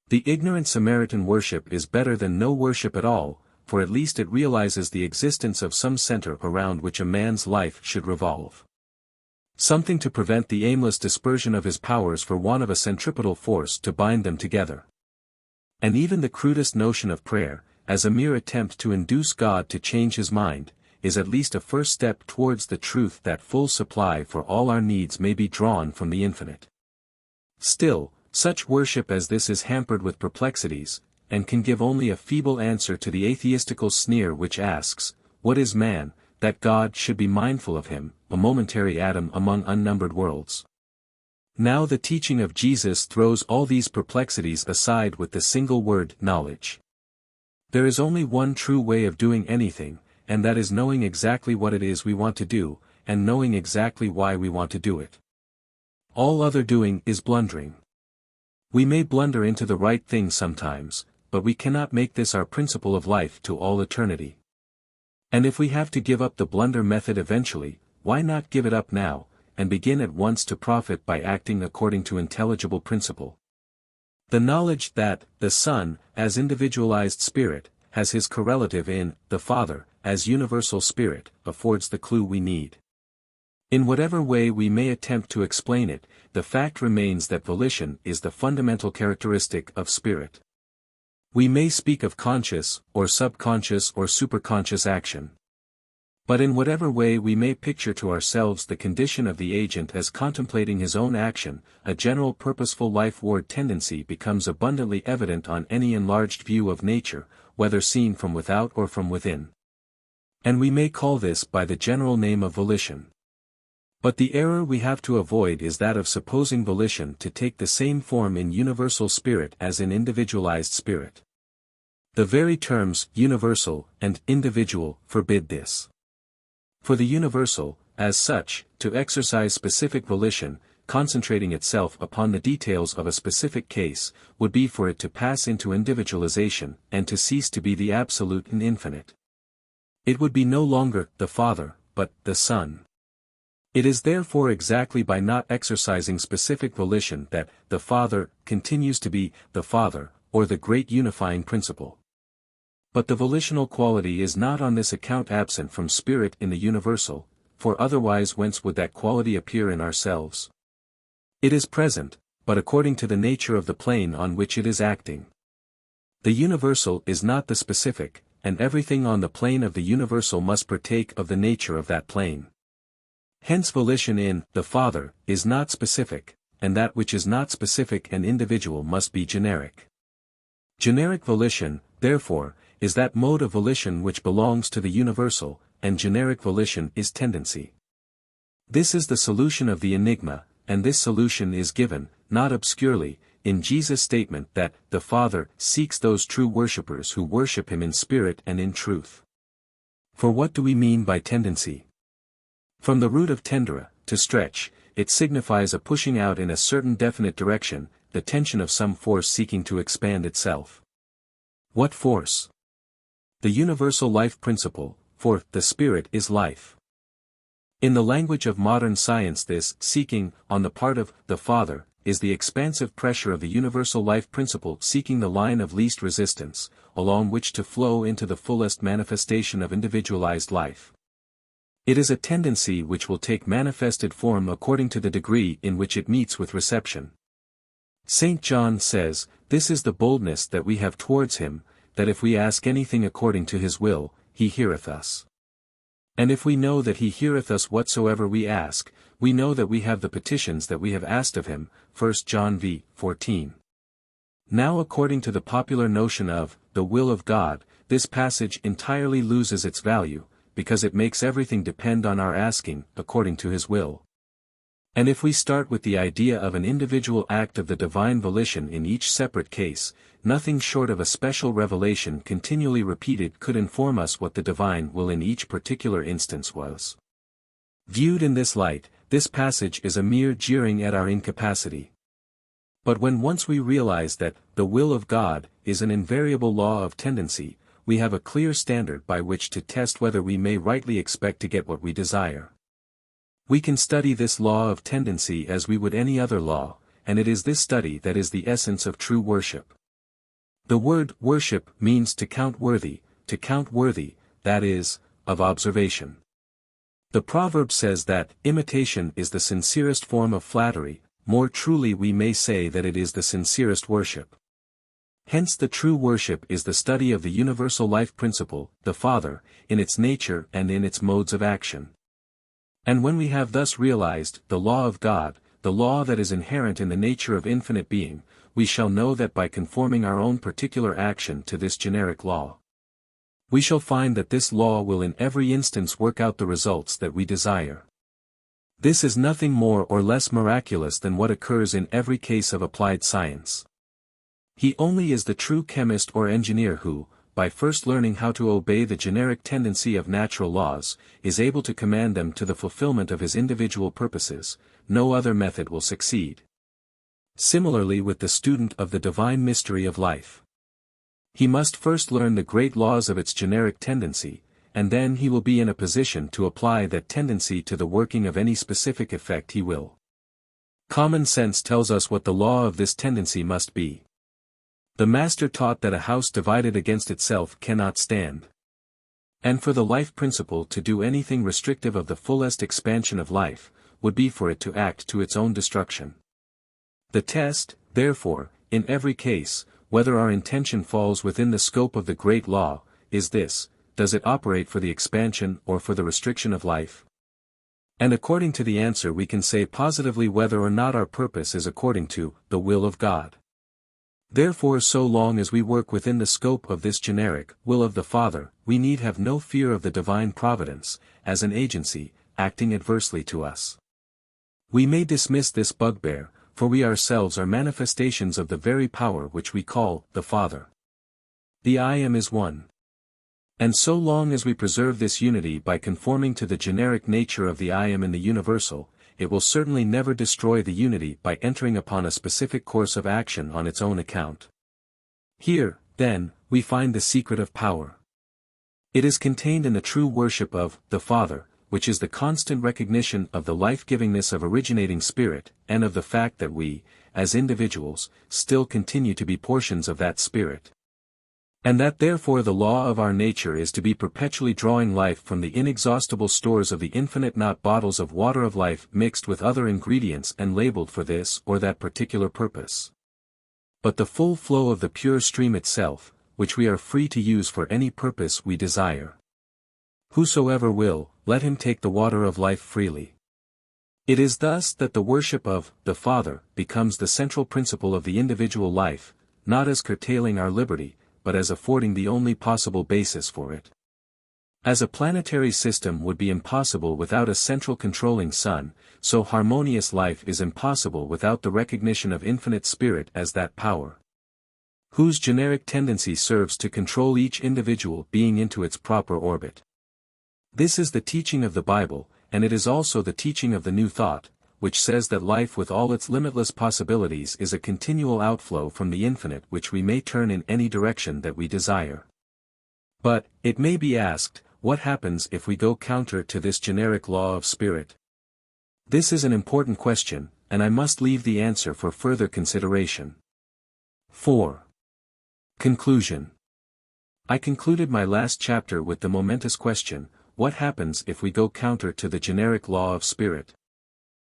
The ignorant Samaritan worship is better than no worship at all, for at least it realizes the existence of some center around which a man's life should revolve. Something to prevent the aimless dispersion of his powers for want of a centripetal force to bind them together. And even the crudest notion of prayer, as a mere attempt to induce God to change his mind, is at least a first step towards the truth that full supply for all our needs may be drawn from the infinite. Still, such worship as this is hampered with perplexities, and can give only a feeble answer to the atheistical sneer which asks, what is man, that God should be mindful of him, a momentary atom among unnumbered worlds? Now the teaching of Jesus throws all these perplexities aside with the single word, knowledge. There is only one true way of doing anything, and that is knowing exactly what it is we want to do, and knowing exactly why we want to do it. All other doing is blundering. We may blunder into the right thing sometimes, but we cannot make this our principle of life to all eternity. And if we have to give up the blunder method eventually, why not give it up now, and begin at once to profit by acting according to intelligible principle? The knowledge that, the Son, as individualized spirit, has his correlative in, the Father, as universal spirit, affords the clue we need. In whatever way we may attempt to explain it, the fact remains that volition is the fundamental characteristic of spirit. We may speak of conscious, or subconscious or superconscious action. But in whatever way we may picture to ourselves the condition of the agent as contemplating his own action, a general purposeful life-ward tendency becomes abundantly evident on any enlarged view of nature, whether seen from without or from within. And we may call this by the general name of volition. But the error we have to avoid is that of supposing volition to take the same form in universal spirit as in individualized spirit. The very terms universal and individual forbid this. For the universal, as such, to exercise specific volition, concentrating itself upon the details of a specific case, would be for it to pass into individualization, and to cease to be the absolute and infinite. It would be no longer the Father, but the Son. It is therefore exactly by not exercising specific volition that the Father continues to be the Father, or the great unifying principle. But the volitional quality is not on this account absent from spirit in the universal, for otherwise whence would that quality appear in ourselves? It is present, but according to the nature of the plane on which it is acting. The universal is not the specific, and everything on the plane of the universal must partake of the nature of that plane. Hence volition in the Father is not specific, and that which is not specific and individual must be generic. Generic volition, therefore, is that mode of volition which belongs to the universal, and generic volition is tendency. This is the solution of the enigma, and this solution is given, not obscurely, in Jesus' statement that the Father seeks those true worshippers who worship him in spirit and in truth. For what do we mean by tendency? From the root of tendere, to stretch, it signifies a pushing out in a certain definite direction, the tension of some force seeking to expand itself. What force? The universal life principle, for the Spirit is life. In the language of modern science, this seeking, on the part of the Father, is the expansive pressure of the universal life principle seeking the line of least resistance, along which to flow into the fullest manifestation of individualized life. It is a tendency which will take manifested form according to the degree in which it meets with reception. St. John says, "This is the boldness that we have towards him, that if we ask anything according to his will, he heareth us. And if we know that he heareth us whatsoever we ask, we know that we have the petitions that we have asked of him, 1 John v. 14. Now according to the popular notion of the will of God, this passage entirely loses its value, because it makes everything depend on our asking, according to his will. And if we start with the idea of an individual act of the divine volition in each separate case, nothing short of a special revelation continually repeated could inform us what the divine will in each particular instance was. Viewed in this light, this passage is a mere jeering at our incapacity. But when once we realize that the will of God is an invariable law of tendency, we have a clear standard by which to test whether we may rightly expect to get what we desire. We can study this law of tendency as we would any other law, and it is this study that is the essence of true worship. The word worship means to count worthy, that is, of observation. The proverb says that imitation is the sincerest form of flattery, more truly we may say that it is the sincerest worship. Hence the true worship is the study of the universal life principle, the Father, in its nature and in its modes of action. And when we have thus realized the law of God, the law that is inherent in the nature of infinite being, we shall know that by conforming our own particular action to this generic law, we shall find that this law will in every instance work out the results that we desire. This is nothing more or less miraculous than what occurs in every case of applied science. He only is the true chemist or engineer who, by first learning how to obey the generic tendency of natural laws, is able to command them to the fulfillment of his individual purposes. No other method will succeed. Similarly with the student of the divine mystery of life. He must first learn the great laws of its generic tendency, and then he will be in a position to apply that tendency to the working of any specific effect he will. Common sense tells us what the law of this tendency must be. The Master taught that a house divided against itself cannot stand. And for the life principle to do anything restrictive of the fullest expansion of life, would be for it to act to its own destruction. The test, therefore, in every case, whether our intention falls within the scope of the great law, is this: does it operate for the expansion or for the restriction of life? And according to the answer we can say positively whether or not our purpose is according to the will of God. Therefore so long as we work within the scope of this generic will of the Father, we need have no fear of the divine providence, as an agency, acting adversely to us. We may dismiss this bugbear, for we ourselves are manifestations of the very power which we call the Father. The I Am is one. And so long as we preserve this unity by conforming to the generic nature of the I Am in the universal, it will certainly never destroy the unity by entering upon a specific course of action on its own account. Here, then, we find the secret of power. It is contained in the true worship of the Father, which is the constant recognition of the life-givingness of originating Spirit, and of the fact that we, as individuals, still continue to be portions of that Spirit. And that therefore the law of our nature is to be perpetually drawing life from the inexhaustible stores of the infinite, not bottles of water of life mixed with other ingredients and labeled for this or that particular purpose. But the full flow of the pure stream itself, which we are free to use for any purpose we desire. Whosoever will, let him take the water of life freely. It is thus that the worship of the Father becomes the central principle of the individual life, not as curtailing our liberty, but as affording the only possible basis for it. As a planetary system would be impossible without a central controlling sun, so harmonious life is impossible without the recognition of infinite Spirit as that power, whose generic tendency serves to control each individual being into its proper orbit. This is the teaching of the Bible, and it is also the teaching of the New Thought, which says that life with all its limitless possibilities is a continual outflow from the infinite which we may turn in any direction that we desire. But, it may be asked, what happens if we go counter to this generic law of Spirit? This is an important question, and I must leave the answer for further consideration. 4. Conclusion. I concluded my last chapter with the momentous question, what happens if we go counter to the generic law of Spirit?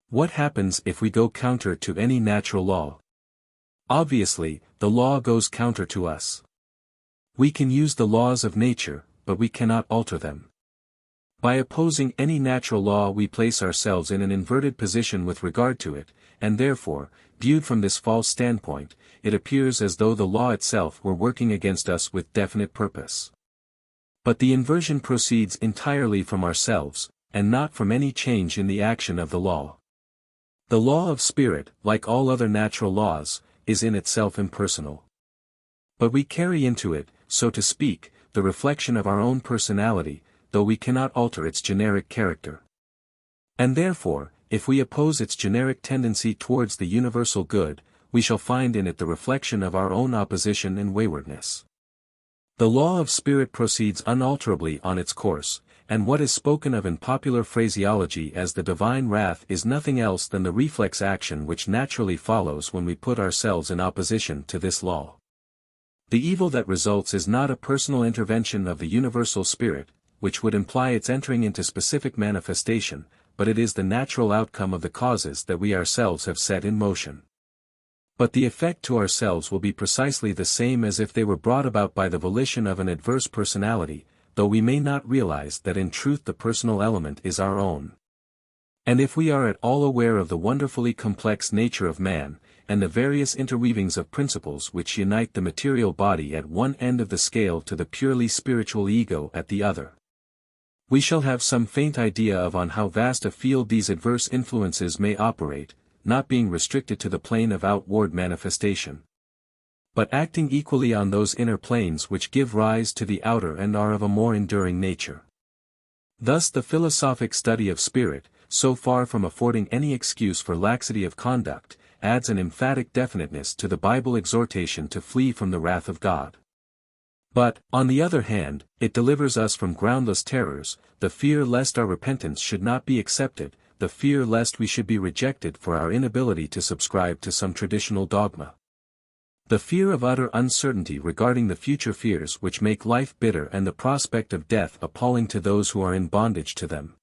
What happens if we go counter to any natural law? Obviously, the law goes counter to us. We can use the laws of nature, but we cannot alter them. By opposing any natural law we place ourselves in an inverted position with regard to it, and therefore, viewed from this false standpoint, it appears as though the law itself were working against us with definite purpose. But the inversion proceeds entirely from ourselves, and not from any change in the action of the law. The law of spirit, like all other natural laws, is in itself impersonal. But we carry into it, so to speak, the reflection of our own personality, though we cannot alter its generic character. And therefore, if we oppose its generic tendency towards the universal good, we shall find in it the reflection of our own opposition and waywardness. The law of spirit proceeds unalterably on its course, and what is spoken of in popular phraseology as the divine wrath is nothing else than the reflex action which naturally follows when we put ourselves in opposition to this law. The evil that results is not a personal intervention of the universal spirit, which would imply its entering into specific manifestation, but it is the natural outcome of the causes that we ourselves have set in motion. But the effect to ourselves will be precisely the same as if they were brought about by the volition of an adverse personality, though we may not realize that in truth the personal element is our own. And if we are at all aware of the wonderfully complex nature of man, and the various interweavings of principles which unite the material body at one end of the scale to the purely spiritual ego at the other, we shall have some faint idea of on how vast a field these adverse influences may operate, not being restricted to the plane of outward manifestation, but acting equally on those inner planes which give rise to the outer and are of a more enduring nature. Thus the philosophic study of spirit, so far from affording any excuse for laxity of conduct, adds an emphatic definiteness to the Bible exhortation to flee from the wrath of God. But, on the other hand, it delivers us from groundless terrors, the fear lest our repentance should not be accepted, the fear lest we should be rejected for our inability to subscribe to some traditional dogma. The fear of utter uncertainty regarding the future, fears which make life bitter and the prospect of death appalling to those who are in bondage to them.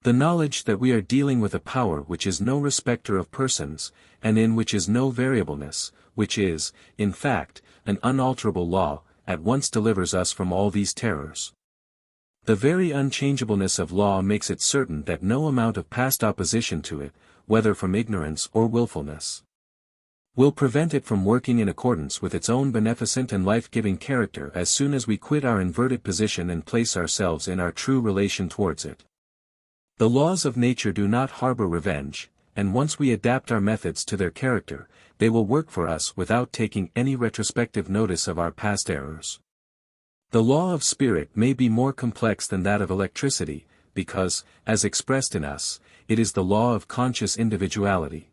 The knowledge that we are dealing with a power which is no respecter of persons, and in which is no variableness, which is, in fact, an unalterable law, at once delivers us from all these terrors. The very unchangeableness of law makes it certain that no amount of past opposition to it, whether from ignorance or willfulness, will prevent it from working in accordance with its own beneficent and life-giving character as soon as we quit our inverted position and place ourselves in our true relation towards it. The laws of nature do not harbor revenge, and once we adapt our methods to their character, they will work for us without taking any retrospective notice of our past errors. The law of spirit may be more complex than that of electricity, because, as expressed in us, it is the law of conscious individuality.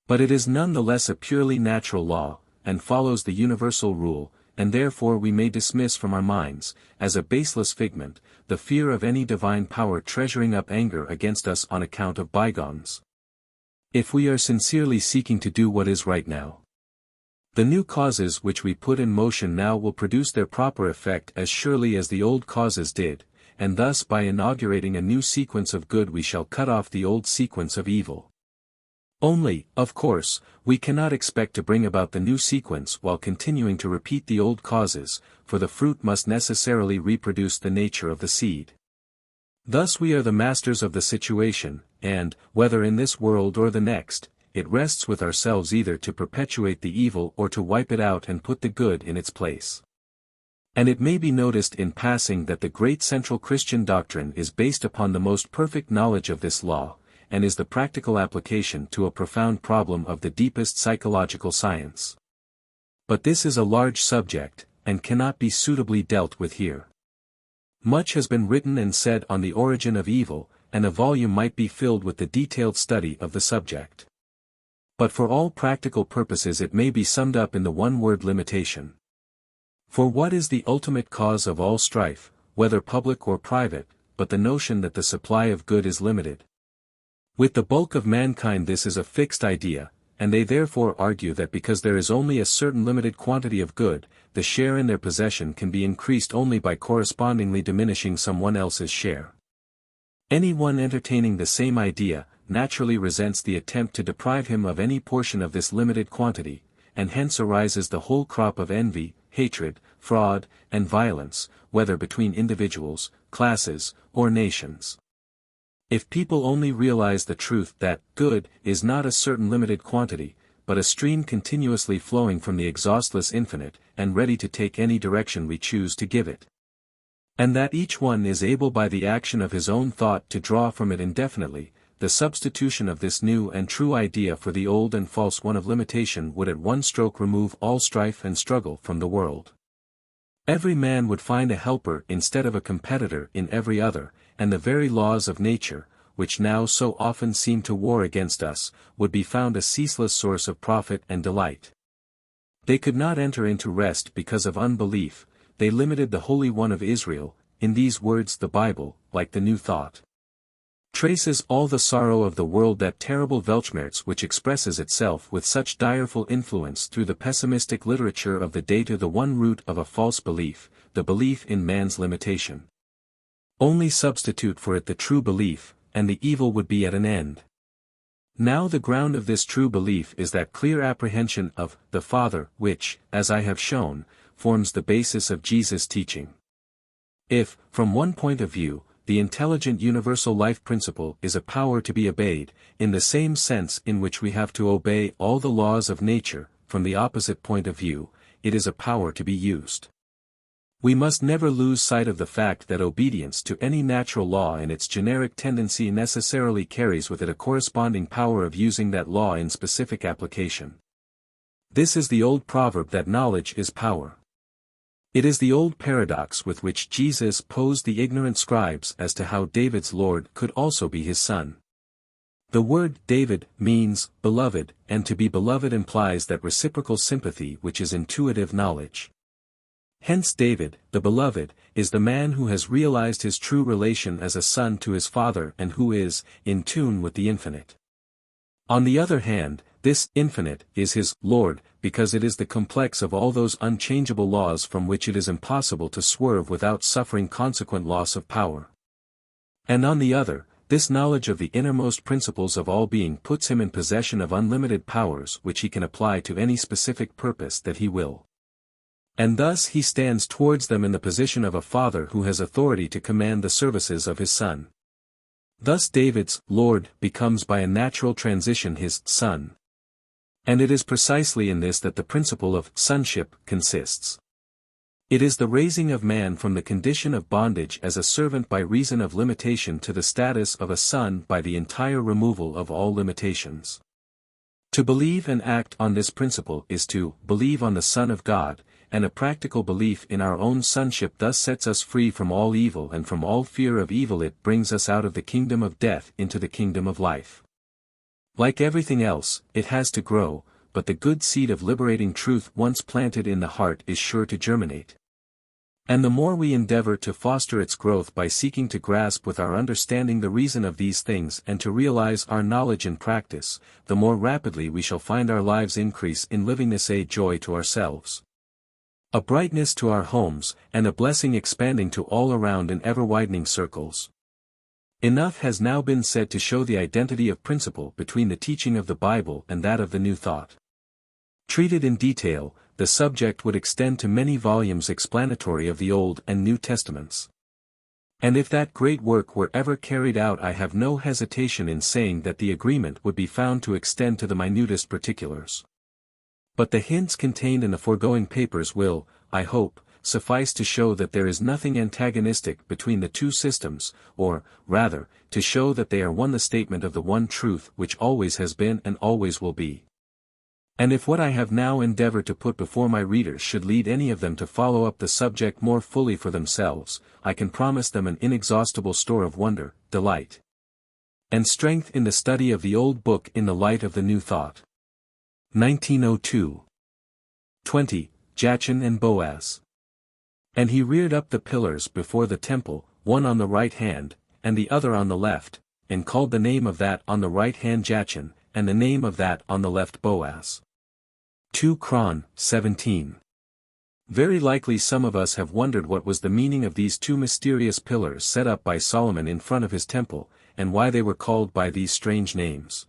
But it is none the less a purely natural law, and follows the universal rule, and therefore we may dismiss from our minds, as a baseless figment, the fear of any divine power treasuring up anger against us on account of bygones. If we are sincerely seeking to do what is right now, the new causes which we put in motion now will produce their proper effect as surely as the old causes did, and thus by inaugurating a new sequence of good we shall cut off the old sequence of evil. Only, of course, we cannot expect to bring about the new sequence while continuing to repeat the old causes, for the fruit must necessarily reproduce the nature of the seed. Thus we are the masters of the situation, and, whether in this world or the next, it rests with ourselves either to perpetuate the evil or to wipe it out and put the good in its place. And it may be noticed in passing that the great central Christian doctrine is based upon the most perfect knowledge of this law, and is the practical application to a profound problem of the deepest psychological science. But this is a large subject, and cannot be suitably dealt with here. Much has been written and said on the origin of evil, and a volume might be filled with the detailed study of the subject. But for all practical purposes it may be summed up in the one-word limitation. For what is the ultimate cause of all strife, whether public or private, but the notion that the supply of good is limited? With the bulk of mankind this is a fixed idea, and they therefore argue that because there is only a certain limited quantity of good, the share in their possession can be increased only by correspondingly diminishing someone else's share. Anyone entertaining the same idea, naturally resents the attempt to deprive him of any portion of this limited quantity, and hence arises the whole crop of envy, hatred, fraud, and violence, whether between individuals, classes, or nations. If people only realize the truth that good is not a certain limited quantity, but a stream continuously flowing from the exhaustless infinite, and ready to take any direction we choose to give it. And that each one is able by the action of his own thought to draw from it indefinitely, the substitution of this new and true idea for the old and false one of limitation would at one stroke remove all strife and struggle from the world. Every man would find a helper instead of a competitor in every other, and the very laws of nature, which now so often seem to war against us, would be found a ceaseless source of profit and delight. They could not enter into rest because of unbelief. They limited the Holy One of Israel. In these words the Bible, like the New Thought, traces all the sorrow of the world, that terrible Weltschmerz which expresses itself with such direful influence through the pessimistic literature of the day to the one root of a false belief, the belief in man's limitation. Only substitute for it the true belief, and the evil would be at an end. Now the ground of this true belief is that clear apprehension of the Father which, as I have shown, forms the basis of Jesus' teaching. If, from one point of view, the intelligent universal life principle is a power to be obeyed, in the same sense in which we have to obey all the laws of nature, from the opposite point of view, it is a power to be used. We must never lose sight of the fact that obedience to any natural law in its generic tendency necessarily carries with it a corresponding power of using that law in specific application. This is the old proverb that knowledge is power. It is the old paradox with which Jesus posed the ignorant scribes as to how David's Lord could also be his son. The word David means beloved, and to be beloved implies that reciprocal sympathy which is intuitive knowledge. Hence David, the beloved, is the man who has realized his true relation as a son to his father and who is, in tune with the infinite. On the other hand, this infinite is his Lord, because it is the complex of all those unchangeable laws from which it is impossible to swerve without suffering consequent loss of power. And on the other, this knowledge of the innermost principles of all being puts him in possession of unlimited powers which he can apply to any specific purpose that he will. And thus he stands towards them in the position of a father who has authority to command the services of his son. Thus David's Lord becomes by a natural transition his son. And it is precisely in this that the principle of sonship consists. It is the raising of man from the condition of bondage as a servant by reason of limitation to the status of a son by the entire removal of all limitations. To believe and act on this principle is to believe on the Son of God, and a practical belief in our own sonship thus sets us free from all evil, and from all fear of evil it brings us out of the kingdom of death into the kingdom of life. Like everything else, it has to grow, but the good seed of liberating truth once planted in the heart is sure to germinate. And the more we endeavor to foster its growth by seeking to grasp with our understanding the reason of these things and to realize our knowledge in practice, the more rapidly we shall find our lives increase in living this a joy to ourselves, a brightness to our homes, and a blessing expanding to all around in ever-widening circles. Enough has now been said to show the identity of principle between the teaching of the Bible and that of the New Thought. Treated in detail, the subject would extend to many volumes explanatory of the Old and New Testaments. And if that great work were ever carried out, I have no hesitation in saying that the agreement would be found to extend to the minutest particulars. But the hints contained in the foregoing papers will, I hope, suffice to show that there is nothing antagonistic between the two systems, or, rather, to show that they are one, the statement of the one truth which always has been and always will be. And if what I have now endeavored to put before my readers should lead any of them to follow up the subject more fully for themselves, I can promise them an inexhaustible store of wonder, delight, and strength in the study of the old book in the light of the new thought. 1902. 20. Jachin and Boaz. And he reared up the pillars before the temple, one on the right hand, and the other on the left, and called the name of that on the right hand Jachin, and the name of that on the left Boaz. 2 Chron. 17. Very likely some of us have wondered what was the meaning of these two mysterious pillars set up by Solomon in front of his temple, and why they were called by these strange names.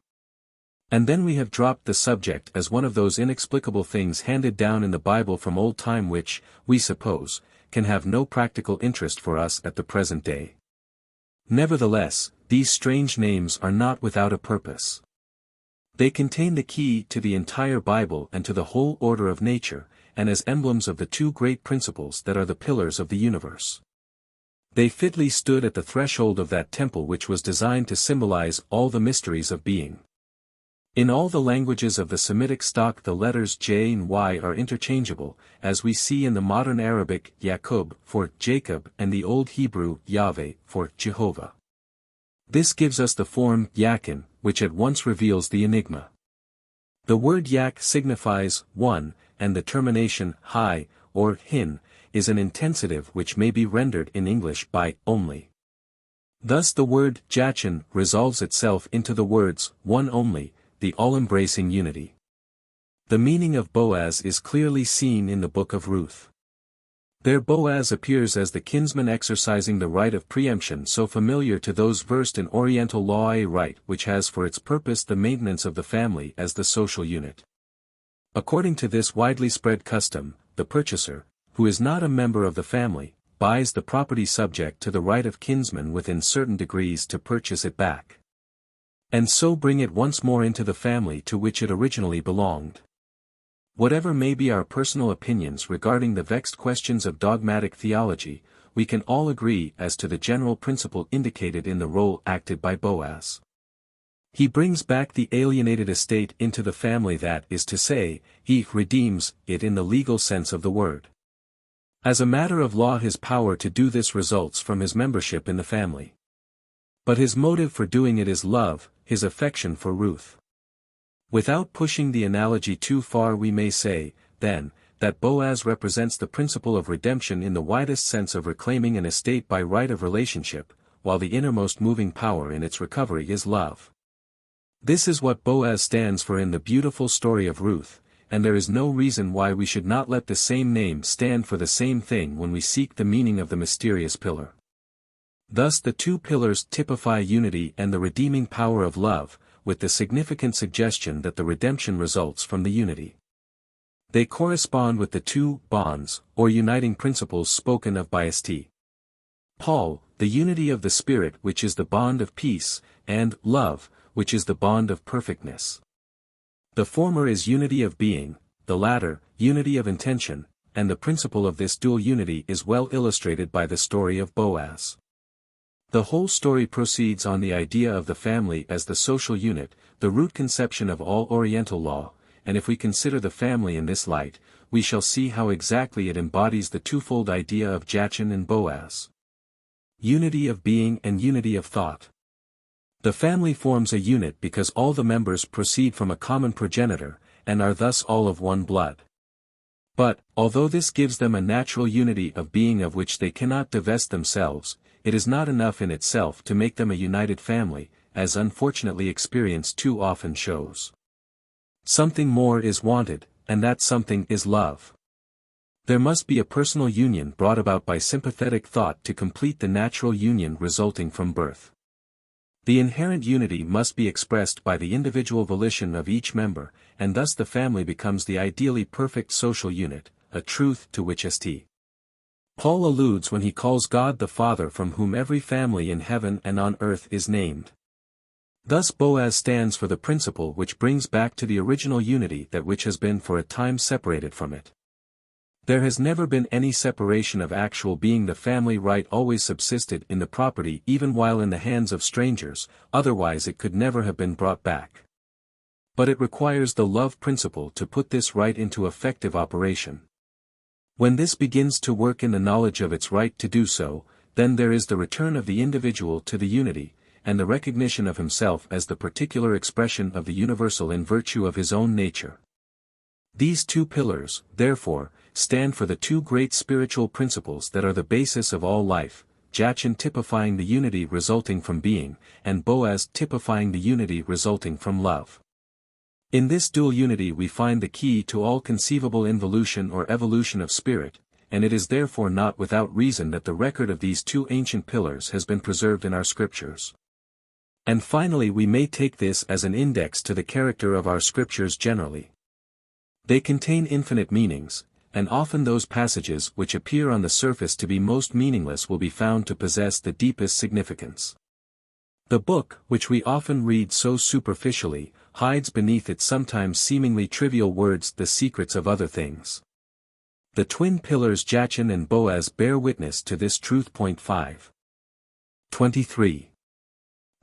And then we have dropped the subject as one of those inexplicable things handed down in the Bible from old time which, we suppose, can have no practical interest for us at the present day. Nevertheless, these strange names are not without a purpose. They contain the key to the entire Bible and to the whole order of nature, and as emblems of the two great principles that are the pillars of the universe. They fitly stood at the threshold of that temple which was designed to symbolize all the mysteries of being. In all the languages of the Semitic stock the letters J and Y are interchangeable, as we see in the modern Arabic Yaqub for Jacob and the Old Hebrew Yahweh for Jehovah. This gives us the form Yakin, which at once reveals the enigma. The word Yak signifies one, and the termination Hi, or Hin, is an intensitive which may be rendered in English by only. Thus the word Jachin resolves itself into the words one only, the all-embracing unity. The meaning of Boaz is clearly seen in the book of Ruth. There Boaz appears as the kinsman exercising the right of preemption so familiar to those versed in Oriental law, a right which has for its purpose the maintenance of the family as the social unit. According to this widely spread custom, the purchaser, who is not a member of the family, buys the property subject to the right of kinsmen within certain degrees to purchase it back, and so bring it once more into the family to which it originally belonged. Whatever may be our personal opinions regarding the vexed questions of dogmatic theology, we can all agree as to the general principle indicated in the role acted by Boaz. He brings back the alienated estate into the family, that is to say, he redeems it in the legal sense of the word. As a matter of law his power to do this results from his membership in the family. But his motive for doing it is love, his affection for Ruth. Without pushing the analogy too far we may say, then, that Boaz represents the principle of redemption in the widest sense of reclaiming an estate by right of relationship, while the innermost moving power in its recovery is love. This is what Boaz stands for in the beautiful story of Ruth, and there is no reason why we should not let the same name stand for the same thing when we seek the meaning of the mysterious pillar. Thus the two pillars typify unity and the redeeming power of love, with the significant suggestion that the redemption results from the unity. They correspond with the two bonds, or uniting principles spoken of by St. Paul, the unity of the Spirit which is the bond of peace, and love, which is the bond of perfectness. The former is unity of being, the latter, unity of intention, and the principle of this dual unity is well illustrated by the story of Boaz. The whole story proceeds on the idea of the family as the social unit, the root conception of all Oriental law, and if we consider the family in this light, we shall see how exactly it embodies the twofold idea of Jachin and Boaz. Unity of being and unity of thought. The family forms a unit because all the members proceed from a common progenitor, and are thus all of one blood. But, although this gives them a natural unity of being of which they cannot divest themselves, it is not enough in itself to make them a united family, as unfortunately experience too often shows. Something more is wanted, and that something is love. There must be a personal union brought about by sympathetic thought to complete the natural union resulting from birth. The inherent unity must be expressed by the individual volition of each member, and thus the family becomes the ideally perfect social unit, a truth to which St. Paul alludes when he calls God the Father from whom every family in heaven and on earth is named. Thus Boaz stands for the principle which brings back to the original unity that which has been for a time separated from it. There has never been any separation of actual being. The family right always subsisted in the property even while in the hands of strangers, otherwise it could never have been brought back. But it requires the love principle to put this right into effective operation. When this begins to work in the knowledge of its right to do so, then there is the return of the individual to the unity, and the recognition of himself as the particular expression of the universal in virtue of his own nature. These two pillars, therefore, stand for the two great spiritual principles that are the basis of all life, Jachin typifying the unity resulting from being, and Boaz typifying the unity resulting from love. In this dual unity we find the key to all conceivable involution or evolution of spirit, and it is therefore not without reason that the record of these two ancient pillars has been preserved in our scriptures. And finally we may take this as an index to the character of our scriptures generally. They contain infinite meanings, and often those passages which appear on the surface to be most meaningless will be found to possess the deepest significance. The book, which we often read so superficially, hides beneath its sometimes seemingly trivial words the secrets of other things. The twin pillars Jachin and Boaz bear witness to this truth. 5. 23.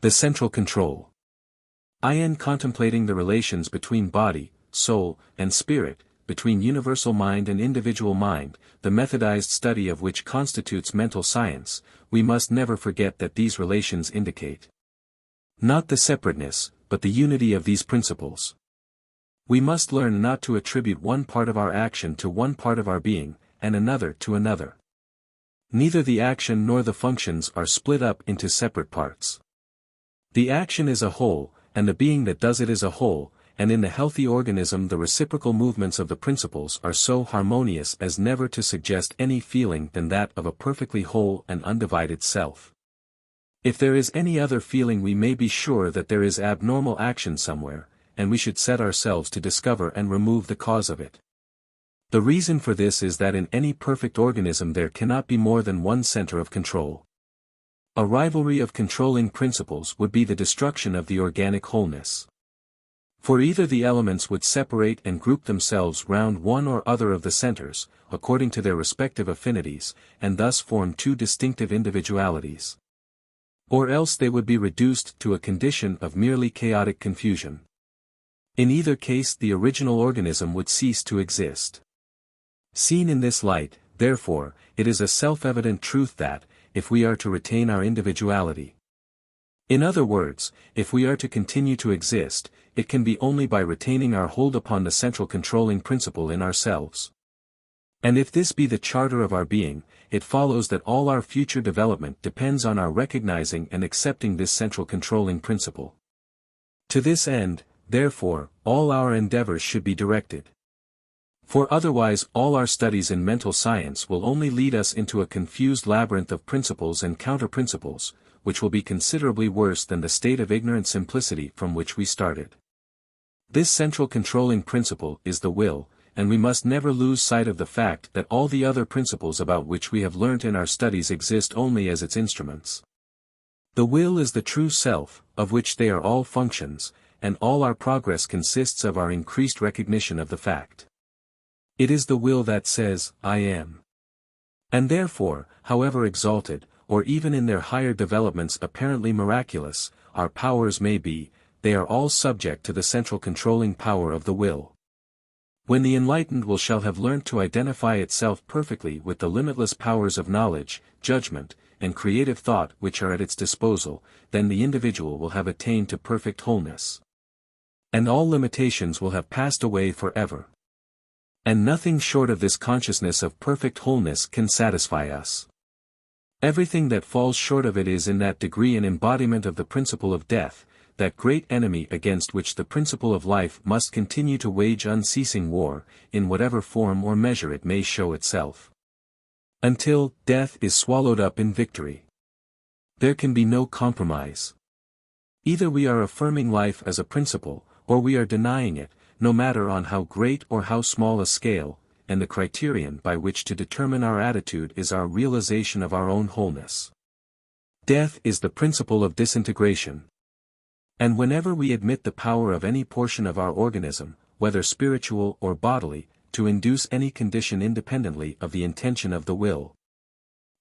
The central control. In contemplating the relations between body, soul, and spirit, between universal mind and individual mind, the methodized study of which constitutes mental science, we must never forget that these relations indicate not the separateness, but the unity of these principles. We must learn not to attribute one part of our action to one part of our being, and another to another. Neither the action nor the functions are split up into separate parts. The action is a whole, and the being that does it is a whole, and in the healthy organism the reciprocal movements of the principles are so harmonious as never to suggest any feeling than that of a perfectly whole and undivided self. If there is any other feeling we may be sure that there is abnormal action somewhere, and we should set ourselves to discover and remove the cause of it. The reason for this is that in any perfect organism there cannot be more than one center of control. A rivalry of controlling principles would be the destruction of the organic wholeness. For either the elements would separate and group themselves round one or other of the centers, according to their respective affinities, and thus form two distinctive individualities. Or else they would be reduced to a condition of merely chaotic confusion. In either case the original organism would cease to exist. Seen in this light, therefore, it is a self-evident truth that, if we are to retain our individuality, in other words, if we are to continue to exist, it can be only by retaining our hold upon the central controlling principle in ourselves. And if this be the charter of our being, it follows that all our future development depends on our recognizing and accepting this central controlling principle. To this end, therefore, all our endeavors should be directed. For otherwise all our studies in mental science will only lead us into a confused labyrinth of principles and counter-principles, which will be considerably worse than the state of ignorant simplicity from which we started. This central controlling principle is the will, and we must never lose sight of the fact that all the other principles about which we have learnt in our studies exist only as its instruments. The will is the true self, of which they are all functions, and all our progress consists of our increased recognition of the fact. It is the will that says, I am. And therefore, however exalted, or even in their higher developments apparently miraculous, our powers may be, they are all subject to the central controlling power of the will. When the enlightened will shall have learnt to identify itself perfectly with the limitless powers of knowledge, judgment, and creative thought which are at its disposal, then the individual will have attained to perfect wholeness. And all limitations will have passed away forever. And nothing short of this consciousness of perfect wholeness can satisfy us. Everything that falls short of it is in that degree an embodiment of the principle of death, that great enemy against which the principle of life must continue to wage unceasing war, in whatever form or measure it may show itself. Until death is swallowed up in victory. There can be no compromise. Either we are affirming life as a principle, or we are denying it, no matter on how great or how small a scale, and the criterion by which to determine our attitude is our realization of our own wholeness. Death is the principle of disintegration. And whenever we admit the power of any portion of our organism, whether spiritual or bodily, to induce any condition independently of the intention of the will,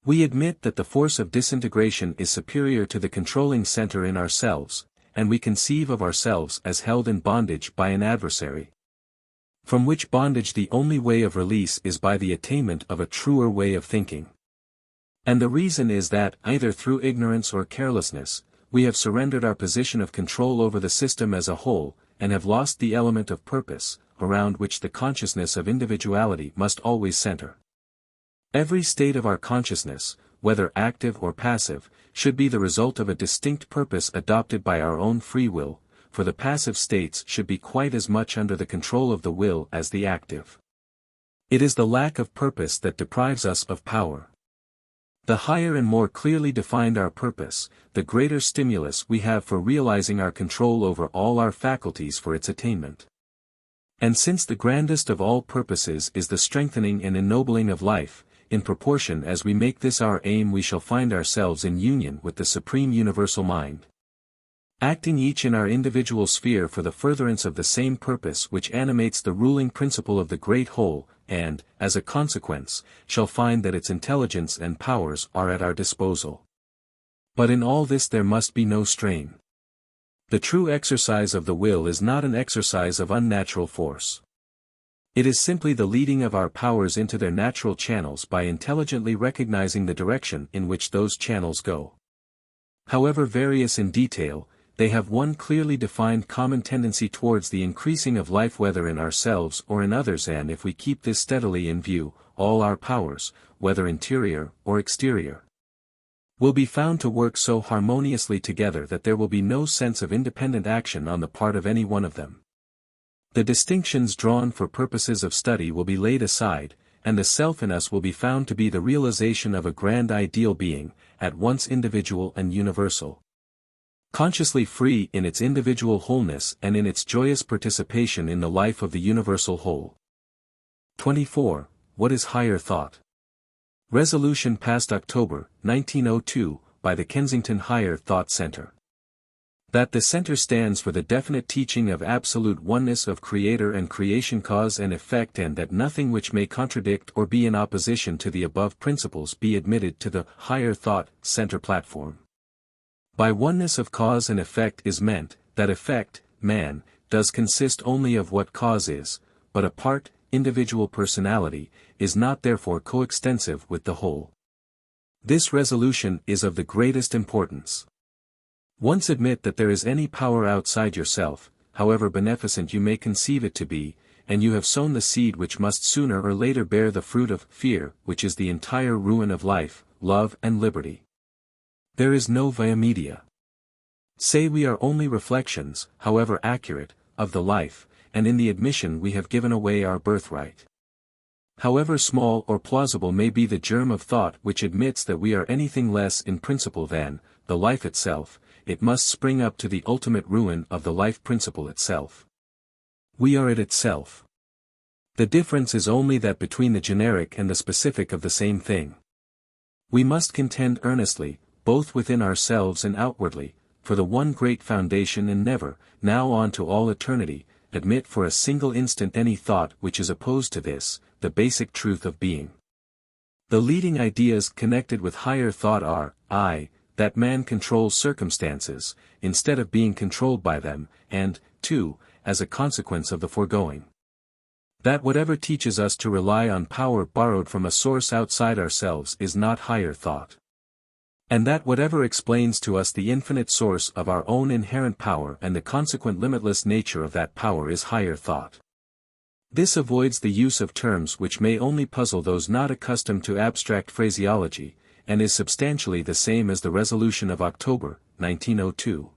we admit that the force of disintegration is superior to the controlling center in ourselves, and we conceive of ourselves as held in bondage by an adversary. From which bondage the only way of release is by the attainment of a truer way of thinking. And the reason is that, either through ignorance or carelessness, we have surrendered our position of control over the system as a whole, and have lost the element of purpose, around which the consciousness of individuality must always center. Every state of our consciousness, whether active or passive, should be the result of a distinct purpose adopted by our own free will, for the passive states should be quite as much under the control of the will as the active. It is the lack of purpose that deprives us of power. The higher and more clearly defined our purpose, the greater stimulus we have for realizing our control over all our faculties for its attainment. And since the grandest of all purposes is the strengthening and ennobling of life, in proportion as we make this our aim we shall find ourselves in union with the Supreme Universal Mind. Acting each in our individual sphere for the furtherance of the same purpose which animates the ruling principle of the Great Whole, and, as a consequence, shall find that its intelligence and powers are at our disposal. But in all this there must be no strain. The true exercise of the will is not an exercise of unnatural force. It is simply the leading of our powers into their natural channels by intelligently recognizing the direction in which those channels go. However various in detail, they have one clearly defined common tendency towards the increasing of life whether in ourselves or in others, and if we keep this steadily in view, all our powers, whether interior or exterior, will be found to work so harmoniously together that there will be no sense of independent action on the part of any one of them. The distinctions drawn for purposes of study will be laid aside, and the self in us will be found to be the realization of a grand ideal being, at once individual and universal, consciously free in its individual wholeness and in its joyous participation in the life of the universal whole. 24. What is higher thought? Resolution passed October, 1902, by the Kensington Higher Thought Center. That the center stands for the definite teaching of absolute oneness of creator and creation, cause and effect, and that nothing which may contradict or be in opposition to the above principles be admitted to the Higher Thought Center platform. By oneness of cause and effect is meant, that effect, man, does consist only of what cause is, but a part, individual personality, is not therefore coextensive with the whole. This resolution is of the greatest importance. Once admit that there is any power outside yourself, however beneficent you may conceive it to be, and you have sown the seed which must sooner or later bear the fruit of fear, which is the entire ruin of life, love and liberty. There is no via media. Say we are only reflections, however accurate, of the life, and in the admission we have given away our birthright. However small or plausible may be the germ of thought which admits that we are anything less in principle than the life itself, it must spring up to the ultimate ruin of the life principle itself. We are it itself. The difference is only that between the generic and the specific of the same thing. We must contend earnestly, both within ourselves and outwardly, for the one great foundation, and never, now on to all eternity, admit for a single instant any thought which is opposed to this, the basic truth of being. The leading ideas connected with higher thought are, I, that man controls circumstances, instead of being controlled by them, and, 2, as a consequence of the foregoing, that whatever teaches us to rely on power borrowed from a source outside ourselves is not higher thought. And that whatever explains to us the infinite source of our own inherent power and the consequent limitless nature of that power is higher thought. This avoids the use of terms which may only puzzle those not accustomed to abstract phraseology, and is substantially the same as the resolution of October, 1902.